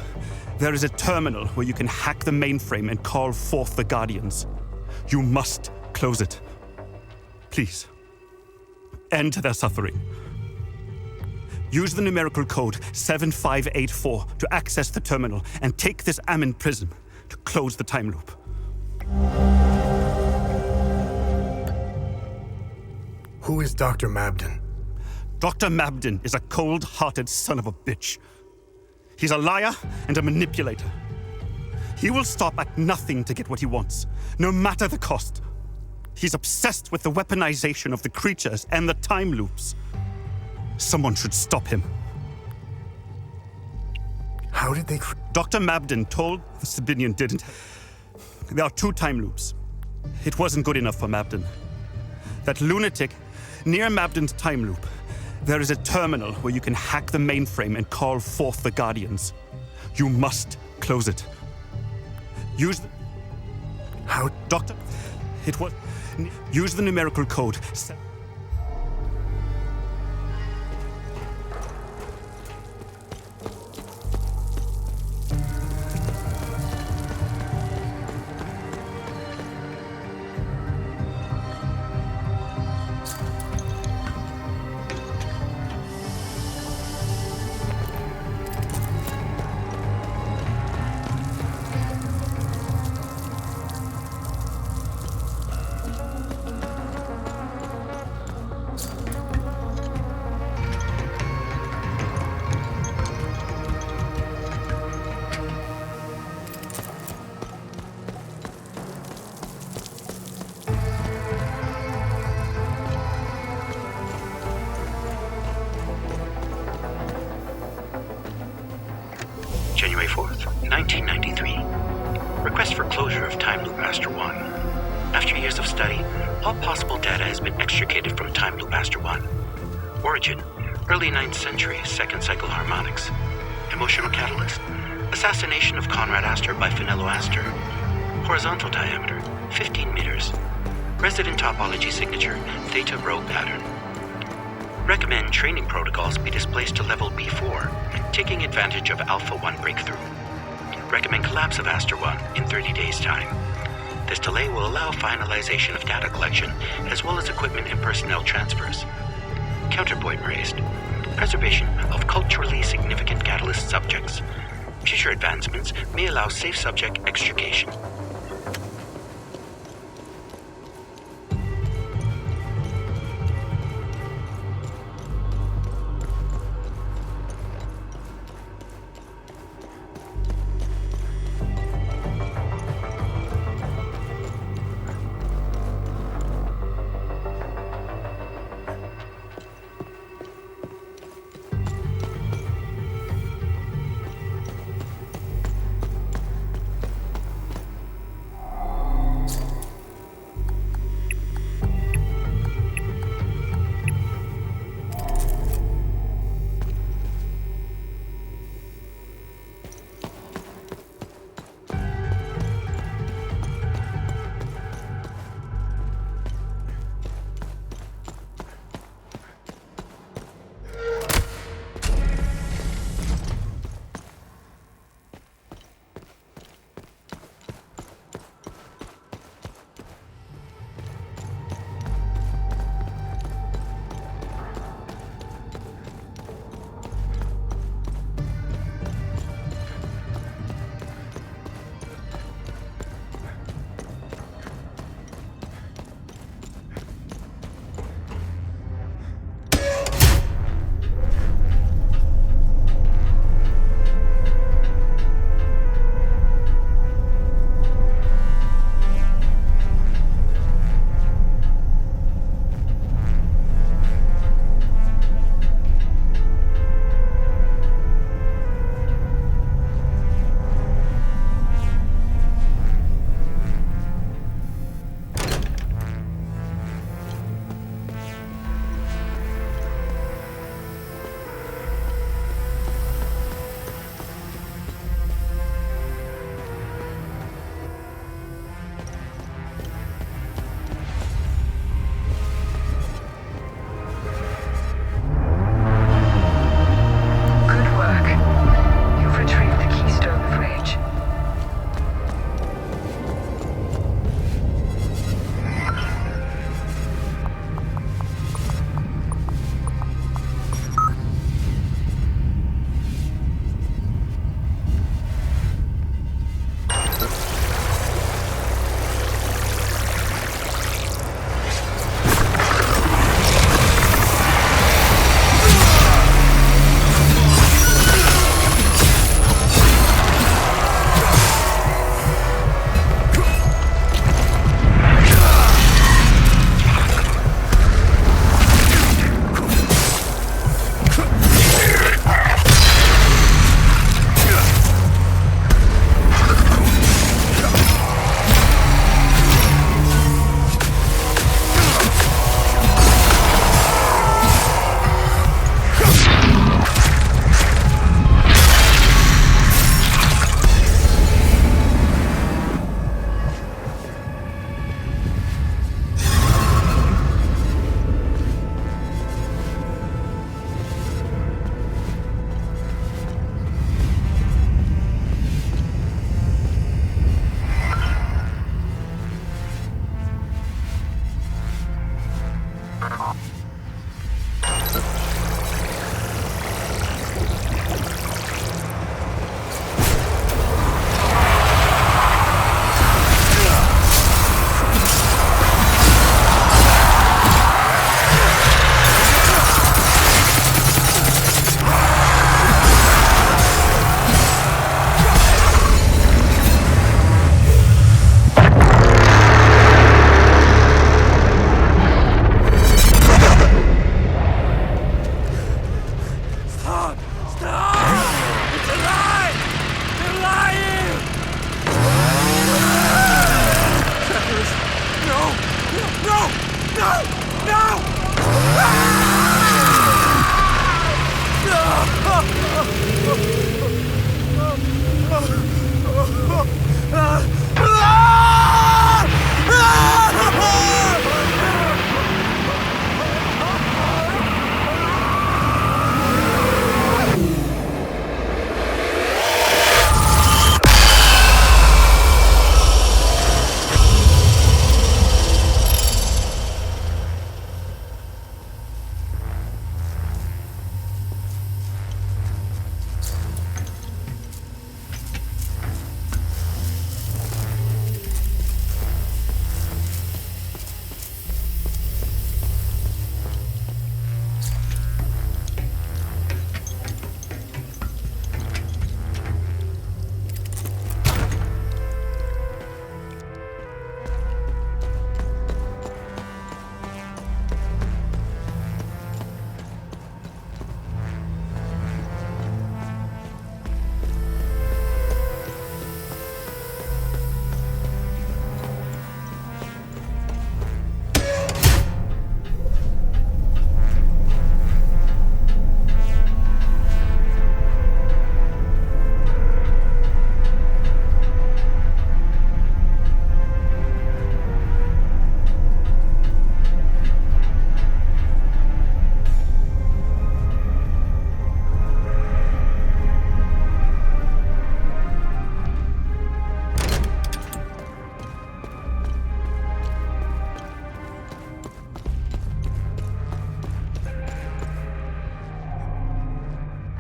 Speaker 15: there is a terminal where you can hack the mainframe and call forth the Guardians. You must close it. Please. End their suffering. Use the numerical code 7584 to access the terminal and take this Ammon prism to close the time loop.
Speaker 2: Who is Dr. Mabden?
Speaker 15: Dr. Mabden is a cold-hearted son of a bitch. He's a liar and a manipulator. He will stop at nothing to get what he wants, no matter the cost. He's obsessed with the weaponization of the creatures and the time loops. Someone should stop him.
Speaker 2: How did they...
Speaker 15: Dr. Mabden told the Sabinian didn't... There are two time loops. It wasn't good enough for Mabden. That lunatic, near Mabden's time loop, there is a terminal where you can hack the mainframe and call forth the Guardians. You must close it. Use the...
Speaker 2: How...
Speaker 15: Doctor... It was... Use the numerical code...
Speaker 1: 1993. Request for closure of Time Loop Aster 1. After years of study, all possible data has been extricated from Time Loop Aster 1. Origin, early 9th century, second cycle harmonics. Emotional catalyst, assassination of Conrad Astor by Finello Astor. Horizontal diameter, 15 meters. Resident topology signature, Theta Rho pattern. Recommend training protocols be displaced to level B4, taking advantage of Alpha 1 breakthrough. Recommend collapse of Astor 1 in 30 days' time. This delay will allow finalization of data collection, as well as equipment and personnel transfers. Counterpoint raised. Preservation of culturally significant catalyst subjects. Future advancements may allow safe subject extrication.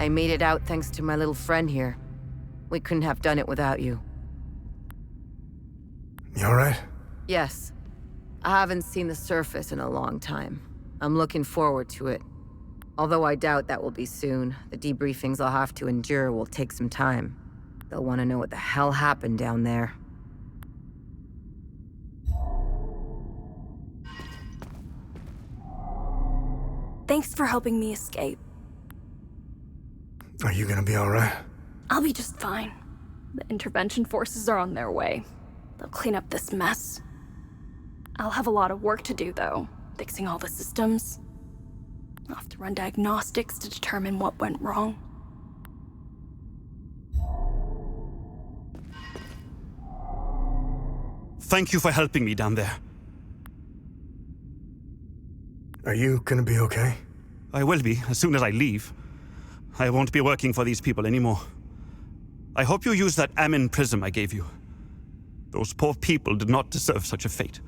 Speaker 22: I made it out thanks to my little friend here. We couldn't have done it without you.
Speaker 2: You alright?
Speaker 22: Yes. I haven't seen the surface in a long time. I'm looking forward to it. Although I doubt that will be soon. The debriefings I'll have to endure will take some time. They'll want to know what the hell happened down there.
Speaker 21: Thanks for helping me escape.
Speaker 2: Are you gonna be alright?
Speaker 21: I'll be just fine. The intervention forces are on their way. They'll clean up this mess. I'll have a lot of work to do, though, fixing all the systems. I'll have to run diagnostics to determine what went wrong.
Speaker 15: Thank you for helping me down there.
Speaker 2: Are you gonna be okay?
Speaker 15: I will be, as soon as I leave. I won't be working for these people anymore. I hope you use that Amin prism I gave you. Those poor people did not deserve such a fate.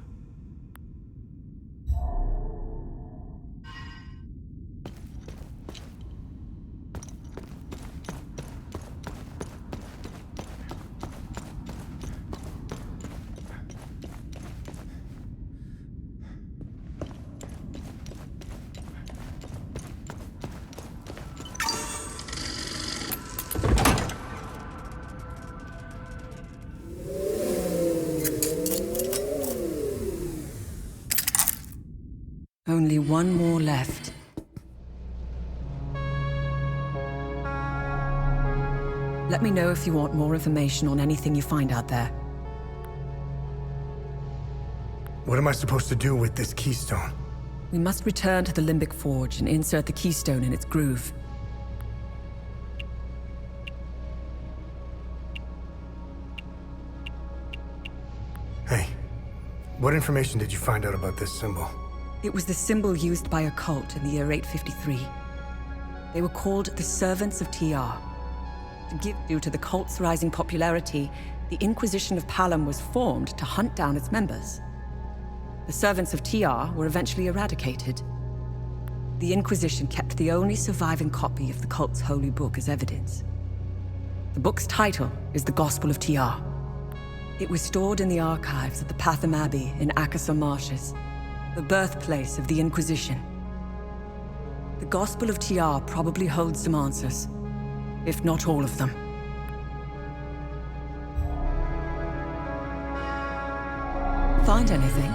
Speaker 7: Only one more left. Let me know if you want more information on anything you find out there.
Speaker 2: What am I supposed to do with this keystone?
Speaker 7: We must return to the Limbic Forge and insert the keystone in its groove.
Speaker 2: Hey, what information did you find out about this symbol?
Speaker 7: It was the symbol used by a cult in the year 853. They were called the Servants of TR. Due to the cult's rising popularity, the Inquisition of Palam was formed to hunt down its members. The Servants of TR were eventually eradicated. The Inquisition kept the only surviving copy of the cult's holy book as evidence. The book's title is the Gospel of TR. It was stored in the archives of the Patham Abbey in Akasar Marshes, the birthplace of the Inquisition. The Gospel of TR probably holds some answers, if not all of them. Find anything?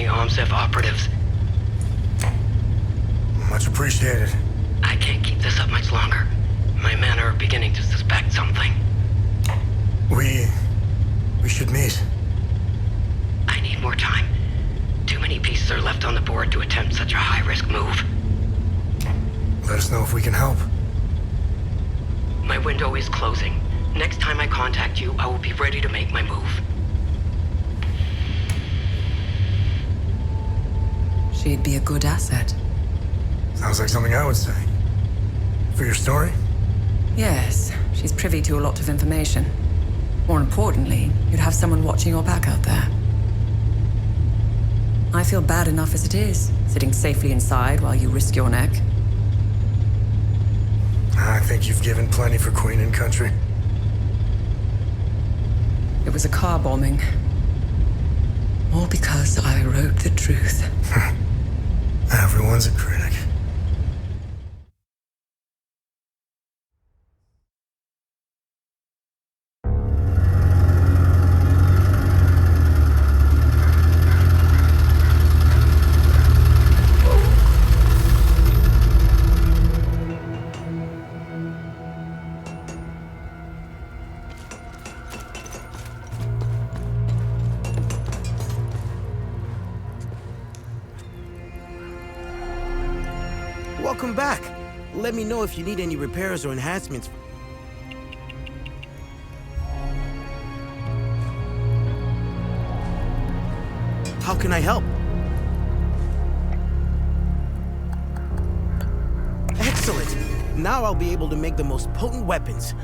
Speaker 19: OMSEF operatives.
Speaker 2: Much appreciated.
Speaker 19: I can't keep this up much longer. My men are beginning to suspect something.
Speaker 2: We should meet.
Speaker 19: I need more time. Too many pieces are left on the board to attempt such a high-risk move.
Speaker 2: Let us know if we can help.
Speaker 19: My window is closing. Next time I contact you, I will be ready to make my move.
Speaker 7: She'd be a good asset.
Speaker 2: Sounds like something I would say. For your story?
Speaker 7: Yes, she's privy to a lot of information. More importantly, you'd have someone watching your back out there. I feel bad enough as it is, sitting safely inside while you risk your neck.
Speaker 2: I think you've given plenty for Queen and Country.
Speaker 7: It was a car bombing. All because I wrote the truth.
Speaker 2: Everyone's a critic.
Speaker 18: Welcome back. Let me know if you need any repairs or enhancements. How can I help? Excellent. Now I'll be able to make the most potent weapons.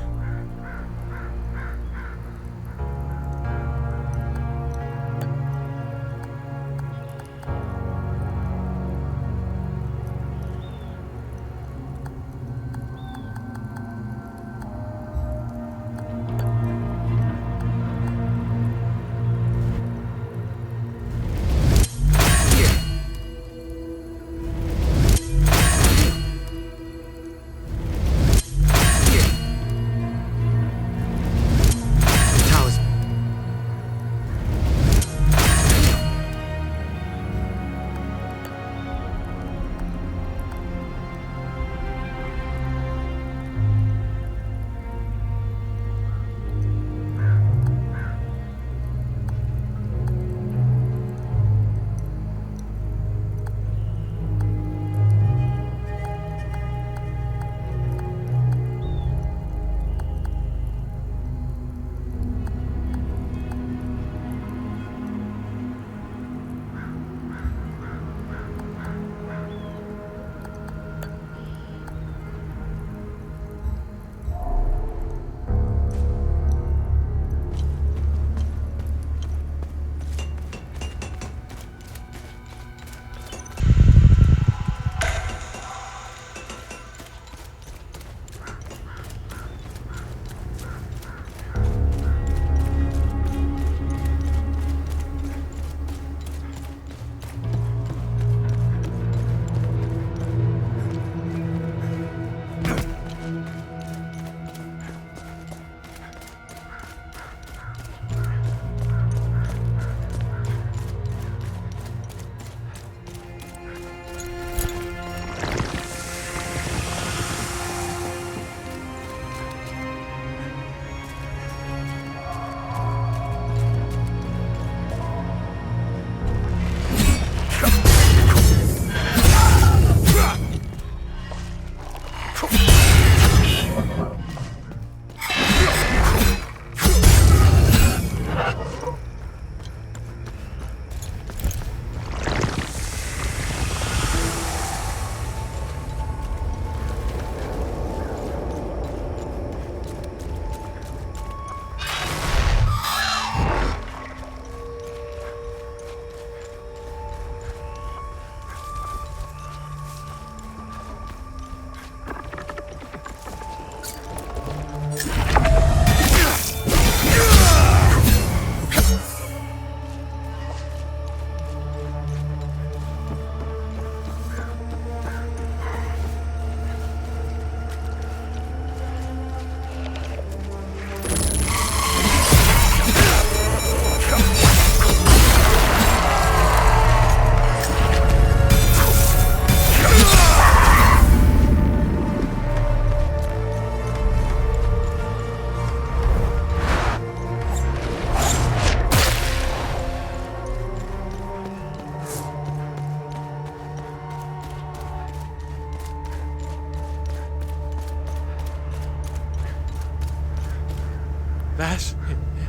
Speaker 10: Vass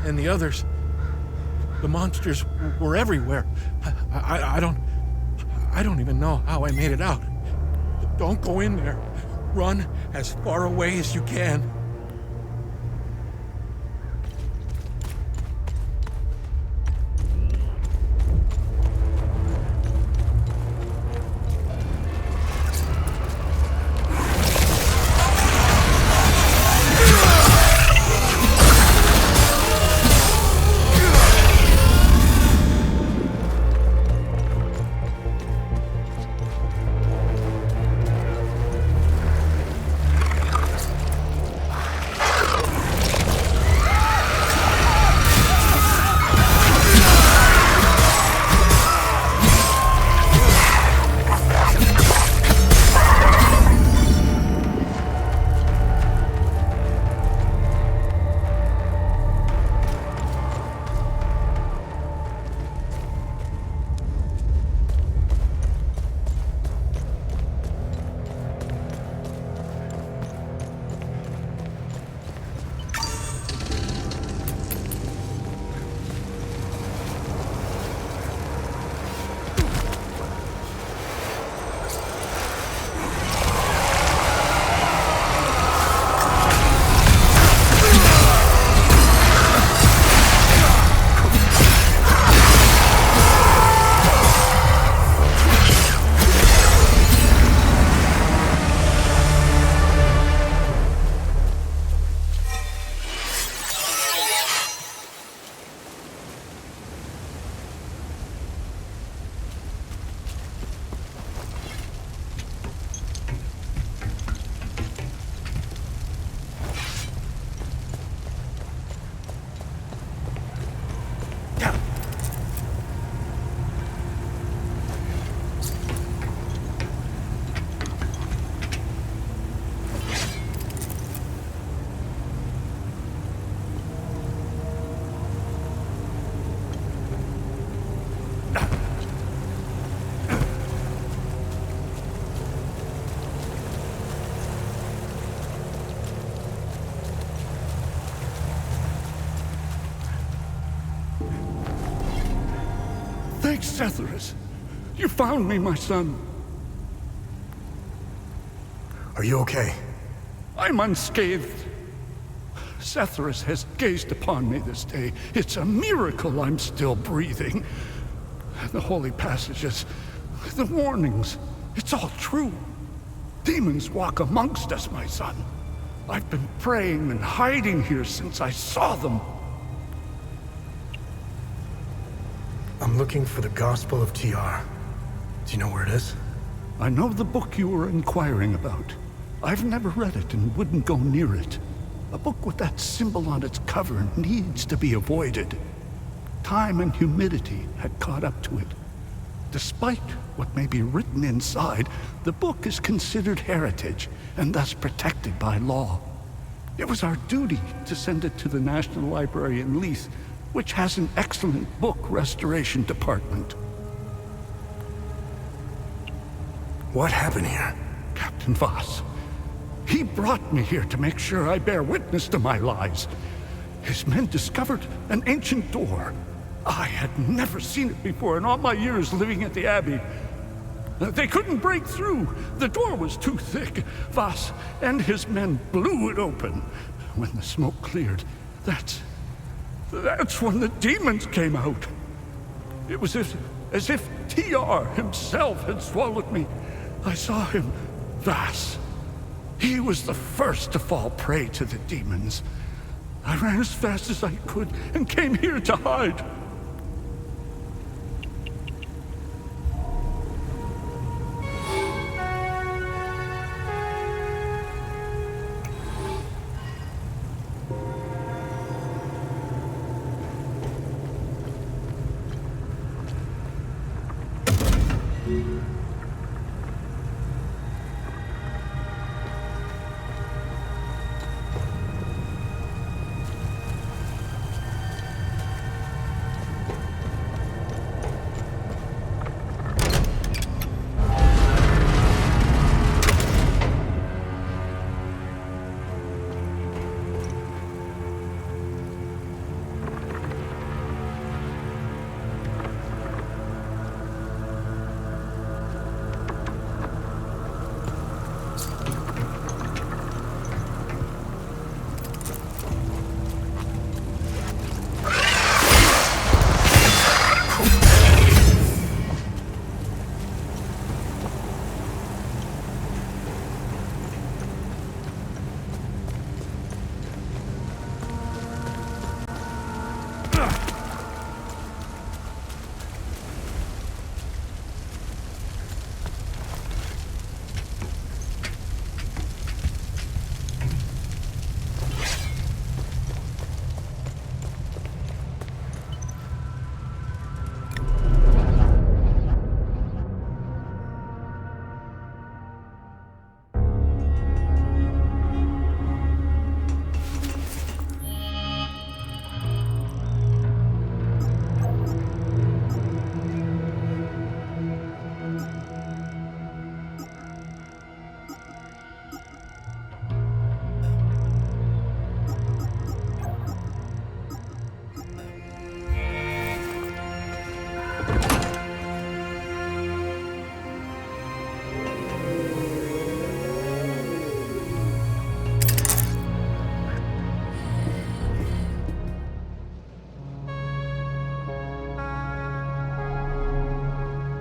Speaker 10: and the others. The monsters were everywhere. I don't even know how I made it out. Don't go in there. Run as far away as you can.
Speaker 12: Thanks, Setherus. You found me, my son.
Speaker 2: Are you okay?
Speaker 12: I'm unscathed. Setherus has gazed upon me this day. It's a miracle I'm still breathing. The holy passages, the warnings, it's all true. Demons walk amongst us, my son. I've been praying and hiding here since I saw them.
Speaker 2: I'm looking for the Gospel of TR. Do you know where it is?
Speaker 12: I know the book you were inquiring about. I've never read it and wouldn't go near it. A book with that symbol on its cover needs to be avoided. Time and humidity had caught up to it. Despite what may be written inside, the book is considered heritage and thus protected by law. It was our duty to send it to the National Library in Leith, which has an excellent book restoration department.
Speaker 2: What happened here?
Speaker 12: Captain Voss. He brought me here to make sure I bear witness to my lies. His men discovered an ancient door. I had never seen it before in all my years living at the Abbey. They couldn't break through. The door was too thick. Voss and his men blew it open. When the smoke cleared, that's when the demons came out. It was as if TR himself had swallowed me. I saw him, Vass. He was the first to fall prey to the demons. I ran as fast as I could and came here to hide.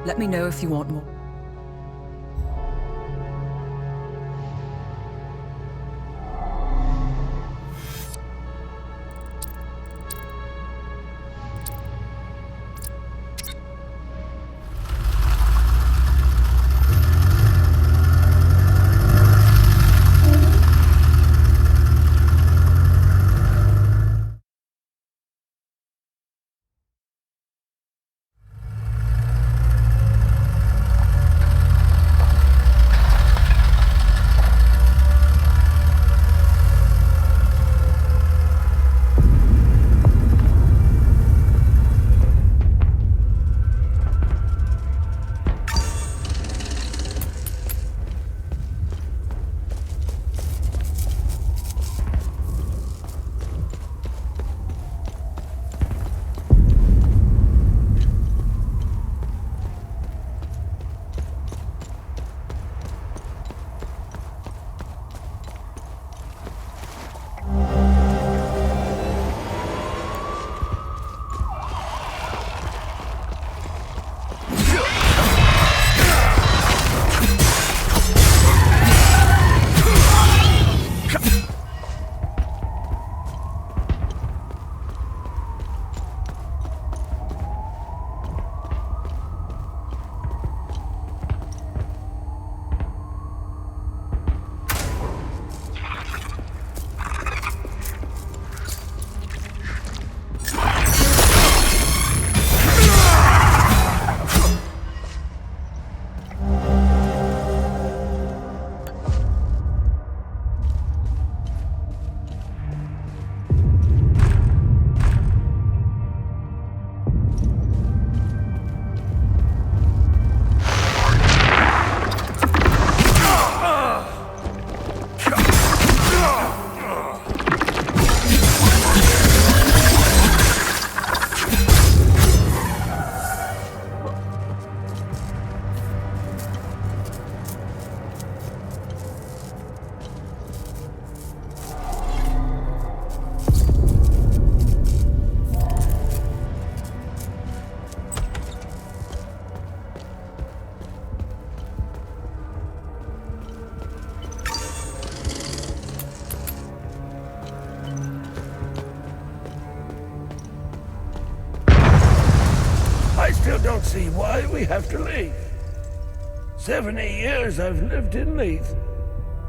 Speaker 7: Let me know if you want more.
Speaker 13: I still don't see why we have to leave. 70 years I've lived in Leith.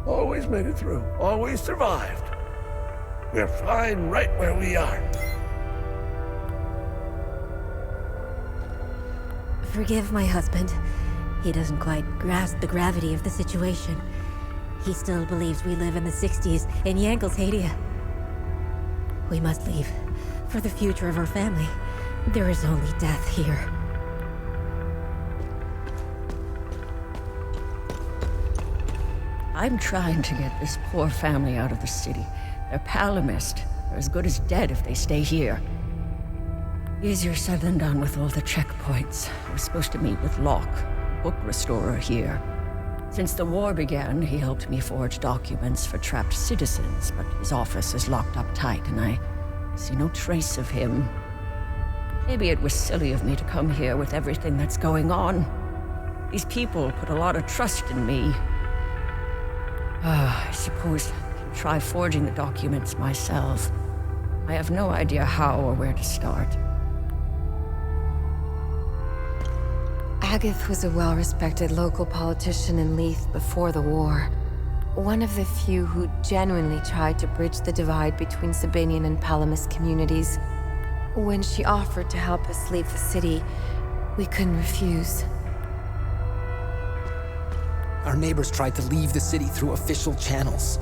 Speaker 13: Always made it through, always survived. We're fine right where we are.
Speaker 16: Forgive my husband. He doesn't quite grasp the gravity of the situation. He still believes we live in the 60s in Yankel's-Hadia. We must leave. For the future of our family. There is only death here.
Speaker 7: I'm trying to get this poor family out of the city. They're palomist. They're as good as dead if they stay here. Easier said than done with all the checkpoints. I was supposed to meet with Locke, book restorer here. Since the war began, he helped me forge documents for trapped citizens, but his office is locked up tight, and I see no trace of him. Maybe it was silly of me to come here with everything that's going on. These people put a lot of trust in me. I suppose I can try forging the documents myself. I have no idea how or where to start.
Speaker 22: Agath was a well-respected local politician in Leith before the war. One of the few who genuinely tried to bridge the divide between Sabinian and Palamist communities. When she offered to help us leave the city, we couldn't refuse.
Speaker 23: Our neighbors tried to leave the city through official channels.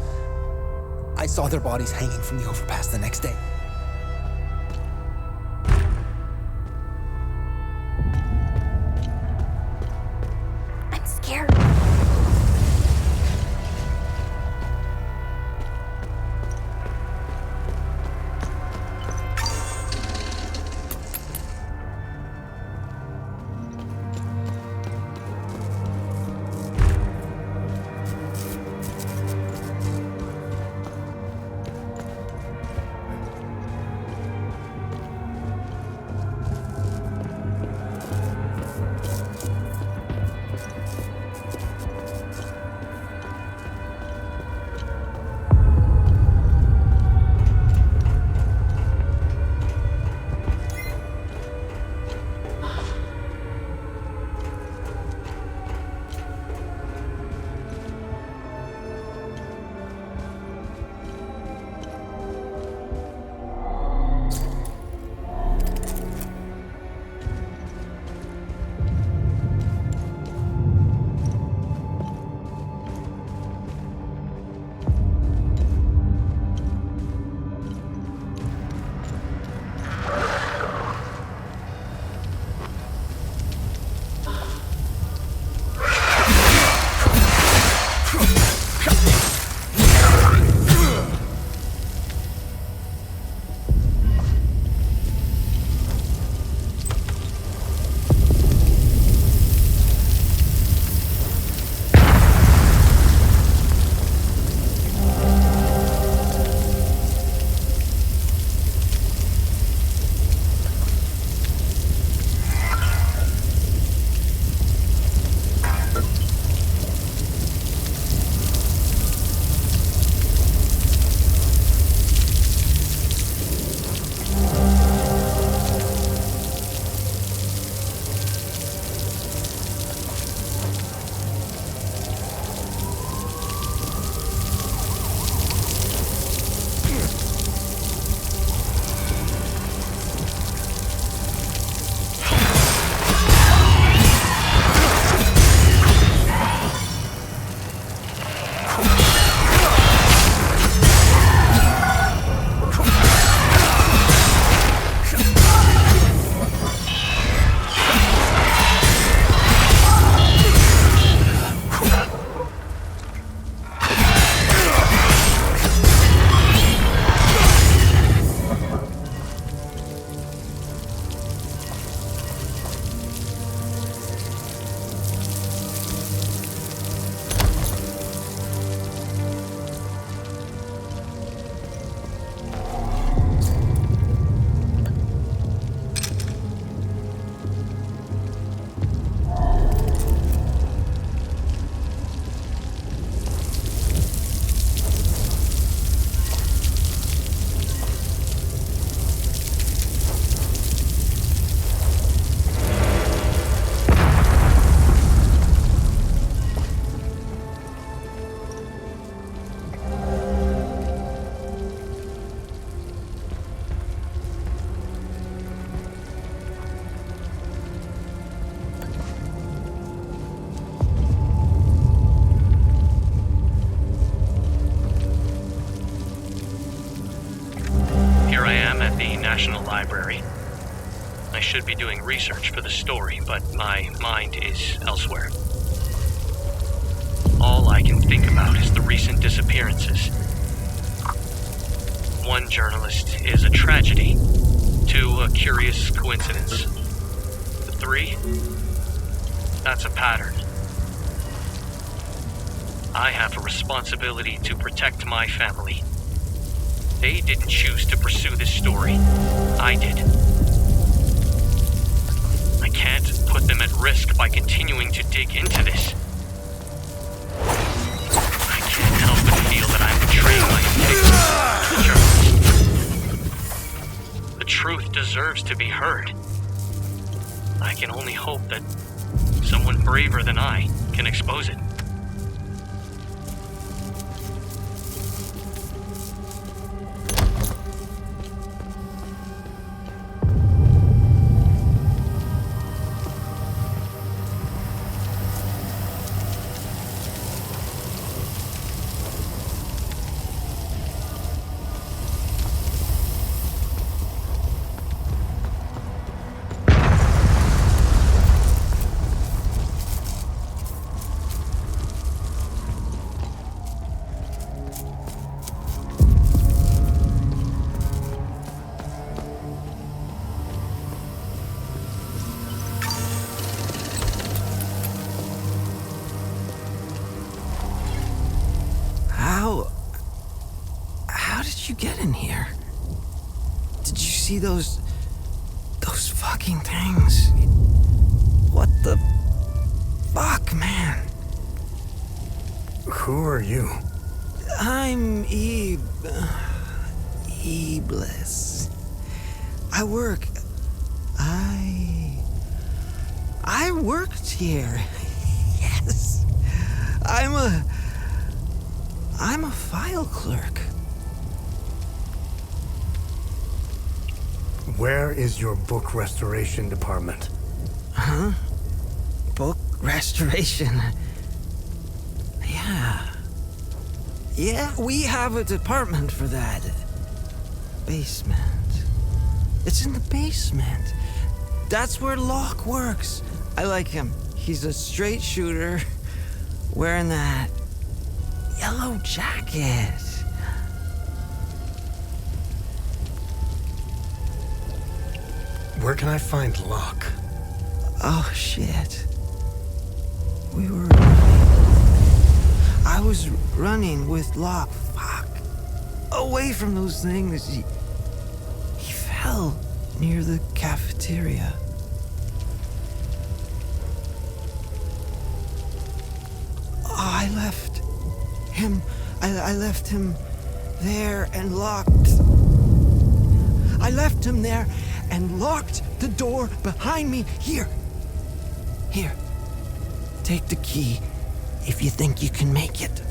Speaker 23: I saw their bodies hanging from the overpass the next day.
Speaker 16: I'm scared.
Speaker 5: library. I should be doing research for the story, but my mind is elsewhere. All I can think about is the recent disappearances. 1 journalist is a tragedy, 2 a curious coincidence. 3, that's a pattern. I have a responsibility to protect my family. They didn't choose to pursue this story. I did. I can't put them at risk by continuing to dig into this. I can't help but feel that I'm betraying my integrity as a journalist. The truth deserves to be heard. I can only hope that someone braver than I can expose it.
Speaker 9: How did you get in here? Did you see those fucking things? What the fuck, man?
Speaker 2: Who are you?
Speaker 9: I'm Iblis. I worked here. Yes. I'm a file clerk.
Speaker 2: Where is your book restoration department?
Speaker 9: Huh? Book restoration? Yeah, we have a department for that. Basement. It's in the basement. That's where Locke works. I like him. He's a straight shooter, wearing that yellow jacket.
Speaker 2: Where can I find Locke?
Speaker 9: Oh, shit. I was running with Locke. Fuck. Away from those things. He fell near the cafeteria. Oh, I left him there and locked. I left him there and locked the door behind me. Here. Take the key if you think you can make it.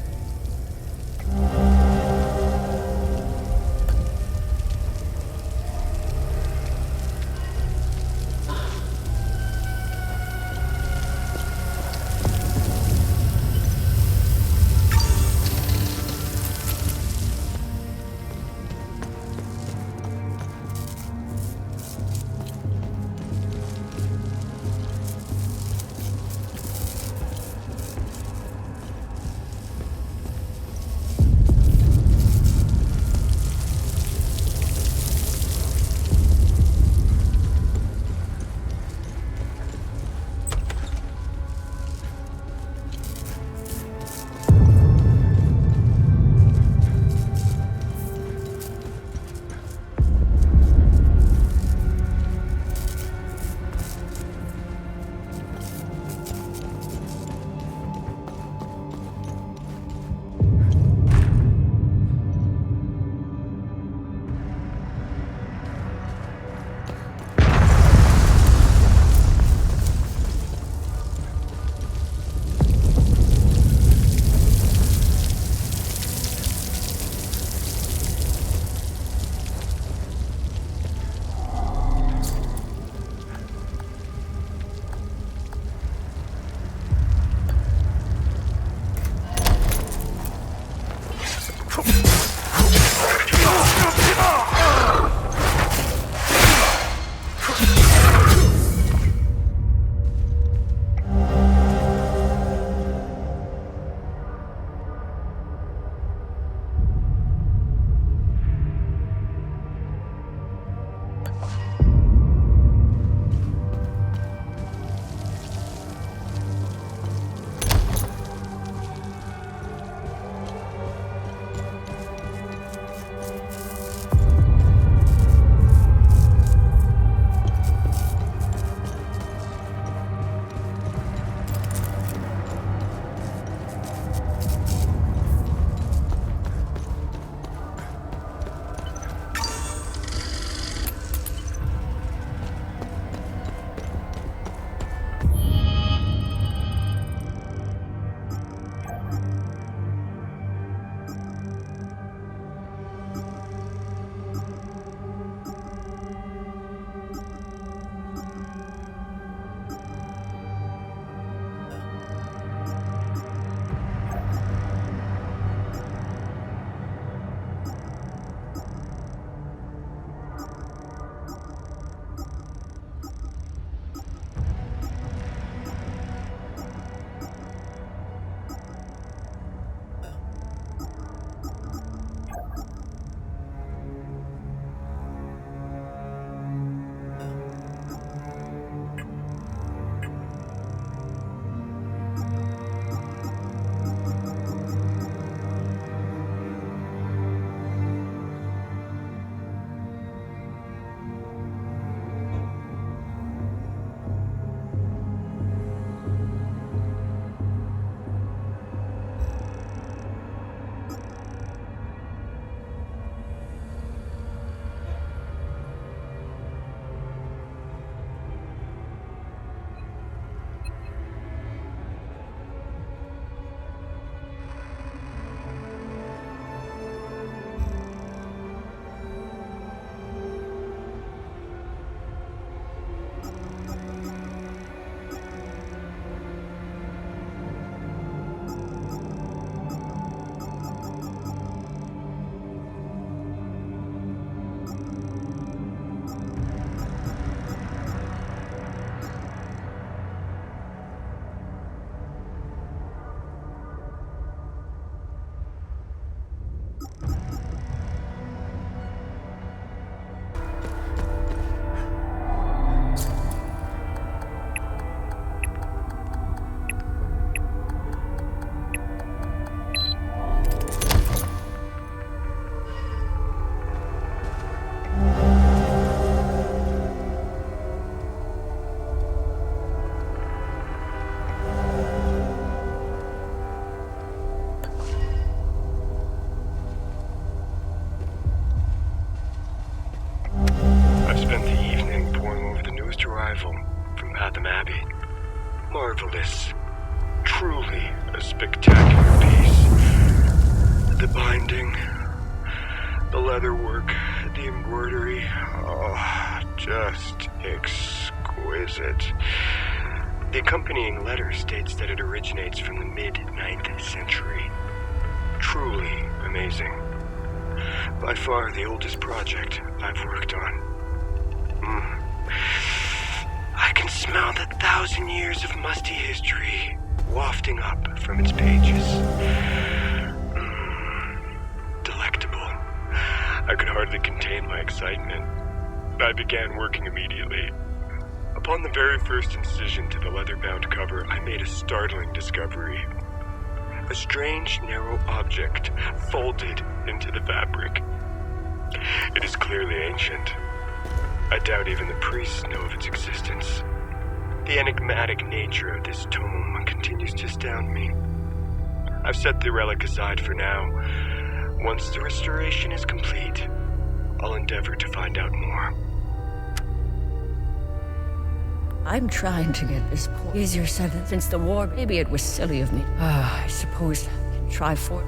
Speaker 20: Yes, truly a spectacular piece. The binding, the leatherwork, the embroidery, just exquisite. The accompanying letter states that it originates from the mid-9th century. Truly amazing. By far the oldest project I've worked on. I can smell the 1,000 years of musty history wafting up from its pages. Delectable. I could hardly contain my excitement. I began working immediately. Upon the very first incision to the leather-bound cover, I made a startling discovery. A strange, narrow object folded into the fabric. It is clearly ancient. I doubt even the priests know of its existence. The enigmatic nature of this tome continues to astound me. I've set the relic aside for now. Once the restoration is complete, I'll endeavor to find out more.
Speaker 7: I'm trying to get this point easier said than since the war. Maybe it was silly of me. I suppose I can try for it.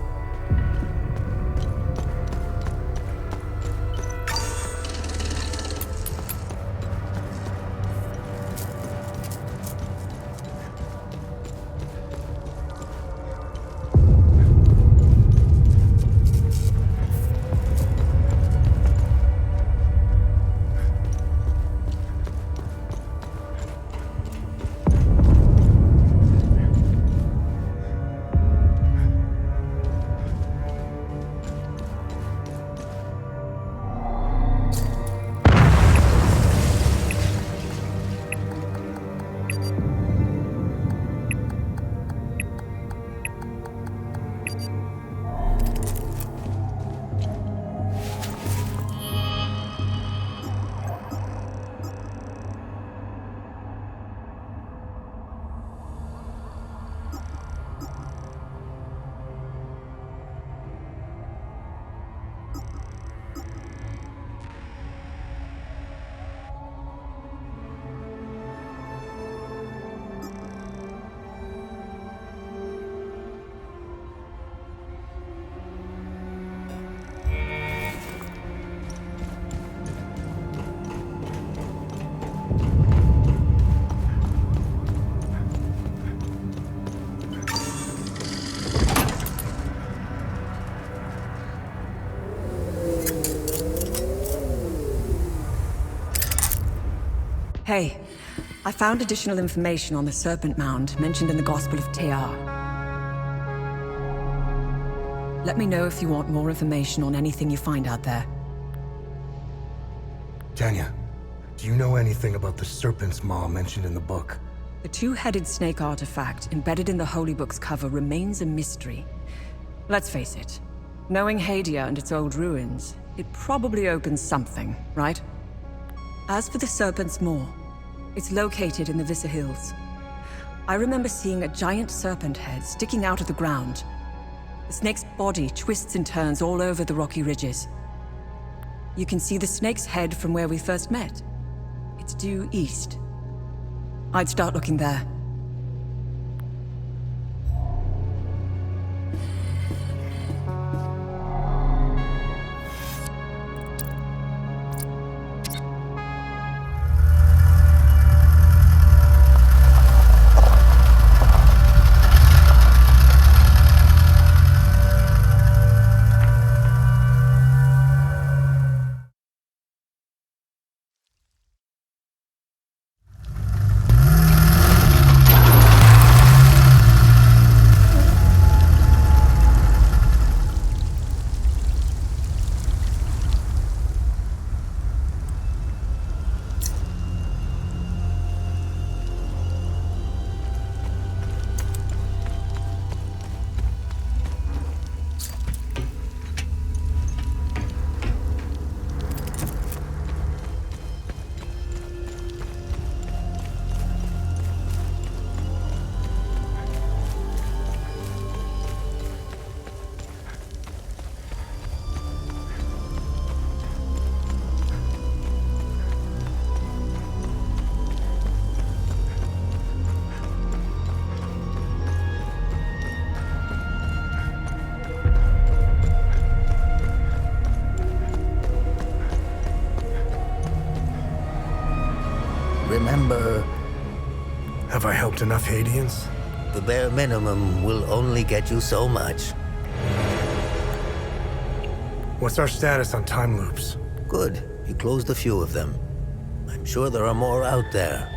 Speaker 7: Hey, I found additional information on the Serpent Mound mentioned in the Gospel of Tear. Let me know if you want more information on anything you find out there.
Speaker 2: Tanya, do you know anything about the Serpent's Maw mentioned in the book?
Speaker 7: The two-headed snake artifact embedded in the Holy Book's cover remains a mystery. Let's face it, knowing Hadia and its old ruins, it probably opens something, right? As for the Serpent's Maw, it's located in the Vissa Hills. I remember seeing a giant serpent head sticking out of the ground. The snake's body twists and turns all over the rocky ridges. You can see the snake's head from where we first met. It's due east. I'd start looking there.
Speaker 2: helped enough Haitians?
Speaker 6: The bare minimum will only get you so much.
Speaker 2: What's our status on time loops?
Speaker 6: Good. You closed a few of them. I'm sure there are more out there.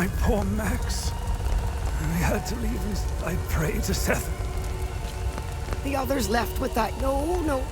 Speaker 2: My poor Max. We had to leave and I prayed to Seth.
Speaker 4: The others left with that. No.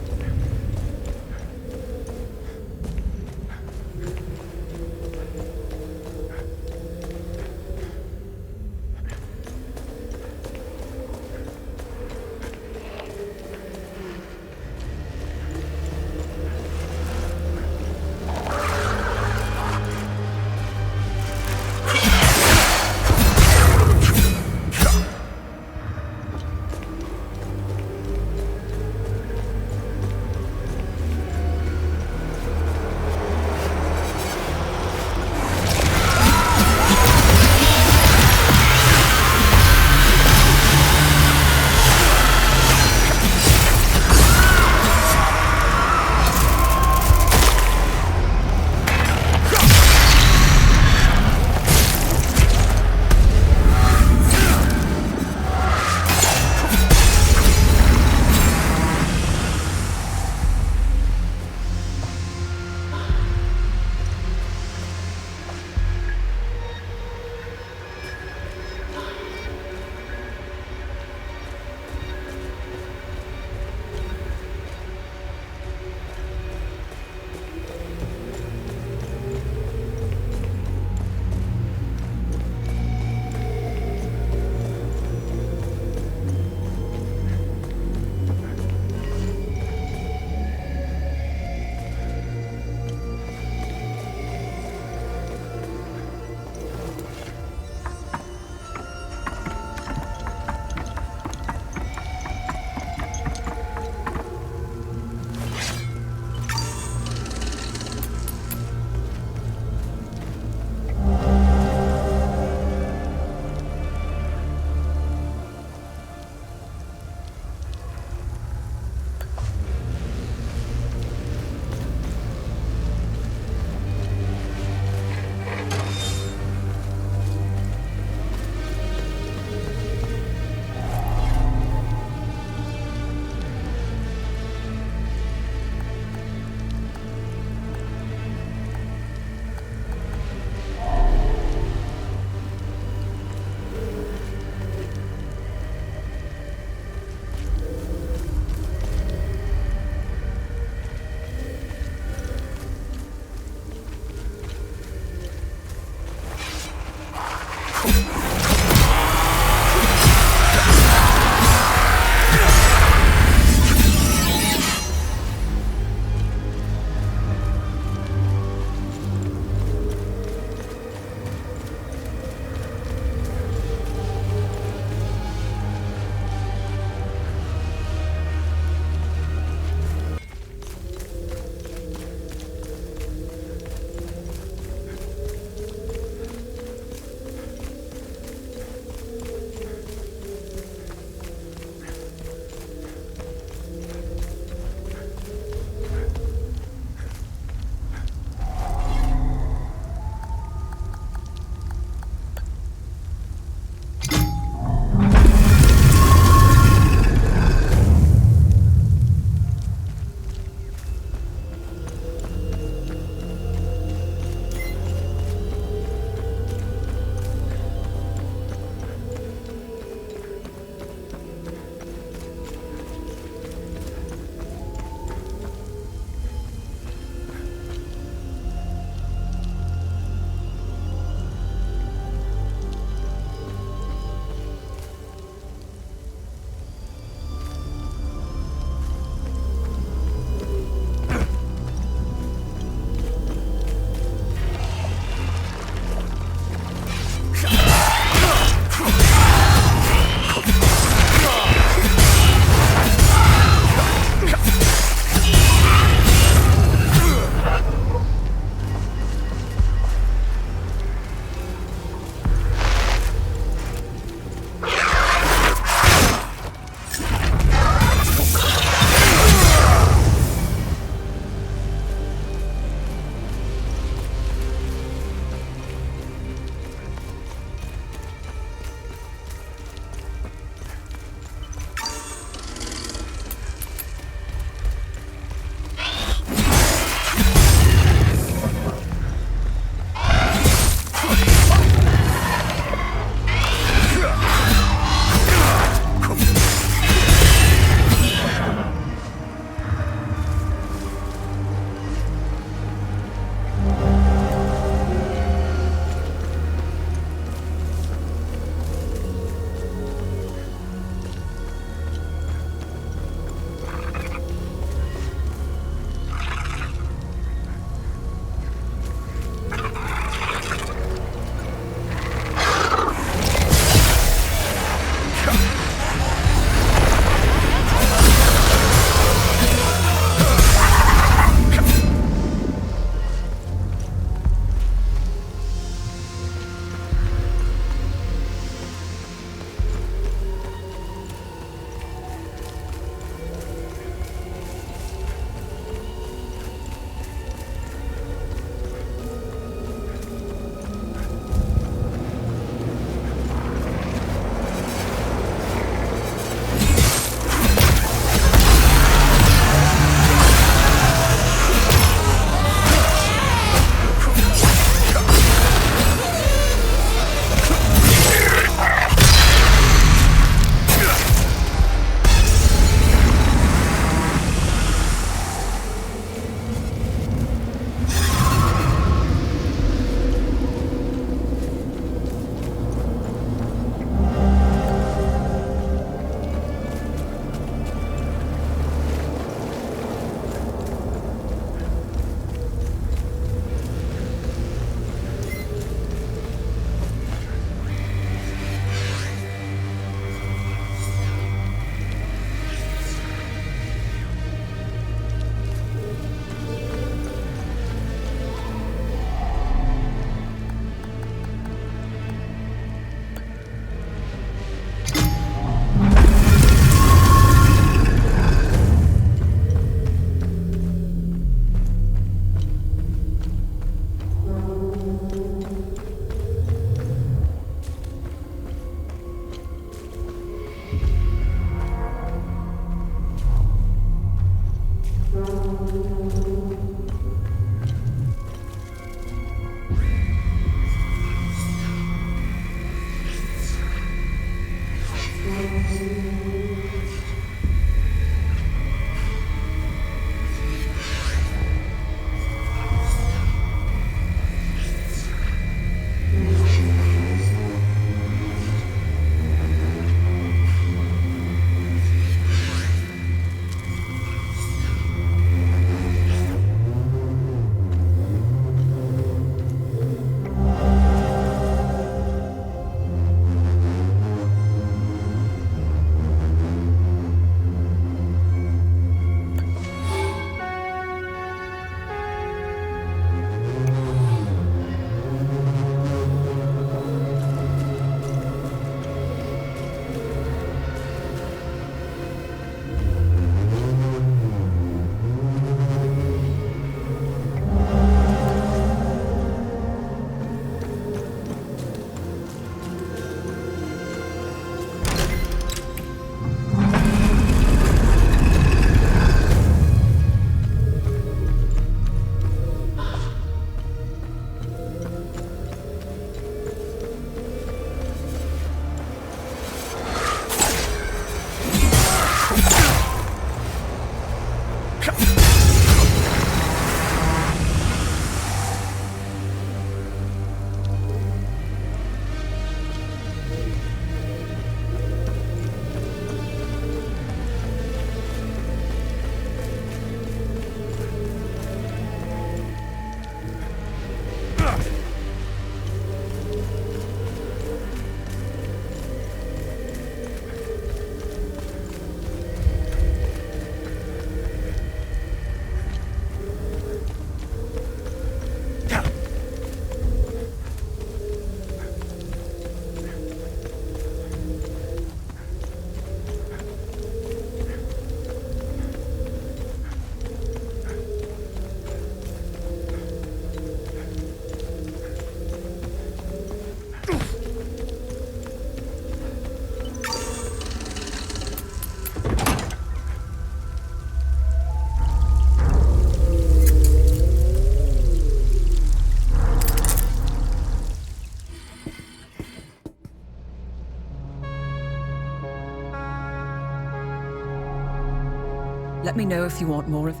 Speaker 7: Let me know if you want more of...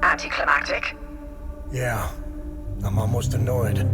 Speaker 3: Anticlimactic?
Speaker 2: Yeah, I'm almost annoyed.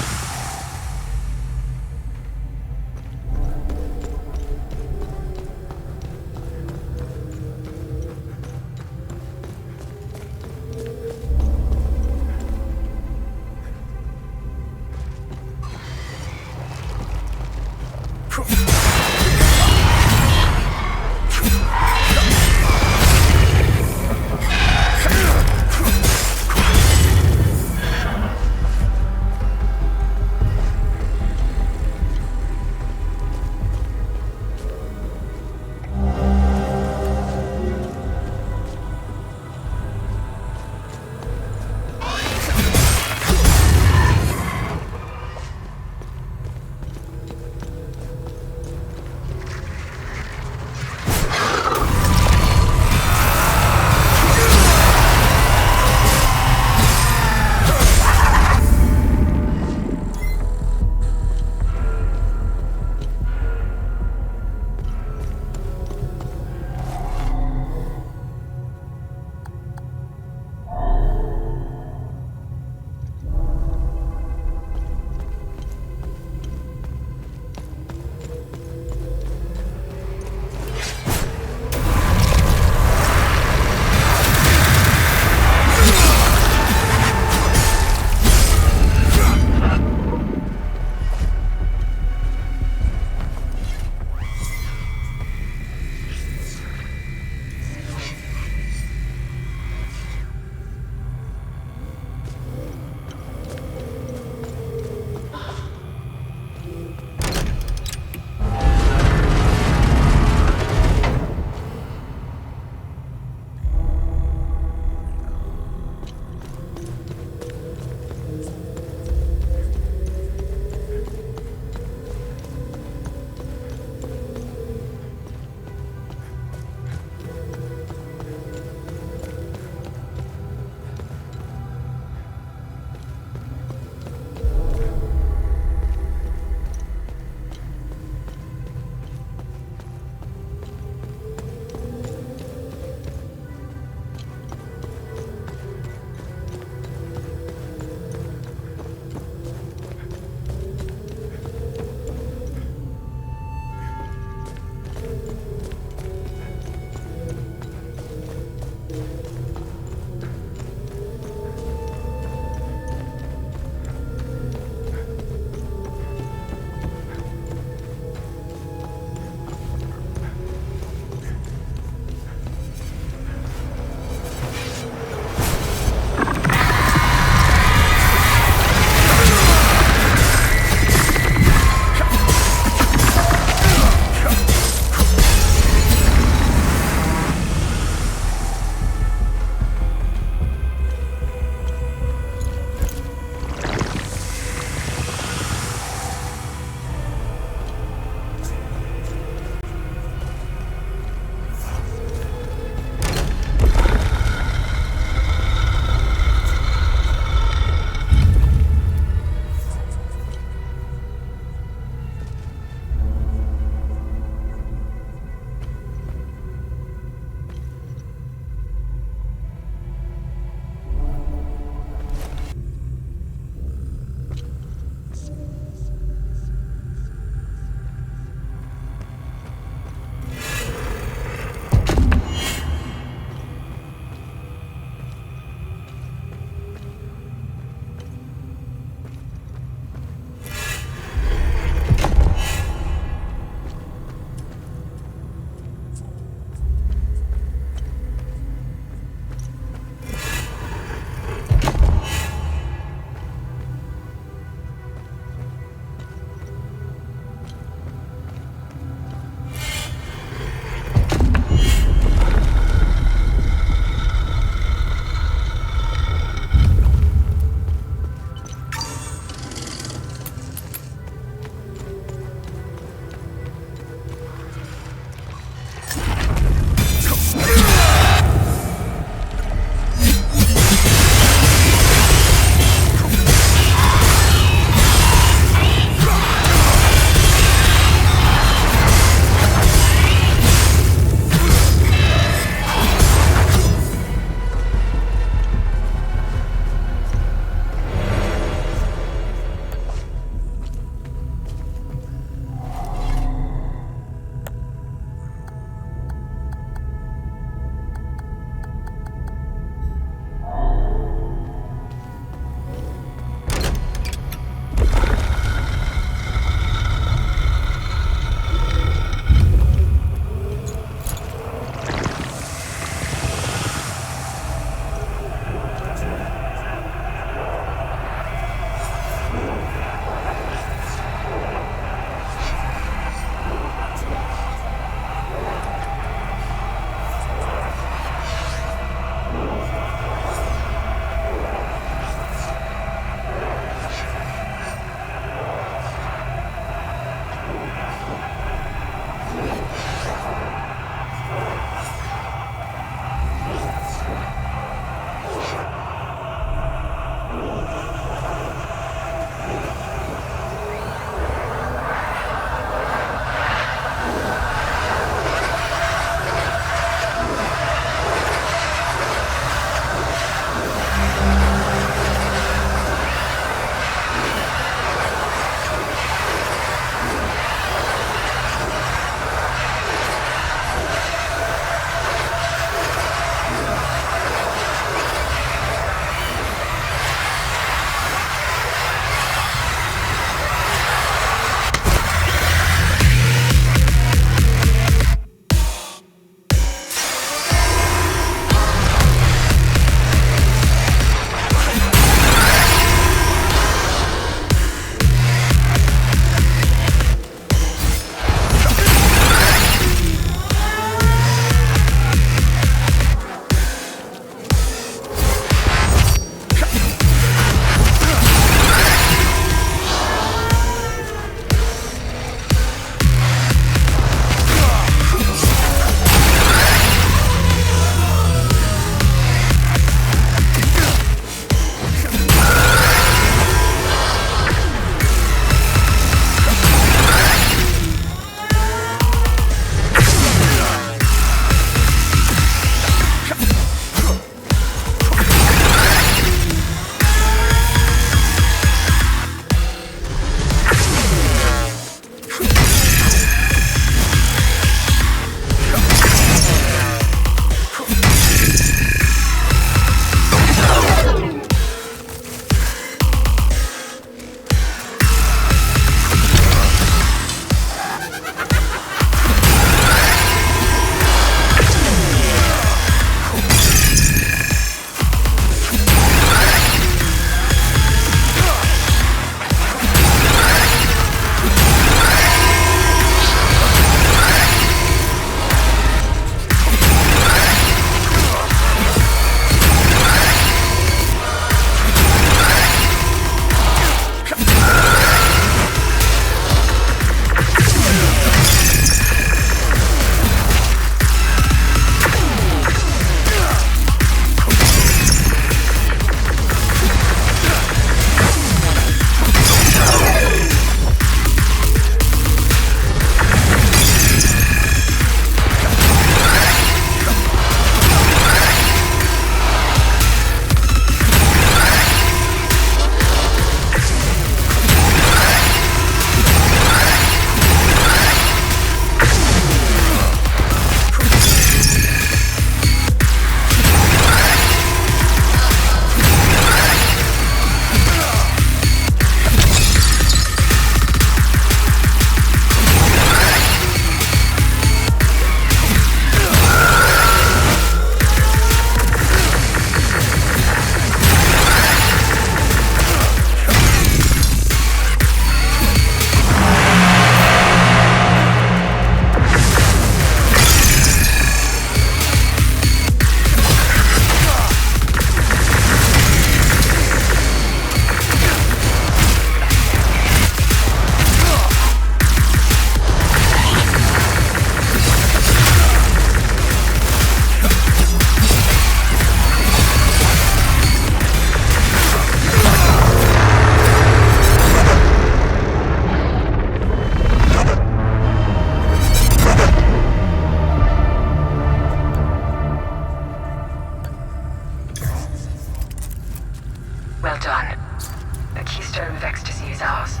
Speaker 3: cause.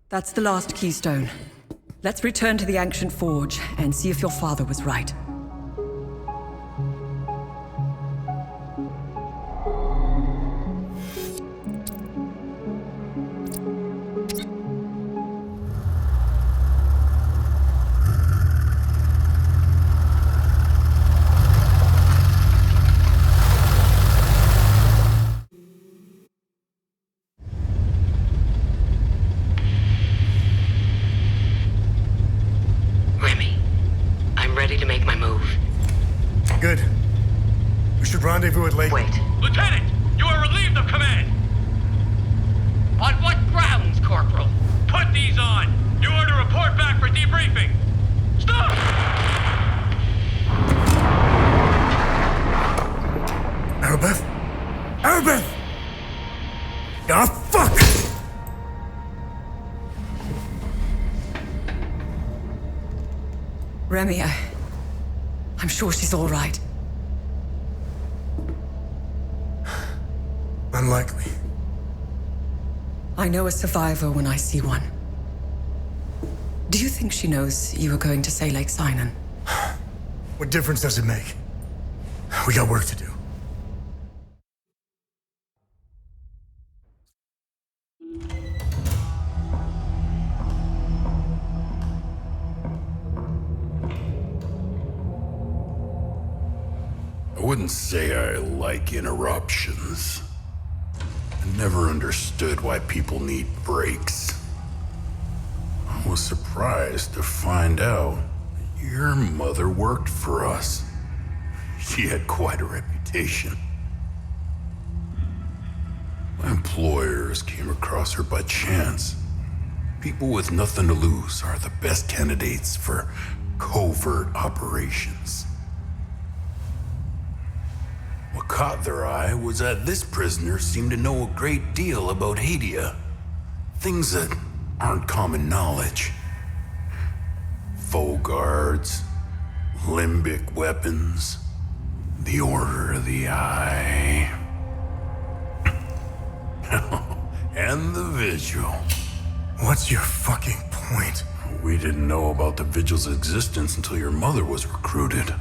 Speaker 7: That's the last keystone. Let's return to the ancient forge and see if your father was right.
Speaker 2: Good. We should rendezvous at Lake.
Speaker 3: Wait.
Speaker 5: Lieutenant, you are relieved of command. On what grounds, Corporal? Put these on. You are to report back for debriefing. Stop!
Speaker 2: Arabeth? Arabeth! Ah, fuck!
Speaker 7: Remy, I'm sure she's all right.
Speaker 2: Unlikely.
Speaker 7: I know a survivor when I see one. Do you think she knows you were going to say Lake Sinon?
Speaker 2: What difference does it make? We got work to do.
Speaker 11: I wouldn't say I like interruptions. I never understood why people need breaks. I was surprised to find out that your mother worked for us. She had quite a reputation. My employers came across her by chance. People with nothing to lose are the best candidates for covert operations. What caught their eye was that this prisoner seemed to know a great deal about Hadia. Things that aren't common knowledge. Foe guards, limbic weapons, the Order of the Eye. And the Vigil.
Speaker 2: What's your fucking point?
Speaker 11: We didn't know about the Vigil's existence until your mother was recruited.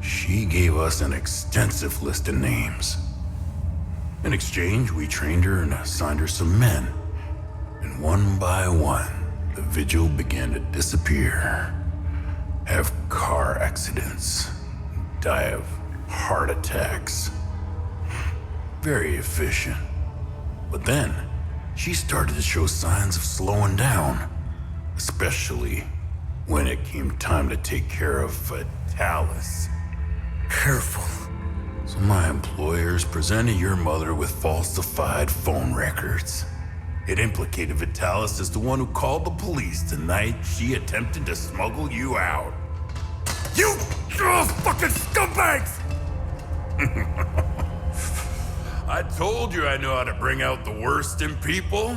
Speaker 11: She gave us an extensive list of names. In exchange, we trained her and assigned her some men. And one by one, the Vigil began to disappear. Have car accidents. Die of heart attacks. Very efficient. But then, she started to show signs of slowing down. Especially when it came time to take care of Vitalis.
Speaker 2: Careful.
Speaker 11: So my employers presented your mother with falsified phone records. It implicated Vitalis as the one who called the police the night she attempted to smuggle you out.
Speaker 2: You fucking scumbags!
Speaker 11: I told you I know how to bring out the worst in people.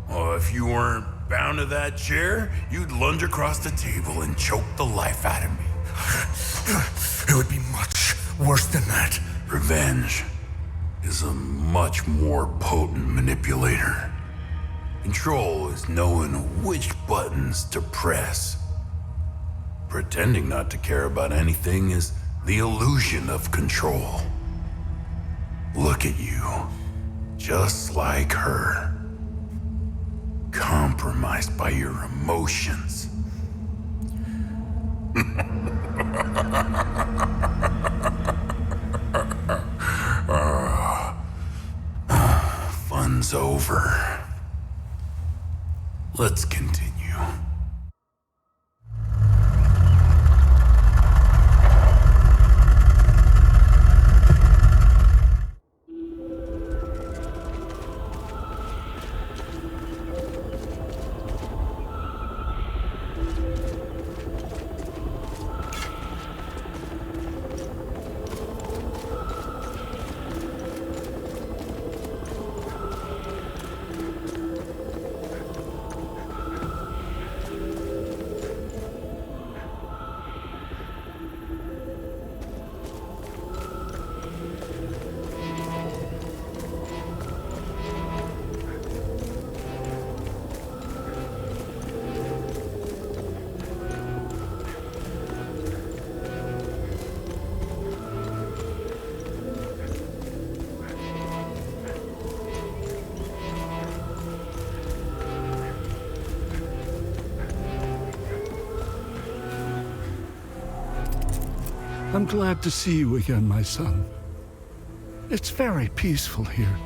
Speaker 11: Oh, if you weren't bound to that chair, you'd lunge across the table and choke the life out of me.
Speaker 2: It would be much worse than that.
Speaker 11: Revenge is a much more potent manipulator. Control is knowing which buttons to press. Pretending not to care about anything is the illusion of control. Look at you, just like her. Compromised by your emotions. Fun's over. Let's continue.
Speaker 13: I'm glad to see you again, my son. It's very peaceful here.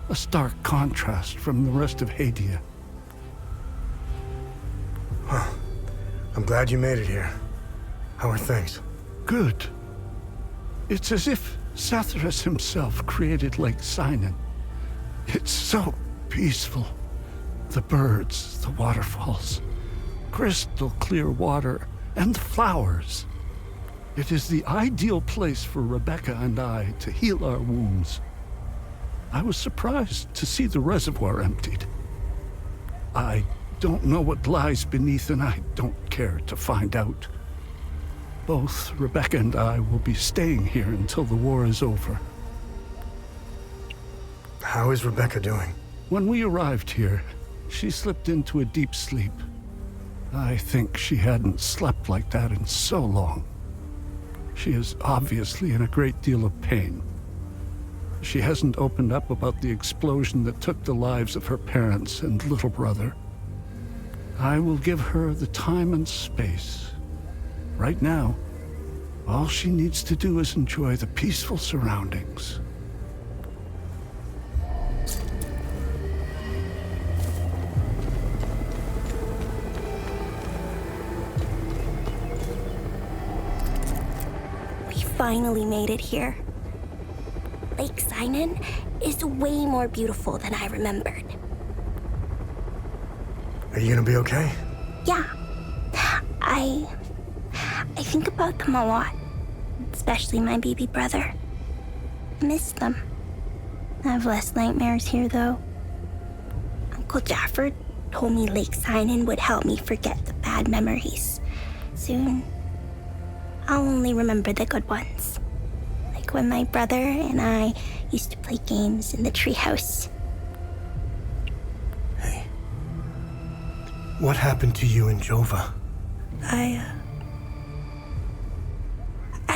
Speaker 13: A stark contrast from the rest of Hadia.
Speaker 2: Huh. I'm glad you made it here. How are things?
Speaker 13: Good. It's as if Sathras himself created Lake Sinan. It's so peaceful. The birds, the waterfalls, crystal clear water, and the flowers. It is the ideal place for Rebecca and I to heal our wounds. I was surprised to see the reservoir emptied. I don't know what lies beneath, and I don't care to find out. Both Rebecca and I will be staying here until the war is over.
Speaker 2: How is Rebecca doing?
Speaker 13: When we arrived here, she slipped into a deep sleep. I think she hadn't slept like that in so long. She is obviously in a great deal of pain. She hasn't opened up about the explosion that took the lives of her parents and little brother. I will give her the time and space. Right now, all she needs to do is enjoy the peaceful surroundings.
Speaker 8: Finally made it here. Lake Sinan is way more beautiful than I remembered.
Speaker 2: Are you gonna be okay?
Speaker 8: Yeah. I think about them a lot, especially my baby brother. I miss them. I have less nightmares here, though. Uncle Jaffer told me Lake Sinan would help me forget the bad memories. Soon, I'll only remember the good ones. Like when my brother and I used to play games in the treehouse.
Speaker 2: Hey. What happened to you and Jova?
Speaker 8: I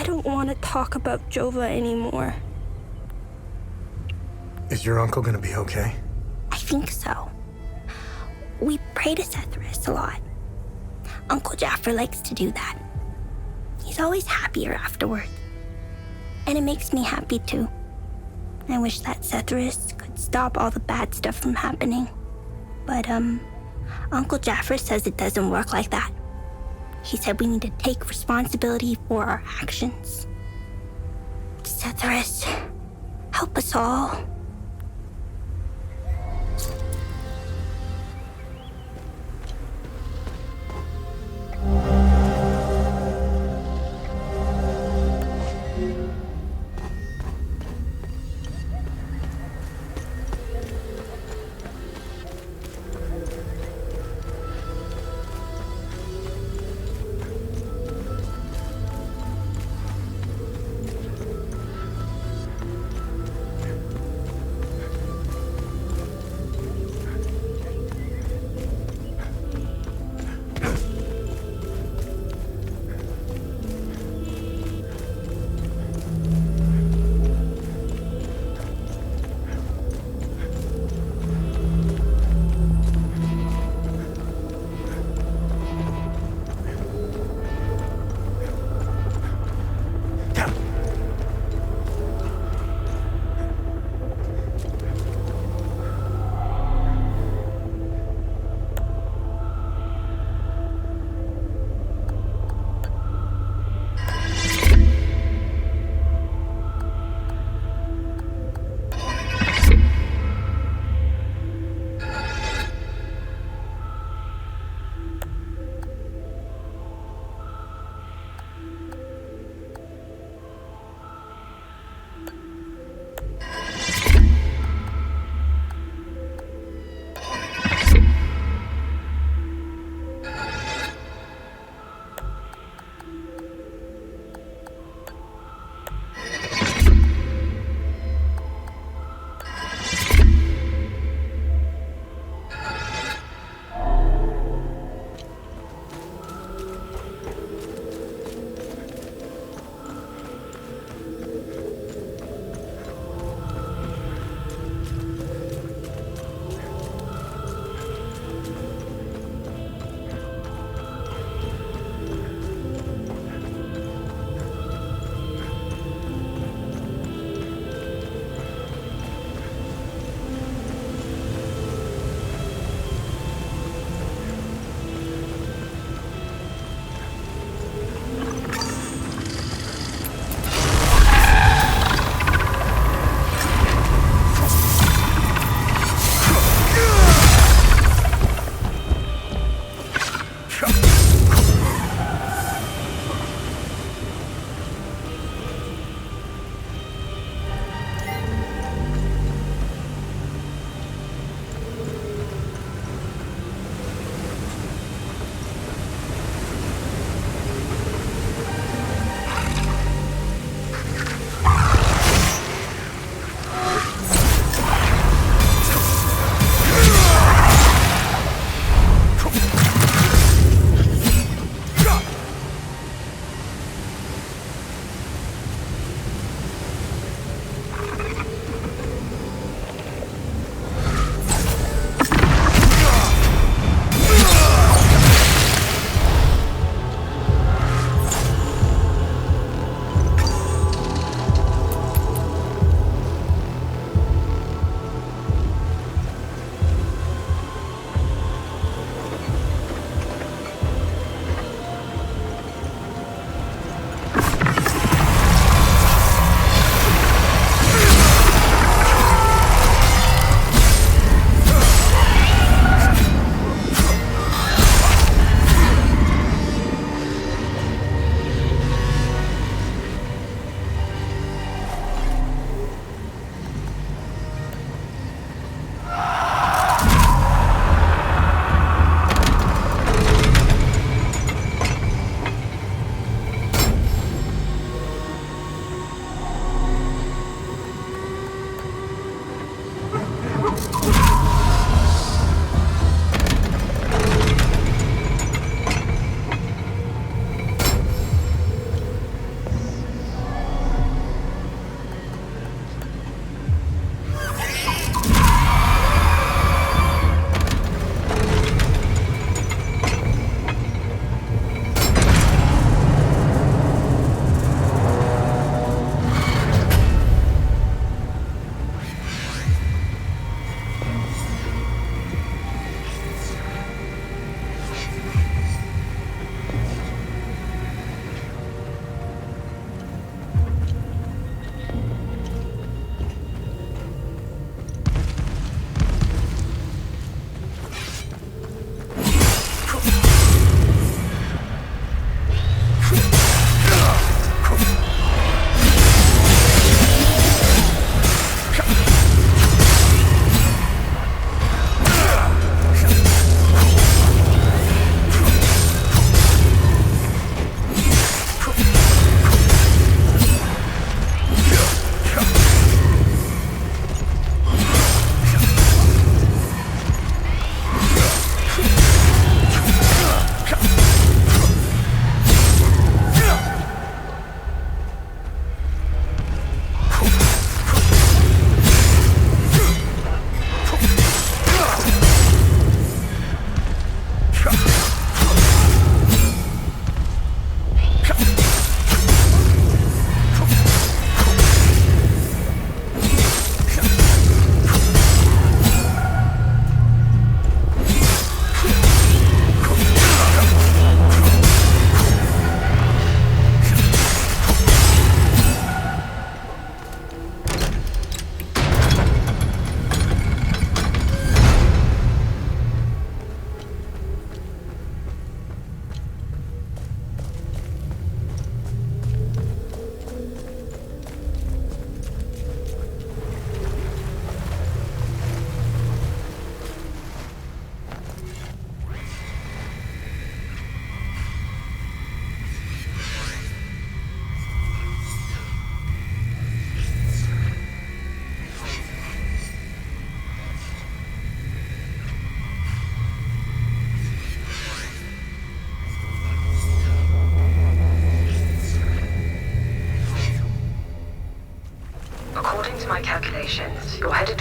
Speaker 8: don't want to talk about Jova anymore.
Speaker 2: Is your uncle gonna be okay?
Speaker 8: I think so. We pray to Sethris a lot. Uncle Jaffer likes to do that. He's always happier afterward. And it makes me happy too. I wish that Sethris could stop all the bad stuff from happening. But, Uncle Jaffer says it doesn't work like that. He said we need to take responsibility for our actions. Sethris, help us all.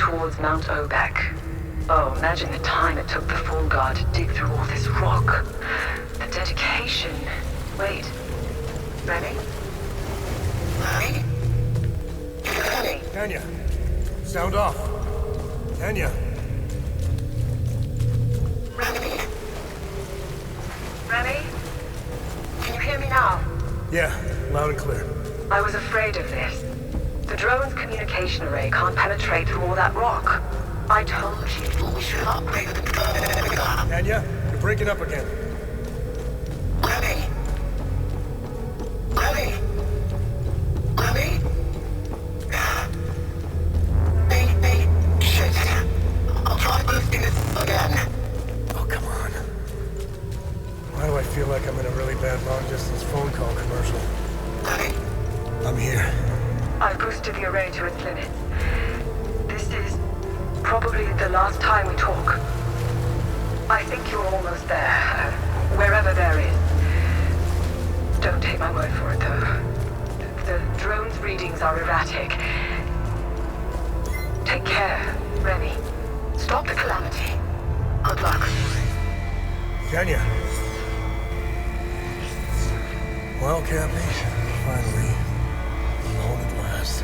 Speaker 3: towards Mount Obek. Oh, imagine the time it took the Fall Guard to dig through all this rock. The dedication. Wait. Remy? Remy? Remy?
Speaker 2: Tanya, sound off. Tanya.
Speaker 3: Remy? Remy? Can you hear me now?
Speaker 2: Yeah, loud and clear.
Speaker 3: I was afraid of this. The drone's communication array can't penetrate through all that rock. I told you we should upgrade the drone.
Speaker 2: Tanya, you're breaking up again.
Speaker 3: Remy? Remy? Remy? Shit. I'll try boosting it again.
Speaker 2: Oh, come on. Why do I feel like I'm in a really bad long-distance phone call commercial? I'm here.
Speaker 3: I've boosted the array to its limit. This is probably the last time we talk. I think you're almost there. Wherever there is. Don't take my word for it, though. The drone's readings are erratic. Take care, Remy. Stop the calamity. Good luck.
Speaker 2: Tanya. Well, Cappy, finally, alone at last.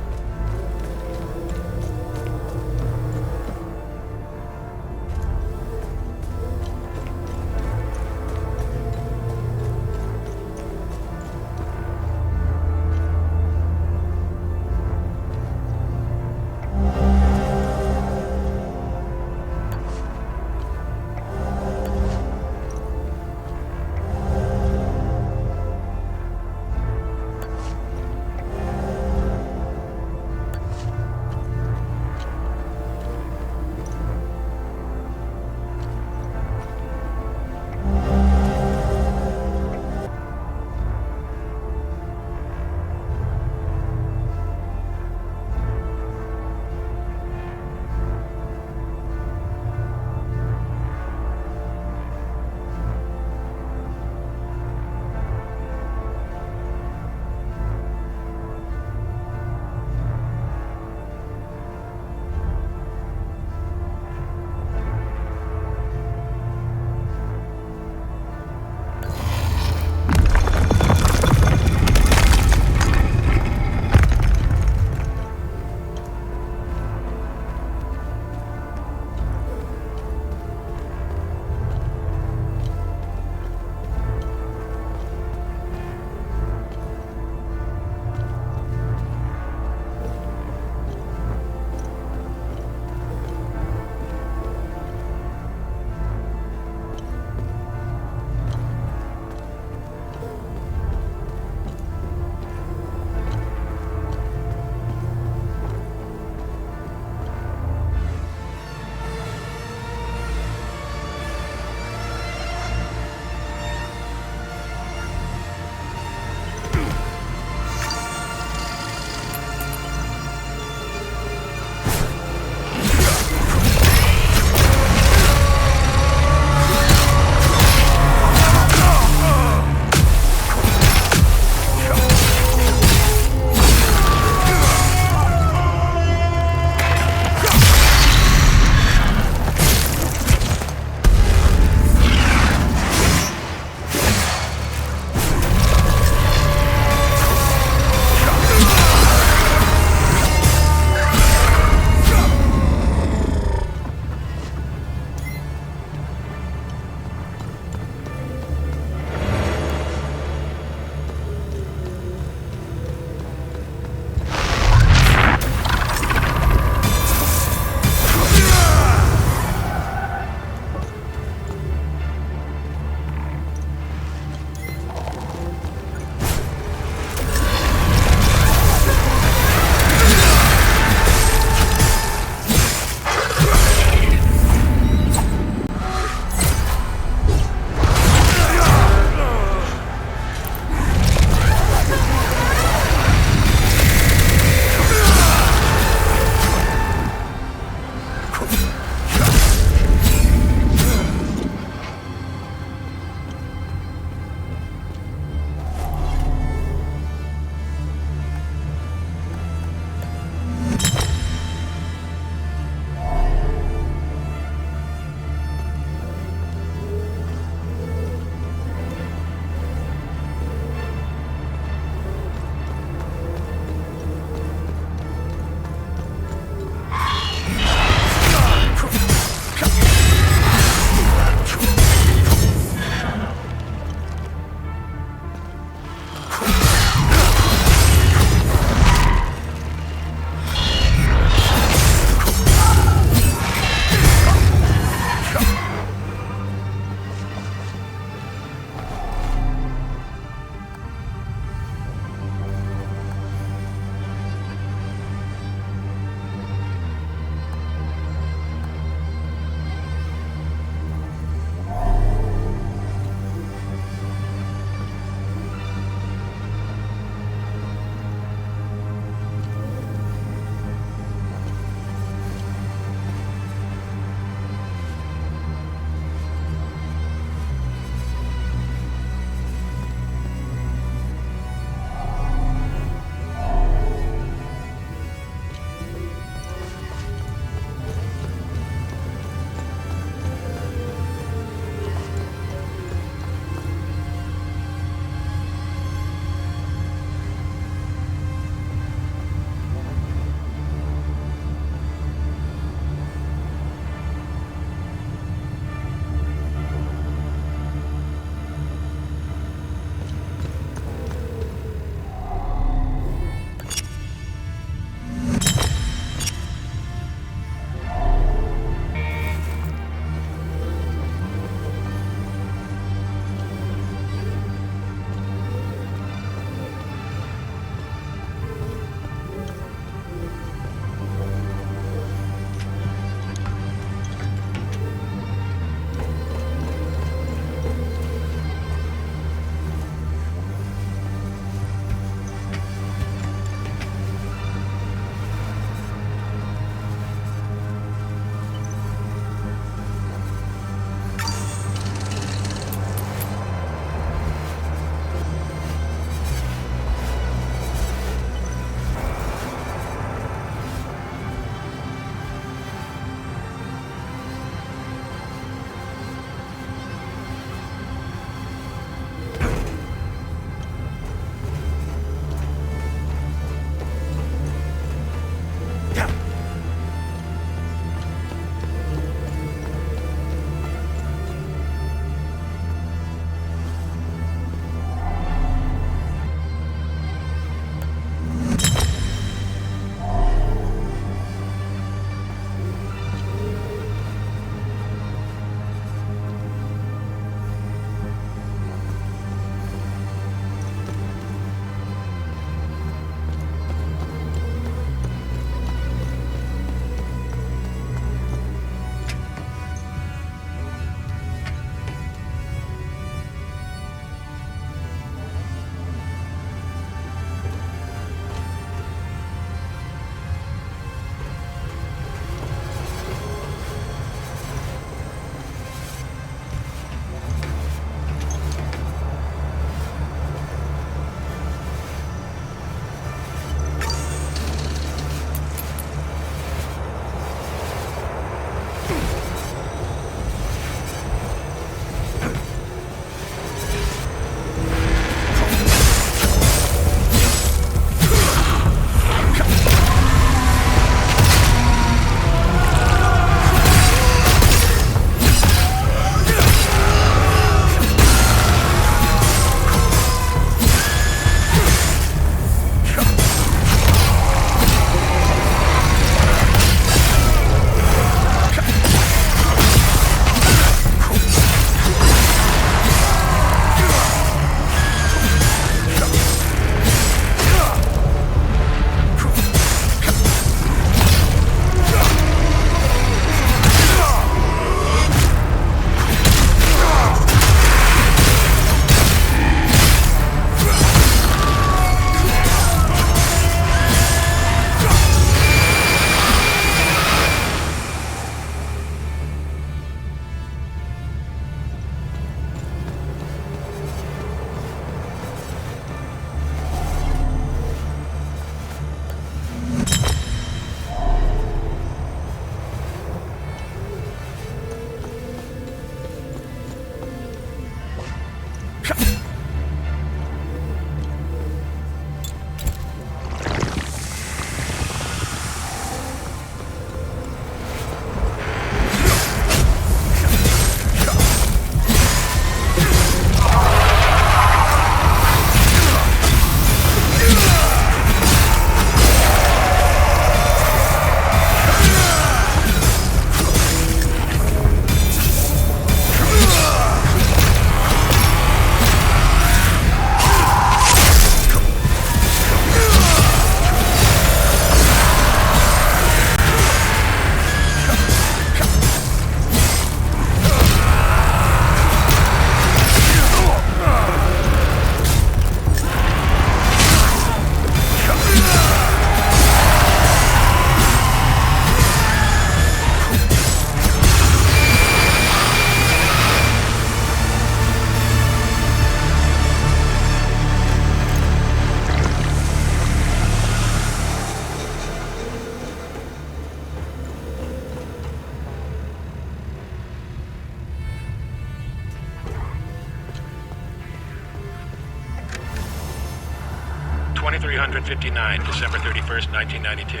Speaker 12: 2359, December 31st, 1992.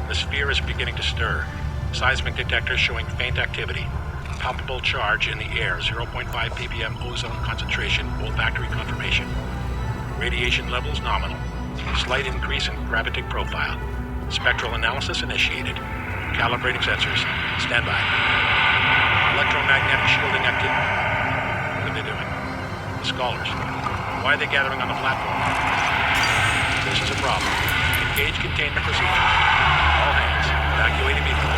Speaker 12: The sphere is beginning to stir. Seismic detectors showing faint activity. Palpable charge in the air, 0.5 ppm ozone concentration, olfactory confirmation. Radiation levels nominal. Slight increase in gravitic profile. Spectral analysis initiated. Calibrating sensors. Stand by. Electromagnetic shielding activity. What are they doing? The scholars. Why are they gathering on the platform? This is a problem. Engage containment procedure. All hands, evacuate immediately.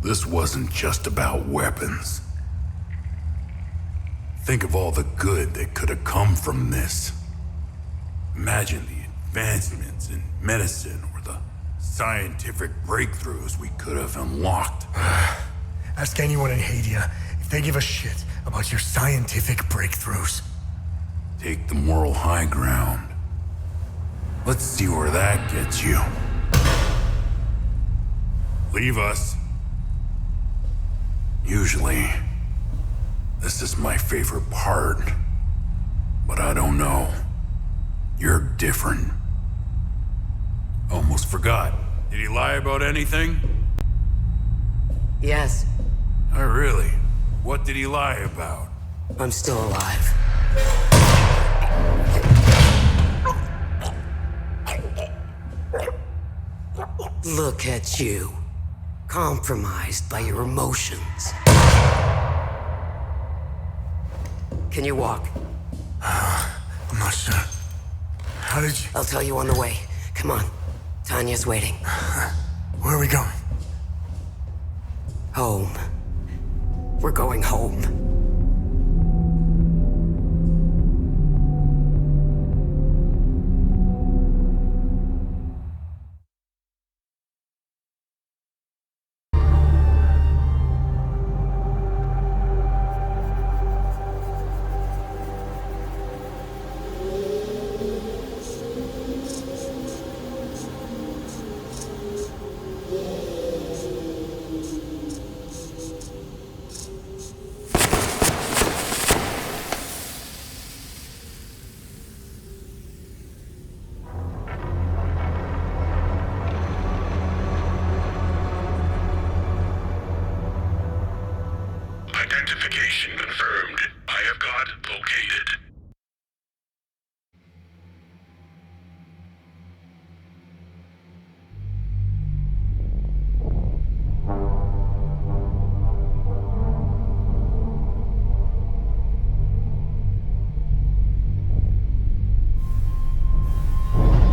Speaker 11: this wasn't just about weapons. Think of all the good that could have come from this. Imagine the advancements in medicine or the scientific breakthroughs we could have unlocked.
Speaker 2: Ask anyone in Hadia if they give a shit about your scientific breakthroughs.
Speaker 11: Take the moral high ground. Let's see where that gets you. Leave us. Usually, this is my favorite part. But I don't know. You're different. Almost forgot. Did he lie about anything?
Speaker 19: Yes.
Speaker 11: Oh, really? What did he lie about?
Speaker 19: I'm still alive. Look at you. Compromised by your emotions. Can you walk?
Speaker 2: I'm not sure. How did you...
Speaker 19: I'll tell you on the way. Come on. Tanya's waiting.
Speaker 2: Where are we going?
Speaker 19: Home. We're going home.
Speaker 12: Identification confirmed. I have got located.